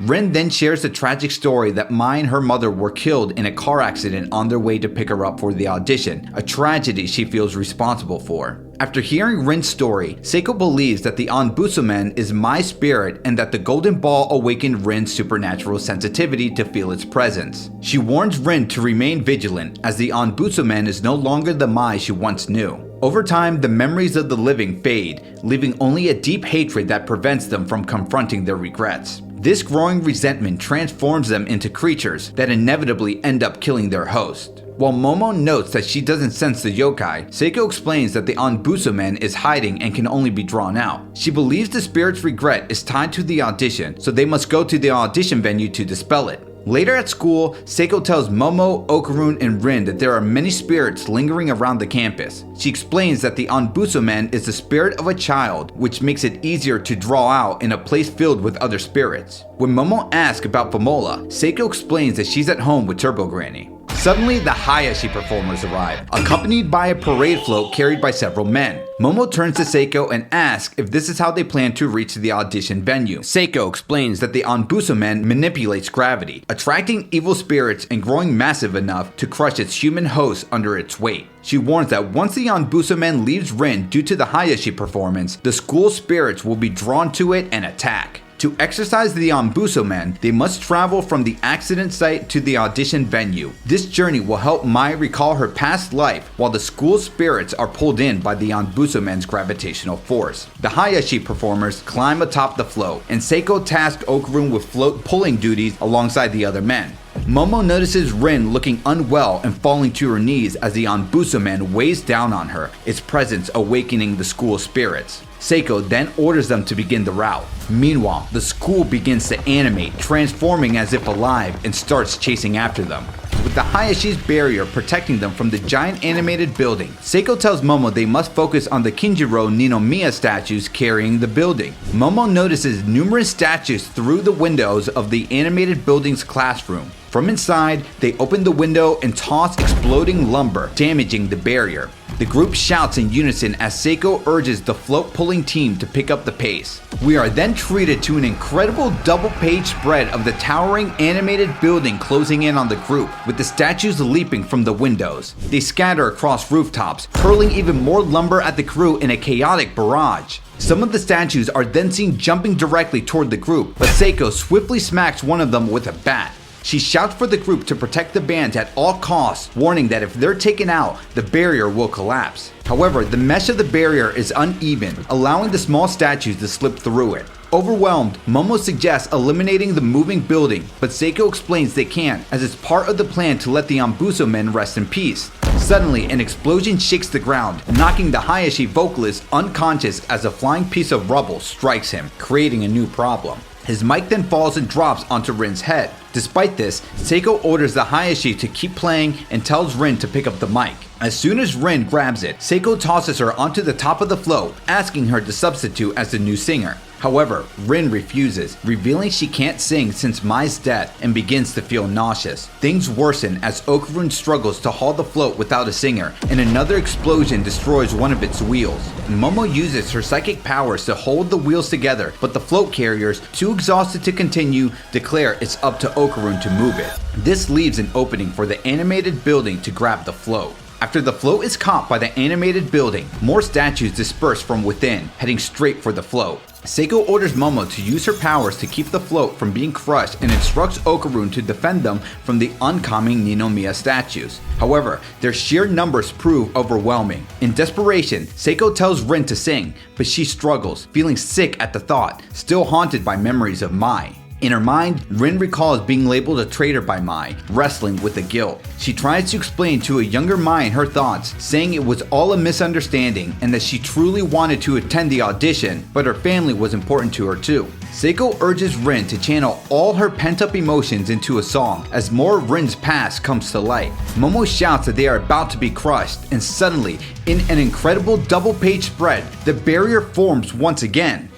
Rin then shares the tragic story that Mai and her mother were killed in a car accident on their way to pick her up for the audition, a tragedy she feels responsible for. After hearing Rin's story, Seiko believes that the Onbusuman is Mai's spirit and that the golden ball awakened Rin's supernatural sensitivity to feel its presence. She warns Rin to remain vigilant, as the Onbusuman is no longer the Mai she once knew. Over time, the memories of the living fade, leaving only a deep hatred that prevents them from confronting their regrets. This growing resentment transforms them into creatures that inevitably end up killing their host. While Momo notes that she doesn't sense the yokai, Seiko explains that the Onbusuman is hiding and can only be drawn out. She believes the spirit's regret is tied to the audition, so they must go to the audition venue to dispel it. Later at school, Seiko tells Momo, Okarun, and Rin that there are many spirits lingering around the campus. She explains that the Onbusuman is the spirit of a child, which makes it easier to draw out in a place filled with other spirits. When Momo asks about Famola, Seiko explains that she's at home with Turbo Granny. Suddenly, the Hayashi performers arrive, accompanied by a parade float carried by several men. Momo turns to Seiko and asks if this is how they plan to reach the audition venue. Seiko explains that the Onbusuman manipulates gravity, attracting evil spirits and growing massive enough to crush its human host under its weight. She warns that once the Onbusuman leaves Rin due to the Hayashi performance, the school spirits will be drawn to it and attack. To exorcise the Onbusuman, they must travel from the accident site to the audition venue. This journey will help Mai recall her past life, while the school spirits are pulled in by the Onbusuman's gravitational force. The Hayashi performers climb atop the float, and Seiko tasks Okarun with float pulling duties alongside the other men. Momo notices Rin looking unwell and falling to her knees as the Onbusuman weighs down on her, its presence awakening the school spirits. Seiko then orders them to begin the route. Meanwhile, the school begins to animate, transforming as if alive, and starts chasing after them. With the Hayashi's barrier protecting them from the giant animated building, Seiko tells Momo they must focus on the Kinjiro Ninomiya statues carrying the building. Momo notices numerous statues through the windows of the animated building's classroom. From inside, they open the window and toss exploding lumber, damaging the barrier. The group shouts in unison as Seiko urges the float-pulling team to pick up the pace. We are then treated to an incredible double-page spread of the towering animated building closing in on the group, with the statues leaping from the windows. They scatter across rooftops, hurling even more lumber at the crew in a chaotic barrage. Some of the statues are then seen jumping directly toward the group, but Seiko swiftly smacks one of them with a bat. She shouts for the group to protect the bands at all costs, warning that if they're taken out, the barrier will collapse. However, the mesh of the barrier is uneven, allowing the small statues to slip through it. Overwhelmed, Momo suggests eliminating the moving building, but Seiko explains they can't, as it's part of the plan to let the Onbusumen rest in peace. Suddenly, an explosion shakes the ground, knocking the Hayashi vocalist unconscious as a flying piece of rubble strikes him, creating a new problem. His mic then falls and drops onto Rin's head. Despite this, Seiko orders the Hayashi to keep playing and tells Rin to pick up the mic. As soon as Rin grabs it, Seiko tosses her onto the top of the float, asking her to substitute as the new singer. However, Rin refuses, revealing she can't sing since Mai's death and begins to feel nauseous. Things worsen as Okarun struggles to haul the float without a singer, and another explosion destroys one of its wheels. Momo uses her psychic powers to hold the wheels together, but the float carriers, too exhausted to continue, declare it's up to Okarun to move it. This leaves an opening for the animated building to grab the float. After the float is caught by the animated building, more statues disperse from within, heading straight for the float. Seiko orders Momo to use her powers to keep the float from being crushed and instructs Okarun to defend them from the oncoming Ninomiya statues. However, their sheer numbers prove overwhelming. In desperation, Seiko tells Rin to sing, but she struggles, feeling sick at the thought, still haunted by memories of Mai. In her mind, Rin recalls being labeled a traitor by Mai, wrestling with the guilt. She tries to explain to a younger Mai her thoughts, saying it was all a misunderstanding and that she truly wanted to attend the audition, but her family was important to her too. Seiko urges Rin to channel all her pent-up emotions into a song as more of Rin's past comes to light. Momo shouts that they are about to be crushed, and suddenly, in an incredible double-page spread, the barrier forms once again.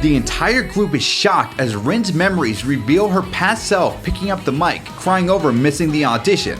The entire group is shocked as Rin's memories reveal her past self picking up the mic, crying over missing the audition.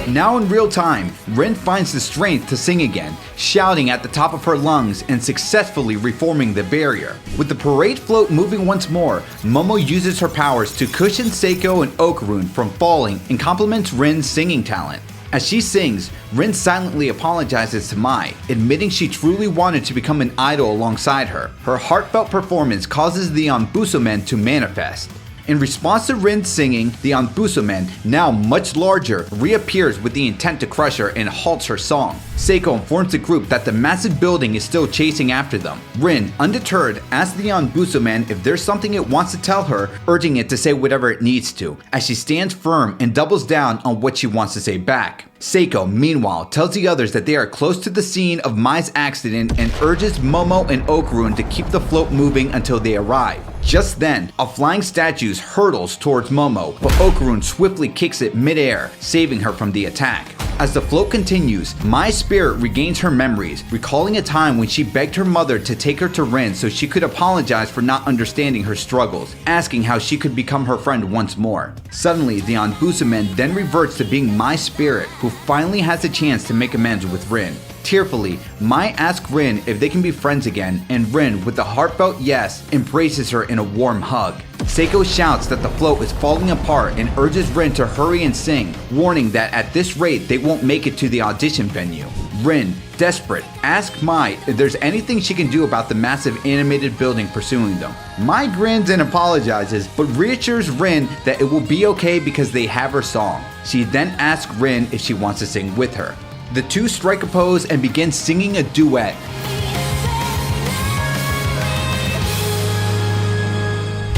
Now in real time, Rin finds the strength to sing again, shouting at the top of her lungs and successfully reforming the barrier. With the parade float moving once more, Momo uses her powers to cushion Seiko and Okarun from falling and compliments Rin's singing talent. As she sings, Rin silently apologizes to Mai, admitting she truly wanted to become an idol alongside her. Her heartfelt performance causes the Onbusuman to manifest. In response to Rin's singing, the Onbusuman, now much larger, reappears with the intent to crush her and halts her song. Seiko informs the group that the massive building is still chasing after them. Rin, undeterred, asks the Onbusuman if there's something it wants to tell her, urging it to say whatever it needs to, as she stands firm and doubles down on what she wants to say back. Seiko, meanwhile, tells the others that they are close to the scene of Mai's accident and urges Momo and Okarun to keep the float moving until they arrive. Just then, a flying statue hurtles towards Momo, but Okarun swiftly kicks it mid-air, saving her from the attack. As the float continues, Mai's spirit regains her memories, recalling a time when she begged her mother to take her to Rin so she could apologize for not understanding her struggles, asking how she could become her friend once more. Suddenly, the Onbusuman then reverts to being Mai's spirit, who finally has a chance to make amends with Rin. Tearfully, Mai asks Rin if they can be friends again, and Rin, with a heartfelt yes, embraces her in a warm hug. Seiko shouts that the float is falling apart and urges Rin to hurry and sing, warning that at this rate they won't make it to the audition venue. Rin, desperate, asks Mai if there's anything she can do about the massive animated building pursuing them. Mai grins and apologizes, but reassures Rin that it will be okay because they have her song. She then asks Rin if she wants to sing with her. The two strike a pose and begin singing a duet.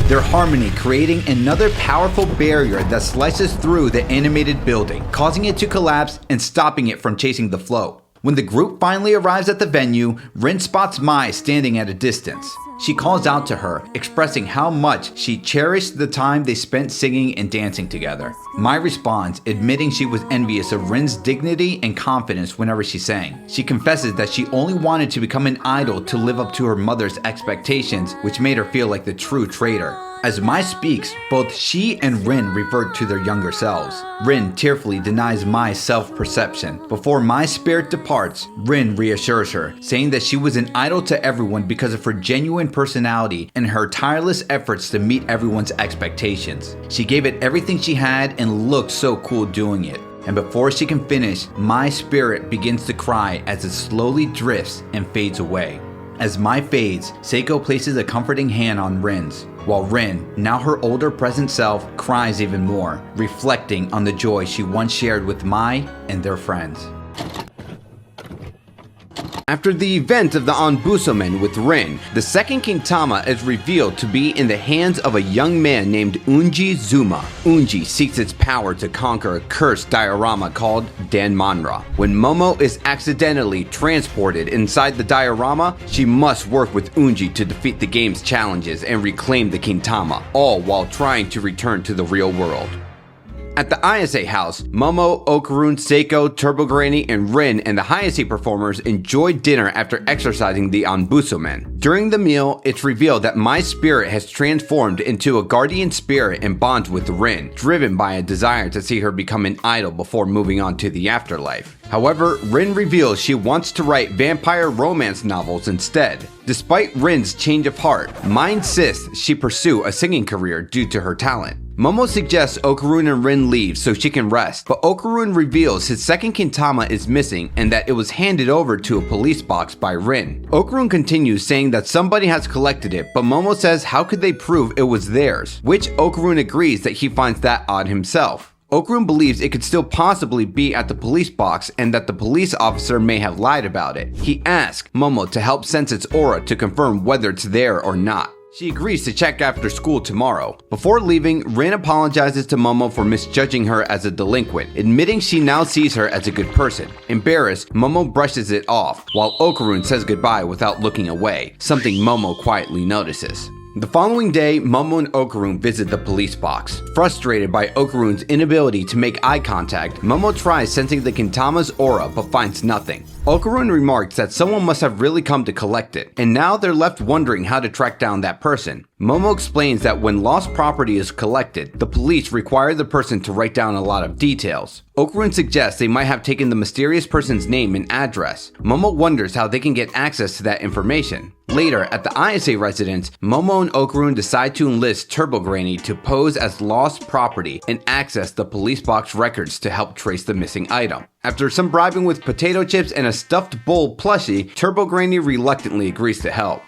their harmony creating another powerful barrier that slices through the animated building, causing it to collapse and stopping it from chasing the flow. When the group finally arrives at the venue, Rin spots Mai standing at a distance. She calls out to her, expressing how much she cherished the time they spent singing and dancing together. Mai responds, admitting she was envious of Rin's dignity and confidence whenever she sang. She confesses that she only wanted to become an idol to live up to her mother's expectations, which made her feel like the true traitor. As Mai speaks, both she and Rin revert to their younger selves. Rin tearfully denies Mai's self-perception. Before Mai's spirit departs, Rin reassures her, saying that she was an idol to everyone because of her genuine personality and her tireless efforts to meet everyone's expectations. She gave it everything she had and looked so cool doing it. And before she can finish, Mai's spirit begins to cry as it slowly drifts and fades away. As Mai fades, Seiko places a comforting hand on Rin's, while Rin, now her older present self, cries even more, reflecting on the joy she once shared with Mai and their friends. After the event of the Onbusuman with Rin, the second Kintama is revealed to be in the hands of a young man named Unji. Unji seeks its power to conquer a cursed diorama called Danmanra. When Momo is accidentally transported inside the diorama, she must work with Unji to defeat the game's challenges and reclaim the Kintama, all while trying to return to the real world. At the ISA house, Momo, Okarun, Seiko, Turbo Granny, and Rin and the Hayase performers enjoyed dinner after exercising the Onbusuman. During the meal, it's revealed that Mai's spirit has transformed into a guardian spirit and bonds with Rin, driven by a desire to see her become an idol before moving on to the afterlife. However, Rin reveals she wants to write vampire romance novels instead. Despite Rin's change of heart, Mai insists she pursue a singing career due to her talent. Momo suggests Okarun and Rin leave so she can rest, but Okarun reveals his second Kintama is missing and that it was handed over to a police box by Rin. Okarun continues saying that somebody has collected it, but Momo says how could they prove it was theirs, which Okarun agrees that he finds that odd himself. Okarun believes it could still possibly be at the police box and that the police officer may have lied about it. He asks Momo to help sense its aura to confirm whether it's there or not. She agrees to check after school tomorrow. Before leaving, Rin apologizes to Momo for misjudging her as a delinquent, admitting she now sees her as a good person. Embarrassed, Momo brushes it off, while Okarun says goodbye without looking away, something Momo quietly notices. The following day, Momo and Okarun visit the police box. Frustrated by Okarun's inability to make eye contact, Momo tries sensing the Kintama's aura but finds nothing. Okarun remarks that someone must have really come to collect it, and now they're left wondering how to track down that person. Momo explains that when lost property is collected, the police require the person to write down a lot of details. Okarun suggests they might have taken the mysterious person's name and address. Momo wonders how they can get access to that information. Later, at the ISA residence, Momo and Okarun decide to enlist Turbo Granny to pose as lost property and access the police box records to help trace the missing item. After some bribing with potato chips and a stuffed bull plushie, Turbo Granny reluctantly agrees to help.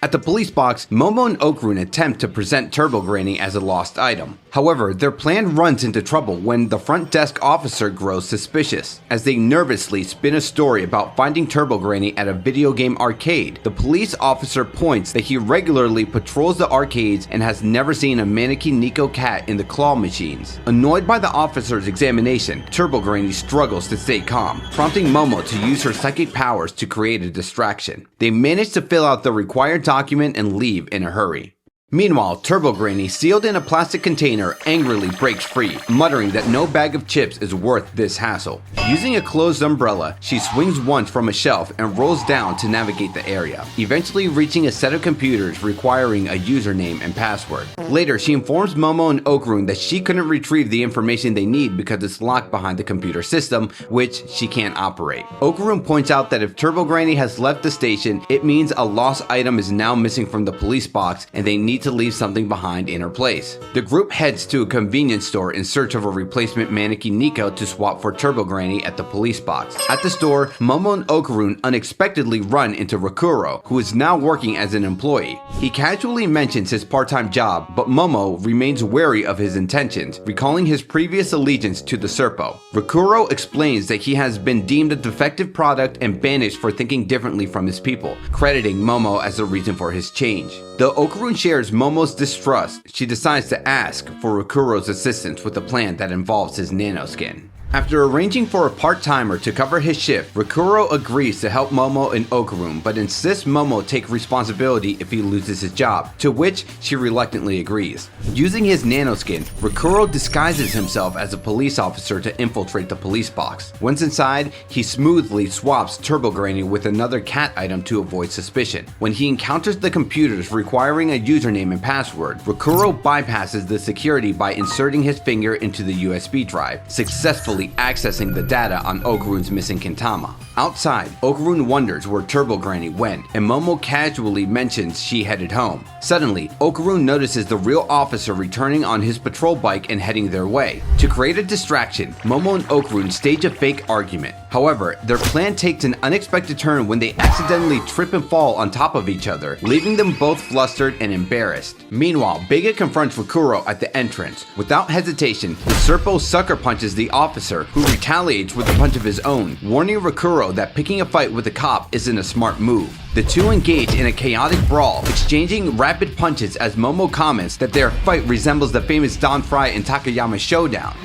At the police box, Momo and Okarun attempt to present Turbo Granny as a lost item. However, their plan runs into trouble when the front desk officer grows suspicious. As they nervously spin a story about finding Turbo Granny at a video game arcade, the police officer points that he regularly patrols the arcades and has never seen a mannequin Nico cat in the claw machines. Annoyed by the officer's examination, Turbo Granny struggles to stay calm, prompting Momo to use her psychic powers to create a distraction. They manage to fill out the required document and leave in a hurry. Meanwhile, Turbo Granny, sealed in a plastic container, angrily breaks free, muttering that no bag of chips is worth this hassle. Using a closed umbrella, she swings once from a shelf and rolls down to navigate the area, eventually reaching a set of computers requiring a username and password. Later, she informs Momo and Okarun that she couldn't retrieve the information they need because it's locked behind the computer system, which she can't operate. Okarun points out that if Turbo Granny has left the station, it means a lost item is now missing from the police box and they need to leave something behind in her place. The group heads to a convenience store in search of a replacement mannequin Nico to swap for Turbo Granny at the police box. At the store, Momo and Okarun unexpectedly run into Rakuro, who is now working as an employee. He casually mentions his part-time job, but Momo remains wary of his intentions, recalling his previous allegiance to the Serpo. Rakuro explains that he has been deemed a defective product and banished for thinking differently from his people, crediting Momo as the reason for his change. Though Okarun shares shares Momo's distrust, she decides to ask for Rokuro's assistance with a plan that involves his nanoskin. After arranging for a part-timer to cover his shift, Rokuro agrees to help Momo and Okarun, but insists Momo take responsibility if he loses his job, to which she reluctantly agrees. Using his nanoskin, Rokuro disguises himself as a police officer to infiltrate the police box. Once inside, he smoothly swaps Turbo Granny with another cat item to avoid suspicion. When he encounters the computers requiring a username and password, Rokuro bypasses the security by inserting his finger into the USB drive, successfully accessing the data on Okarun's missing Kintama. Outside, Okarun wonders where Turbo Granny went, and Momo casually mentions she headed home. Suddenly, Okarun notices the real officer returning on his patrol bike and heading their way. To create a distraction, Momo and Okarun stage a fake argument. However, their plan takes an unexpected turn when they accidentally trip and fall on top of each other, leaving them both flustered and embarrassed. Meanwhile, Beiga confronts Rokuro at the entrance. Without hesitation, the Serpo sucker punches the officer, who retaliates with a punch of his own, warning Rokuro that picking a fight with a cop isn't a smart move. The two engage in a chaotic brawl, exchanging rapid punches as Momo comments that their fight resembles the famous Don Fry and Takayama showdown.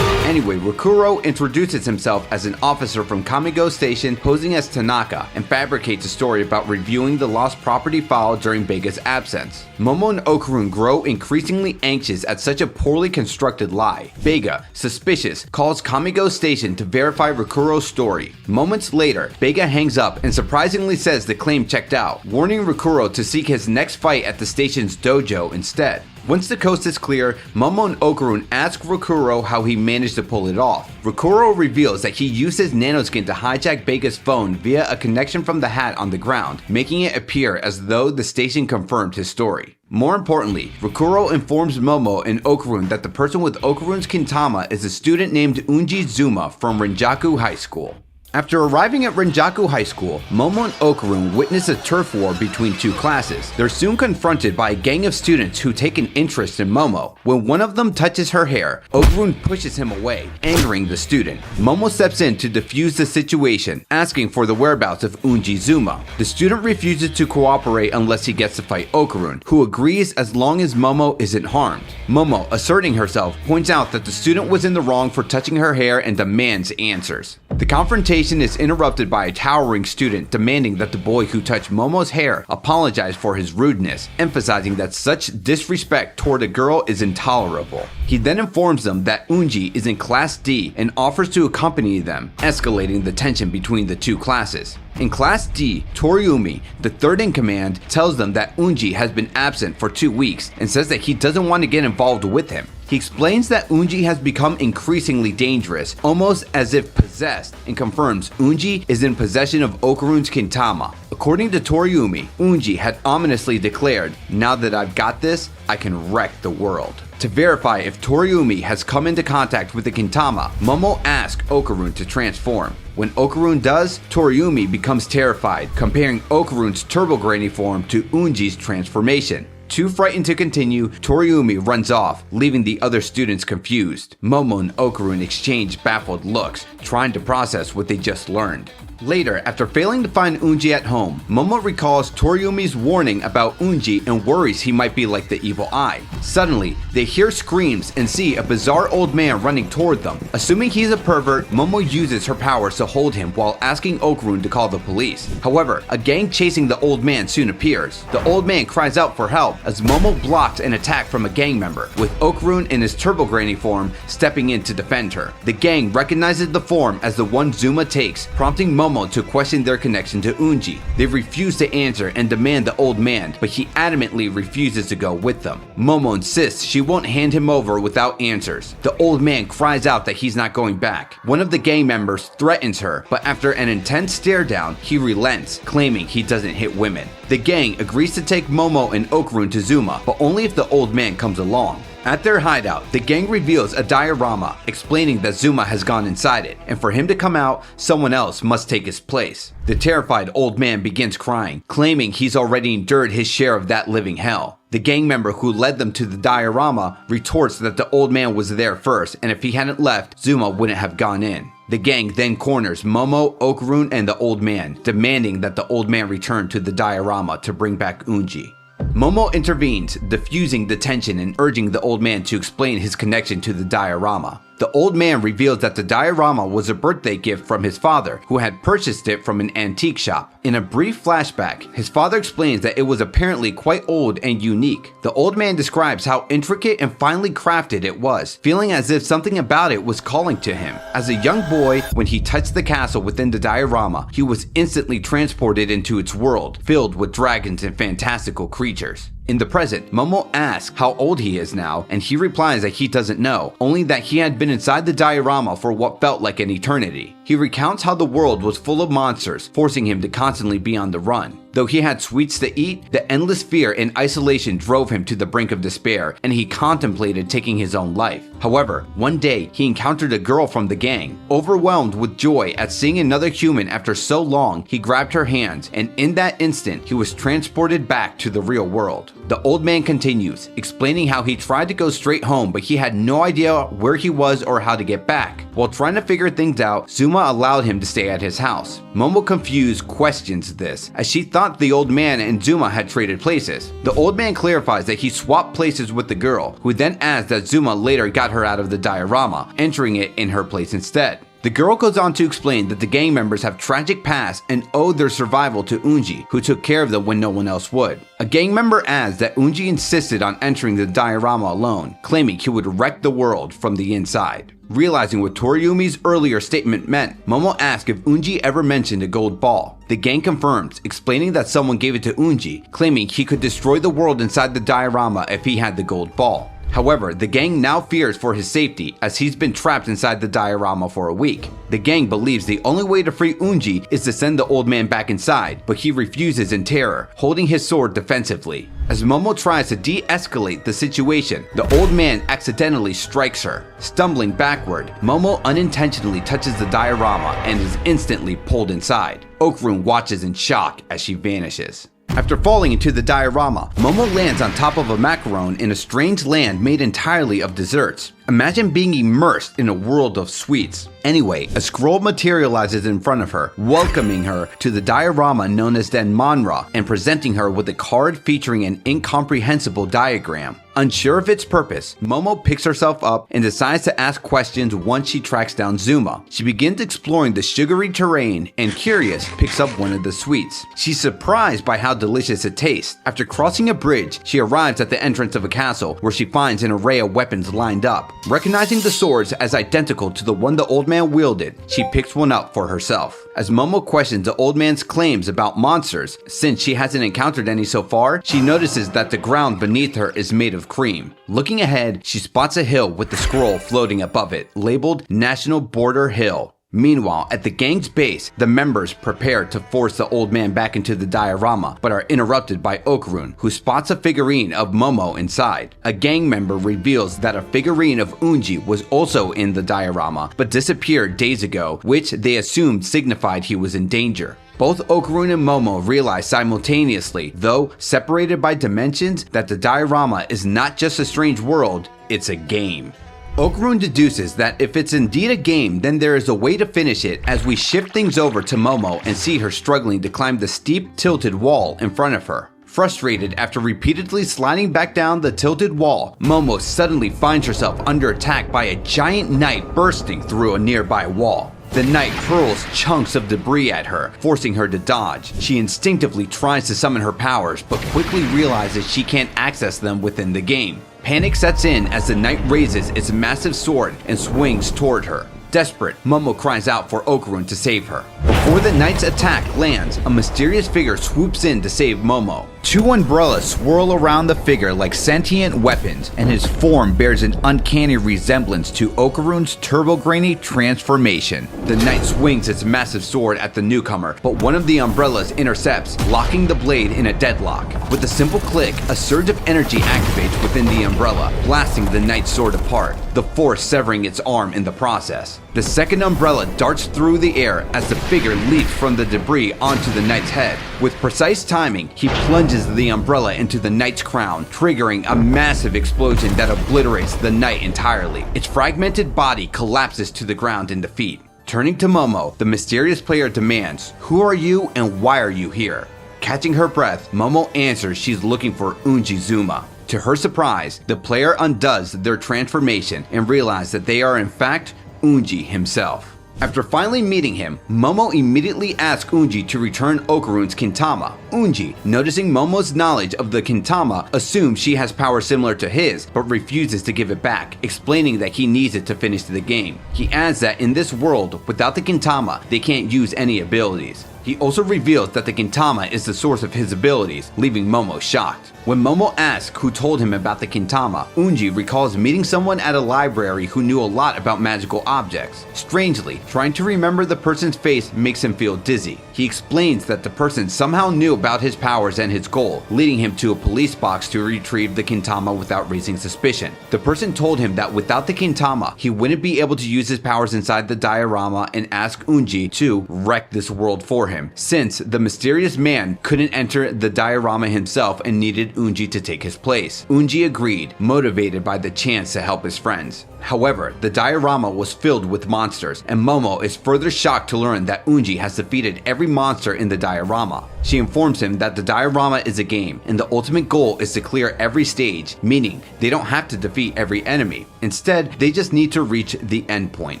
Anyway, Rokuro introduces himself as an officer from Kamigo Station posing as Tanaka and fabricates a story about reviewing the lost property file during Beiga's absence. Momo and Okarun grow increasingly anxious at such a poorly constructed lie. Beiga, suspicious, calls Kamigo Station to verify Rokuro's story. Moments later, Beiga hangs up and surprisingly says the claim checked out, warning Rokuro to seek his next fight at the station's dojo instead. Once the coast is clear, Momo and Okarun ask Rokuro how he managed to pull it off. Rokuro reveals that he used his nanoskin to hijack Beiga's phone via a connection from the hat on the ground, making it appear as though the station confirmed his story. More importantly, Rokuro informs Momo and Okarun that the person with Okarun's Kintama is a student named Unji Zuma from Renjaku High School. After arriving at Renjaku High School, Momo and Okarun witness a turf war between two classes. They're soon confronted by a gang of students who take an interest in Momo. When one of them touches her hair, Okarun pushes him away, angering the student. Momo steps in to defuse the situation, asking for the whereabouts of Unji Zuma. The student refuses to cooperate unless he gets to fight Okarun, who agrees as long as Momo isn't harmed. Momo, asserting herself, points out that the student was in the wrong for touching her hair and demands answers. The confrontation is interrupted by a towering student demanding that the boy who touched Momo's hair apologize for his rudeness, emphasizing that such disrespect toward a girl is intolerable. He then informs them that Unji is in Class D and offers to accompany them, escalating the tension between the two classes. In Class D, Toriumi, the third in command, tells them that Unji has been absent for 2 weeks and says that he doesn't want to get involved with him. He explains that Unji has become increasingly dangerous, almost as if possessed, and confirms Unji is in possession of Okarun's Kintama. According to Toriumi, Unji had ominously declared, "Now that I've got this, I can wreck the world." To verify if Toriumi has come into contact with the Kintama, Momo asks Okarun to transform. When Okarun does, Toriumi becomes terrified, comparing Okarun's Turbo Granny form to Unji's transformation. Too frightened to continue, Toriumi runs off, leaving the other students confused. Momo and Okarun exchange baffled looks, trying to process what they just learned. Later, after failing to find Unji at home, Momo recalls Toriumi's warning about Unji and worries he might be like the evil eye. Suddenly, they hear screams and see a bizarre old man running toward them. Assuming he's a pervert, Momo uses her powers to hold him while asking Okarun to call the police. However, a gang chasing the old man soon appears. The old man cries out for help as Momo blocks an attack from a gang member, with Okarun in his Turbo Granny form stepping in to defend her. The gang recognizes the form as the one Zuma takes, prompting Momo to question their connection to Unji. They refuse to answer and demand the old man, but he adamantly refuses to go with them. Momo insists she won't hand him over without answers. The old man cries out that he's not going back. One of the gang members threatens her, but after an intense stare down, he relents, claiming he doesn't hit women. The gang agrees to take Momo and Okarun to Zuma, but only if the old man comes along. At their hideout, the gang reveals a diorama explaining that Zuma has gone inside it, and for him to come out, someone else must take his place. The terrified old man begins crying, claiming he's already endured his share of that living hell. The gang member who led them to the diorama retorts that the old man was there first, and if he hadn't left, Zuma wouldn't have gone in. The gang then corners Momo, Okarun, and the old man, demanding that the old man return to the diorama to bring back Unji. Momo intervenes, diffusing the tension and urging the old man to explain his connection to the diorama. The old man reveals that the diorama was a birthday gift from his father, who had purchased it from an antique shop. In a brief flashback, his father explains that it was apparently quite old and unique. The old man describes how intricate and finely crafted it was, feeling as if something about it was calling to him. As a young boy, when he touched the castle within the diorama, he was instantly transported into its world, filled with dragons and fantastical creatures. In the present, Momo asks how old he is now, and he replies that he doesn't know, only that he had been inside the diorama for what felt like an eternity. He recounts how the world was full of monsters, forcing him to constantly be on the run. Though he had sweets to eat, the endless fear and isolation drove him to the brink of despair, and he contemplated taking his own life. However, one day, he encountered a girl from the gang. Overwhelmed with joy at seeing another human after so long, he grabbed her hands, and in that instant, he was transported back to the real world. The old man continues, explaining how he tried to go straight home, but he had no idea where he was or how to get back. While trying to figure things out, Zuma allowed him to stay at his house. Momo, confused, questions this, as she thought the old man and Zuma had traded places. The old man clarifies that he swapped places with the girl, who then adds that Zuma later got her out of the diorama, entering it in her place instead. The girl goes on to explain that the gang members have tragic pasts and owe their survival to Unji, who took care of them when no one else would. A gang member adds that Unji insisted on entering the diorama alone, claiming he would wreck the world from the inside. Realizing what Toriumi's earlier statement meant, Momo asks if Unji ever mentioned a gold ball. The gang confirms, explaining that someone gave it to Unji, claiming he could destroy the world inside the diorama if he had the gold ball. However, the gang now fears for his safety as he's been trapped inside the diorama for a week. The gang believes the only way to free Unji is to send the old man back inside, but he refuses in terror, holding his sword defensively. As Momo tries to de-escalate the situation, the old man accidentally strikes her. Stumbling backward, Momo unintentionally touches the diorama and is instantly pulled inside. Okarun watches in shock as she vanishes. After falling into the diorama, Momo lands on top of a macaron in a strange land made entirely of desserts. Imagine being immersed in a world of sweets. Anyway, a scroll materializes in front of her, welcoming her to the diorama known as Danmanra and presenting her with a card featuring an incomprehensible diagram. Unsure of its purpose, Momo picks herself up and decides to ask questions once she tracks down Zuma. She begins exploring the sugary terrain and, curious, picks up one of the sweets. She's surprised by how delicious it tastes. After crossing a bridge, she arrives at the entrance of a castle where she finds an array of weapons lined up. Recognizing the swords as identical to the one the old man wielded, she picks one up for herself. As Momo questions the old man's claims about monsters, since she hasn't encountered any so far, she notices that the ground beneath her is made of cream. Looking ahead, she spots a hill with the scroll floating above it, labeled National Border Hill. Meanwhile, at the gang's base, the members prepare to force the old man back into the diorama, but are interrupted by Okarun, who spots a figurine of Momo inside. A gang member reveals that a figurine of Unji was also in the diorama, but disappeared days ago, which they assumed signified he was in danger. Both Okarun and Momo realize simultaneously, though separated by dimensions, that the diorama is not just a strange world, it's a game. Okarun deduces that if it's indeed a game, then there is a way to finish it as we shift things over to Momo and see her struggling to climb the steep, tilted wall in front of her. Frustrated after repeatedly sliding back down the tilted wall, Momo suddenly finds herself under attack by a giant knight bursting through a nearby wall. The knight hurls chunks of debris at her, forcing her to dodge. She instinctively tries to summon her powers, but quickly realizes she can't access them within the game. Panic sets in as the knight raises its massive sword and swings toward her. Desperate, Momo cries out for Okarun to save her. Before the knight's attack lands, a mysterious figure swoops in to save Momo. Two umbrellas swirl around the figure like sentient weapons, and his form bears an uncanny resemblance to Okarun's turbo-grainy transformation. The knight swings its massive sword at the newcomer, but one of the umbrellas intercepts, locking the blade in a deadlock. With a simple click, a surge of energy activates within the umbrella, blasting the knight's sword apart, the force severing its arm in the process. The second umbrella darts through the air as the figure leaps from the debris onto the knight's head. With precise timing, he plunges the umbrella into the knight's crown, triggering a massive explosion that obliterates the knight entirely. Its fragmented body collapses to the ground in defeat. Turning to Momo, the mysterious player demands, "Who are you and why are you here?" Catching her breath, Momo answers she's looking for Unbusuma. To her surprise, the player undoes their transformation and realizes that they are in fact Unji himself. After finally meeting him, Momo immediately asks Unji to return Okarun's Kintama. Unji, noticing Momo's knowledge of the Kintama, assumes she has power similar to his, but refuses to give it back, explaining that he needs it to finish the game. He adds that in this world, without the Kintama, they can't use any abilities. He also reveals that the Kintama is the source of his abilities, leaving Momo shocked. When Momo asks who told him about the Kintama, Unji recalls meeting someone at a library who knew a lot about magical objects. Strangely, trying to remember the person's face makes him feel dizzy. He explains that the person somehow knew about his powers and his goal, leading him to a police box to retrieve the Kintama without raising suspicion. The person told him that without the Kintama, he wouldn't be able to use his powers inside the diorama and asked Unji to wreck this world for him, since the mysterious man couldn't enter the diorama himself and needed Unji to take his place. Unji agreed, motivated by the chance to help his friends. However, the diorama was filled with monsters, and Momo is further shocked to learn that Unji has defeated every monster in the diorama. She informs him that the diorama is a game, and the ultimate goal is to clear every stage, meaning they don't have to defeat every enemy. Instead, they just need to reach the end point,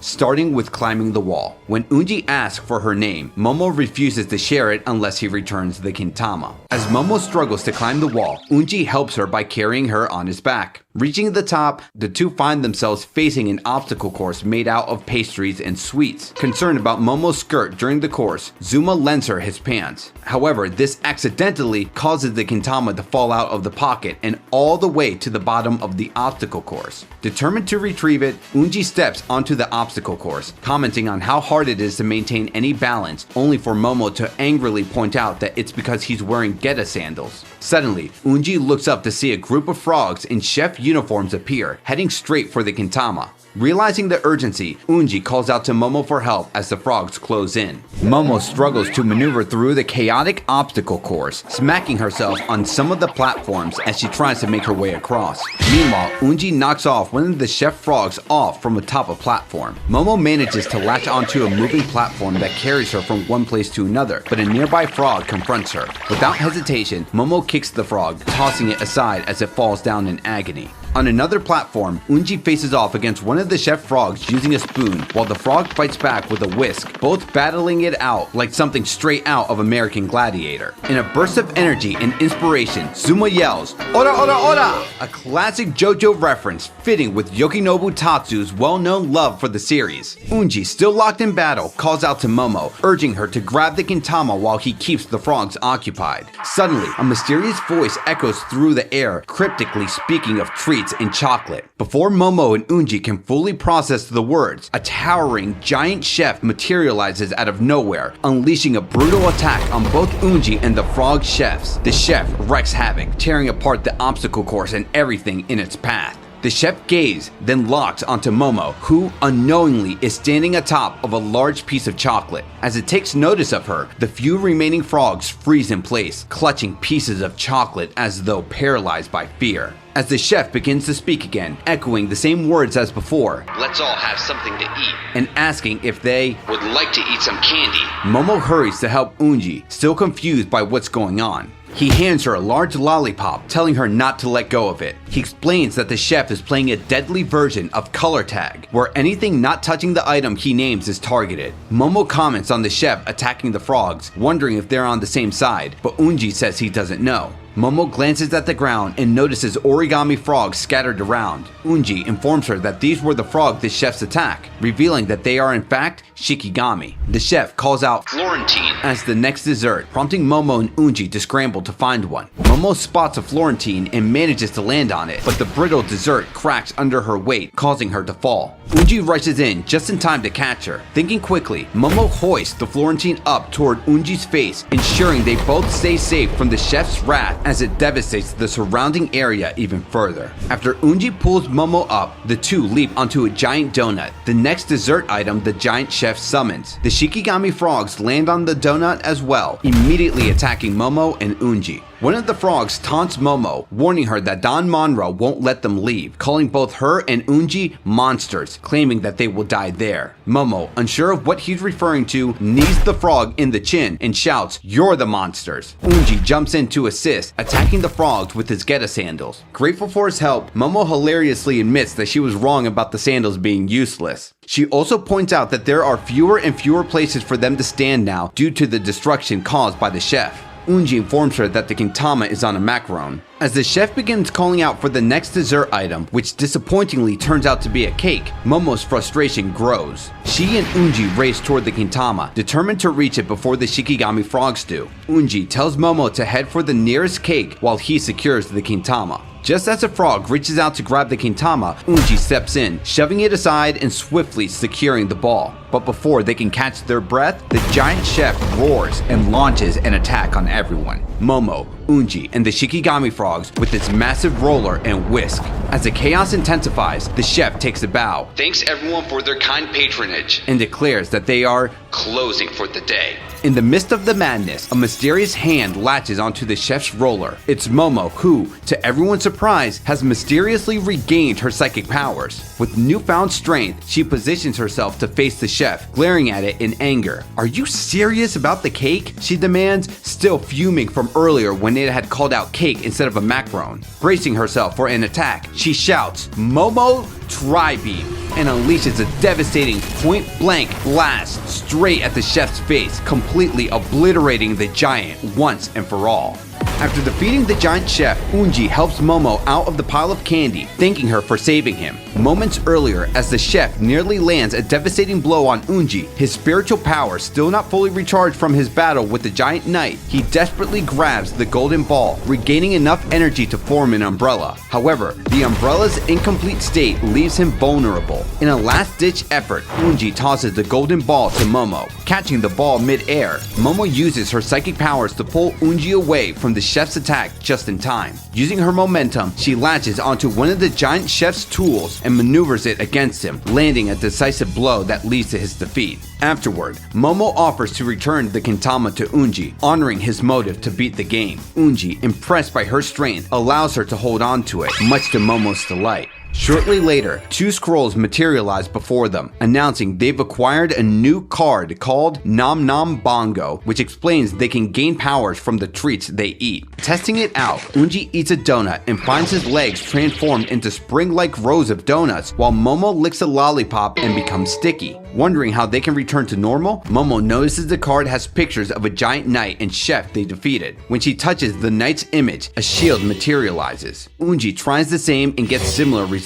starting with climbing the wall. When Unji asks for her name, Momo refuses to share it unless he returns the Kintama. As Momo struggles to climb the wall, Unji helps her by carrying her on his back. Reaching the top, the two find themselves facing an obstacle course made out of pastries and sweets. Concerned about Momo's skirt during the course, Zuma lends her his pants. However, this accidentally causes the Kintama to fall out of the pocket and all the way to the bottom of the obstacle course. Determined to retrieve it, Unji steps onto the obstacle course, commenting on how hard it is to maintain any balance, only for Momo to angrily point out that it's because he's wearing Geta sandals. Suddenly, Unji looks up to see a group of frogs in chef uniforms appear, heading straight for the Kintama. Realizing the urgency, Unji calls out to Momo for help as the frogs close in. Momo struggles to maneuver through the chaotic obstacle course, smacking herself on some of the platforms as she tries to make her way across. Meanwhile, Unji knocks off one of the chef frogs off from atop a platform. Momo manages to latch onto a moving platform that carries her from one place to another, but a nearby frog confronts her. Without hesitation, Momo kicks the frog, tossing it aside as it falls down in agony. On another platform, Unji faces off against one of the chef frogs using a spoon, while the frog fights back with a whisk, both battling it out like something straight out of American Gladiator. In a burst of energy and inspiration, Zuma yells, "Ora ora ora!" A classic JoJo reference fitting with Yokinobu Tatsu's well-known love for the series. Unji, still locked in battle, calls out to Momo, urging her to grab the Kintama while he keeps the frogs occupied. Suddenly, a mysterious voice echoes through the air, cryptically speaking of treats and chocolate. Before Momo and Unji can fully process the words, a towering giant chef materializes out of nowhere, unleashing a brutal attack on both Unji and the frog chefs. The chef wreaks havoc, tearing apart the obstacle course and everything in its path. The chef gazes, then locks onto Momo, who unknowingly is standing atop of a large piece of chocolate. As it takes notice of her, the few remaining frogs freeze in place, clutching pieces of chocolate as though paralyzed by fear. As the chef begins to speak again, echoing the same words as before, "Let's all have something to eat," and asking if they would like to eat some candy, Momo hurries to help Unji, still confused by what's going on. He hands her a large lollipop, telling her not to let go of it. He explains that the chef is playing a deadly version of color tag, where anything not touching the item he names is targeted. Momo comments on the chef attacking the frogs, wondering if they're on the same side, but Unji says he doesn't know. Momo glances at the ground and notices origami frogs scattered around. Unji informs her that these were the frog the chefs attack, revealing that they are in fact shikigami. The chef calls out Florentine as the next dessert, prompting Momo and Unji to scramble to find one. Momo spots a Florentine and manages to land on it, but the brittle dessert cracks under her weight, causing her to fall. Unji rushes in just in time to catch her. Thinking quickly, Momo hoists the Florentine up toward Unji's face, ensuring they both stay safe from the chef's wrath as it devastates the surrounding area even further. After Unji pulls Momo up, the two leap onto a giant donut, the next dessert item the giant chef summons. The shikigami frogs land on the donut as well, immediately attacking Momo and Unji. One of the frogs taunts Momo, warning her that Danmanra won't let them leave, calling both her and Unji monsters, claiming that they will die there. Momo, unsure of what he's referring to, knees the frog in the chin and shouts, "You're the monsters." Unji jumps in to assist, attacking the frogs with his Geta sandals. Grateful for his help, Momo hilariously admits that she was wrong about the sandals being useless. She also points out that there are fewer and fewer places for them to stand now due to the destruction caused by the chef. Unji informs her that the Kintama is on a macaron. As the chef begins calling out for the next dessert item, which disappointingly turns out to be a cake, Momo's frustration grows. She and Unji race toward the Kintama, determined to reach it before the shikigami frogs do. Unji tells Momo to head for the nearest cake while he secures the Kintama. Just as a frog reaches out to grab the Kintama, Unji steps in, shoving it aside and swiftly securing the ball. But before they can catch their breath, the giant chef roars and launches an attack on everyone. Momo, Unji, and the shikigami frogs with its massive roller and whisk. As the chaos intensifies, the chef takes a bow, thanks everyone for their kind patronage, and declares that they are closing for the day. In the midst of the madness, a mysterious hand latches onto the chef's roller. It's Momo who, to everyone's surprise, has mysteriously regained her psychic powers. With newfound strength, she positions herself to face the chef, glaring at it in anger. "Are you serious about the cake?" she demands, still fuming from earlier when it had called out cake instead of a macaron. Bracing herself for an attack, she shouts, "Momo, Tri-beam," and unleashes a devastating point-blank blast straight at the chef's face, completely obliterating the giant once and for all. After defeating the giant chef, Unji helps Momo out of the pile of candy, thanking her for saving him. Moments earlier, as the chef nearly lands a devastating blow on Unji, his spiritual power still not fully recharged from his battle with the giant knight, he desperately grabs the golden ball, regaining enough energy to form an umbrella. However, the umbrella's incomplete state leaves him vulnerable. In a last-ditch effort, Unji tosses the golden ball to Momo. Catching the ball mid-air, Momo uses her psychic powers to pull Unji away from the chef's attack just in time. Using her momentum, she latches onto one of the giant chef's tools and maneuvers it against him, landing a decisive blow that leads to his defeat. Afterward, Momo offers to return the Kintama to Unji, honoring his motive to beat the game. Unji, impressed by her strength, allows her to hold on to it, much to Momo's delight. Shortly later, two scrolls materialize before them, announcing they've acquired a new card called Nom Nom Bongo, which explains they can gain powers from the treats they eat. Testing it out, Unji eats a donut and finds his legs transformed into spring-like rows of donuts, while Momo licks a lollipop and becomes sticky. Wondering how they can return to normal, Momo notices the card has pictures of a giant knight and chef they defeated. When she touches the knight's image, a shield materializes. Unji tries the same and gets similar results.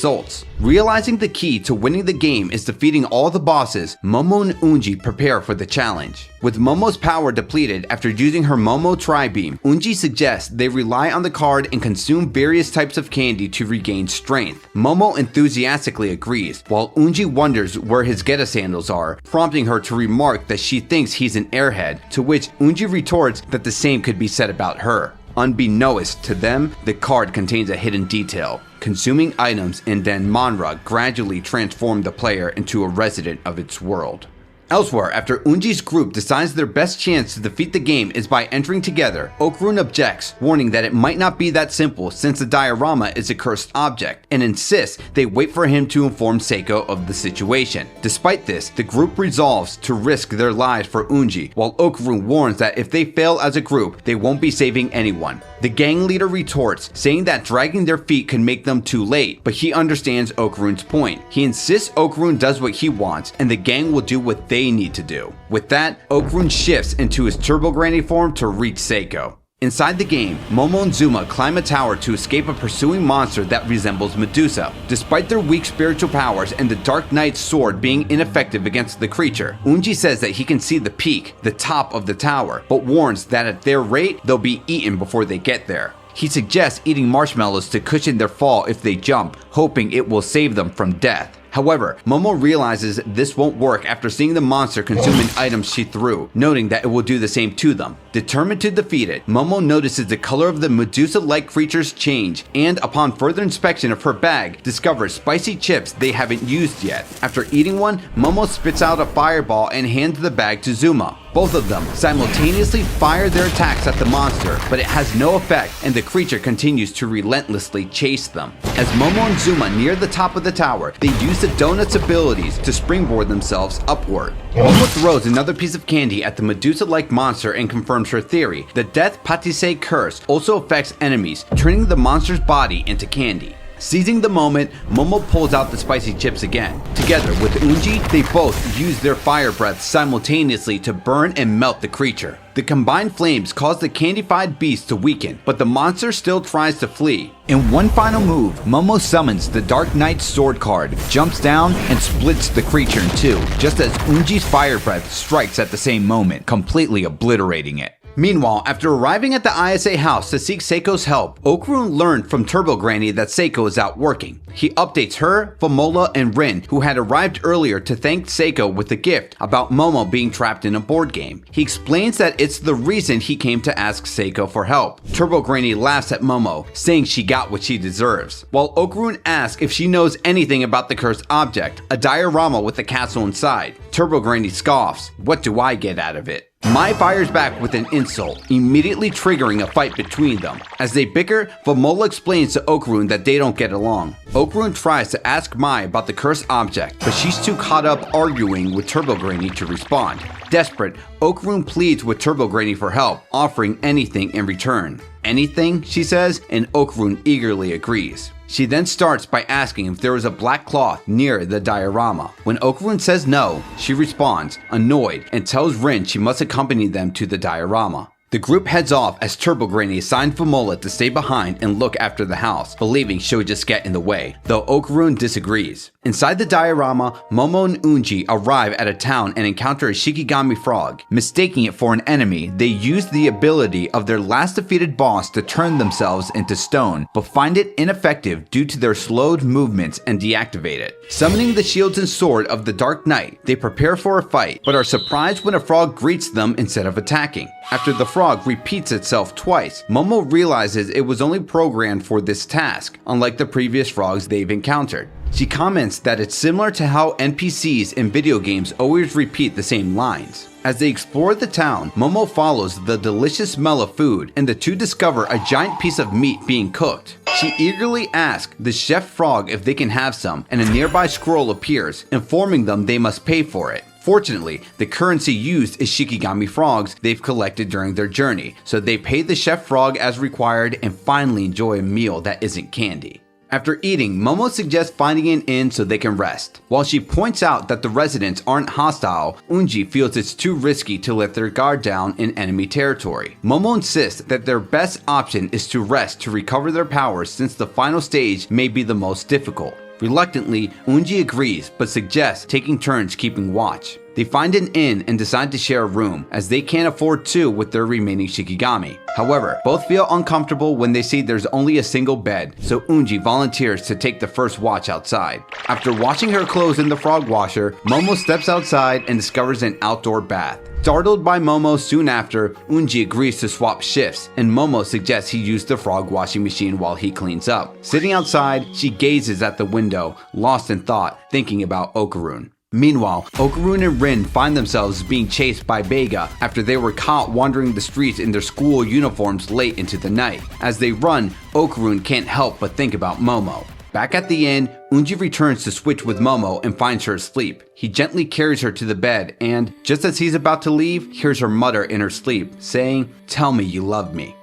Realizing the key to winning the game is defeating all the bosses, Momo and Unji prepare for the challenge. With Momo's power depleted after using her Momo Tri-beam, Unji suggests they rely on the card and consume various types of candy to regain strength. Momo enthusiastically agrees, while Unji wonders where his Geta sandals are, prompting her to remark that she thinks he's an airhead, to which Unji retorts that the same could be said about her. Unbeknownst to them, the card contains a hidden detail. Consuming items in Danmanra gradually transform the player into a resident of its world. Elsewhere, after Unji's group decides their best chance to defeat the game is by entering together, Okarun objects, warning that it might not be that simple since the diorama is a cursed object, and insists they wait for him to inform Seiko of the situation. Despite this, the group resolves to risk their lives for Unji, while Okarun warns that if they fail as a group, they won't be saving anyone. The gang leader retorts, saying that dragging their feet could make them too late, but he understands Okarun's point. He insists Okarun does what he wants, and the gang will do what they need to do. With that, Okarun shifts into his Turbo Granny form to reach Seiko. Inside the game, Momo and Zuma climb a tower to escape a pursuing monster that resembles Medusa. Despite their weak spiritual powers and the Dark Knight's sword being ineffective against the creature, Unji says that he can see the peak, the top of the tower, but warns that at their rate, they'll be eaten before they get there. He suggests eating marshmallows to cushion their fall if they jump, hoping it will save them from death. However, Momo realizes this won't work after seeing the monster consuming items she threw, noting that it will do the same to them. Determined to defeat it, Momo notices the color of the Medusa-like creatures change, and upon further inspection of her bag, discovers spicy chips they haven't used yet. After eating one, Momo spits out a fireball and hands the bag to Zuma. Both of them simultaneously fire their attacks at the monster, but it has no effect and the creature continues to relentlessly chase them. As Momo and Zuma near the top of the tower, they use the donut's abilities to springboard themselves upward. Momo throws another piece of candy at the Medusa-like monster and confirms her theory. The Death Patisse curse also affects enemies, turning the monster's body into candy. Seizing the moment, Momo pulls out the spicy chips again. Together with Unji, they both use their fire breath simultaneously to burn and melt the creature. The combined flames cause the candified beast to weaken, but the monster still tries to flee. In one final move, Momo summons the Dark Knight's sword card, jumps down, and splits the creature in two, just as Unji's fire breath strikes at the same moment, completely obliterating it. Meanwhile, after arriving at the ISA house to seek Seiko's help, Okarun learned from Turbo Granny that Seiko is out working. He updates her, Famola, and Rin, who had arrived earlier to thank Seiko with a gift about Momo being trapped in a board game. He explains that it's the reason he came to ask Seiko for help. Turbo Granny laughs at Momo, saying she got what she deserves, while Okarun asks if she knows anything about the cursed object, a diorama with a castle inside. Turbo Granny scoffs, "What do I get out of it?" Mai fires back with an insult, immediately triggering a fight between them. As they bicker, Famola explains to Okarun that they don't get along. Okarun tries to ask Mai about the cursed object, but she's too caught up arguing with Turbo Granny to respond. Desperate, Okarun pleads with Turbo Granny for help, offering anything in return. "Anything?" she says, and Okarun eagerly agrees. She then starts by asking if there is a black cloth near the diorama. When Okarun says no, she responds, annoyed, and tells Rin she must accompany them to the diorama. The group heads off as Turbo Granny assigned Famola to stay behind and look after the house, believing she would just get in the way, though Okarun disagrees. Inside the diorama, Momo and Unji arrive at a town and encounter a Shikigami frog. Mistaking it for an enemy, they use the ability of their last defeated boss to turn themselves into stone, but find it ineffective due to their slowed movements and deactivate it. Summoning the shields and sword of the Dark Knight, they prepare for a fight, but are surprised when a frog greets them instead of attacking. After the frog repeats itself twice, Momo realizes it was only programmed for this task, unlike the previous frogs they've encountered. She comments that it's similar to how NPCs in video games always repeat the same lines. As they explore the town, Momo follows the delicious smell of food, and the two discover a giant piece of meat being cooked. She eagerly asks the chef frog if they can have some, and a nearby scroll appears, informing them they must pay for it. Fortunately, the currency used is Shikigami frogs they've collected during their journey, so they pay the chef frog as required and finally enjoy a meal that isn't candy. After eating, Momo suggests finding an inn so they can rest. While she points out that the residents aren't hostile, Unji feels it's too risky to let their guard down in enemy territory. Momo insists that their best option is to rest to recover their powers since the final stage may be the most difficult. Reluctantly, Unji agrees but suggests taking turns keeping watch. They find an inn and decide to share a room, as they can't afford two with their remaining Shikigami. However, both feel uncomfortable when they see there's only a single bed, so Unji volunteers to take the first watch outside. After washing her clothes in the frog washer, Momo steps outside and discovers an outdoor bath. Startled by Momo soon after, Unji agrees to swap shifts, and Momo suggests he use the frog washing machine while he cleans up. Sitting outside, she gazes at the window, lost in thought, thinking about Okarun. Meanwhile, Okarun and Rin find themselves being chased by Bega after they were caught wandering the streets in their school uniforms late into the night. As they run, Okarun can't help but think about Momo. Back at the inn, Unji returns to switch with Momo and finds her asleep. He gently carries her to the bed and, just as he's about to leave, hears her mutter in her sleep, saying, "Tell me you love me."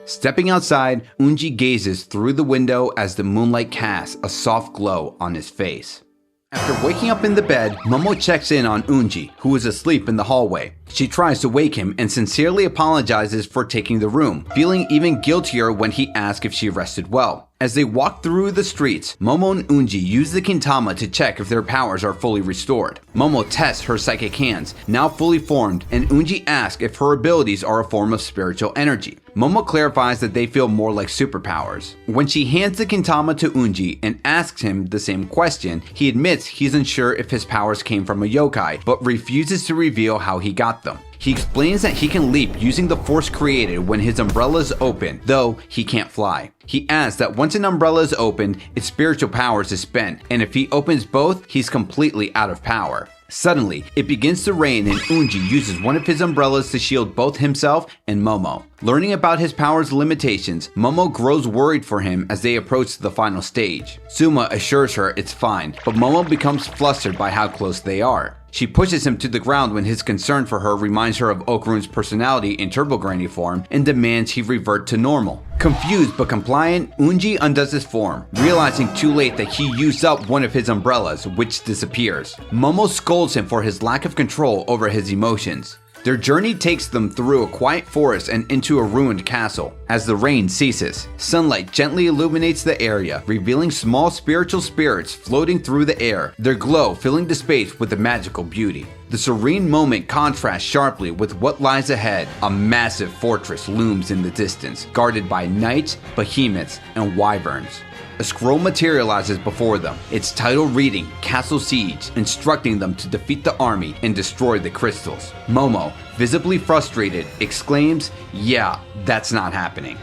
Stepping outside, Unji gazes through the window as the moonlight casts a soft glow on his face. After waking up in the bed, Momo checks in on Unji, who is asleep in the hallway. She tries to wake him and sincerely apologizes for taking the room, feeling even guiltier when he asks if she rested well. As they walk through the streets, Momo and Unji use the Kintama to check if their powers are fully restored. Momo tests her psychic hands, now fully formed, and Unji asks if her abilities are a form of spiritual energy. Momo clarifies that they feel more like superpowers. When she hands the Kintama to Unji and asks him the same question, he admits he's unsure if his powers came from a yokai, but refuses to reveal how he got them. He explains that he can leap using the force created when his umbrella is open, though he can't fly. He adds that once an umbrella is opened, its spiritual powers is spent, and if he opens both, he's completely out of power. Suddenly, it begins to rain and Unji uses one of his umbrellas to shield both himself and Momo. Learning about his power's limitations, Momo grows worried for him as they approach the final stage. Suma assures her it's fine, but Momo becomes flustered by how close they are. She pushes him to the ground when his concern for her reminds her of Okarun's personality in Turbo Granny form and demands he revert to normal. Confused but compliant, Unji undoes his form, realizing too late that he used up one of his umbrellas, which disappears. Momo scolds him for his lack of control over his emotions. Their journey takes them through a quiet forest and into a ruined castle. As the rain ceases, sunlight gently illuminates the area, revealing small spiritual spirits floating through the air, their glow filling the space with a magical beauty. The serene moment contrasts sharply with what lies ahead. A massive fortress looms in the distance, guarded by knights, behemoths, and wyverns. A scroll materializes before them, its title reading Castle Siege, instructing them to defeat the army and destroy the crystals. Momo, visibly frustrated, exclaims, "Yeah, that's not happening."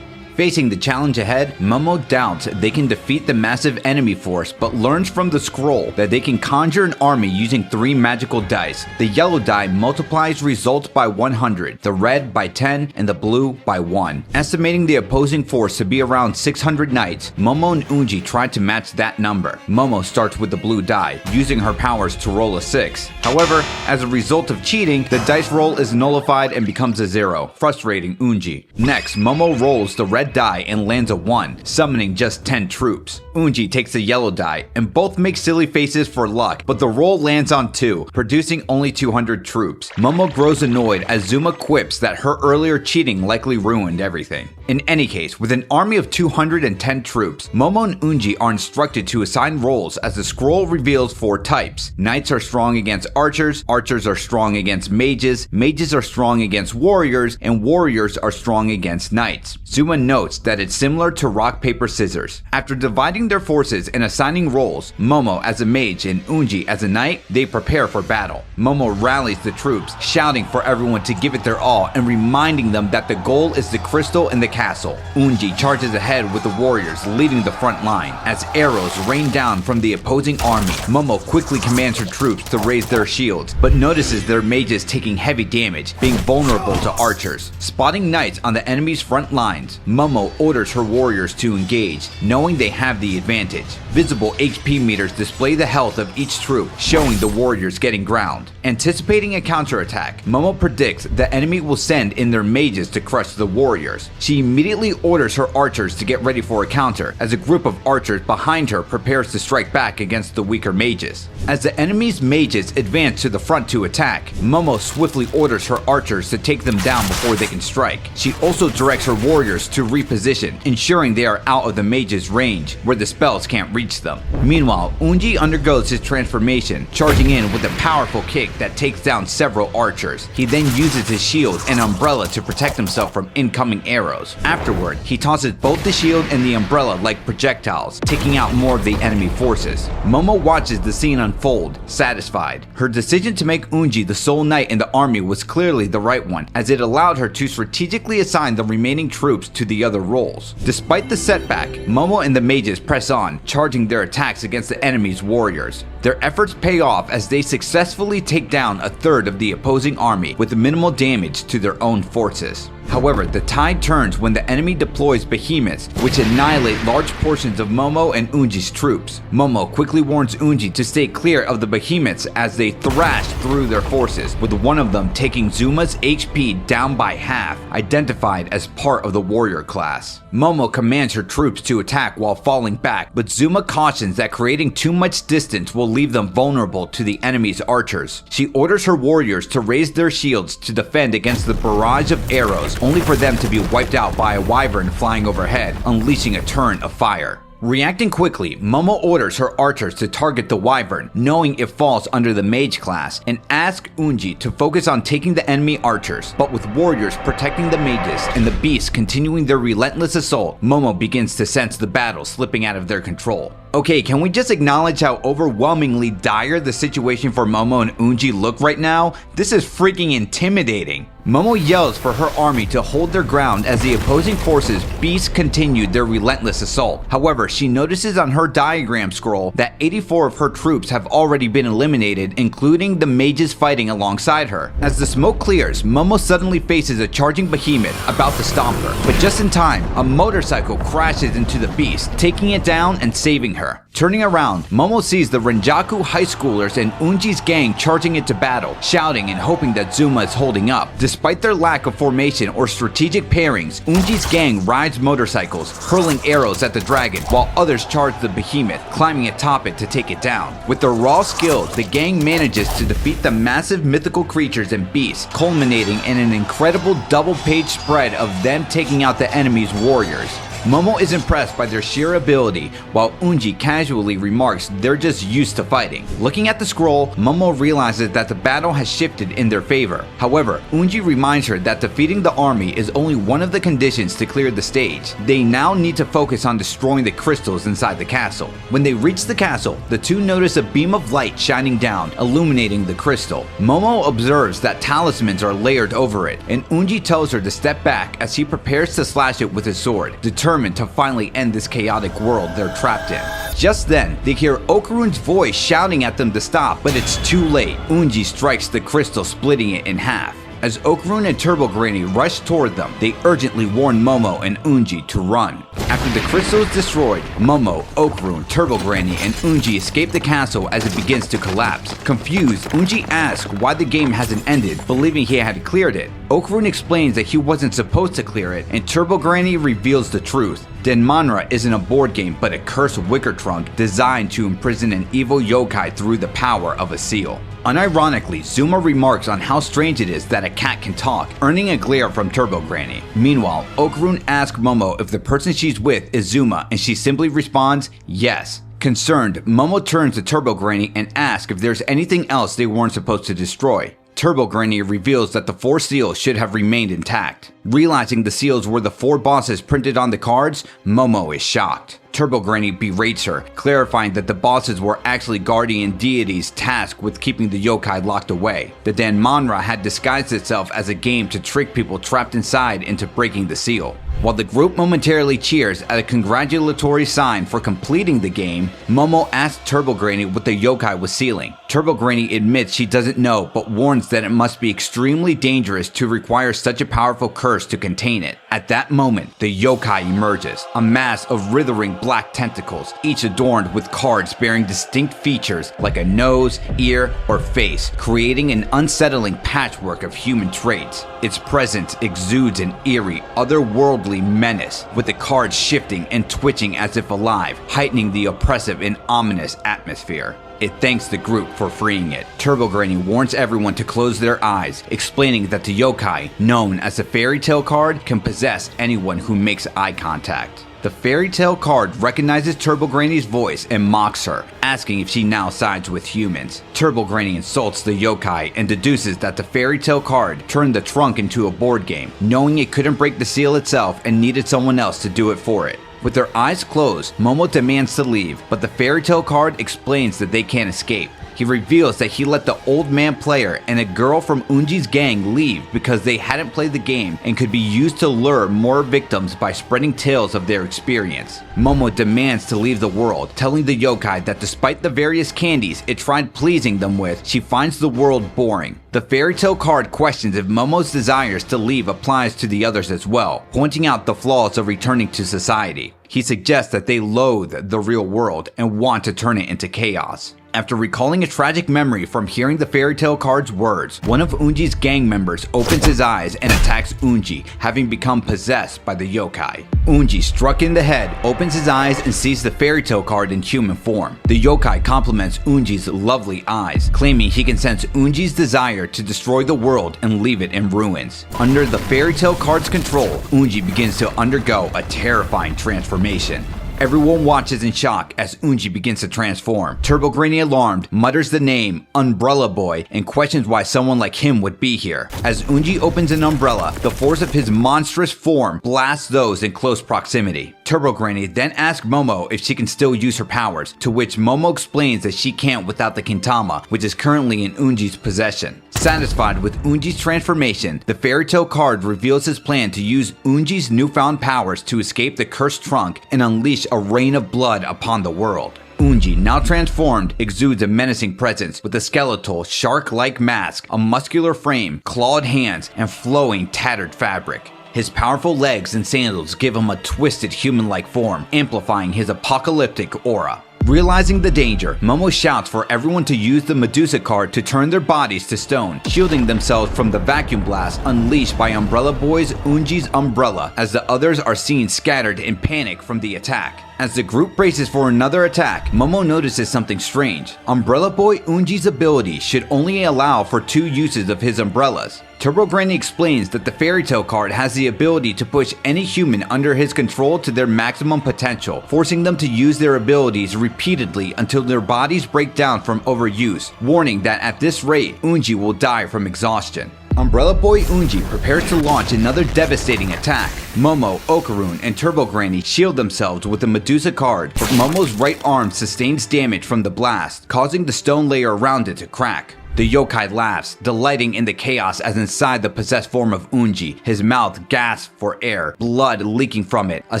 Facing the challenge ahead, Momo doubts they can defeat the massive enemy force, but learns from the scroll that they can conjure an army using 3 magical dice. The yellow die multiplies results by 100, the red by 10, and the blue by 1. Estimating the opposing force to be around 600 knights, Momo and Unji try to match that number. Momo starts with the blue die, using her powers to roll a 6. However, as a result of cheating, the dice roll is nullified and becomes a 0, frustrating Unji. Next, Momo rolls the red die and lands a 1, summoning just 10 troops. Unji takes the yellow die, and both make silly faces for luck, but the roll lands on 2, producing only 200 troops. Momo grows annoyed as Zuma quips that her earlier cheating likely ruined everything. In any case, with an army of 210 troops, Momo and Unji are instructed to assign roles as the scroll reveals 4 types. Knights are strong against archers, archers are strong against mages, mages are strong against warriors, and warriors are strong against knights. Zuma notes that it's similar to rock, paper, scissors. After dividing their forces and assigning roles, Momo as a mage and Unji as a knight, they prepare for battle. Momo rallies the troops, shouting for everyone to give it their all and reminding them that the goal is the crystal and the castle. Unji charges ahead with the warriors leading the front line. As arrows rain down from the opposing army, Momo quickly commands her troops to raise their shields, but notices their mages taking heavy damage, being vulnerable to archers. Spotting knights on the enemy's front lines, Momo orders her warriors to engage, knowing they have the advantage. Visible HP meters display the health of each troop, showing the warriors getting ground. Anticipating a counterattack, Momo predicts the enemy will send in their mages to crush the warriors. She immediately orders her archers to get ready for a counter, as a group of archers behind her prepares to strike back against the weaker mages. As the enemy's mages advance to the front to attack, Momo swiftly orders her archers to take them down before they can strike. She also directs her warriors to reposition, ensuring they are out of the mage's range, where the spells can't reach them. Meanwhile, Unji undergoes his transformation, charging in with a powerful kick that takes down several archers. He then uses his shield and umbrella to protect himself from incoming arrows. Afterward, he tosses both the shield and the umbrella like projectiles, taking out more of the enemy forces. Momo watches the scene unfold, satisfied. Her decision to make Unji the sole knight in the army was clearly the right one, as it allowed her to strategically assign the remaining troops to the other roles. Despite the setback, Momo and the mages press on, charging their attacks against the enemy's warriors. Their efforts pay off as they successfully take down a third of the opposing army with minimal damage to their own forces. However, the tide turns when the enemy deploys behemoths, which annihilate large portions of Momo and Unji's troops. Momo quickly warns Unji to stay clear of the behemoths as they thrash through their forces, with one of them taking Zuma's HP down by half, identified as part of the warrior class. Momo commands her troops to attack while falling back, but Zuma cautions that creating too much distance will leave them vulnerable to the enemy's archers. She orders her warriors to raise their shields to defend against the barrage of arrows, only for them to be wiped out by a wyvern flying overhead, unleashing a torrent of fire. Reacting quickly, Momo orders her archers to target the wyvern, knowing it falls under the mage class, and asks Unji to focus on taking the enemy archers. But with warriors protecting the mages and the beasts continuing their relentless assault, Momo begins to sense the battle slipping out of their control. Okay, can we just acknowledge how overwhelmingly dire the situation for Momo and Unji look right now? This is freaking intimidating. Momo yells for her army to hold their ground as the opposing forces' beasts continued their relentless assault. However, she notices on her diagram scroll that 84 of her troops have already been eliminated, including the mages fighting alongside her. As the smoke clears, Momo suddenly faces a charging behemoth about to stomp her, but just in time, a motorcycle crashes into the beast, taking it down and saving her. Turning around, Momo sees the Renjaku high schoolers and Unji's gang charging into battle, shouting and hoping that Zuma is holding up. Despite their lack of formation or strategic pairings, Unji's gang rides motorcycles, hurling arrows at the dragon, while others charge the behemoth, climbing atop it to take it down. With their raw skill, the gang manages to defeat the massive mythical creatures and beasts, culminating in an incredible double-page spread of them taking out the enemy's warriors. Momo is impressed by their sheer ability, while Unji casually remarks they're just used to fighting. Looking at the scroll, Momo realizes that the battle has shifted in their favor. However, Unji reminds her that defeating the army is only one of the conditions to clear the stage. They now need to focus on destroying the crystals inside the castle. When they reach the castle, the two notice a beam of light shining down, illuminating the crystal. Momo observes that talismans are layered over it, and Unji tells her to step back as he prepares to slash it with his sword, determined to finally end this chaotic world they're trapped in. Just then, they hear Okarun's voice shouting at them to stop, but it's too late. Unji strikes the crystal, splitting it in half. As Okarun and Turbo Granny rush toward them, they urgently warn Momo and Unji to run. After the crystal is destroyed, Momo, Okarun, Turbo Granny, and Unji escape the castle as it begins to collapse. Confused, Unji asks why the game hasn't ended, believing he had cleared it. Okarun explains that he wasn't supposed to clear it, and Turbo Granny reveals the truth. Danmanra isn't a board game, but a cursed wicker trunk designed to imprison an evil yokai through the power of a seal. Unironically, Zuma remarks on how strange it is that a cat can talk, earning a glare from Turbo Granny. Meanwhile, Okarun asks Momo if the person she's with is Zuma, and she simply responds, yes. Concerned, Momo turns to Turbo Granny and asks if there's anything else they weren't supposed to destroy. Turbo Granny reveals that the 4 seals should have remained intact. Realizing the seals were the 4 bosses printed on the cards, Momo is shocked. Turbo Granny berates her, clarifying that the bosses were actually guardian deities tasked with keeping the yokai locked away. The Danmanra had disguised itself as a game to trick people trapped inside into breaking the seal. While the group momentarily cheers at a congratulatory sign for completing the game, Momo asks Turbo Granny what the yokai was sealing. Turbo Granny admits she doesn't know, but warns that it must be extremely dangerous to require such a powerful curse to contain it. At that moment, the yokai emerges, a mass of writhing black tentacles, each adorned with cards bearing distinct features like a nose, ear, or face, creating an unsettling patchwork of human traits. Its presence exudes an eerie, otherworldly menace, with the cards shifting and twitching as if alive, heightening the oppressive and ominous atmosphere. It thanks the group for freeing it. Turbo Granny warns everyone to close their eyes, explaining that the yokai, known as the fairy tale card, can possess anyone who makes eye contact. The fairy tale card recognizes Turbo Granny's voice and mocks her, asking if she now sides with humans. Turbo Granny insults the yokai and deduces that the fairy tale card turned the trunk into a board game, knowing it couldn't break the seal itself and needed someone else to do it for it. With their eyes closed, Momo demands to leave, but the fairy tale card explains that they can't escape. He reveals that he let the old man player and a girl from Unji's gang leave because they hadn't played the game and could be used to lure more victims by spreading tales of their experience. Momo demands to leave the world, telling the yokai that despite the various candies it tried pleasing them with, she finds the world boring. The fairy tale card questions if Momo's desires to leave applies to the others as well, pointing out the flaws of returning to society. He suggests that they loathe the real world and want to turn it into chaos. After recalling a tragic memory from hearing the fairy tale card's words, one of Unji's gang members opens his eyes and attacks Unji, having become possessed by the yokai. Unji, struck in the head, opens his eyes and sees the fairy tale card in human form. The yokai compliments Unji's lovely eyes, claiming he can sense Unji's desire to destroy the world and leave it in ruins. Under the fairy tale card's control, Unji begins to undergo a terrifying transformation. Everyone watches in shock as Unji begins to transform. Turbo Granny, alarmed, mutters the name Umbrella Boy and questions why someone like him would be here. As Unji opens an umbrella, the force of his monstrous form blasts those in close proximity. Turbo Granny then asks Momo if she can still use her powers, to which Momo explains that she can't without the Kintama, which is currently in Unji's possession. Satisfied with Unji's transformation, the fairy tale card reveals his plan to use Unji's newfound powers to escape the cursed trunk and unleash a rain of blood upon the world. Unji, now transformed, exudes a menacing presence with a skeletal, shark-like mask, a muscular frame, clawed hands, and flowing, tattered fabric. His powerful legs and sandals give him a twisted human-like form, amplifying his apocalyptic aura. Realizing the danger, Momo shouts for everyone to use the Medusa card to turn their bodies to stone, shielding themselves from the vacuum blast unleashed by Umbrella Boy's Unji's umbrella, as the others are seen scattered in panic from the attack. As the group braces for another attack, Momo notices something strange. Umbrella Boy Unji's ability should only allow for 2 uses of his umbrellas. Turbo Granny explains that the fairy tale card has the ability to push any human under his control to their maximum potential, forcing them to use their abilities repeatedly until their bodies break down from overuse, warning that at this rate, Unji will die from exhaustion. Umbrella Boy Unji prepares to launch another devastating attack. Momo, Okarun, and Turbo Granny shield themselves with the Medusa card, but Momo's right arm sustains damage from the blast, causing the stone layer around it to crack. The yokai laughs, delighting in the chaos as inside the possessed form of Unji, his mouth gasps for air, blood leaking from it, a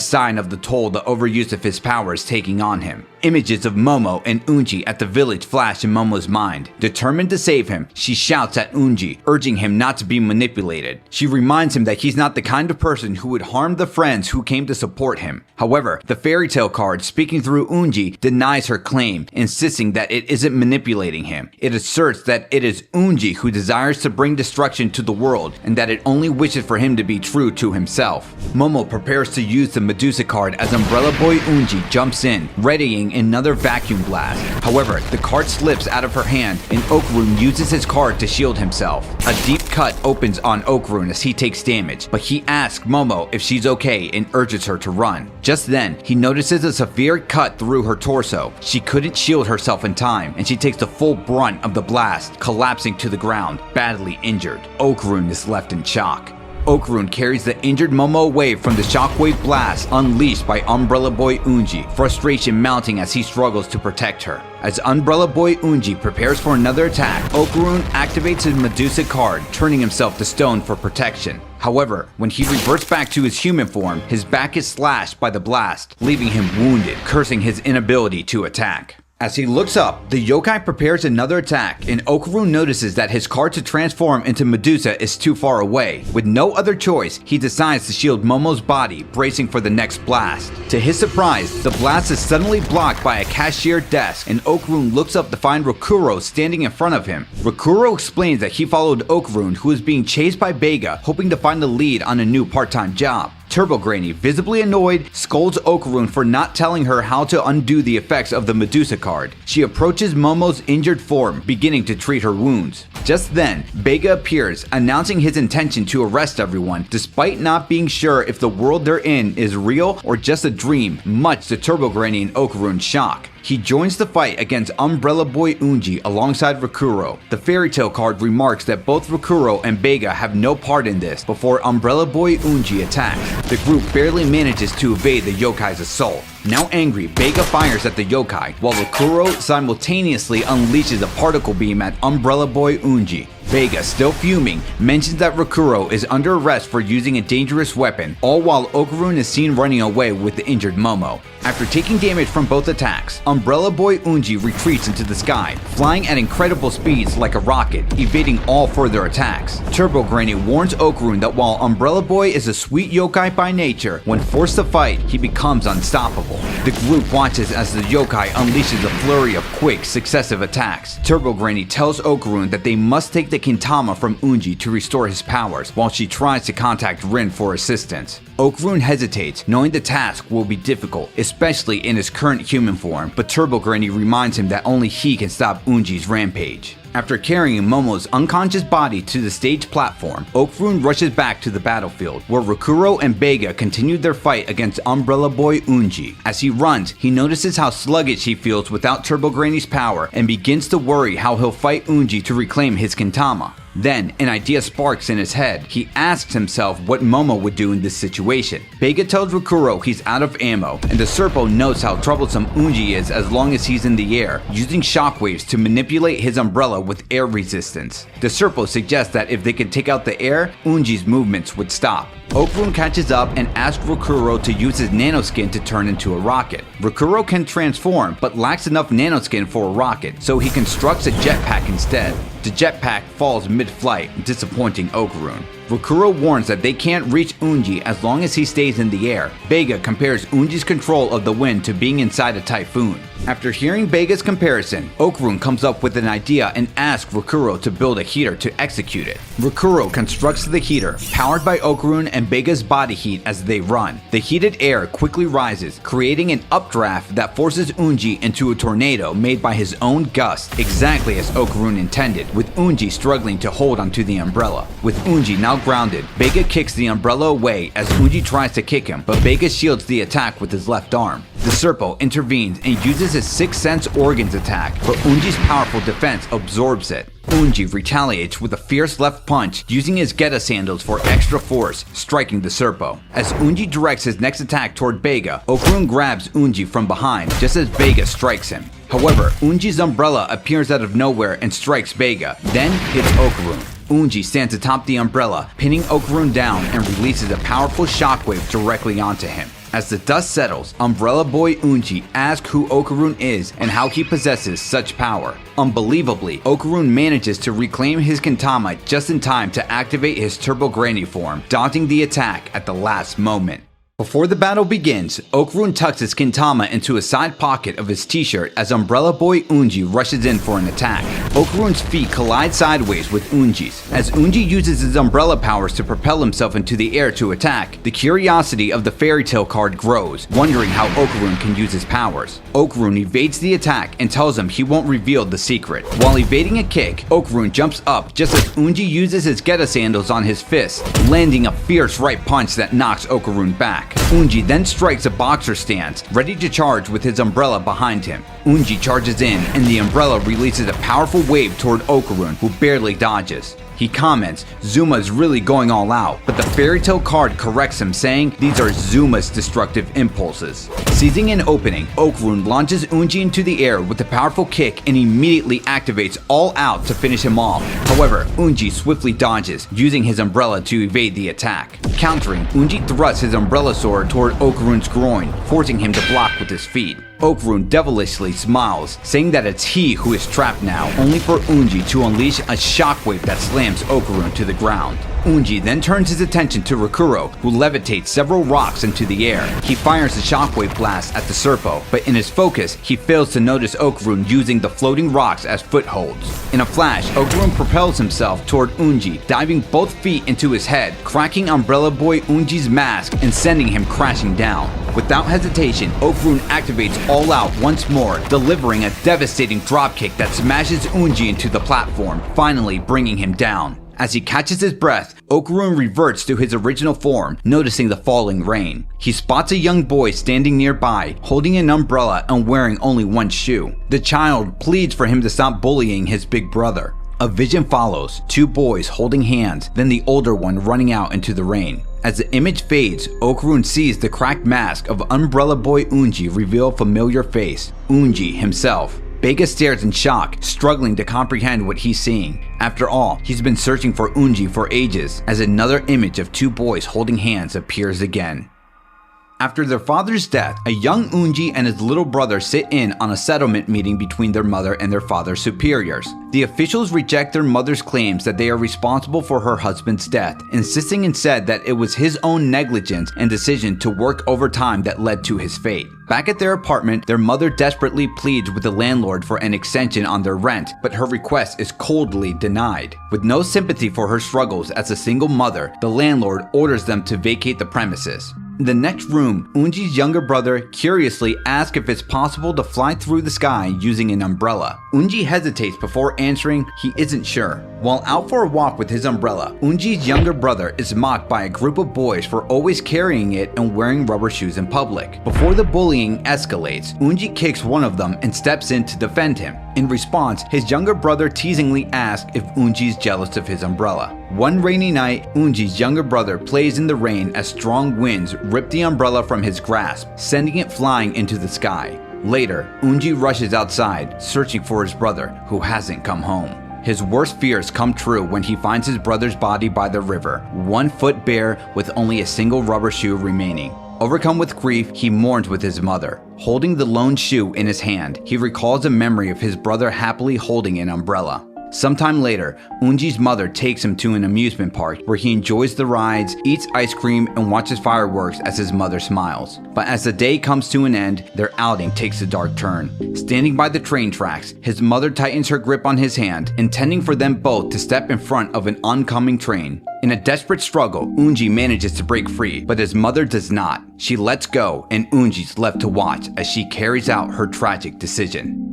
sign of the toll the overuse of his powers taking on him. Images of Momo and Unji at the village flash in Momo's mind. Determined to save him, she shouts at Unji, urging him not to be manipulated. She reminds him that he's not the kind of person who would harm the friends who came to support him. However, the fairy tale card, speaking through Unji, denies her claim, insisting that it isn't manipulating him. It asserts that it is Unji who desires to bring destruction to the world, and that it only wishes for him to be true to himself. Momo prepares to use the Medusa card as Umbrella Boy Unji jumps in, readying another vacuum blast. However, the card slips out of her hand, and Okarun uses his card to shield himself. A deep cut opens on Okarun as he takes damage, but he asks Momo if she's okay and urges her to run. Just then, he notices a severe cut through her torso. She couldn't shield herself in time, and she takes the full brunt of the blast, collapsing to the ground, badly injured. Okarun is left in shock. Okarun carries the injured Momo away from the shockwave blast unleashed by Umbrella Boy Unji, frustration mounting as he struggles to protect her. As Umbrella Boy Unji prepares for another attack, Okarun activates his Medusa card, turning himself to stone for protection. However, when he reverts back to his human form, his back is slashed by the blast, leaving him wounded, cursing his inability to attack. As he looks up, the yokai prepares another attack, and Okarun notices that his card to transform into Medusa is too far away. With no other choice, he decides to shield Momo's body, bracing for the next blast. To his surprise, the blast is suddenly blocked by a cashier desk, and Okarun looks up to find Rakuro standing in front of him. Rakuro explains that he followed Okarun, who is being chased by Bega, hoping to find a lead on a new part-time job. Turbo Granny, visibly annoyed, scolds Okarun for not telling her how to undo the effects of the Medusa card. She approaches Momo's injured form, beginning to treat her wounds. Just then, Bega appears, announcing his intention to arrest everyone, despite not being sure if the world they're in is real or just a dream, much to Turbo Granny and Okarun's shock. He joins the fight against Umbrella Boy Unji alongside Rakuro. The fairy tale card remarks that both Rakuro and Beiga have no part in this before Umbrella Boy Unji attacks. The group barely manages to evade the yokai's assault. Now angry, Beiga fires at the yokai, while Rakuro simultaneously unleashes a particle beam at Umbrella Boy Unji. Beiga, still fuming, mentions that Rakuro is under arrest for using a dangerous weapon, all while Okarun is seen running away with the injured Momo. After taking damage from both attacks, Umbrella Boy Unji retreats into the sky, flying at incredible speeds like a rocket, evading all further attacks. Turbo Granny warns Okarun that while Umbrella Boy is a sweet yokai by nature, when forced to fight, he becomes unstoppable. The group watches as the yokai unleashes a flurry of quick, successive attacks. Turbo Granny tells Okarun that they must take the Kintama from Unji to restore his powers, while she tries to contact Rin for assistance. Okarun hesitates, knowing the task will be difficult, especially in his current human form, but Turbo Granny reminds him that only he can stop Unji's rampage. After carrying Momo's unconscious body to the stage platform, Okarun rushes back to the battlefield, where Rakuro and Beiga continue their fight against Umbrella Boy Unji. As he runs, he notices how sluggish he feels without Turbo Granny's power and begins to worry how he'll fight Unji to reclaim his Kintama. Then, an idea sparks in his head. He asks himself what Momo would do in this situation. Beiga tells Rakuro he's out of ammo, and the Serpo knows how troublesome Unji is as long as he's in the air, using shockwaves to manipulate his umbrella with air resistance. The Serpo suggests that if they could take out the air, Unji's movements would stop. Okarun catches up and asks Rakuro to use his nanoskin to turn into a rocket. Rakuro can transform, but lacks enough nanoskin for a rocket, so he constructs a jetpack instead. The jetpack falls mid-flight, disappointing Okarun. Rakuro warns that they can't reach Unji as long as he stays in the air. Beiga compares Unji's control of the wind to being inside a typhoon. After hearing Beiga's comparison, Okarun comes up with an idea and asks Rakuro to build a heater to execute it. Rakuro constructs the heater, powered by Okarun and Beiga's body heat as they run. The heated air quickly rises, creating an updraft that forces Unji into a tornado made by his own gust, exactly as Okarun intended, with Unji struggling to hold onto the umbrella. With Unji now grounded, Beiga kicks the umbrella away as Unji tries to kick him, but Beiga shields the attack with his left arm. The Serpo intervenes and uses his Sixth Sense Organs attack, but Unji's powerful defense absorbs it. Unji retaliates with a fierce left punch, using his Geta sandals for extra force, striking the Serpo. As Unji directs his next attack toward Beiga, Okarun grabs Unji from behind just as Beiga strikes him. However, Unji's umbrella appears out of nowhere and strikes Beiga, then hits Okarun. Unji stands atop the umbrella, pinning Okarun down and releases a powerful shockwave directly onto him. As the dust settles, Umbrella Boy Unji asks who Okarun is and how he possesses such power. Unbelievably, Okarun manages to reclaim his Kintama just in time to activate his Turbo Granny form, dodging the attack at the last moment. Before the battle begins, Okarun tucks his Kintama into a side pocket of his t-shirt as Umbrella Boy Unji rushes in for an attack. Okarun's feet collide sideways with Unji's. As Unji uses his umbrella powers to propel himself into the air to attack, the curiosity of the fairy tale card grows, wondering how Okarun can use his powers. Okarun evades the attack and tells him he won't reveal the secret. While evading a kick, Okarun jumps up just as Unji uses his Geta sandals on his fist, landing a fierce right punch that knocks Okarun back. Unji then strikes a boxer stance, ready to charge with his umbrella behind him. Unji charges in, and the umbrella releases a powerful wave toward Okarun, who barely dodges. He comments, Zuma's really going all out, but the fairy tale card corrects him, saying these are Zuma's destructive impulses. Seizing an opening, Okarun launches Unji into the air with a powerful kick and immediately activates All Out to finish him off. However, Unji swiftly dodges, using his umbrella to evade the attack. Countering, Unji thrusts his umbrella sword toward Okarun's groin, forcing him to block with his feet. Okarun devilishly smiles, saying that it's he who is trapped now, only for Unji to unleash a shockwave that slams Okarun to the ground. Unji then turns his attention to Rakuro, who levitates several rocks into the air. He fires a shockwave blast at the Serpo, but in his focus, he fails to notice Okarun using the floating rocks as footholds. In a flash, Okarun propels himself toward Unji, diving both feet into his head, cracking Umbrella Boy Unji's mask and sending him crashing down. Without hesitation, Okarun activates All Out once more, delivering a devastating dropkick that smashes Unji into the platform, finally bringing him down. As he catches his breath, Okarun reverts to his original form, noticing the falling rain. He spots a young boy standing nearby, holding an umbrella and wearing only one shoe. The child pleads for him to stop bullying his big brother. A vision follows, two boys holding hands, then the older one running out into the rain. As the image fades, Okarun sees the cracked mask of Umbrella Boy Unji reveal a familiar face, Unji himself. Bega stares in shock, struggling to comprehend what he's seeing. After all, he's been searching for Unji for ages, as another image of two boys holding hands appears again. After their father's death, a young Unji and his little brother sit in on a settlement meeting between their mother and their father's superiors. The officials reject their mother's claims that they are responsible for her husband's death, insisting instead that it was his own negligence and decision to work overtime that led to his fate. Back at their apartment, their mother desperately pleads with the landlord for an extension on their rent, but her request is coldly denied. With no sympathy for her struggles as a single mother, the landlord orders them to vacate the premises. In the next room, Unji's younger brother curiously asks if it's possible to fly through the sky using an umbrella. Unji hesitates before answering he isn't sure. While out for a walk with his umbrella, Unji's younger brother is mocked by a group of boys for always carrying it and wearing rubber shoes in public. Before the bullying escalates, Unji kicks one of them and steps in to defend him. In response, his younger brother teasingly asks if Unji's jealous of his umbrella. One rainy night, Unji's younger brother plays in the rain as strong winds rip the umbrella from his grasp, sending it flying into the sky. Later, Unji rushes outside, searching for his brother, who hasn't come home. His worst fears come true when he finds his brother's body by the river, 1 foot bare with only a single rubber shoe remaining. Overcome with grief, he mourns with his mother. Holding the lone shoe in his hand, he recalls a memory of his brother happily holding an umbrella. Sometime later, Unji's mother takes him to an amusement park where he enjoys the rides, eats ice cream, and watches fireworks as his mother smiles. But as the day comes to an end, their outing takes a dark turn. Standing by the train tracks, his mother tightens her grip on his hand, intending for them both to step in front of an oncoming train. In a desperate struggle, Unji manages to break free, but his mother does not. She lets go, and Unji's left to watch as she carries out her tragic decision.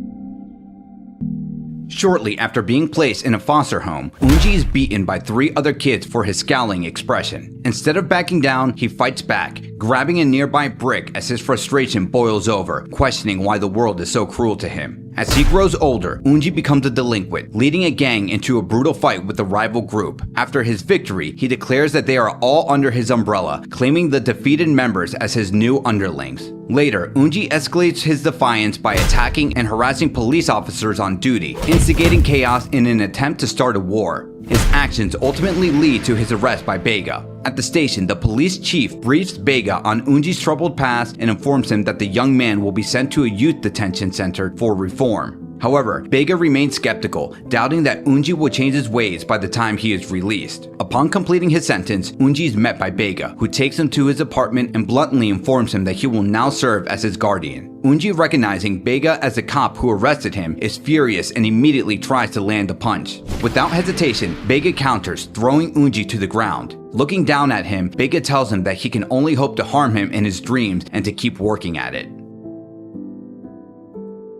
Shortly after being placed in a foster home, Unji is beaten by 3 other kids for his scowling expression. Instead of backing down, he fights back, grabbing a nearby brick as his frustration boils over, questioning why the world is so cruel to him. As he grows older, Unji becomes a delinquent, leading a gang into a brutal fight with a rival group. After his victory, he declares that they are all under his umbrella, claiming the defeated members as his new underlings. Later, Unji escalates his defiance by attacking and harassing police officers on duty, instigating chaos in an attempt to start a war. His actions ultimately lead to his arrest by Bega. At the station, the police chief briefs Bega on Unji's troubled past and informs him that the young man will be sent to a youth detention center for reform. However, Bega remains skeptical, doubting that Unji will change his ways by the time he is released. Upon completing his sentence, Unji is met by Bega, who takes him to his apartment and bluntly informs him that he will now serve as his guardian. Unji, recognizing Bega as the cop who arrested him, is furious and immediately tries to land a punch. Without hesitation, Bega counters, throwing Unji to the ground. Looking down at him, Bega tells him that he can only hope to harm him in his dreams and to keep working at it.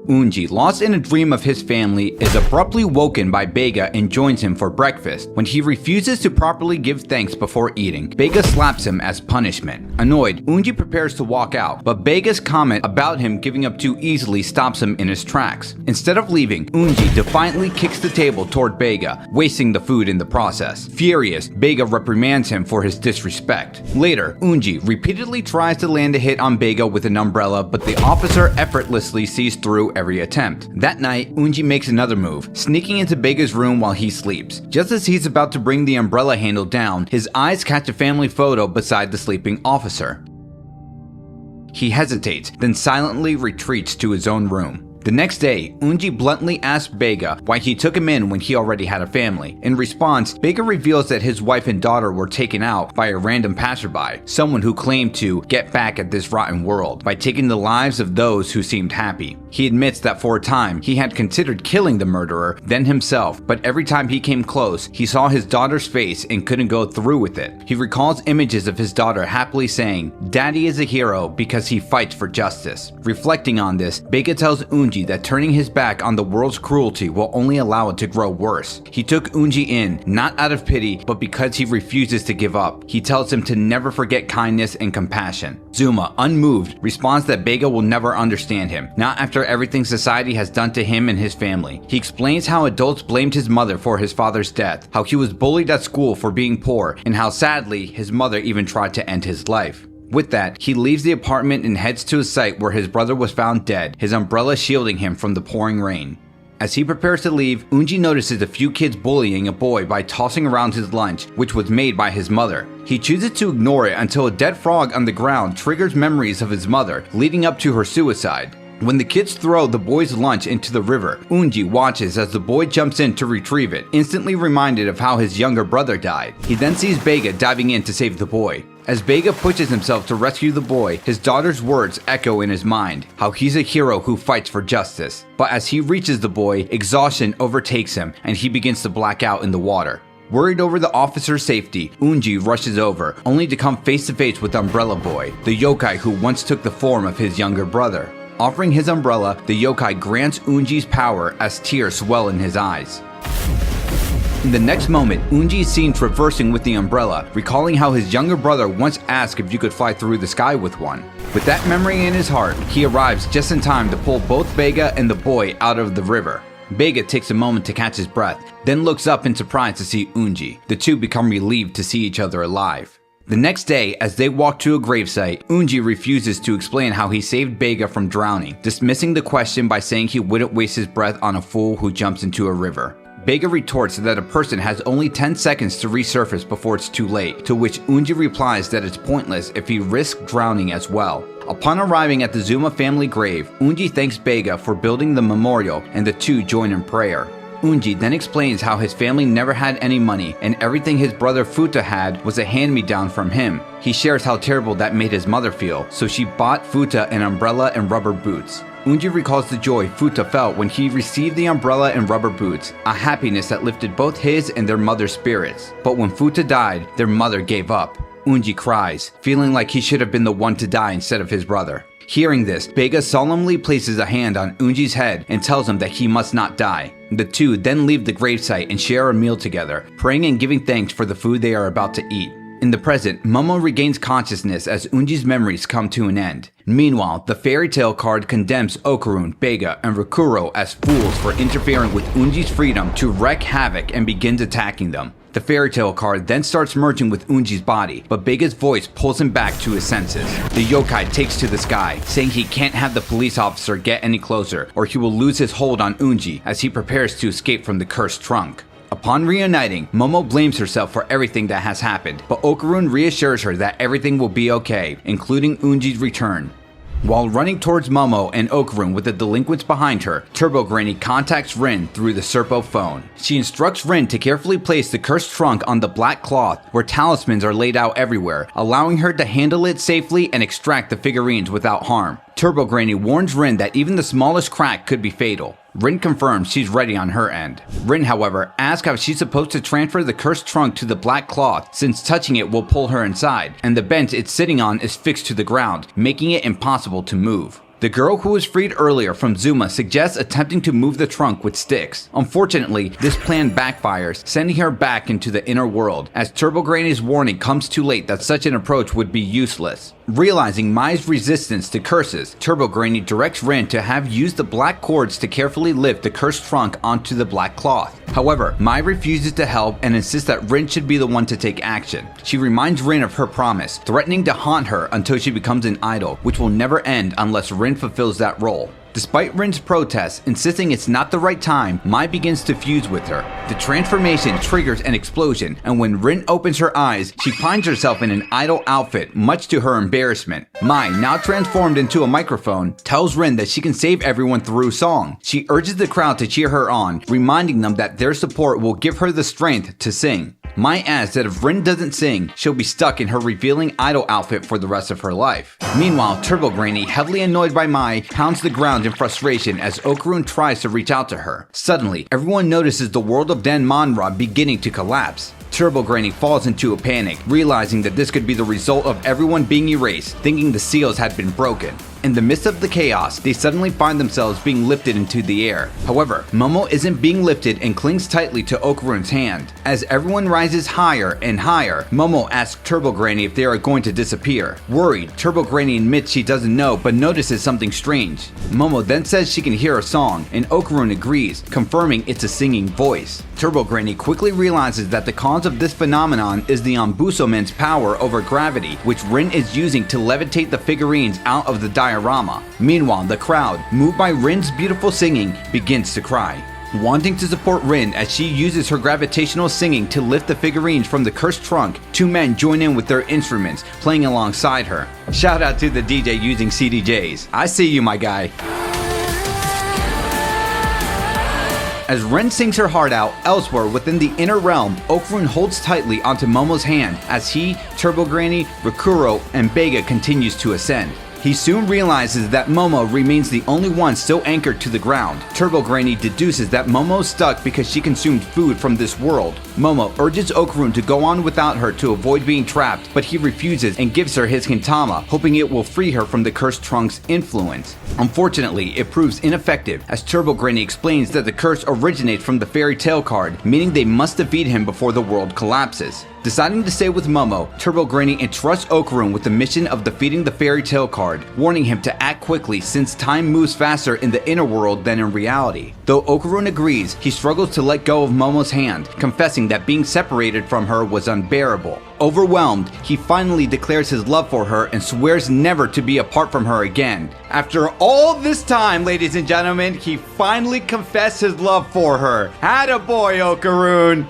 Unji, lost in a dream of his family, is abruptly woken by Bega and joins him for breakfast. When he refuses to properly give thanks before eating, Bega slaps him as punishment. Annoyed, Unji prepares to walk out, but Bega's comment about him giving up too easily stops him in his tracks. Instead of leaving, Unji defiantly kicks the table toward Bega, wasting the food in the process. Furious, Bega reprimands him for his disrespect. Later, Unji repeatedly tries to land a hit on Bega with an umbrella, but the officer effortlessly sees through every attempt. That night, Unji makes another move, sneaking into Bega's room while he sleeps. Just as he's about to bring the umbrella handle down, his eyes catch a family photo beside the sleeping officer. He hesitates, then silently retreats to his own room. The next day, Unji bluntly asks Bega why he took him in when he already had a family. In response, Bega reveals that his wife and daughter were taken out by a random passerby, someone who claimed to get back at this rotten world by taking the lives of those who seemed happy. He admits that for a time, he had considered killing the murderer, then himself, but every time he came close, he saw his daughter's face and couldn't go through with it. He recalls images of his daughter happily saying, "Daddy is a hero because he fights for justice." Reflecting on this, Bega tells Unji Unji that turning his back on the world's cruelty will only allow it to grow worse. He took Unji in, not out of pity, but because he refuses to give up. He tells him to never forget kindness and compassion. Zuma, unmoved, responds that Bega will never understand him, not after everything society has done to him and his family. He explains how adults blamed his mother for his father's death, how he was bullied at school for being poor, and how sadly his mother even tried to end his life. With that, he leaves the apartment and heads to a site where his brother was found dead, his umbrella shielding him from the pouring rain. As he prepares to leave, Unji notices a few kids bullying a boy by tossing around his lunch, which was made by his mother. He chooses to ignore it until a dead frog on the ground triggers memories of his mother, leading up to her suicide. When the kids throw the boy's lunch into the river, Unji watches as the boy jumps in to retrieve it, instantly reminded of how his younger brother died. He then sees Bega diving in to save the boy. As Bega pushes himself to rescue the boy, his daughter's words echo in his mind, how he's a hero who fights for justice. But as he reaches the boy, exhaustion overtakes him and he begins to black out in the water. Worried over the officer's safety, Unji rushes over, only to come face to face with Umbrella Boy, the yokai who once took the form of his younger brother. Offering his umbrella, the yokai grants Unji's power as tears swell in his eyes. In the next moment, Unji is seen traversing with the umbrella, recalling how his younger brother once asked if you could fly through the sky with one. With that memory in his heart, he arrives just in time to pull both Bega and the boy out of the river. Bega takes a moment to catch his breath, then looks up in surprise to see Unji. The two become relieved to see each other alive. The next day, as they walk to a gravesite, Unji refuses to explain how he saved Bega from drowning, dismissing the question by saying he wouldn't waste his breath on a fool who jumps into a river. Bega retorts that a person has only 10 seconds to resurface before it's too late, to which Unji replies that it's pointless if he risks drowning as well. Upon arriving at the Zuma family grave, Unji thanks Bega for building the memorial and the two join in prayer. Unji then explains how his family never had any money and everything his brother Futa had was a hand-me-down from him. He shares how terrible that made his mother feel, so she bought Futa an umbrella and rubber boots. Unji recalls the joy Futa felt when he received the umbrella and rubber boots, a happiness that lifted both his and their mother's spirits. But when Futa died, their mother gave up. Unji cries, feeling like he should have been the one to die instead of his brother. Hearing this, Bega solemnly places a hand on Unji's head and tells him that he must not die. The two then leave the gravesite and share a meal together, praying and giving thanks for the food they are about to eat. In the present, Momo regains consciousness as Unji's memories come to an end. Meanwhile, the fairy tale card condemns Okarun, Bega, and Rikuro as fools for interfering with Unji's freedom to wreak havoc and begins attacking them. The fairy tale card then starts merging with Unji's body, but Bega's voice pulls him back to his senses. The yokai takes to the sky, saying he can't have the police officer get any closer, or he will lose his hold on Unji as he prepares to escape from the cursed trunk. Upon reuniting, Momo blames herself for everything that has happened, but Okarun reassures her that everything will be okay, including Unji's return. While running towards Momo and Okarun with the delinquents behind her, Turbo Granny contacts Rin through the Serpo phone. She instructs Rin to carefully place the cursed trunk on the black cloth where talismans are laid out everywhere, allowing her to handle it safely and extract the figurines without harm. Turbo Granny warns Rin that even the smallest crack could be fatal. Rin confirms she's ready on her end. Rin, however, asks how she's supposed to transfer the cursed trunk to the black cloth since touching it will pull her inside, and the bench it's sitting on is fixed to the ground, making it impossible to move. The girl who was freed earlier from Zuma suggests attempting to move the trunk with sticks. Unfortunately, this plan backfires, sending her back into the inner world, as Turbo Granny's warning comes too late that such an approach would be useless. Realizing Mai's resistance to curses, Turbo Granny directs Rin to have used the black cords to carefully lift the cursed trunk onto the black cloth. However, Mai refuses to help and insists that Rin should be the one to take action. She reminds Rin of her promise, threatening to haunt her until she becomes an idol, which will never end unless Rin fulfills that role. Despite Rin's protests, insisting it's not the right time, Mai begins to fuse with her. The transformation triggers an explosion, and when Rin opens her eyes, she finds herself in an idol outfit, much to her embarrassment. Mai, now transformed into a microphone, tells Rin that she can save everyone through song. She urges the crowd to cheer her on, reminding them that their support will give her the strength to sing. Mai adds that if Rin doesn't sing, she'll be stuck in her revealing idol outfit for the rest of her life. Meanwhile, Turbo Granny, heavily annoyed by Mai, pounds the ground in frustration as Okarun tries to reach out to her. Suddenly, everyone notices the world of Danmanra beginning to collapse. Turbo Granny falls into a panic, realizing that this could be the result of everyone being erased, thinking the seals had been broken. In the midst of the chaos, they suddenly find themselves being lifted into the air. However, Momo isn't being lifted and clings tightly to Okarun's hand. As everyone rises higher and higher, Momo asks Turbo Granny if they are going to disappear. Worried, Turbo Granny admits she doesn't know but notices something strange. Momo then says she can hear a song, and Okarun agrees, confirming it's a singing voice. Turbo Granny quickly realizes that the cause of this phenomenon is the Onbusuman's power over gravity, which Rin is using to levitate the figurines out of the diorama. Meanwhile, the crowd, moved by Rin's beautiful singing, begins to cry. Wanting to support Rin as she uses her gravitational singing to lift the figurines from the cursed trunk, two men join in with their instruments, playing alongside her. Shout out to the DJ using CDJs. I see you, my guy. As Rin sings her heart out, elsewhere within the inner realm, Okarun holds tightly onto Momo's hand as he, Turbo Granny, Rikuro, and Bega continues to ascend. He soon realizes that Momo remains the only one still anchored to the ground. Turbo Granny deduces that Momo's stuck because she consumed food from this world. Momo urges Okarun to go on without her to avoid being trapped, but he refuses and gives her his Kintama, hoping it will free her from the cursed trunk's influence. Unfortunately, it proves ineffective, as Turbo Granny explains that the curse originates from the fairy tale card, meaning they must defeat him before the world collapses. Deciding to stay with Momo, Turbo Granny entrusts Okarun with the mission of defeating the fairy tale card, warning him to act quickly since time moves faster in the inner world than in reality. Though Okarun agrees, he struggles to let go of Momo's hand, confessing that being separated from her was unbearable. Overwhelmed, he finally declares his love for her and swears never to be apart from her again. After all this time, ladies and gentlemen, he finally confessed his love for her. Attaboy, Okarun!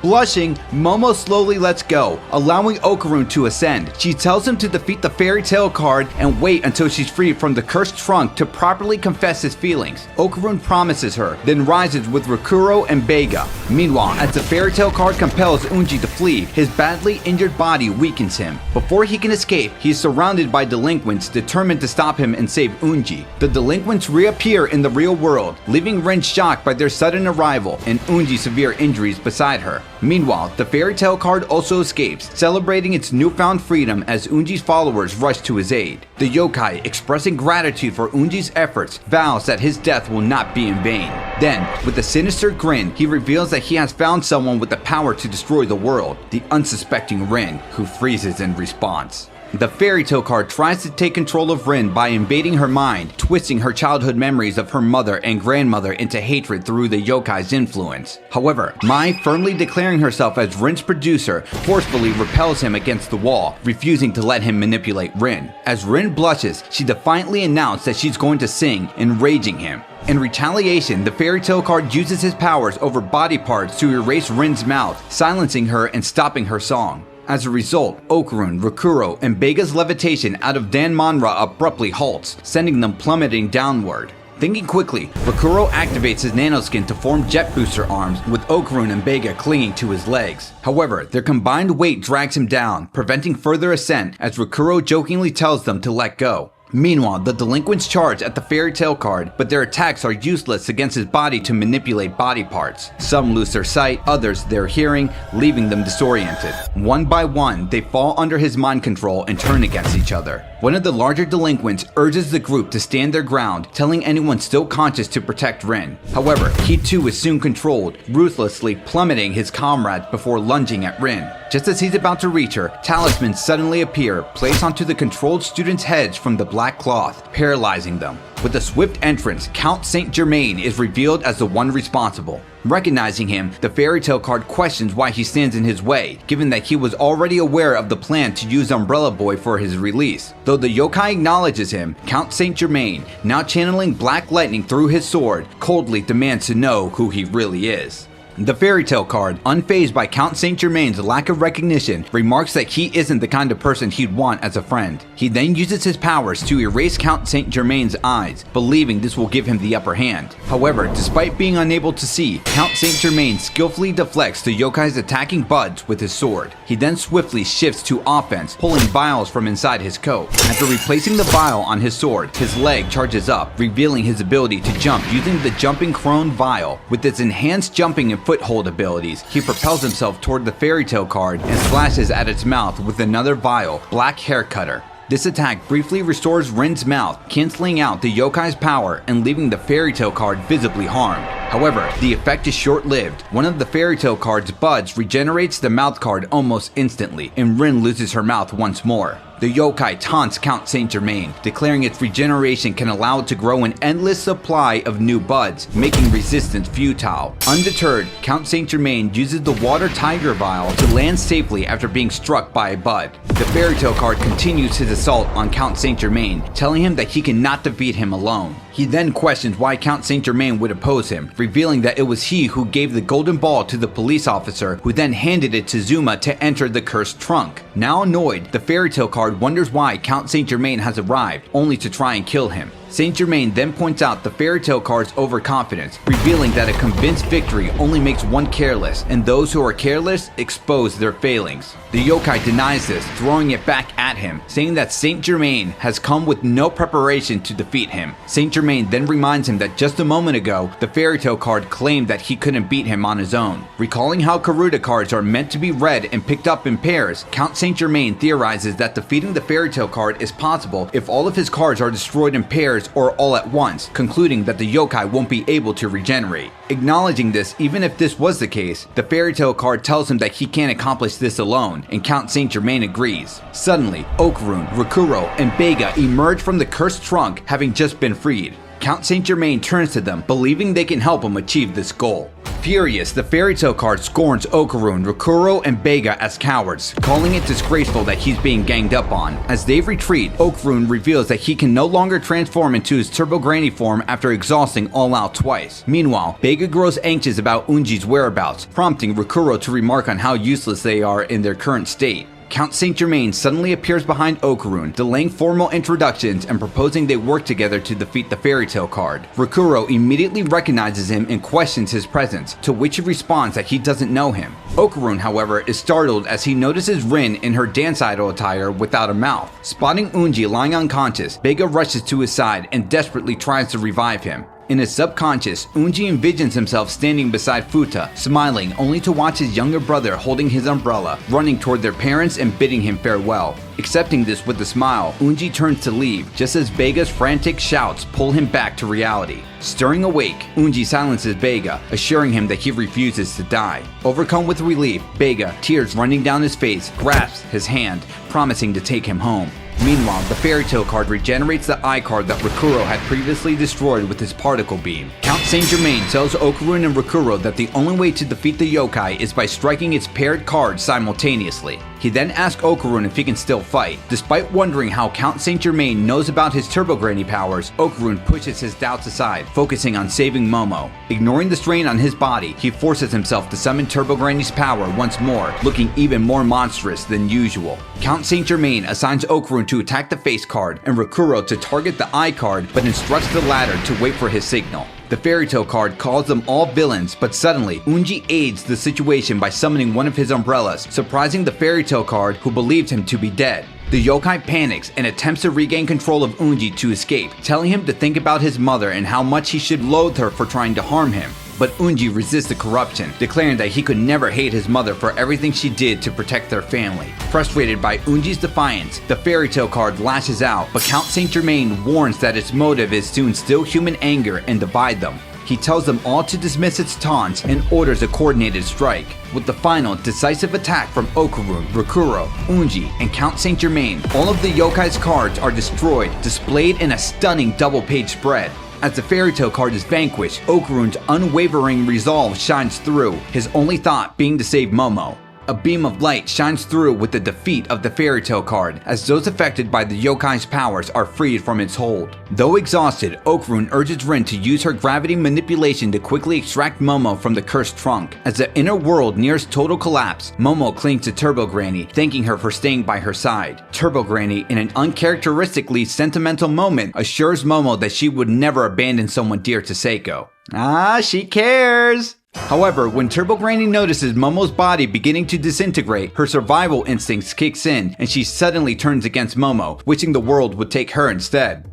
Blushing, Momo slowly lets go, allowing Okarun to ascend. She tells him to defeat the fairy tale card and wait until she's free from the cursed trunk to properly confess his feelings. Okarun promises her, then rises with Rikuro and Bega. Meanwhile, as the fairy tale card compels Unji to flee, his badly injured body weakens him. Before he can escape, he is surrounded by delinquents determined to stop him and save Unji. The delinquents reappear in the real world, leaving Rin shocked by their sudden arrival and Unji's severe injuries beside her. Meanwhile, the fairy tale card also escapes, celebrating its newfound freedom as Unji's followers rush to his aid. The yokai, expressing gratitude for Unji's efforts, vows that his death will not be in vain. Then, with a sinister grin, he reveals that he has found someone with the power to destroy the world, the unsuspecting Rin, who freezes in response. The fairy tale card tries to take control of Rin by invading her mind, twisting her childhood memories of her mother and grandmother into hatred through the yokai's influence. However, Mai, firmly declaring herself as Rin's producer, forcefully repels him against the wall, refusing to let him manipulate Rin. As Rin blushes, she defiantly announces that she's going to sing, enraging him. In retaliation, the fairy tale card uses his powers over body parts to erase Rin's mouth, silencing her and stopping her song. As a result, Okarun, Rikuro, and Bega's levitation out of Danmanra abruptly halts, sending them plummeting downward. Thinking quickly, Rikuro activates his nanoskin to form jet booster arms, with Okarun and Bega clinging to his legs. However, their combined weight drags him down, preventing further ascent as Rikuro jokingly tells them to let go. Meanwhile, the delinquents charge at the fairy tale card, but their attacks are useless against his body to manipulate body parts. Some lose their sight, others their hearing, leaving them disoriented. One by one, they fall under his mind control and turn against each other. One of the larger delinquents urges the group to stand their ground, telling anyone still conscious to protect Rin. However, he too is soon controlled, ruthlessly plummeting his comrades before lunging at Rin. Just as he's about to reach her, talismans suddenly appear, placed onto the controlled students' heads from the black cloth, paralyzing them. With a swift entrance, Count Saint Germain is revealed as the one responsible. Recognizing him, the fairy tale card questions why he stands in his way, given that he was already aware of the plan to use Umbrella Boy for his release. Though the yokai acknowledges him, Count Saint Germain, now channeling black lightning through his sword, coldly demands to know who he really is. The fairy tale card, unfazed by Count Saint Germain's lack of recognition, remarks that he isn't the kind of person he'd want as a friend. He then uses his powers to erase Count Saint Germain's eyes, believing this will give him the upper hand. However, despite being unable to see, Count Saint Germain skillfully deflects the yokai's attacking buds with his sword. He then swiftly shifts to offense, pulling vials from inside his coat. After replacing the vial on his sword, his leg charges up, revealing his ability to jump using the jumping crone vial. With its enhanced jumping and foothold abilities, he propels himself toward the fairy tale card and splashes at its mouth with another vile, black hair cutter. This attack briefly restores Rin's mouth, cancelling out the yokai's power and leaving the fairy tale card visibly harmed. However, the effect is short-lived. One of the fairy tale card's buds regenerates the mouth card almost instantly, and Rin loses her mouth once more. The yokai taunts Count Saint Germain, declaring its regeneration can allow it to grow an endless supply of new buds, making resistance futile. Undeterred, Count Saint Germain uses the water tiger vial to land safely after being struck by a bud. The fairy tale card continues his assault on Count Saint Germain, telling him that he cannot defeat him alone. He then questions why Count Saint Germain would oppose him, revealing that it was he who gave the golden ball to the police officer, who then handed it to Zuma to enter the cursed trunk. Now annoyed, the fairy tale card wonders why Count Saint Germain has arrived, only to try and kill him. Saint Germain then points out the fairy tale card's overconfidence, revealing that a convinced victory only makes one careless, and those who are careless expose their failings. The yokai denies this, throwing it back at him, saying that Saint Germain has come with no preparation to defeat him. Saint Germain then reminds him that just a moment ago, the fairy tale card claimed that he couldn't beat him on his own. Recalling how Karuta cards are meant to be read and picked up in pairs, Count Saint Germain theorizes that defeating the fairy tale card is possible if all of his cards are destroyed in pairs or all at once, concluding that the yokai won't be able to regenerate. Acknowledging this, even if this was the case, the fairy tale card tells him that he can't accomplish this alone, and Count Saint Germain agrees. Suddenly, Okarun, Rikuro, and Bega emerge from the cursed trunk, having just been freed. Count Saint Germain turns to them, believing they can help him achieve this goal. Furious, the fairy tale card scorns Okarun, Rikuro, and Bega as cowards, calling it disgraceful that he's being ganged up on. As they retreat, Okarun reveals that he can no longer transform into his Turbo Granny form after exhausting All Out twice. Meanwhile, Bega grows anxious about Unji's whereabouts, prompting Rikuro to remark on how useless they are in their current state. Count Saint Germain suddenly appears behind Okarun, delaying formal introductions and proposing they work together to defeat the fairy tale card. Rikuro immediately recognizes him and questions his presence, to which he responds that he doesn't know him. Okarun, however, is startled as he notices Rin in her dance idol attire without a mouth. Spotting Unji lying unconscious, Bega rushes to his side and desperately tries to revive him. In his subconscious, Unji envisions himself standing beside Futa, smiling only to watch his younger brother holding his umbrella, running toward their parents and bidding him farewell. Accepting this with a smile, Unji turns to leave, just as Bega's frantic shouts pull him back to reality. Stirring awake, Unji silences Bega, assuring him that he refuses to die. Overcome with relief, Bega, tears running down his face, grasps his hand, promising to take him home. Meanwhile, the fairy tale card regenerates the eye card that Rikuro had previously destroyed with his particle beam. Count Saint Germain tells Okarun and Rikuro that the only way to defeat the yokai is by striking its paired cards simultaneously. He then asks Okarun if he can still fight. Despite wondering how Count Saint Germain knows about his Turbo Granny powers, Okarun pushes his doubts aside, focusing on saving Momo. Ignoring the strain on his body, he forces himself to summon Turbo Granny's power once more, looking even more monstrous than usual. Count Saint Germain assigns Okarun to attack the face card and Rikuro to target the eye card, but instructs the latter to wait for his signal. The fairy tale card calls them all villains, but suddenly, Unji aids the situation by summoning one of his umbrellas, surprising the fairy tale card, who believed him to be dead. The yokai panics and attempts to regain control of Unji to escape, telling him to think about his mother and how much he should loathe her for trying to harm him. But Unji resists the corruption, declaring that he could never hate his mother for everything she did to protect their family. Frustrated by Unji's defiance, the fairy tale card lashes out, but Count Saint Germain warns that its motive is to instill human anger and divide them. He tells them all to dismiss its taunts and orders a coordinated strike. With the final, decisive attack from Okarun, Rikuro, Unji, and Count Saint Germain, all of the yokai's cards are destroyed, displayed in a stunning double-page spread. As the fairy tale card is vanquished, Okarun's unwavering resolve shines through, his only thought being to save Momo. A beam of light shines through with the defeat of the fairy tale card, as those affected by the yokai's powers are freed from its hold. Though exhausted, Okarun urges Rin to use her gravity manipulation to quickly extract Momo from the cursed trunk. As the inner world nears total collapse, Momo clings to Turbo Granny, thanking her for staying by her side. Turbo Granny, in an uncharacteristically sentimental moment, assures Momo that she would never abandon someone dear to Seiko. Ah, she cares! However, when Turbo Granny notices Momo's body beginning to disintegrate, her survival instincts kicks in and she suddenly turns against Momo, wishing the world would take her instead.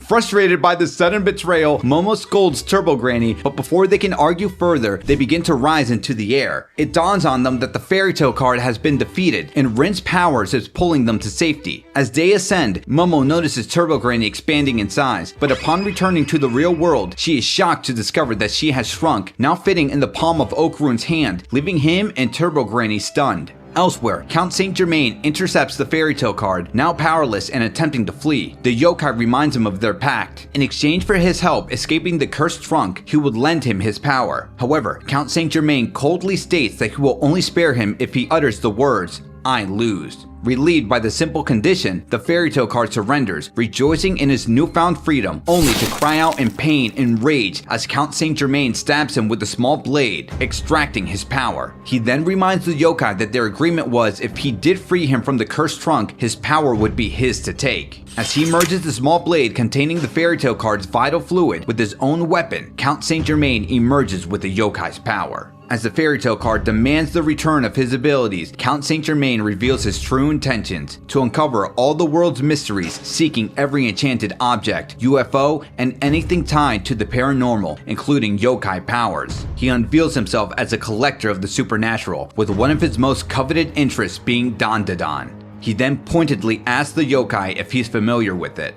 Frustrated by the sudden betrayal, Momo scolds Turbo Granny, but before they can argue further, they begin to rise into the air. It dawns on them that the fairy tale card has been defeated, and Rin's powers is pulling them to safety. As they ascend, Momo notices Turbo Granny expanding in size, but upon returning to the real world, she is shocked to discover that she has shrunk, now fitting in the palm of Okarun's hand, leaving him and Turbo Granny stunned. Elsewhere, Count Saint Germain intercepts the fairy tale card, now powerless and attempting to flee. The yokai reminds him of their pact. In exchange for his help escaping the cursed trunk, he would lend him his power. However, Count Saint Germain coldly states that he will only spare him if he utters the words, "I lose." Relieved by the simple condition, the fairy tale card surrenders, rejoicing in his newfound freedom, only to cry out in pain and rage as Count Saint Germain stabs him with a small blade, extracting his power. He then reminds the yokai that their agreement was if he did free him from the cursed trunk, his power would be his to take. As he merges the small blade containing the fairy tale card's vital fluid with his own weapon, Count Saint Germain emerges with the yokai's power. As the fairy tale card demands the return of his abilities, Count Saint Germain reveals his true intentions: to uncover all the world's mysteries, seeking every enchanted object, UFO, and anything tied to the paranormal, including yokai powers. He unveils himself as a collector of the supernatural, with one of his most coveted interests being Dandadan. He then pointedly asks the yokai if he's familiar with it.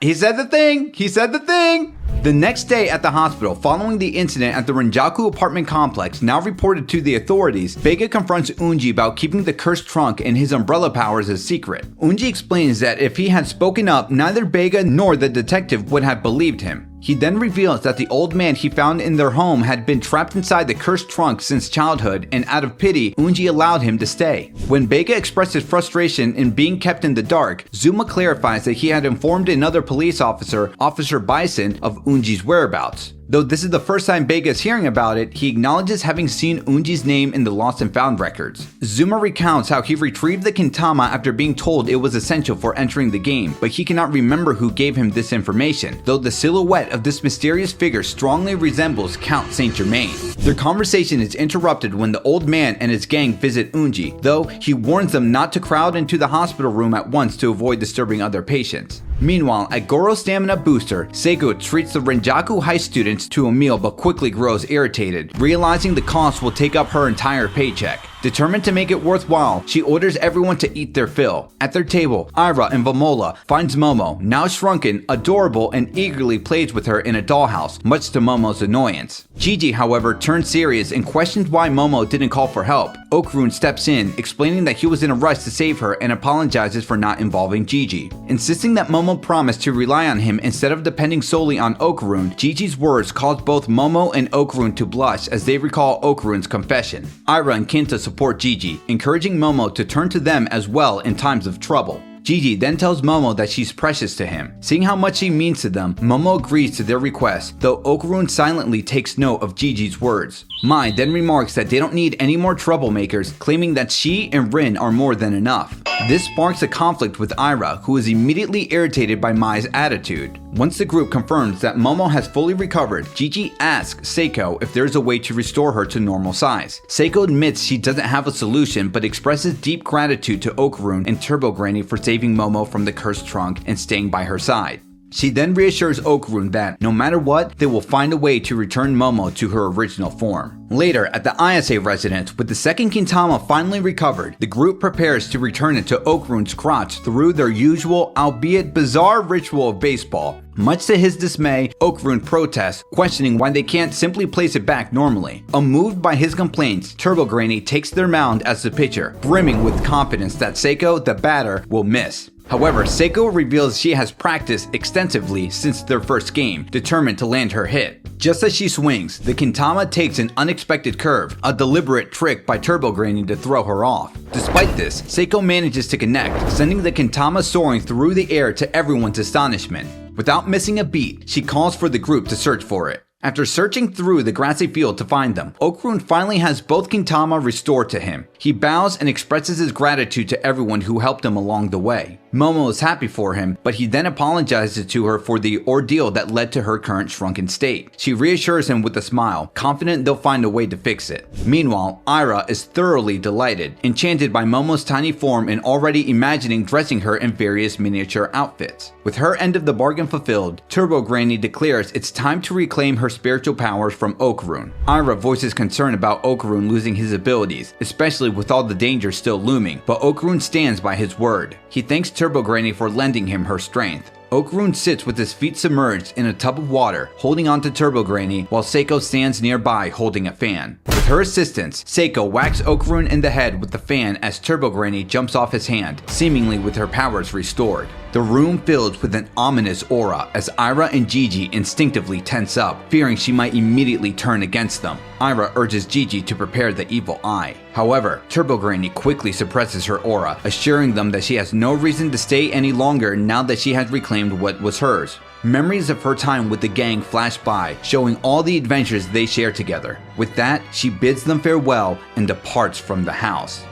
He said the thing! He said the thing! The next day at the hospital, following the incident at the Renjaku apartment complex, now reported to the authorities, Vega confronts Unji about keeping the cursed trunk and his umbrella powers a secret. Unji explains that if he had spoken up, neither Vega nor the detective would have believed him. He then reveals that the old man he found in their home had been trapped inside the cursed trunk since childhood, and out of pity, Unji allowed him to stay. When Vega expresses frustration in being kept in the dark, Zuma clarifies that he had informed another police officer, Officer Bison, of Unji's whereabouts. Though this is the first time Vega is hearing about it, he acknowledges having seen Unji's name in the lost and found records. Zuma recounts how he retrieved the Kintama after being told it was essential for entering the game, but he cannot remember who gave him this information, though the silhouette of this mysterious figure strongly resembles Count Saint Germain. Their conversation is interrupted when the old man and his gang visit Unji, though he warns them not to crowd into the hospital room at once to avoid disturbing other patients. Meanwhile, at Goro's stamina booster, Seiko treats the Renjaku high students to a meal but quickly grows irritated, realizing the cost will take up her entire paycheck. Determined to make it worthwhile, she orders everyone to eat their fill. At their table, Ira and Vamola finds Momo, now shrunken, adorable, and eagerly plays with her in a dollhouse, much to Momo's annoyance. Gigi, however, turns serious and questions why Momo didn't call for help. Okarun steps in, explaining that he was in a rush to save her and apologizes for not involving Gigi. Insisting that Momo promised to rely on him instead of depending solely on Okarun, Gigi's words cause both Momo and Okarun to blush as they recall Okarun's confession. Ira and Kinta support Gigi, encouraging Momo to turn to them as well in times of trouble. Gigi then tells Momo that she's precious to him. Seeing how much she means to them, Momo agrees to their request, though Okarun silently takes note of Gigi's words. Mai then remarks that they don't need any more troublemakers, claiming that she and Rin are more than enough. This sparks a conflict with Ira, who is immediately irritated by Mai's attitude. Once the group confirms that Momo has fully recovered, Gigi asks Seiko if there's a way to restore her to normal size. Seiko admits she doesn't have a solution, but expresses deep gratitude to Okarun and Turbo Granny for saving Momo from the cursed trunk and staying by her side. She then reassures Okarun that, no matter what, they will find a way to return Momo to her original form. Later, at the Ayase residence, with the second Kintama finally recovered, the group prepares to return it to Okarun's crotch through their usual, albeit bizarre ritual of baseball. Much to his dismay, Okarun protests, questioning why they can't simply place it back normally. Unmoved by his complaints, Turbo Granny takes their mound as the pitcher, brimming with confidence that Seiko, the batter, will miss. However, Seiko reveals she has practiced extensively since their first game, determined to land her hit. Just as she swings, the Kintama takes an unexpected curve, a deliberate trick by Turbo Granny to throw her off. Despite this, Seiko manages to connect, sending the Kintama soaring through the air to everyone's astonishment. Without missing a beat, she calls for the group to search for it. After searching through the grassy field to find them, Okarun finally has both Kintama restored to him. He bows and expresses his gratitude to everyone who helped him along the way. Momo is happy for him, but he then apologizes to her for the ordeal that led to her current shrunken state. She reassures him with a smile, confident they'll find a way to fix it. Meanwhile, Ira is thoroughly delighted, enchanted by Momo's tiny form and already imagining dressing her in various miniature outfits. With her end of the bargain fulfilled, Turbo Granny declares it's time to reclaim her spiritual powers from Okarun. Ira voices concern about Okarun losing his abilities, especially with all the danger still looming, but Okarun stands by his word. He thanks Turbo Granny for lending him her strength. Okarun sits with his feet submerged in a tub of water, holding on to Turbo Granny, while Seiko stands nearby holding a fan. With her assistance, Seiko whacks Okarun in the head with the fan as Turbo Granny jumps off his hand, seemingly with her powers restored. The room fills with an ominous aura as Ira and Gigi instinctively tense up, fearing she might immediately turn against them. Ira urges Gigi to prepare the evil eye. However, Turbo Granny quickly suppresses her aura, assuring them that she has no reason to stay any longer now that she has reclaimed what was hers. Memories of her time with the gang flash by, showing all the adventures they shared together. With that, she bids them farewell and departs from the house.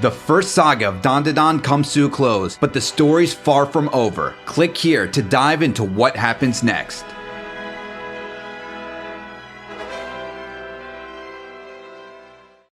The first saga of Dandadan comes to a close, but the story's far from over. Click here to dive into what happens next.